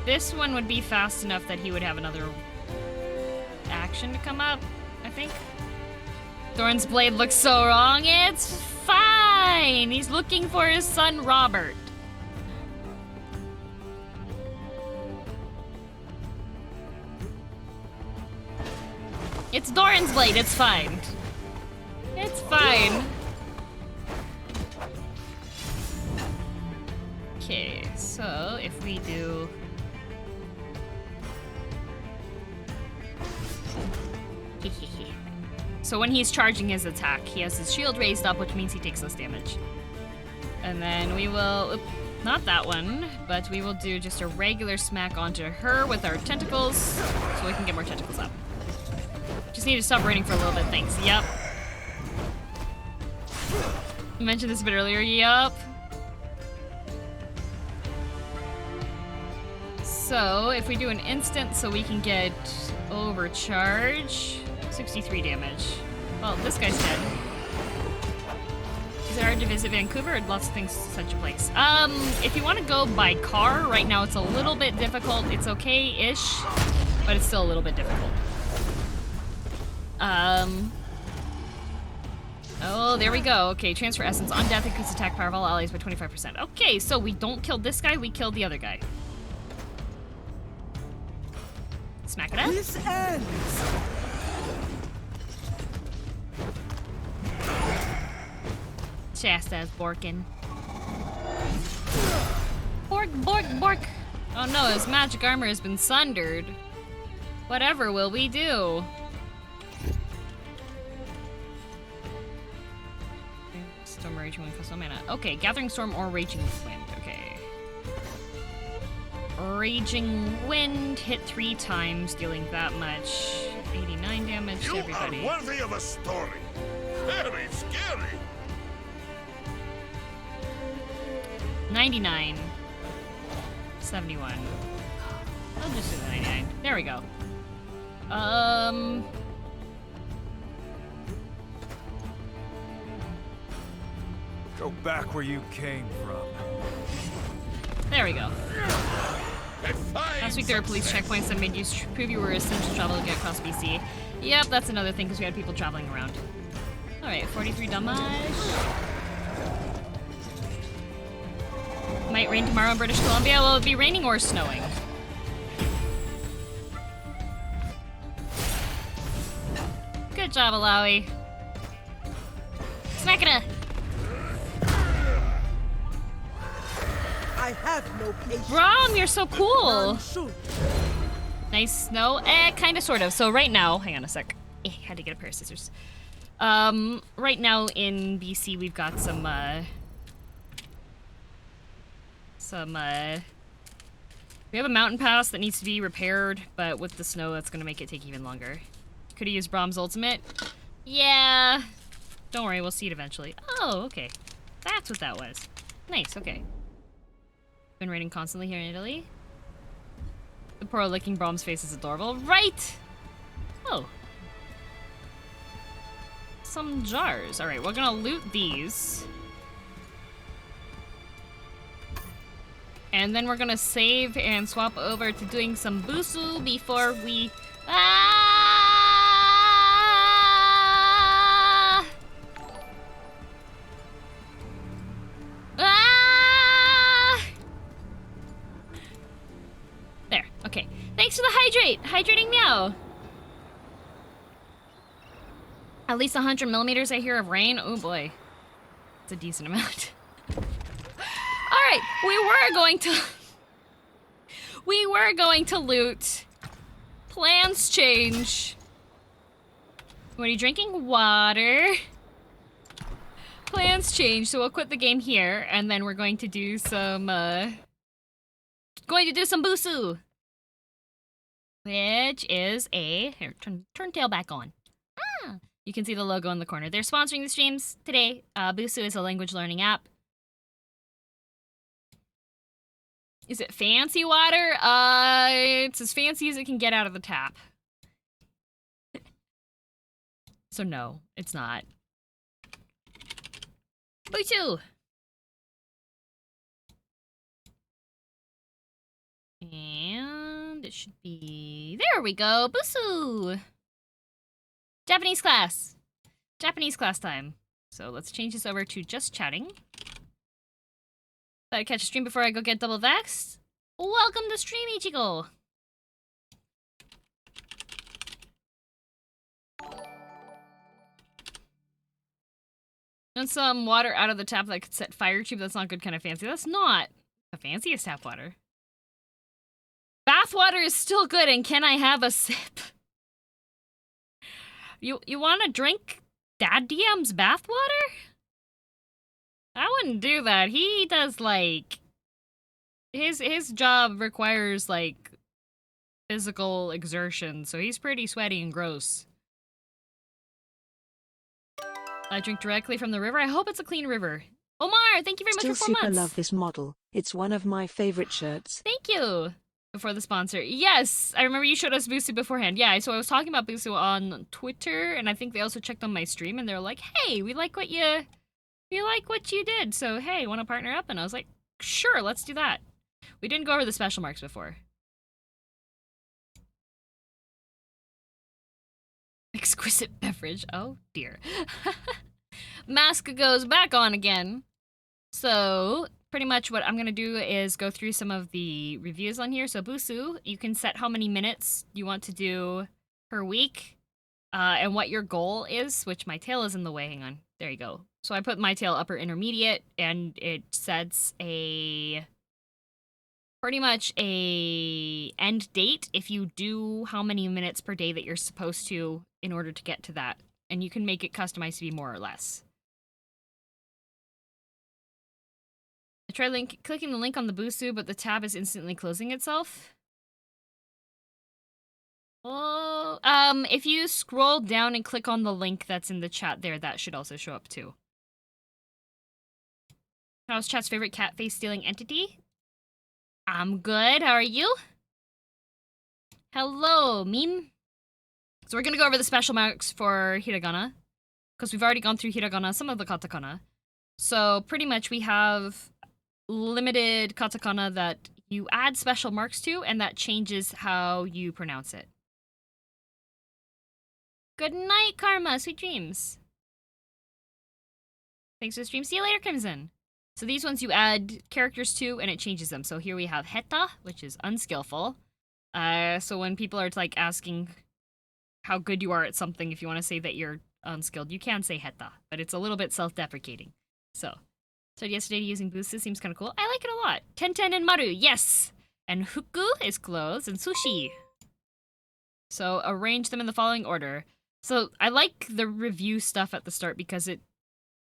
S2: This one would be fast enough that he would have another action to come up, I think. Thorn's blade looks so wrong. It's fine. He's looking for his son Robert. It's Doran's blade, it's fine. It's fine. Okay, so if we do... So when he's charging his attack, he has his shield raised up, which means he takes less damage. And then we will... Not that one, but we will do just a regular smack onto her with our tentacles, so we can get more tentacles up. Just need to stop raining for a little bit, thanks. Yep. You mentioned this a bit earlier, yep. So, if we do an instant so we can get overcharge, 63 damage. Well, this guy's dead. it hard to visit Vancouver? Or lots of things to such a place. If you want to go by car, right now it's a little bit difficult. It's okay-ish, but it's still a little bit difficult. Oh, there we go. Okay, transfer essence. On death, increase attack power of all allies by 25%. Okay, so we don't kill this guy, we kill the other guy. Smack it up.
S5: This ends.
S2: Shasta's borkin. Bork, bork, bork. Oh no, his magic armor has been sundered. Whatever will we do? Storm Raging Wind costs no mana. Okay, Gathering Storm or Raging Wind. Okay. Raging Wind hit 3 times, dealing that much. 89 damage to everybody.
S13: You are worthy of a story. Very scary.
S2: 99. 71. I'll just do the 99. There we go.
S10: Go back where you came from.
S2: There we go. Last week there were police checkpoints that made you prove you were essential travel to get across BC. Yep, that's another thing because we had people traveling around. Alright, 43 damage. Might rain tomorrow in British Columbia. Well, it'll be raining or snowing. Good job, Alawi. Smack it up.
S5: I have no patience.
S2: Brom, you're so cool. Nice snow. Kinda, sort of. So right now, hang on a sec. Had to get a pair of scissors. Right now in BC, we've got some, we have a mountain pass that needs to be repaired, but with the snow, that's gonna make it take even longer. Could've used Brom's ultimate. Yeah. Don't worry, we'll see it eventually. Oh, okay. That's what that was. Nice, okay. Been raining constantly here in Italy. The poor licking Brom's face is adorable. Right! Oh. Some jars. Alright, we're gonna loot these. And then we're gonna save and swap over to doing some busu before we... Ah! Ah! There, okay. Thanks for the hydrate! Hydrating meow! At least 100 millimeters I hear of rain. Oh boy. It's a decent amount. Alright, we were going to loot. Plans change. What are you drinking? Water. Plans change, so we'll quit the game here, and then we're going to do some, busu. Which is a... Here, turn tail back on. Ah! You can see the logo in the corner. They're sponsoring the streams today. Busu is a language learning app. Is it fancy water? It's as fancy as it can get out of the tap. So no, it's not. Busu! And it should be... There we go! Busu! Japanese class! Japanese class time. So let's change this over to just chatting. Thought I'd catch a stream before I go get double vaxxed. Welcome to stream, Ichigo! And some water out of the tap that could set fire to, but that's not good kind of fancy. That's not the fanciest tap water. Bath water is still good, and can I have a sip? You want to drink Dad DM's bath water? I wouldn't do that. He does, like... His job requires, like, physical exertion, so he's pretty sweaty and gross. I drink directly from the river. I hope it's a clean river. Omar, thank you very much for 4 months.
S3: Still super love this model. It's one of my favorite shirts.
S2: Thank you. Before the sponsor. Yes, I remember you showed us Busu beforehand. Yeah, so I was talking about Busu on Twitter, and I think they also checked on my stream, and they were like, hey, we like what you We like what you did, so hey, want to partner up? And I was like, sure, let's do that. We didn't go over the special marks before. Exquisite beverage. Oh dear. Mask goes back on again. So pretty much what I'm gonna do is go through some of the reviews on here. So Busu, you can set how many minutes you want to do per week, and what your goal is, which my tail is in the way. Hang on. There you go. So I put my tail upper intermediate, and it sets a pretty much a end date if you do how many minutes per day that you're supposed to in order to get to that. And you can make it customized to be more or less. I tried clicking the link on the Busu, but the tab is instantly closing itself. Oh, if you scroll down and click on the link that's in the chat there, that should also show up too. How's chat's favorite cat face stealing entity? I'm good. How are you? Hello, meme. So we're gonna go over the special marks for hiragana, because we've already gone through hiragana, some of the katakana. So pretty much we have limited katakana that you add special marks to, and that changes how you pronounce it. Good night, Karma. Sweet dreams. Thanks for the stream. See you later, Crimson. So these ones you add characters to, and it changes them. So here we have heta, which is unskillful. So when people are like asking how good you are at something, if you want to say that you're unskilled, you can say heta, but it's a little bit self-deprecating. So yesterday using Busu seems kind of cool. I like it a lot. Tenten and Maru, yes! And Fuku is clothes, and Sushi. So arrange them in the following order. So I like the review stuff at the start because it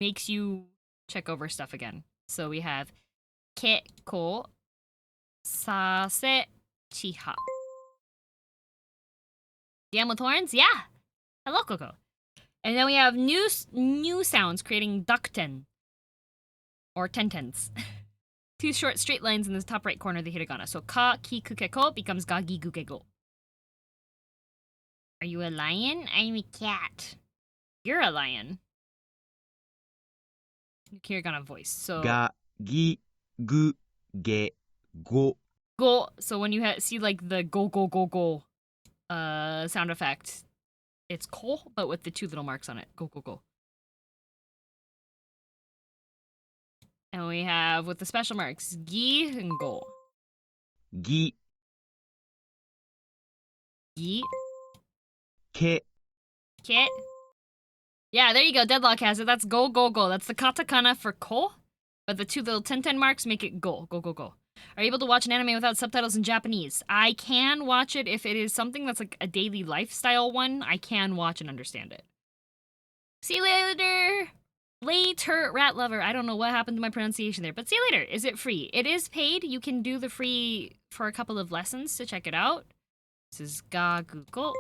S2: makes you check over stuff again. So we have Keko, Sase, Chiha. Yam with horns? Yeah! Hello, Coco. And then we have new sounds creating Dakten. Or tentens. Two short straight lines in the top right corner of the hiragana. So ka ki kukeko becomes ga gi gukego. Are you a lion? I'm a cat. You're a lion. Hiragana voice. So
S14: ga gi gu ge go.
S2: Go. So when you see like the go go go go sound effect, it's ko, but with the two little marks on it. Go go go. And we have, with the special marks, gi and go.
S14: Gi.
S2: Gi.
S14: Ke.
S2: Ke. Yeah, there you go. Deadlock has it. That's go, go, go. That's the katakana for ko, but the two little ten marks make it go, go, go, go. Are you able to watch an anime without subtitles in Japanese? I can watch it if it is something that's like a daily lifestyle one. I can watch and understand it. See you later. Later, rat lover. I don't know what happened to my pronunciation there, but see you later. Is it free? It is paid. You can do the free for a couple of lessons to check it out. This is Gaguko.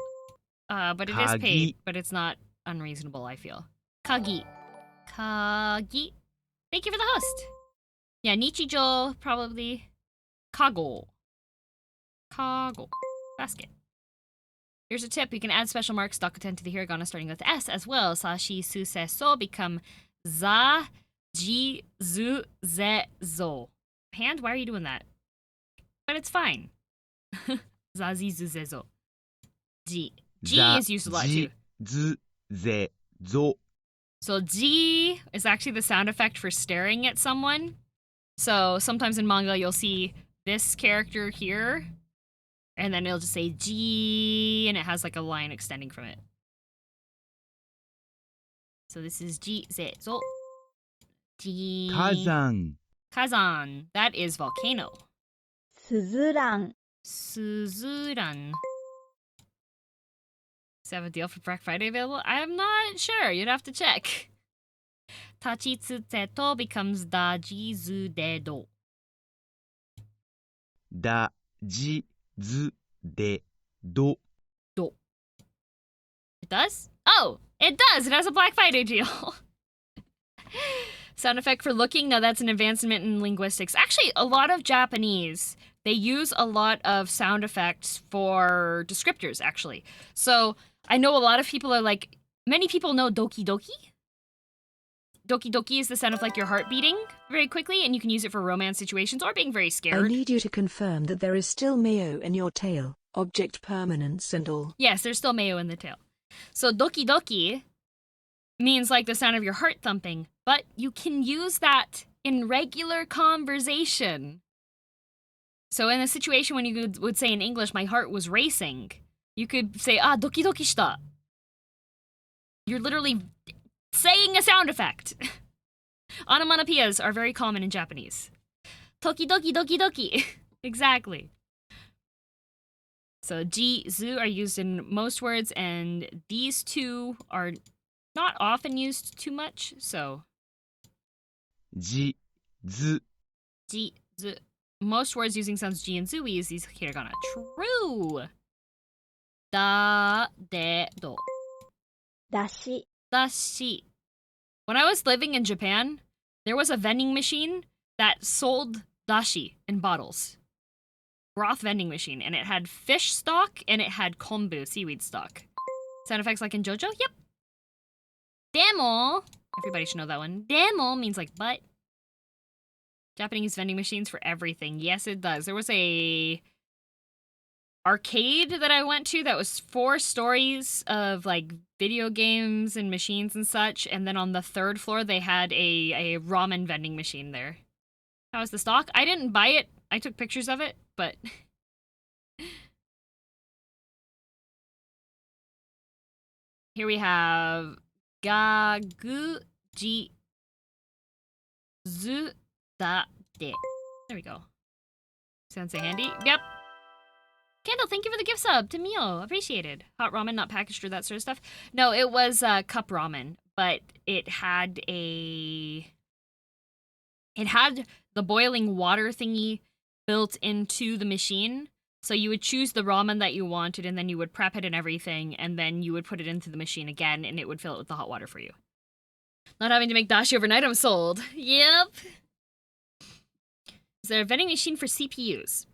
S2: But it is paid, but it's not unreasonable, I feel. Kagi. Kagi. Thank you for the host. Yeah, Nichijo, probably. Kago. Kago. Basket. Here's a tip. You can add special marks Dakuten to the hiragana starting with S as well. Sashi, su, se, so become za, ji, zu, ze, zo. Hand, why are you doing that? But it's fine. Za, zi, zu, ze, zo. Ji. Ji is used a lot too.
S14: Zu, ze, zo.
S2: So ji is actually the sound effect for staring at someone. So sometimes in manga you'll see this character here, and then it'll just say ji, and it has like a line extending from it. So this is ji, ze, zo. Ji.
S14: Kazan.
S2: Kazan. That is volcano.
S15: Suzuran.
S2: Suzuran. Does it have a deal for Black Friday available? I'm not sure. You'd have to check. Tachitsutse becomes dajizudedo.
S14: Dajizudedo.
S2: Do. It does? Oh, it does. It has a Black Friday deal. Sound effect for looking? No, that's an advancement in linguistics. Actually, a lot of Japanese, they use a lot of sound effects for descriptors, actually. So I know a lot of people are like, many people know Doki Doki. Doki doki is the sound of like your heart beating very quickly, and you can use it for romance situations or being very scared.
S3: I need you to confirm that there is still mayo in your tail, object permanence and all.
S2: Yes, there's still mayo in the tail. So doki doki means like the sound of your heart thumping, but you can use that in regular conversation. So in a situation when you would say in English, my heart was racing, you could say, ah, doki doki shita. You're literally saying a sound effect. Onomatopoeias are very common in Japanese. Toki doki doki doki. Exactly. So ji, zu are used in most words, and these two are not often used too much, so.
S14: Ji, zu.
S2: Ji, zu. Most words using sounds ji and zu, we use these hiragana. True. Da, de, do.
S15: Dashi.
S2: Dashi. When I was living in Japan, there was a vending machine that sold dashi in bottles. Broth vending machine, and it had fish stock and it had kombu, seaweed stock. Sound effects like in JoJo? Yep. Demo. Everybody should know that one. Demo means like but. Japanese vending machines for everything. Yes, it does. There was a arcade that I went to that was 4 stories of like video games and machines and such, and then on the 3rd floor they had a ramen vending machine there. How was the stock? I didn't buy it. I took pictures of it, but here we have gagu ji zu da de. There we go. Sounds so handy. Yep. Candle, thank you for the gift sub to Mio. Appreciated. Hot ramen, not packaged or that sort of stuff. No, it was cup ramen, but it had the boiling water thingy built into the machine. So you would choose the ramen that you wanted, and then you would prep it and everything, and then you would put it into the machine again, and it would fill it with the hot water for you. Not having to make dashi overnight, I'm sold. Yep. Is there a vending machine for CPUs?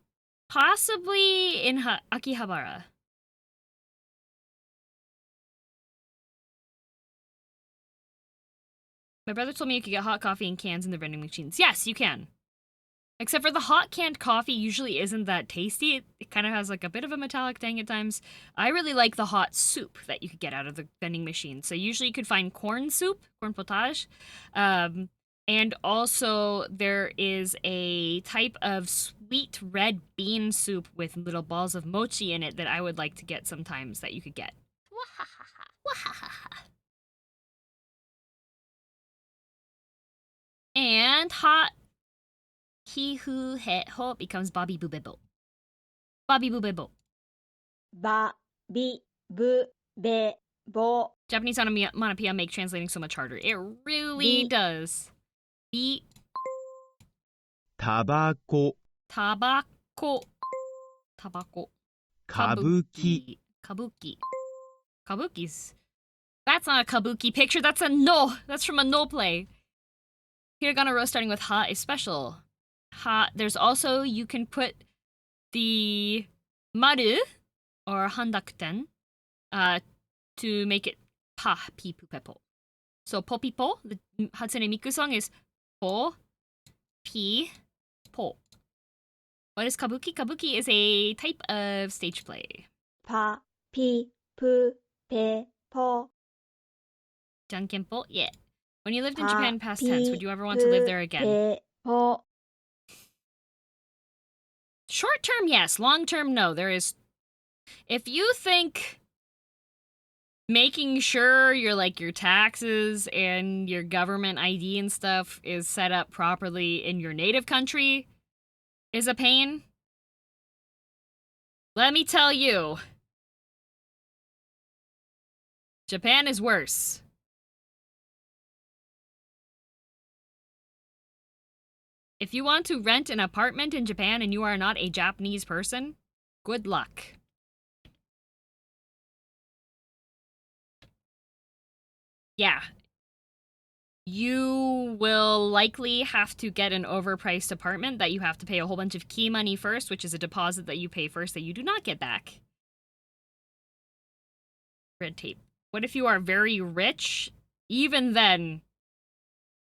S2: Possibly in Akihabara. My brother told me you could get hot coffee in cans in the vending machines. Yes, you can. Except for the hot canned coffee usually isn't that tasty. It kind of has like a bit of a metallic tang at times. I really like the hot soup that you could get out of the vending machine. So usually you could find corn soup, corn potage. And also there is a type of sweet red bean soup with little balls of mochi in it that I would like to get sometimes that you could get. And hot he who he ho becomes Bobby Boobebo. Bobby Boobebo.
S15: Ba-bi-bu-be-bo.
S2: Japanese onomatopoeia make translating so much harder. It really does.
S14: Tabako.
S2: Tabako. Tabako.
S14: Kabuki.
S2: Kabuki. Kabuki's. That's not a kabuki picture, that's a no. That's from a no play. Hiragana row starting with ha is special. Ha, there's also, you can put the maru, or handakuten, to make it pa, pi, pu, pe, po. So, popipo, the Hatsune Miku song is po, pi, po. What is kabuki? Kabuki is a type of stage play.
S15: Pa, pi, pu, pe, po.
S2: Jankenpo? Yeah. When you lived in Japan past tense, would you ever want to live there again?
S15: Pe, po.
S2: Short term, yes. Long term, no. There is... If you think making sure your taxes and your government ID and stuff is set up properly in your native country is a pain, let me tell you, Japan is worse. If you want to rent an apartment in Japan and you are not a Japanese person, good luck. Yeah. You will likely have to get an overpriced apartment that you have to pay a whole bunch of key money first, which is a deposit that you pay first that you do not get back. Red tape. What if you are very rich? Even then,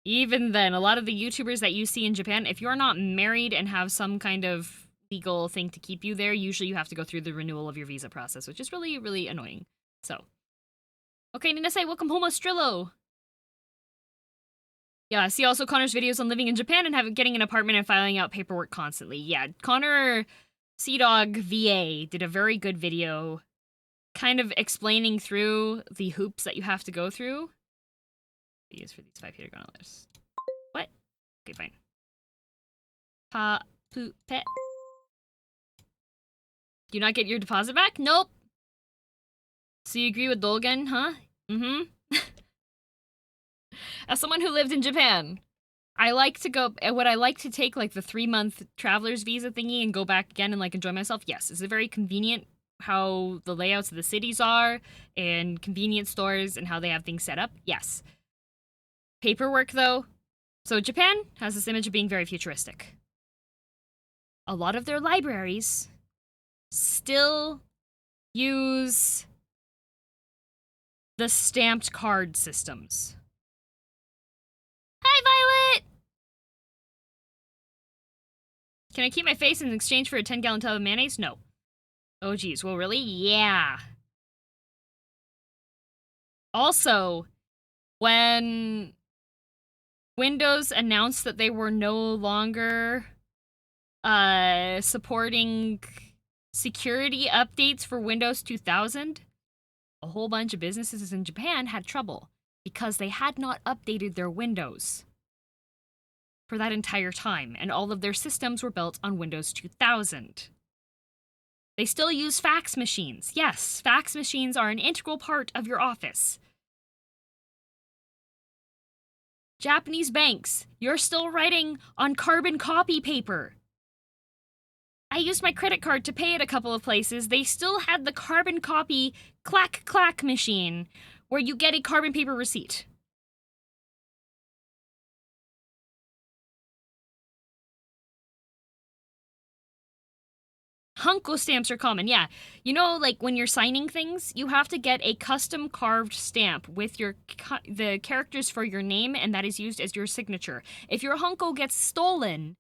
S2: Even then, a lot of the YouTubers that you see in Japan, if you're not married and have some kind of legal thing to keep you there, usually you have to go through the renewal of your visa process, which is really, really annoying. So. Okay, Ninasai, welcome home, Ostrillo. Yeah, see also Connor's videos on living in Japan and getting an apartment and filing out paperwork constantly. Yeah, Connor Seadog VA did a very good video kind of explaining through the hoops that you have to go through. Use for these 5 Peter letters. What? Okay, fine. Pa, pu, pet. Do you not get your deposit back? Nope. So you agree with Dolgen, huh? Mm-hmm. As someone who lived in Japan, I like to go, would I like to take like the 3-month traveler's visa thingy and go back again and like enjoy myself? Yes. Is it very convenient how the layouts of the cities are and convenience stores and how they have things set up? Yes. Paperwork though. So Japan has this image of being very futuristic. A lot of their libraries still use the stamped card systems. Hi, Violet! Can I keep my face in exchange for a 10-gallon tub of mayonnaise? No. Oh, geez. Well, really? Yeah. Also, when Windows announced that they were no longer supporting security updates for Windows 2000, a whole bunch of businesses in Japan had trouble because they had not updated their Windows for that entire time, and all of their systems were built on Windows 2000. They still use fax machines. Yes, fax machines are an integral part of your office. Japanese banks, you're still writing on carbon copy paper. I used my credit card to pay at a couple of places. They still had the carbon copy clack machine where you get a carbon paper receipt. Hunko stamps are common, yeah. You know, like when you're signing things, you have to get a custom carved stamp with the characters for your name, and that is used as your signature. If your Hunko gets stolen,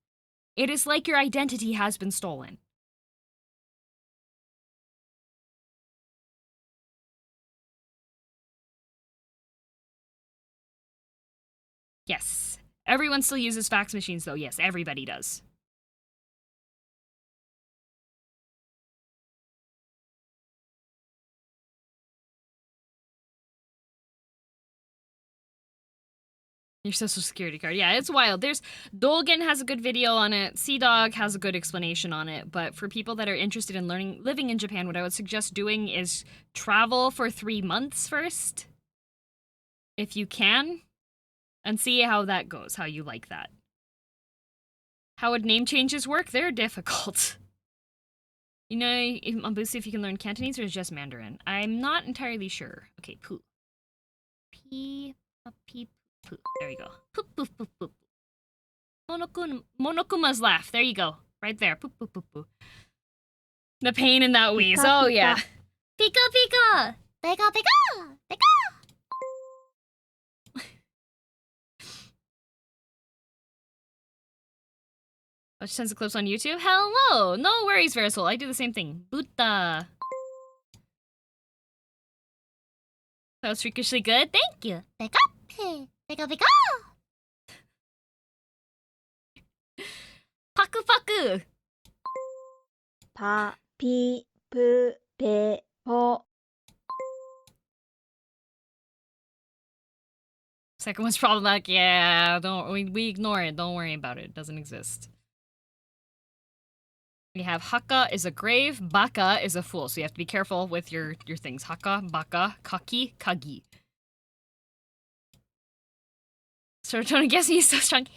S2: it is like your identity has been stolen. Yes. Everyone still uses fax machines, though. Yes, everybody does. Your social security card. Yeah, it's wild. Dolgen has a good video on it. Seadog has a good explanation on it. But for people that are interested in living in Japan, what I would suggest doing is travel for 3 months first. If you can. And see how that goes, how you like that. How would name changes work? They're difficult. You know, if you can learn Cantonese or is just Mandarin? I'm not entirely sure. Okay, poo. Pee, pee, poo. There you go. Poop, poof, poof, poop. Monokuma's laugh. There you go. Right there. Poop, poop, poop, poop. The pain in that wheeze.
S15: Pika,
S2: Oh,
S15: pika.
S2: yeah.
S1: Pika pika! Pika pika! Pika!
S2: Watch tons of clips on YouTube? Hello! No worries, Verisol. I do the same thing. Buddha. That was freakishly good. Thank you.
S1: Pika pika! Pika pika!
S2: Paku paku!
S15: Pa, pi, pu, pe, po.
S2: Second one's problematic. Yeah, we ignore it. Don't worry about it. It doesn't exist. We have Haka is a grave, Baka is a fool. So you have to be careful with your things. Haka, Baka, Kaki, Kagi. Serotonin gets me so strong.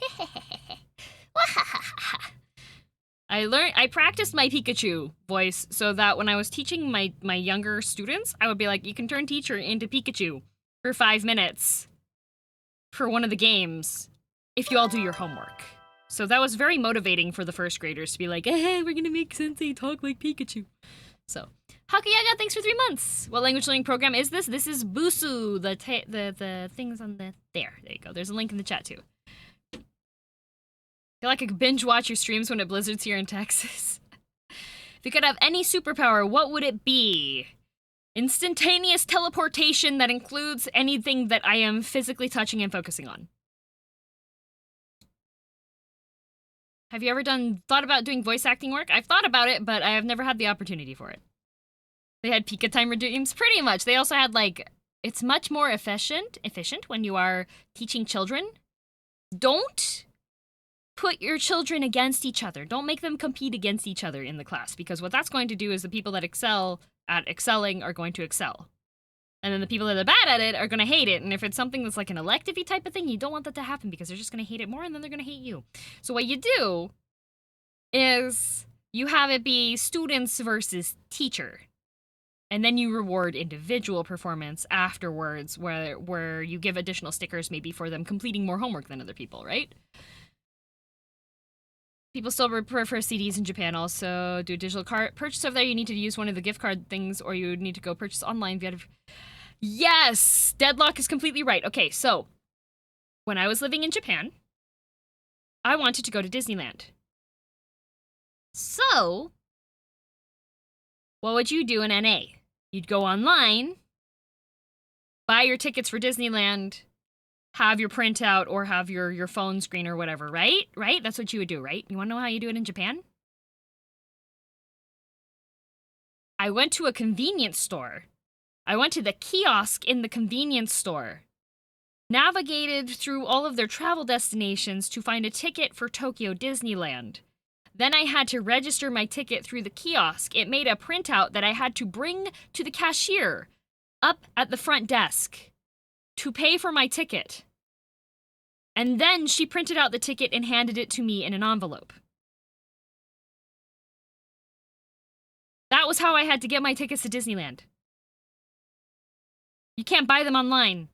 S2: I practiced my Pikachu voice so that when I was teaching my younger students, I would be like, you can turn teacher into Pikachu for 5 minutes for one of the games if you all do your homework. So that was very motivating for the first graders to be like, hey, we're gonna make Sensei talk like Pikachu. So, Hakayaga, thanks for 3 months. What language learning program is this? This is Busu, the things on there. There you go. There's a link in the chat too. feel like I could binge watch your streams when it blizzards here in Texas. If you could have any superpower, what would it be? Instantaneous teleportation that includes anything that I am physically touching and focusing on. Have you ever thought about doing voice acting work? I've thought about it, but I have never had the opportunity for it. They had Pika time redeems, pretty much. They also had, like, it's much more efficient when you are teaching children. Don't put your children against each other. Don't make them compete against each other in the class, because what that's going to do is the people that excel at excelling are going to excel. And then the people that are bad at it are going to hate it. And if it's something that's like an elective-y type of thing, you don't want that to happen because they're just going to hate it more and then they're going to hate you. So what you do is you have it be students versus teacher. And then you reward individual performance afterwards where you give additional stickers maybe for them completing more homework than other people, right? People still prefer CDs in Japan also. Do a digital card purchase over there. You need to use one of the gift card things or you need to go purchase online via... Yes! Deadlock is completely right. Okay, so when I was living in Japan, I wanted to go to Disneyland. So, what would you do in NA? You'd go online, buy your tickets for Disneyland, have your printout or have your phone screen or whatever, right? Right? That's what you would do, right? You want to know how you do it in Japan? I went to a convenience store. I went to the kiosk in the convenience store, navigated through all of their travel destinations to find a ticket for Tokyo Disneyland. Then I had to register my ticket through the kiosk. It made a printout that I had to bring to the cashier up at the front desk to pay for my ticket. And then she printed out the ticket and handed it to me in an envelope. That was how I had to get my tickets to Disneyland. You can't buy them online.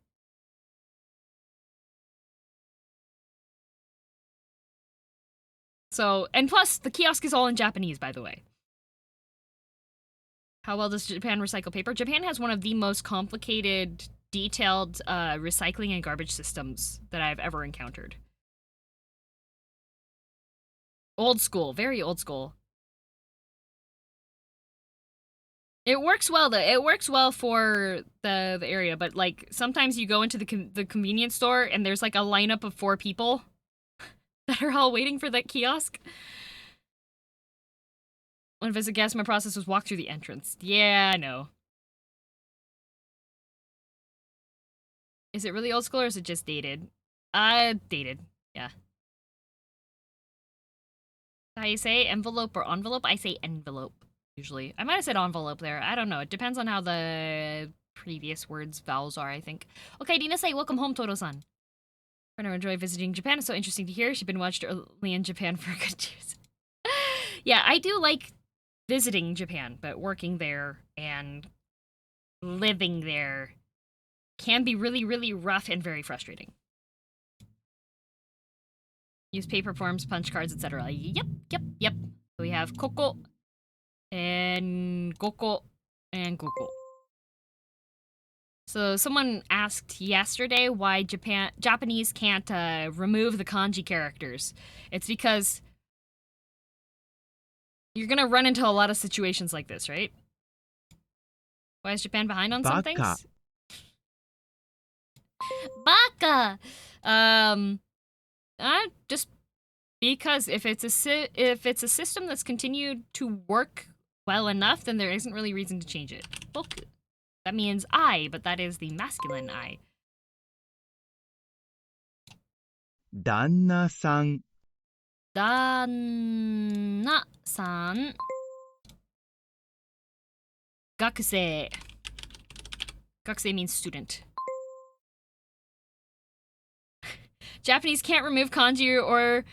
S2: So, and plus, the kiosk is all in Japanese, by the way. How well does Japan recycle paper? Japan has one of the most complicated, detailed recycling and garbage systems that I've ever encountered. Old school, very old school. It works well, though. It works well for the area, but, like, sometimes you go into the convenience store and there's, like, a lineup of 4 people that are all waiting for that kiosk. When I visit guests, my process was walk through the entrance. Yeah, I know. Is it really old school or is it just dated? Dated. Yeah. How you say envelope or envelope? I say envelope, usually. I might have said envelope there. I don't know. It depends on how the previous words vowels are, I think. Okay, Dina say, welcome home, Toto-san. I enjoy visiting Japan. It's so interesting to hear. She's been watched early in Japan for a good years. Yeah, I do like visiting Japan, but working there and living there can be really, really rough and very frustrating. Use paper forms, punch cards, etc. Yep. So we have Koko and Goko and Goko. So someone asked yesterday why Japanese can't remove the kanji characters. It's because you're gonna run into a lot of situations like this, right? Why is Japan behind on some things? Baka! Just because if it's a system that's continued to work well enough, then there isn't really reason to change it. Boku. That means I, but that is the masculine I.
S14: Danna-san.
S2: Danna-san. Gakusei. Gakusei means student. Japanese can't remove kanji or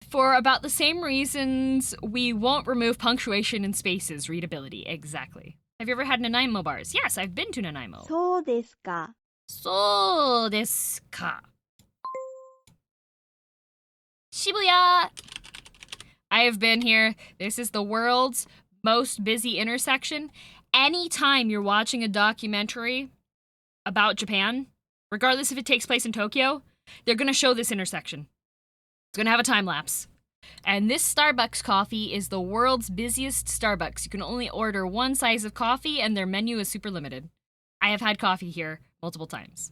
S2: for about the same reasons we won't remove punctuation in spaces, readability. Exactly. Have you ever had Nanaimo bars? Yes, I've been to Nanaimo.
S15: そうですか。
S2: そうですか. Shibuya! I have been here. This is the world's most busy intersection. Anytime you're watching a documentary about Japan, regardless if it takes place in Tokyo, they're gonna show this intersection. It's gonna have a time lapse. And this Starbucks coffee is the world's busiest Starbucks. You can only order one size of coffee, and their menu is super limited. I have had coffee here multiple times.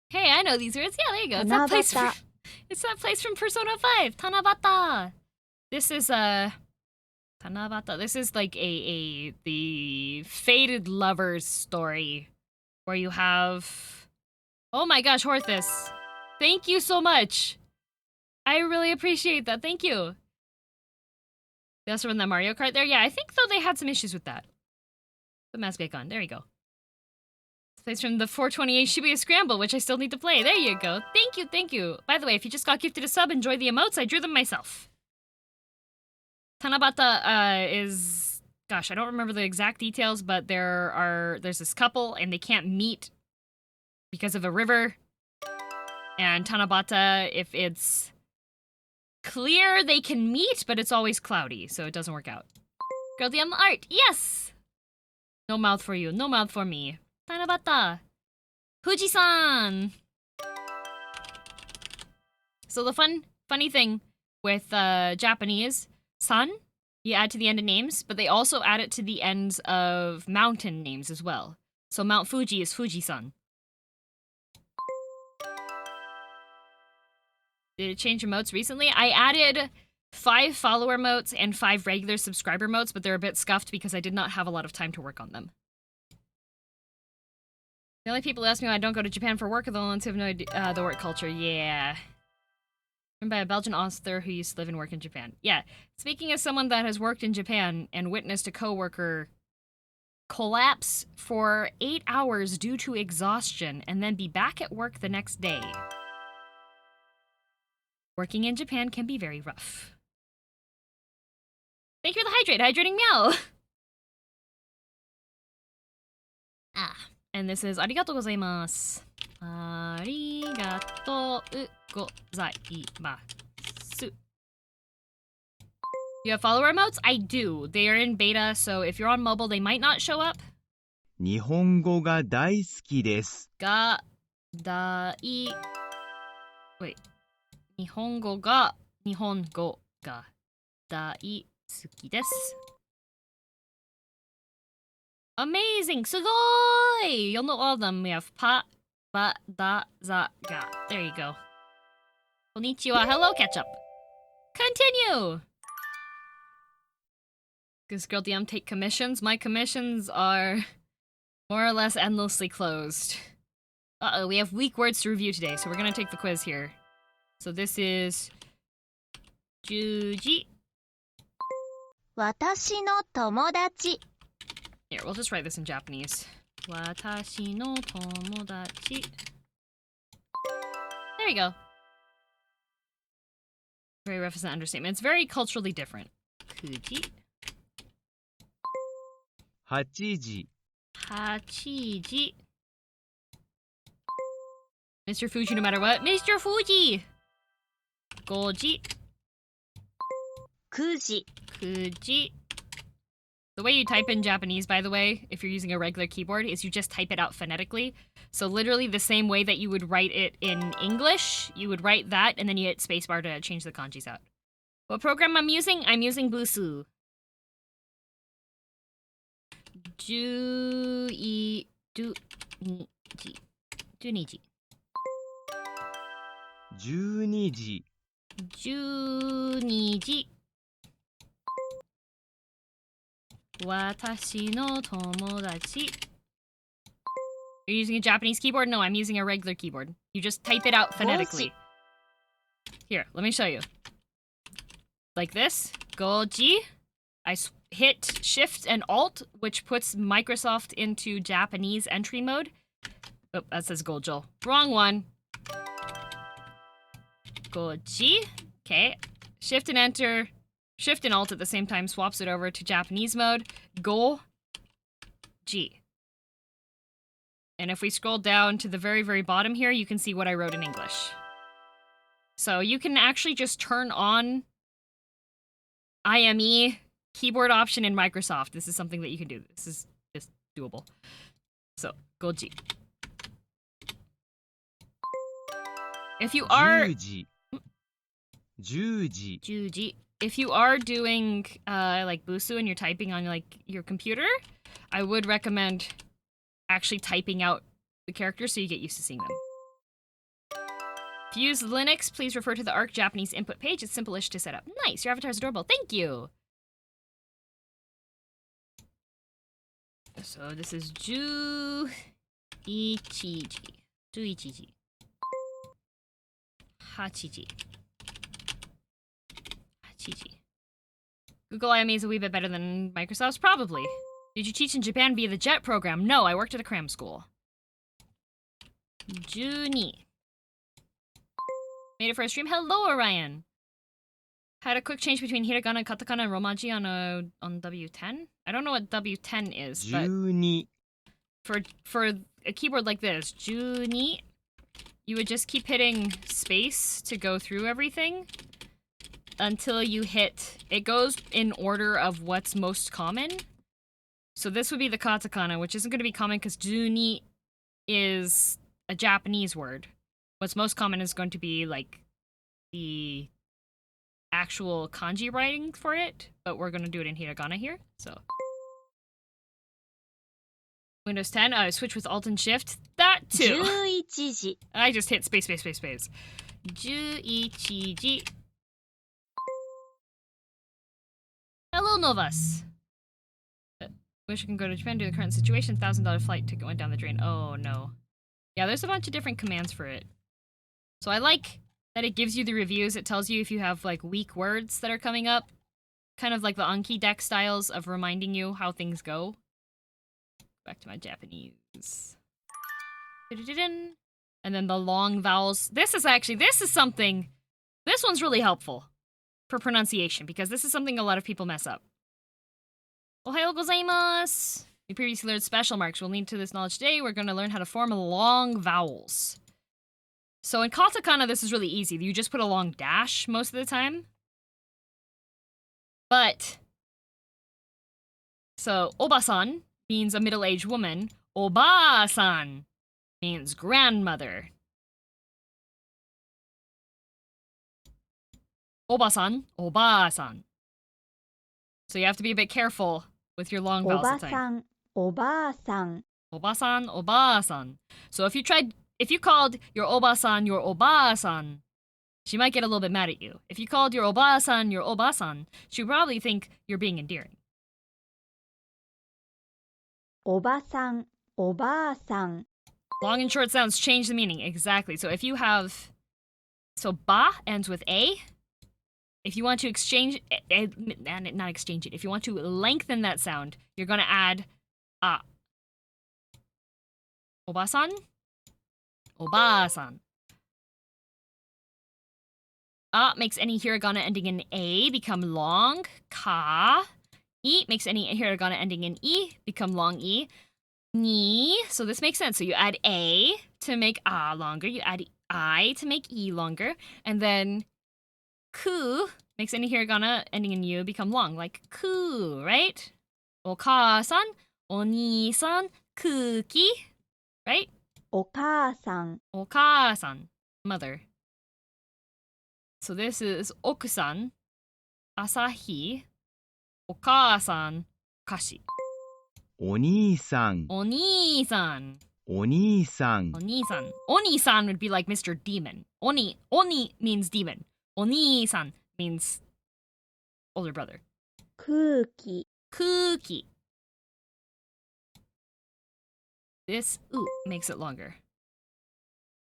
S2: Hey, I know these words. Yeah, there you go. It's that place from Persona 5, Tanabata. This is Tanabata. This is like the fated lovers story where you have, oh my gosh, Horthus. Thank you so much. I really appreciate that. Thank you. They also run that Mario Kart there. Yeah, I think though they had some issues with that. The Mass Bacon. There you go. Plays from the 428 Shibuya Scramble, which I still need to play. There you go. Thank you, thank you. By the way, if you just got gifted a sub, enjoy the emotes. I drew them myself. Tanabata is... Gosh, I don't remember the exact details, but there's this couple, and they can't meet because of a river. And Tanabata, if it's clear, they can meet, but it's always cloudy, so it doesn't work out. Girl DM art, yes! No mouth for you, no mouth for me. Tanabata. Fuji-san! So the funny thing with Japanese, san, you add to the end of names, but they also add it to the ends of mountain names as well. So Mount Fuji is Fuji-san. Did it change emotes recently? I added 5 follower motes and 5 regular subscriber motes, but they're a bit scuffed because I did not have a lot of time to work on them. The only people who ask me why I don't go to Japan for work are the ones who have no idea the work culture. Yeah. Written by a Belgian author who used to live and work in Japan. Yeah. Speaking as someone that has worked in Japan and witnessed a coworker collapse for 8 hours due to exhaustion and then be back at work the next day. Working in Japan can be very rough. Thank you for the hydrate. Hydrating meow. And this is arigatou gozaimasu. Arigatou gozaimasu. You have follower emotes? I do. They are in beta, so if you're on mobile, they might not show up.
S14: 日本語が大好きです。
S2: Wait. 日本語が大好きです。Amazing! すごい! You'll know all of them. We have pa, ba, da, za, ga. There you go. Konnichiwa. Hello, ketchup. Continue! Does Girl DM take commissions? My commissions are more or less endlessly closed. Uh-oh, we have weak words to review today, so we're gonna take the quiz here. So this is... Juji.
S15: 私の友達
S2: Here, we'll just write this in Japanese. Watashi no tomodachi. There you go. Very rough is an understatement. It's very culturally different. Kuji.
S14: 8時
S2: Hachiji. Mr. Fuji no matter what. Mr. Fuji! Goji.
S15: 9時
S2: Kuji. The way you type in Japanese, by the way, if you're using a regular keyboard, is you just type it out phonetically. So literally the same way that you would write it in English, you would write that, and then you hit spacebar to change the kanjis out. What program I'm using? I'm using Busu. 12時
S14: 12時
S2: 12時 Watashi no tomodachi. You're using a Japanese keyboard? No, I'm using a regular keyboard. You just type it out phonetically. Here, let me show you. Like this. Goji. I hit Shift and Alt, which puts Microsoft into Japanese entry mode. Oh, that says Gojo. Wrong one. Goji. Okay. Shift and Enter. Shift and Alt at the same time swaps it over to Japanese mode. Go-ji. And if we scroll down to the very, very bottom here, you can see what I wrote in English. So you can actually just turn on IME keyboard option in Microsoft. This is something that you can do. This is just doable. So, Goji. If you are...
S14: 10時。10時。
S2: Juji. If you are doing like Busu and you're typing on like your computer, I would recommend actually typing out the characters so you get used to seeing them. If you use Linux, please refer to the ARC Japanese input page. It's simple-ish to set up. Nice, your avatar's adorable. Thank you. So this is Ju Ichiji. Ju Ichiji. Hachiji. Hachiji. Google IME is a wee bit better than Microsoft's? Probably. Did you teach in Japan via the JET program? No, I worked at a cram school. Juni. Made it for a stream. Hello, Orion. Had a quick change between hiragana and katakana and romaji on W10. I don't know what W10 is, but
S14: 12
S2: for a keyboard like this, Juni, you would just keep hitting space to go through everything until you hit. It goes in order of what's most common. So this would be the katakana, which isn't going to be common because Juni is a Japanese word. What's most common is going to be like the actual kanji writing for it, but we're going to do it in hiragana here. So Windows 10, I switch with Alt and Shift. That too.
S15: 11時
S2: I just hit space. 11時. Hello, Novas. Wish I can go to Japan due to the current situation. $1,000 flight ticket went down the drain. Oh no. Yeah, there's a bunch of different commands for it. So I like that it gives you the reviews. It tells you if you have like weak words that are coming up. Kind of like the Anki deck styles of reminding you how things go. Back to my Japanese. And then the long vowels. This is something. This one's really helpful for pronunciation because this is something a lot of people mess up. Ohayo gozaimasu. We previously learned special marks. We'll need to this knowledge today. We're going to learn how to form long vowels. So in katakana, this is really easy. You just put a long dash most of the time. But, so obasan means a middle-aged woman. Oba-san means grandmother. Obasan, oba-san. So you have to be a bit careful with your long vowels at the time.
S15: おばあさん
S2: Obasan, obasan. So if you called your obasan your obasan, she might get a little bit mad at you. If you called your obasan your obasan, she'd probably think you're being endearing.
S15: おばさんおばあさん
S2: Long and short sounds change the meaning. Exactly. So if you have... So ba ends with a. If you want to exchange... not exchange it. If you want to lengthen that sound, you're going to add a. Obasan. Obasan. A makes any hiragana ending in a become long. Ka. I makes any hiragana ending in I become long I. Ni, so this makes sense. So you add a to make a longer, you add I to make I longer, and then ku makes any hiragana ending in U become long, like ku, right? Oka-san, oni-san, kuki, right?
S15: お母さん
S2: Oka-san, mother. So this is okusan, asahi, oka-san, kashi.
S14: お兄さん
S2: Oni-san.
S14: お兄さん
S2: Oni-san. Oni-san would be like Mr. Demon. Oni means demon. Oni-san means older brother.
S15: 空気
S2: Kuki. This makes it longer.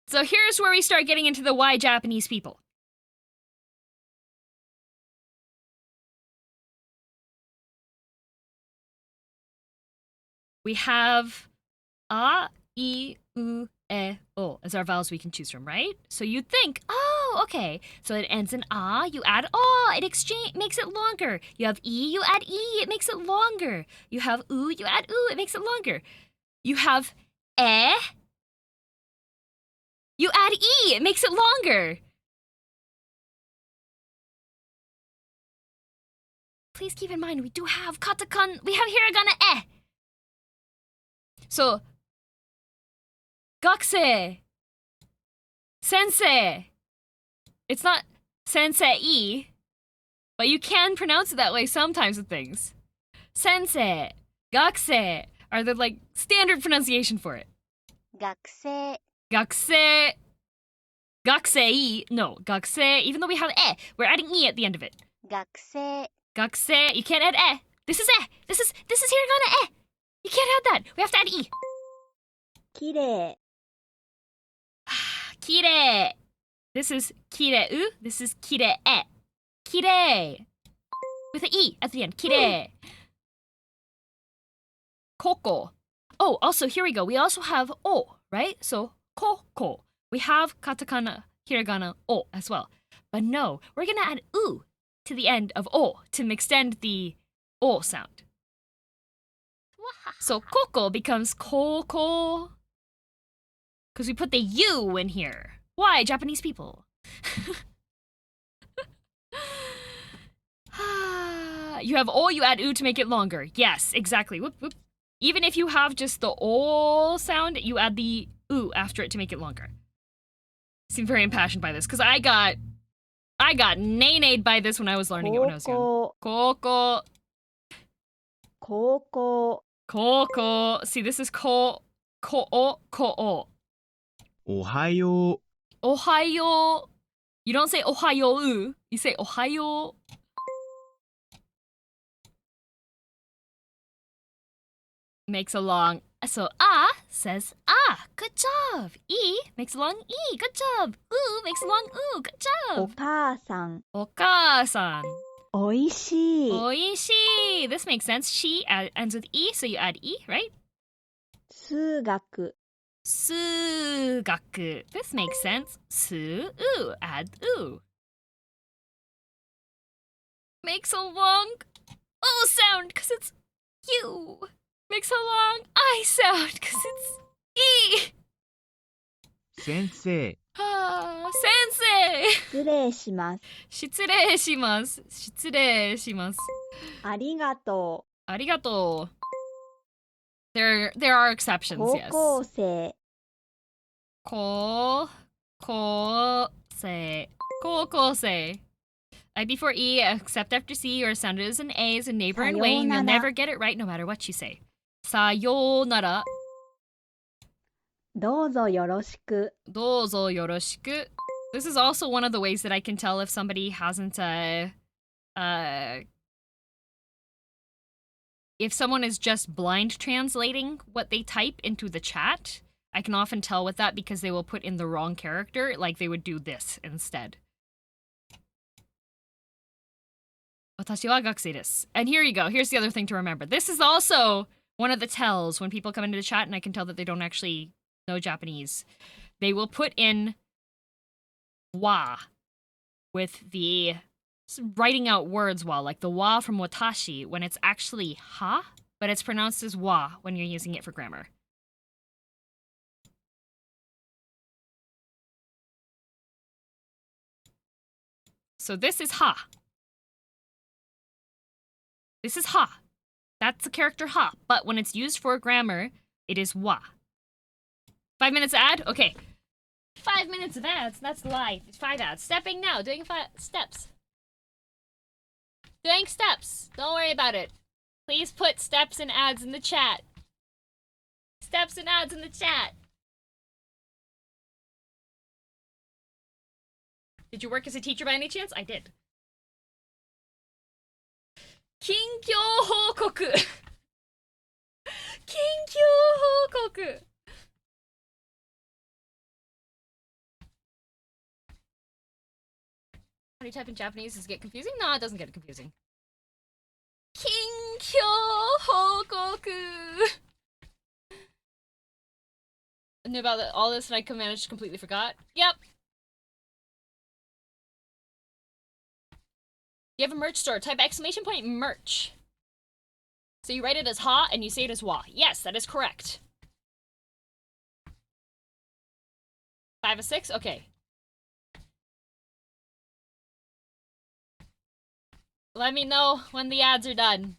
S2: So here's where we start getting into the why Japanese people. We have a, I, U, E, O as our vowels we can choose from, right? So you'd think, oh, okay. So it ends in a, you add o, it makes it longer. You have e, you add e, it makes it longer. You have u, you add u, it makes it longer. You have e, you add e, it makes it longer. Please keep in mind, we do have katakana, we have hiragana e. So, 学生 Sensei. It's not sensei, but you can pronounce it that way sometimes with things. Sensei, gakusei are the like standard pronunciation for it.
S15: 学生
S2: Gakusei, gakusei, no, gakusei, even though we have we're adding e at the end of it.
S15: 学生
S2: Gakusei, you can't add This is This is hiragana You can't add that. We have to add e.
S15: きれい
S2: Kirei. This is kireu. This is kirei. Kirei. With an e at the end. Kirei. Koko. Oh, also, here we go. We also have o, right? So, koko. We have katakana, hiragana, o as well. But no, we're going to add u to the end of o to extend the o sound. So, koko becomes koko. Because we put the U in here. Why, Japanese people? You have O, you add U to make it longer. Yes, exactly. Whoop, whoop. Even if you have just the O sound, you add the U after it to make it longer. Seem very impassioned by this, because I got nay-nayed by this when I was learning it when I was young. Koko.
S15: Koko.
S2: Koko. See, this is ko-o.
S14: Ohayo.
S2: Ohayo. You don't say ohayo. You say ohayo. Makes a long. So says good job. E makes a long e. Good job. U makes a long u. Good job.
S15: お母さん
S2: Oka-san.
S15: おいしい
S2: Oishi. This makes sense. She ends with e, so you add e, right?
S15: 数学
S2: Sugaku. This makes sense. Su, add u. Makes a long o sound because it's u. Makes a long I sound because it's e.
S14: Sensei.
S2: Sensei.
S15: 失礼します
S2: 失礼します。失礼します。
S15: ありがと
S2: ありがとう。There are
S15: う
S2: exceptions,
S15: 高
S2: yes.
S15: 校生
S2: 高校生. I before E, except after C, or sounded as an A, is a neighbor in way, and you'll never get it right no matter what you say. Sayonara.
S15: どうぞよろしく
S2: Dozo yoroshiku. This is also one of the ways that I can tell if somebody hasn't, if someone is just blind translating what they type into the chat. I can often tell with that because they will put in the wrong character, like they would do this instead. Watashi wa gakusei desu. And here you go. Here's the other thing to remember. This is also one of the tells when people come into the chat and I can tell that they don't actually know Japanese. They will put in wa with the writing out words wa, like the wa from watashi, when it's actually ha, but it's pronounced as wa when you're using it for grammar. So this is ha. This is ha. That's the character ha, but when it's used for grammar, it is wa. 5 minutes ad? Okay. 5 minutes of ads, that's the lie. 5 ads. Stepping now, doing 5 steps. Doing steps. Don't worry about it. Please put steps and ads in the chat. Steps and ads in the chat. Did you work as a teacher by any chance? I did. Kinkyou Hokoku. Kinkyou Hokoku. How do you type in Japanese? Does it get confusing? No, it doesn't get confusing. Kinkyou Hokoku. I knew about all this and I managed to completely forgot. Yep. You have a merch store. Type exclamation point merch. So you write it as ha and you say it as wa. Yes, that is correct. 5 of 6? Okay. Let me know when the ads are done.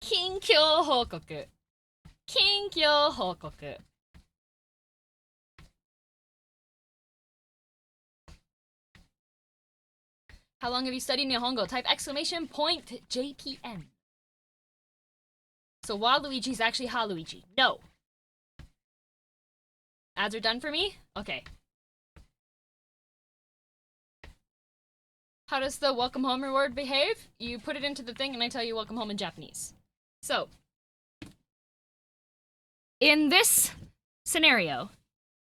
S2: Kinkyou Hokoku. Kinkyou Hokoku. How long have you studied Nihongo? Type exclamation point JPN. So Waluigi is actually Haluigi. No. Ads are done for me? Okay. How does the welcome home reward behave? You put it into the thing and I tell you welcome home in Japanese. So, in this scenario,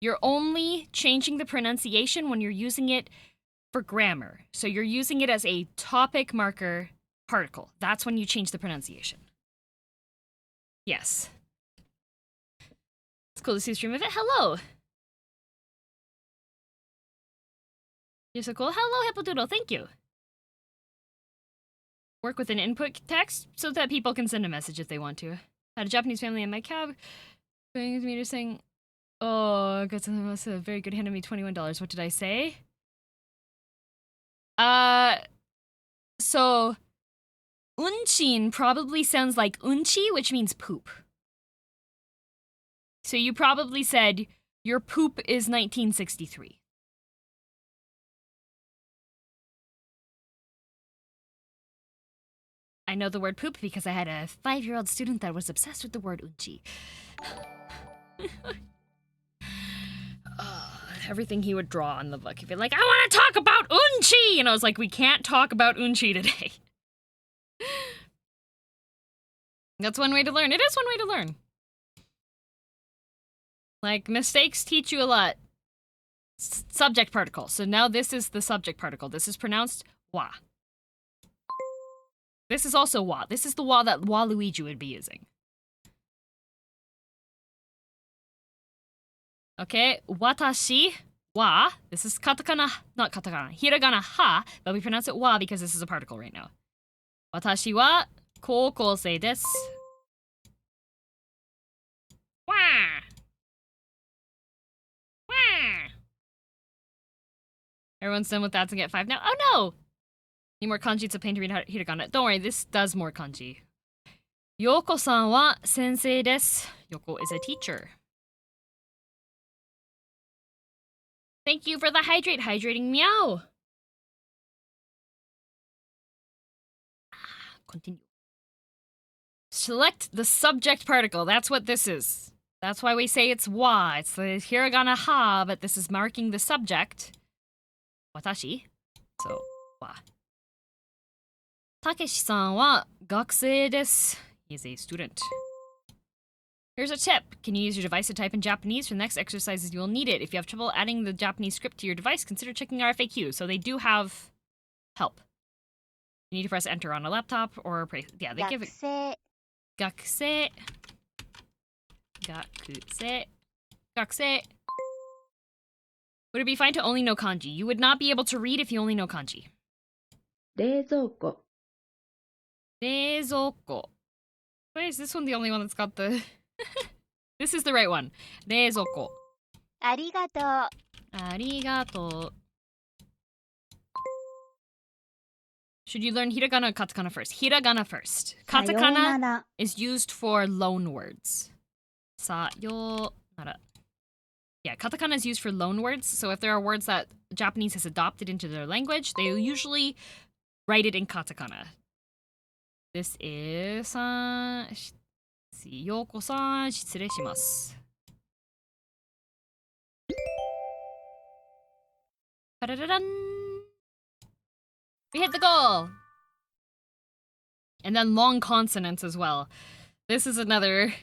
S2: you're only changing the pronunciation when you're using it for grammar. So you're using it as a topic marker particle. That's when you change the pronunciation. Yes. It's cool to see the stream of it. Hello. You're so cool. Hello, Hippodoodle. Thank you. Work with an input text so that people can send a message if they want to. I had a Japanese family in my cab. Going with me to saying, oh, got something else. A very good handed me $21. What did I say? So, unchin probably sounds like unchi, which means poop. So you probably said, your poop is 1963. I know the word poop because I had a 5-year-old student that was obsessed with the word unchi. Everything he would draw on the book. He'd be like, I want to talk about unchi! And I was like, we can't talk about unchi today. That's one way to learn. It is one way to learn. Like, mistakes teach you a lot. Subject particle. So now this is the subject particle. This is pronounced wa. This is also wa. This is the wa that Waluigi would be using. Okay, watashi wa. This is katakana, not katakana, hiragana ha, but we pronounce it wa because this is a particle right now. Watashi wa kokousei desu. Wah! Wah! Everyone's done with that to get 5 now. Oh no! Need more kanji, it's a pain to read hiragana. Don't worry, this does more kanji. Yoko-san wa sensei desu. Yoko is a teacher. Thank you for the hydrating meow. Continue. Select the subject particle. That's what this is. That's why we say it's wa. It's the hiragana ha, but this is marking the subject. Watashi. So, wa. Takeshi-san wa gakusei desu. He is a student. Here's a tip. Can you use your device to type in Japanese? For the next exercises, you will need it. If you have trouble adding the Japanese script to your device, consider checking our FAQ. So they do have help. You need to press enter on a laptop or yeah, they give it. Gakusei. Gakusei. Gakusei. Would it be fine to only know kanji? You would not be able to read if you only know kanji.
S15: 冷蔵庫
S2: Reizouko. Why is this one the only one that's got the... This is the right one. Reizouko.
S15: ありがとう
S2: Arigato. Should you learn hiragana or katakana first? Hiragana first. Katakana
S15: さようなら
S2: is used for loan words. Sayonara. Yeah, katakana is used for loan words. So if there are words that Japanese has adopted into their language, they usually write it in katakana. This is... Yoko-san, 失礼します。Pa-da-da-dun! We hit the goal! And then long consonants as well. This is another...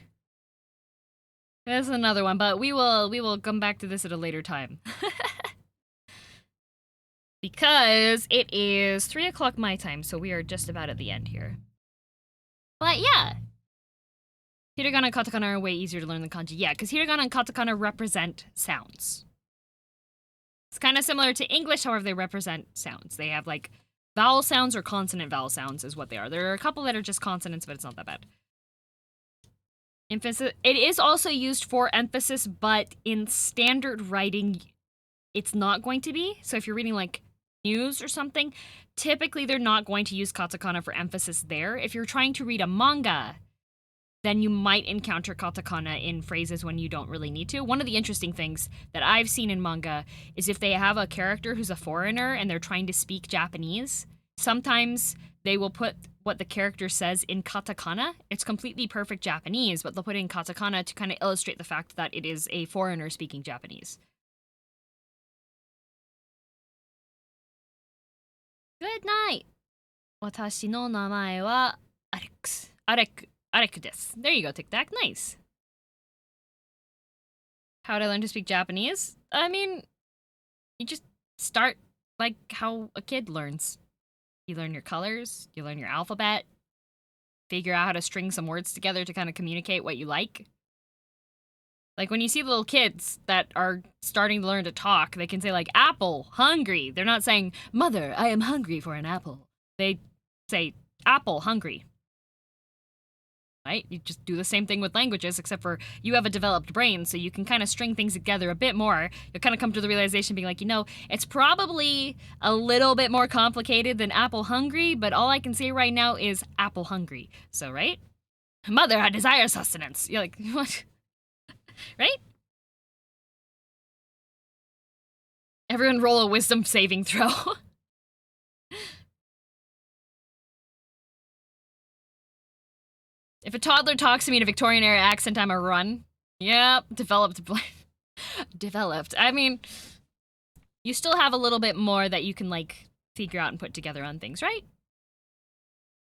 S2: There's another one, but we will come back to this at a later time. Because it is 3 o'clock my time, so we are just about at the end here. But yeah. Hiragana and katakana are way easier to learn than kanji. Yeah, because hiragana and katakana represent sounds. It's kind of similar to English, however, they represent sounds. They have like vowel sounds or consonant vowel sounds is what they are. There are a couple that are just consonants, but it's not that bad. Emphasis. It is also used for emphasis, but in standard writing, it's not going to be. So if you're reading like news or something, typically they're not going to use katakana for emphasis there. If you're trying to read a manga, then you might encounter katakana in phrases when you don't really need to. One of the interesting things that I've seen in manga is if they have a character who's a foreigner and they're trying to speak Japanese, sometimes they will put what the character says in katakana. It's completely perfect Japanese, but they'll put it in katakana to kind of illustrate the fact that it is a foreigner speaking Japanese. Good night. 私の名前はアレックス。アレクです。There you go, Tic Tac. Nice. How did I learn to speak Japanese? I mean, you just start like how a kid learns. You learn your colors, you learn your alphabet, figure out how to string some words together to kind of communicate what you like. Like when you see little kids that are starting to learn to talk, they can say like, apple, hungry. They're not saying, mother, I am hungry for an apple. They say, apple, hungry. Right? You just do the same thing with languages, except for you have a developed brain, so you can kind of string things together a bit more. You'll kind of come to the realization being like, you know, it's probably a little bit more complicated than apple hungry, but all I can say right now is apple hungry. So, right? Mother, I desire sustenance. You're like, what? Right? Everyone roll a wisdom saving throw. If a toddler talks to me in a Victorian era accent, I'm a run. Yep, developed. Developed. I mean, you still have a little bit more that you can, like, figure out and put together on things, right?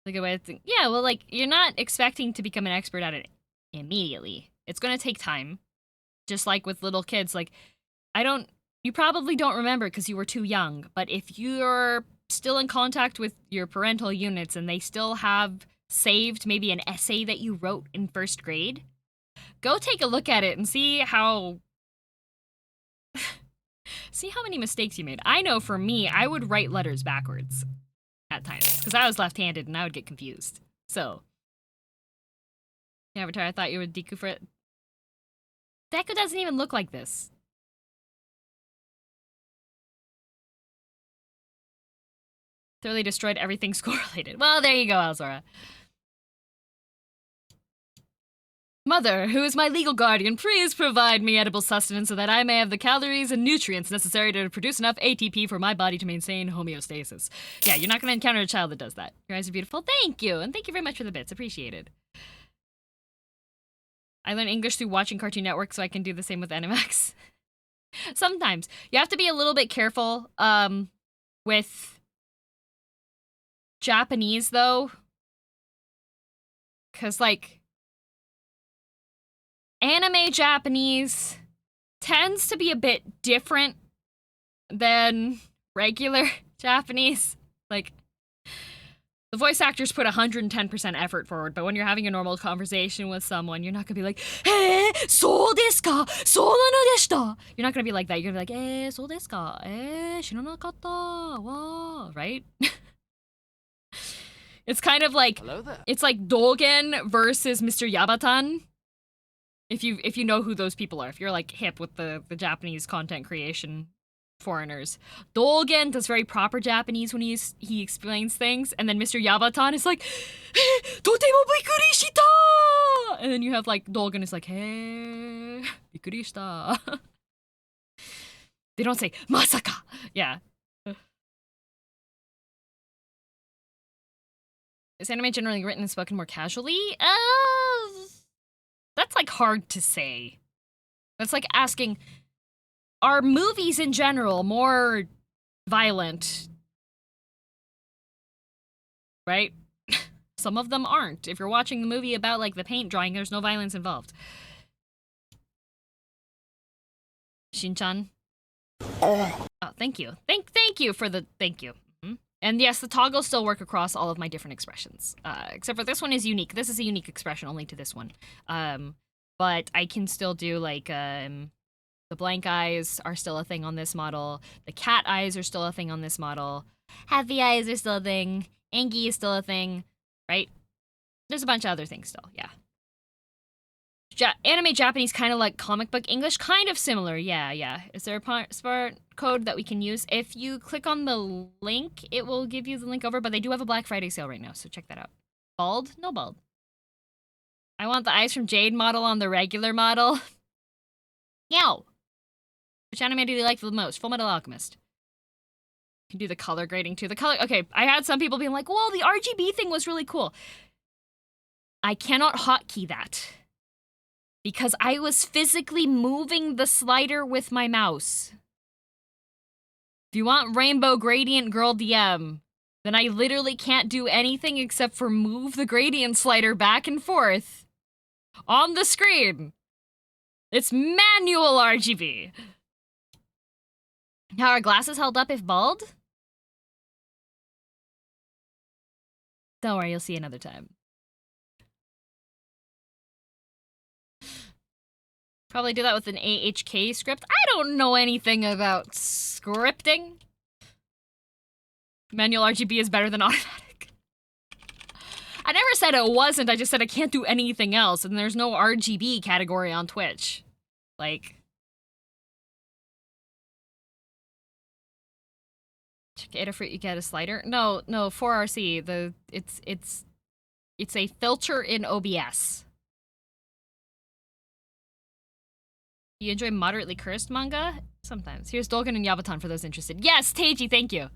S2: Like a way to think. Yeah, well, like, you're not expecting to become an expert at it immediately. It's gonna take time. Just like with little kids, like, you probably don't remember because you were too young, but if you're still in contact with your parental units and they still have saved maybe an essay that you wrote in first grade, go take a look at it and see how many mistakes you made. I know for me, I would write letters backwards at times because I was left-handed and I would get confused. So, Avatar, I thought you would Deku for it. Deku doesn't even look like this. Thoroughly destroyed everything school-related. Well, there you go, Alzora. Mother, who is my legal guardian, please provide me edible sustenance so that I may have the calories and nutrients necessary to produce enough ATP for my body to maintain homeostasis. Yeah, you're not going to encounter a child that does that. Your eyes are beautiful. Thank you, and thank you very much for the bits. Appreciated. I learn English through watching Cartoon Network, so I can do the same with Animax. Sometimes. You have to be a little bit careful with Japanese, though. Because, like, anime Japanese tends to be a bit different than regular Japanese. Like, the voice actors put 110% effort forward, but when you're having a normal conversation with someone, you're not gonna be like, "Eh, so desu ka? So nano deshita." You're not gonna be like that. You're gonna be like, so desu ka? Shiranakatta wa. Right? It's kind of like, it's like Dogen versus Mr. Yabatan. If you know who those people are, if you're like hip with the Japanese content creation foreigners. Dogen does very proper Japanese when he explains things, and then Mr. Yabatan is like, "Totemo bikkuri shita!" And then you have like Dogen is like, "Hey, bikkuri shita." They don't say "masaka." Yeah. Is anime generally written and spoken more casually? That's like hard to say. That's like asking, are movies in general more violent? Right? Some of them aren't. If you're watching the movie about like the paint drying, there's no violence involved. Shin-chan. Oh, thank you. Thank you for the thank you. And yes, the toggles still work across all of my different expressions. Except for this one is unique. This is a unique expression only to this one. But I can still do like the blank eyes are still a thing on this model. The cat eyes are still a thing on this model. Happy eyes are still a thing. Angie is still a thing, right? There's a bunch of other things still, yeah. Anime Japanese, kind of like comic book English, kind of similar, yeah. Is there a smart code that we can use? If you click on the link, it will give you the link over, but they do have a Black Friday sale right now, so check that out. Bald? No bald. I want the Eyes from Jade model on the regular model. Yow! Which anime do you like the most? Full Metal Alchemist. You can do the color grading too. The color, okay, I had some people being like, well, the RGB thing was really cool. I cannot hotkey that. Because I was physically moving the slider with my mouse. If you want Rainbow Gradient Girl DM, then I literally can't do anything except for move the gradient slider back and forth on the screen. It's manual RGB. How are glasses held up if bald? Don't worry, you'll see another time. Probably do that with an AHK script. I don't know anything about scripting. Manual RGB is better than automatic. I never said it wasn't, I just said I can't do anything else, and there's no RGB category on Twitch. Like... Get a fruit, you get a slider? No, 4RC, it's a filter in OBS. You enjoy moderately cursed manga? Sometimes. Here's Dolgen and Yavatan for those interested. Yes, Teiji, thank you.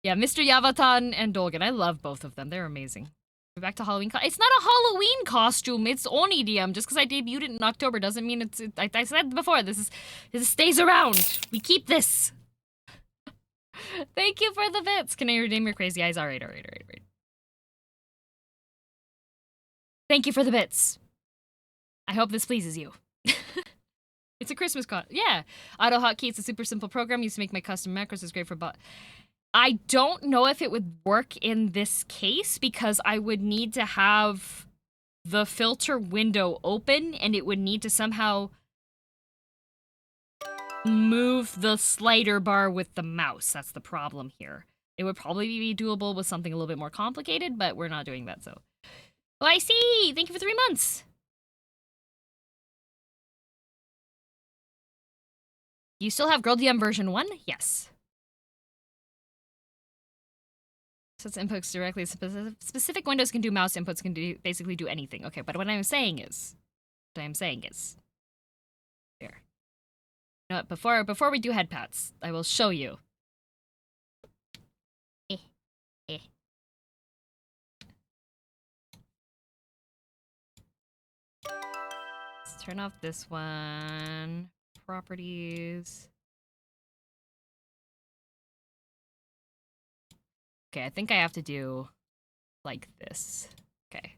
S2: Yeah, Mr. Yavatan and Dolgen. I love both of them. They're amazing. We're back to Halloween. It's not a Halloween costume. It's Oni DM. Just because I debuted it in October doesn't mean it's... I said before, this stays around. We keep this. Thank you for the bits. Can I redeem your crazy eyes? All right. Thank you for the bits. I hope this pleases you. It's a Christmas yeah. Auto Hotkey, it's a super simple program. Used to make my custom macros. It's great for I don't know if it would work in this case because I would need to have the filter window open and it would need to somehow move the slider bar with the mouse. That's the problem here. It would probably be doable with something a little bit more complicated, but we're not doing that, so. Oh, I see! Thank you for 3 months! You still have Girl DM version 1? Yes. Sets inputs directly. Specific windows can do mouse inputs, can do basically do anything. Okay, but what I'm saying is... Here. You know what, before we do head pats, I will show you. Let's turn off this one. Properties. Okay, I think I have to do like this. Okay.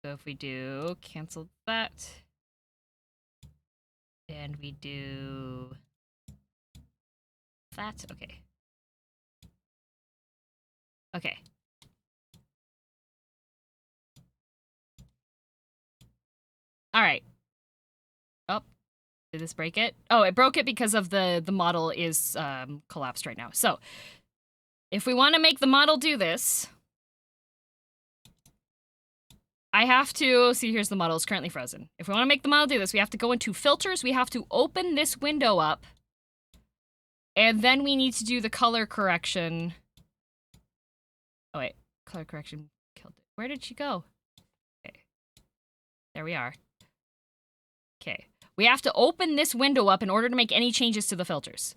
S2: So if we do cancel that, and we do that, okay. Okay. All right. Oh, did this break it? Oh, it broke it because of the model is collapsed right now. So if we want to make the model do this, I have to, see, here's the model, it's currently frozen. If we want to make the model do this, we have to go into filters, we have to open this window up, and then we need to do the color correction. Oh wait, color correction killed it. Where did she go? Okay, there we are. Okay, we have to open this window up in order to make any changes to the filters.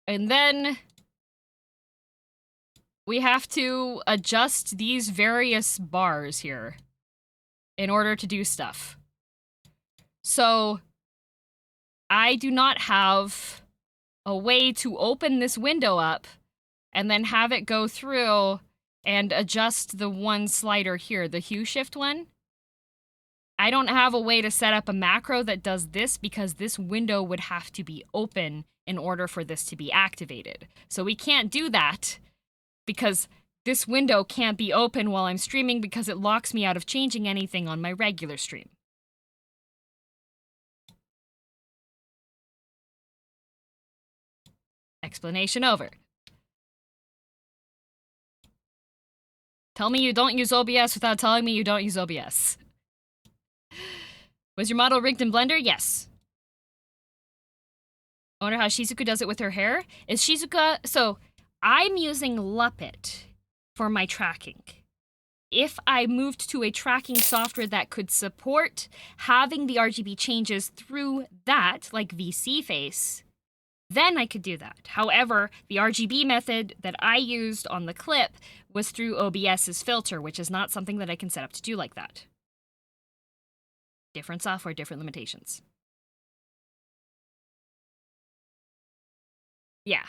S2: And then we have to adjust these various bars here in order to do stuff. So I do not have a way to open this window up and then have it go through and adjust the one slider here, the hue shift one. I don't have a way to set up a macro that does this because this window would have to be open in order for this to be activated. So we can't do that because this window can't be open while I'm streaming because it locks me out of changing anything on my regular stream. Explanation over. Tell me you don't use OBS without telling me you don't use OBS. Was your model rigged in Blender? Yes. I wonder how Shizuka does it with her hair. Is Shizuka... So, I'm using Luppet for my tracking. if I moved to a tracking software that could support having the RGB changes through that, like VC face, then I could do that. However, the RGB method that I used on the clip was through OBS's filter, which is not something that I can set up to do like that. Different software, different limitations. Yeah.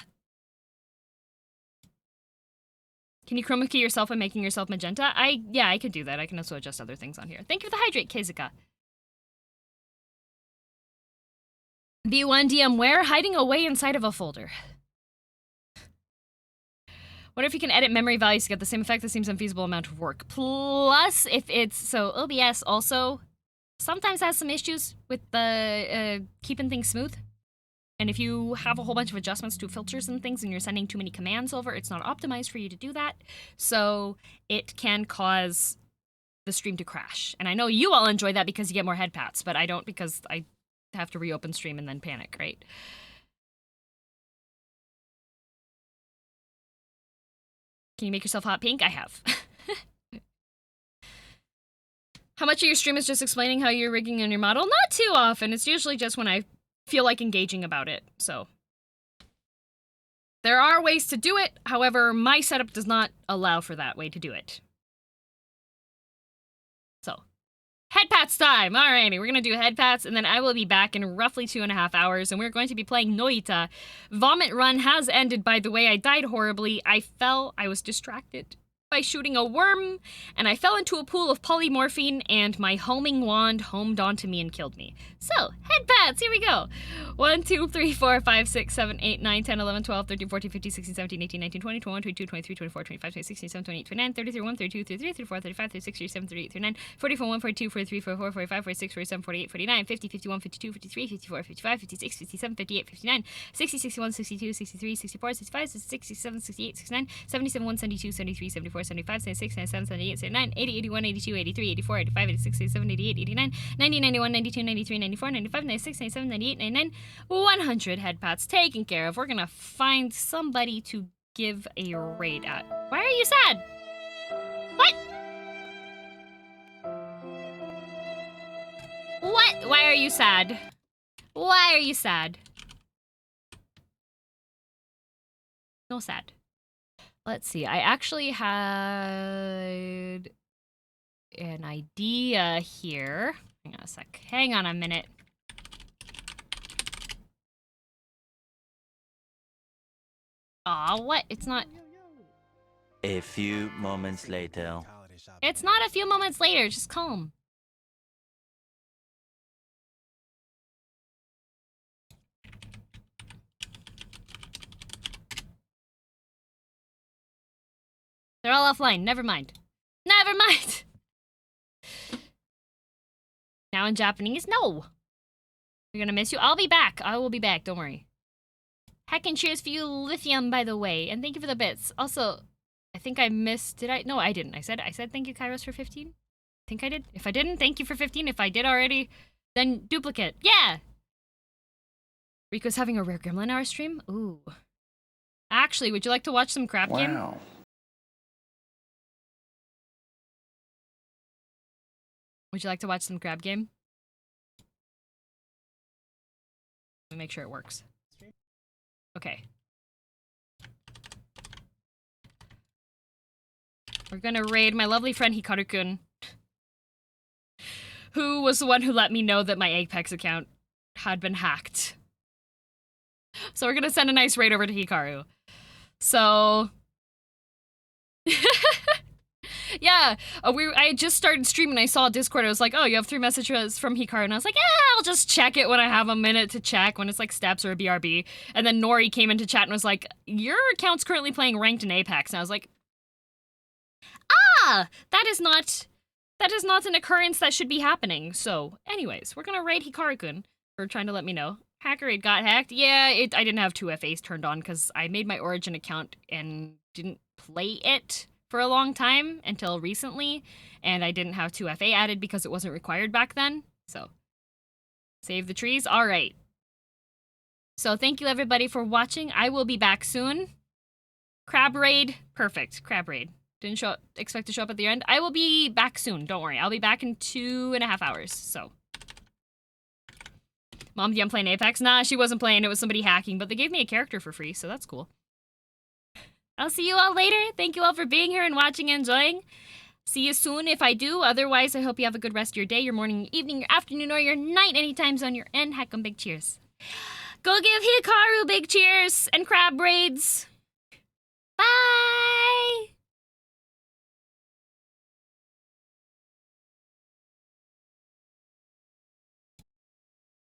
S2: Can you chroma key yourself by making yourself magenta? Yeah, I could do that. I can also adjust other things on here. Thank you for the hydrate, Kezuka. V1 DM where? Hiding away inside of a folder. Wonder if you can edit memory values to get the same effect. That seems unfeasible amount of work. Plus, if it's... So, OBS also sometimes has some issues with the keeping things smooth. And if you have a whole bunch of adjustments to filters and things and you're sending too many commands over, it's not optimized for you to do that. So it can cause the stream to crash. And I know you all enjoy that because you get more head pats, but I don't because I have to reopen stream and then panic, right? Can you make yourself hot pink? I have. How much of your stream is just explaining how you're rigging on your model? Not too often. It's usually just when I feel like engaging about it, so. There are ways to do it, however, my setup does not allow for that way to do it. So, head pats time! Alrighty, we're gonna do head pats, and then I will be back in roughly 2.5 hours, and we're going to be playing Noita. Vomit Run has ended, by the way. I died horribly. I was distracted by shooting a worm, and I fell into a pool of polymorphine, and my homing wand homed onto me and killed me. So, head pats, here we go. 1, 2, 3, 4, 5, 6, 7, 8, 9, 10, 11, 12, 13, 14, 15, 16, 17, 18, 19, 20, 21, 22, 23, 24, 25, 26, 27, 28, 29, 30, 31, 32, 33, 34, 35, 36, 37, 38, 39, 40, 41, 42, 43, 44, 45, 46, 47, 48, 49, 50, 51, 52, 53, 54, 55, 56, 57, 58, 59, 60, 61, 62, 63, 64, 65, 66, 67, 68, 69, 77, 1, 72, 73, 74, 75, 76, 77, 78, 79, 80, 81, 82, 83, 84, 85, 86, 87, 88, 89, 90, 91, 92, 93, 94, 95, 96, 97, 98, 99, 100 head pats taken care of. We're gonna find somebody to give a raid at. Why are you sad? What? What? Why are you sad? Why are you sad? No sad. Let's see. I actually had an idea here. Hang on a sec. Hang on a minute. Aw, what? It's not...
S16: A few moments later.
S2: It's not a few moments later. Just calm. They're all offline. Never mind. Never mind! Now in Japanese? No! We're gonna miss you. I'll be back. I will be back. Don't worry. Heck and cheers for you, Lithium, by the way. And thank you for the bits. Also, I think I missed... Did I? No, I didn't. I said thank you, Kairos, for 15. I think I did. If I didn't, thank you for 15. If I did already, then duplicate. Yeah! Rico's having a rare gremlin hour stream? Ooh. Actually, would you like to watch some crap game?
S16: Wow.
S2: Would you like to watch some crab game? Let me make sure it works. Okay. We're gonna raid my lovely friend Hikaru-kun, who was the one who let me know that my Apex account had been hacked. So we're gonna send a nice raid over to Hikaru. So... Yeah, I just started streaming. I saw Discord. I was like, oh, you have 3 messages from Hikaru. And I was like, yeah, I'll just check it when I have a minute to check, when it's like steps or a BRB. And then Nori came into chat and was like, your account's currently playing ranked in Apex. And I was like, ah, that is not an occurrence that should be happening. So anyways, we're going to raid Hikaru-kun for trying to let me know. Hacker raid got hacked. Yeah, I didn't have 2FAs turned on because I made my Origin account and didn't play it for a long time until recently, and I didn't have 2FA added because it wasn't required back then. So, save the trees. All right. So thank you everybody for watching. I will be back soon. Crab raid. Perfect. Crab raid. Didn't expect to show up at the end. I will be back soon. Don't worry. I'll be back in 2.5 hours. So. Mom, I'm playing Apex. Nah, she wasn't playing. It was somebody hacking, but they gave me a character for free, so that's cool. I'll see you all later. Thank you all for being here and watching and enjoying. See you soon if I do. Otherwise, I hope you have a good rest of your day, your morning, your evening, your afternoon, or your night, any time zone you're in. Heck 'em, big cheers. Go give Hikaru big cheers and crab braids.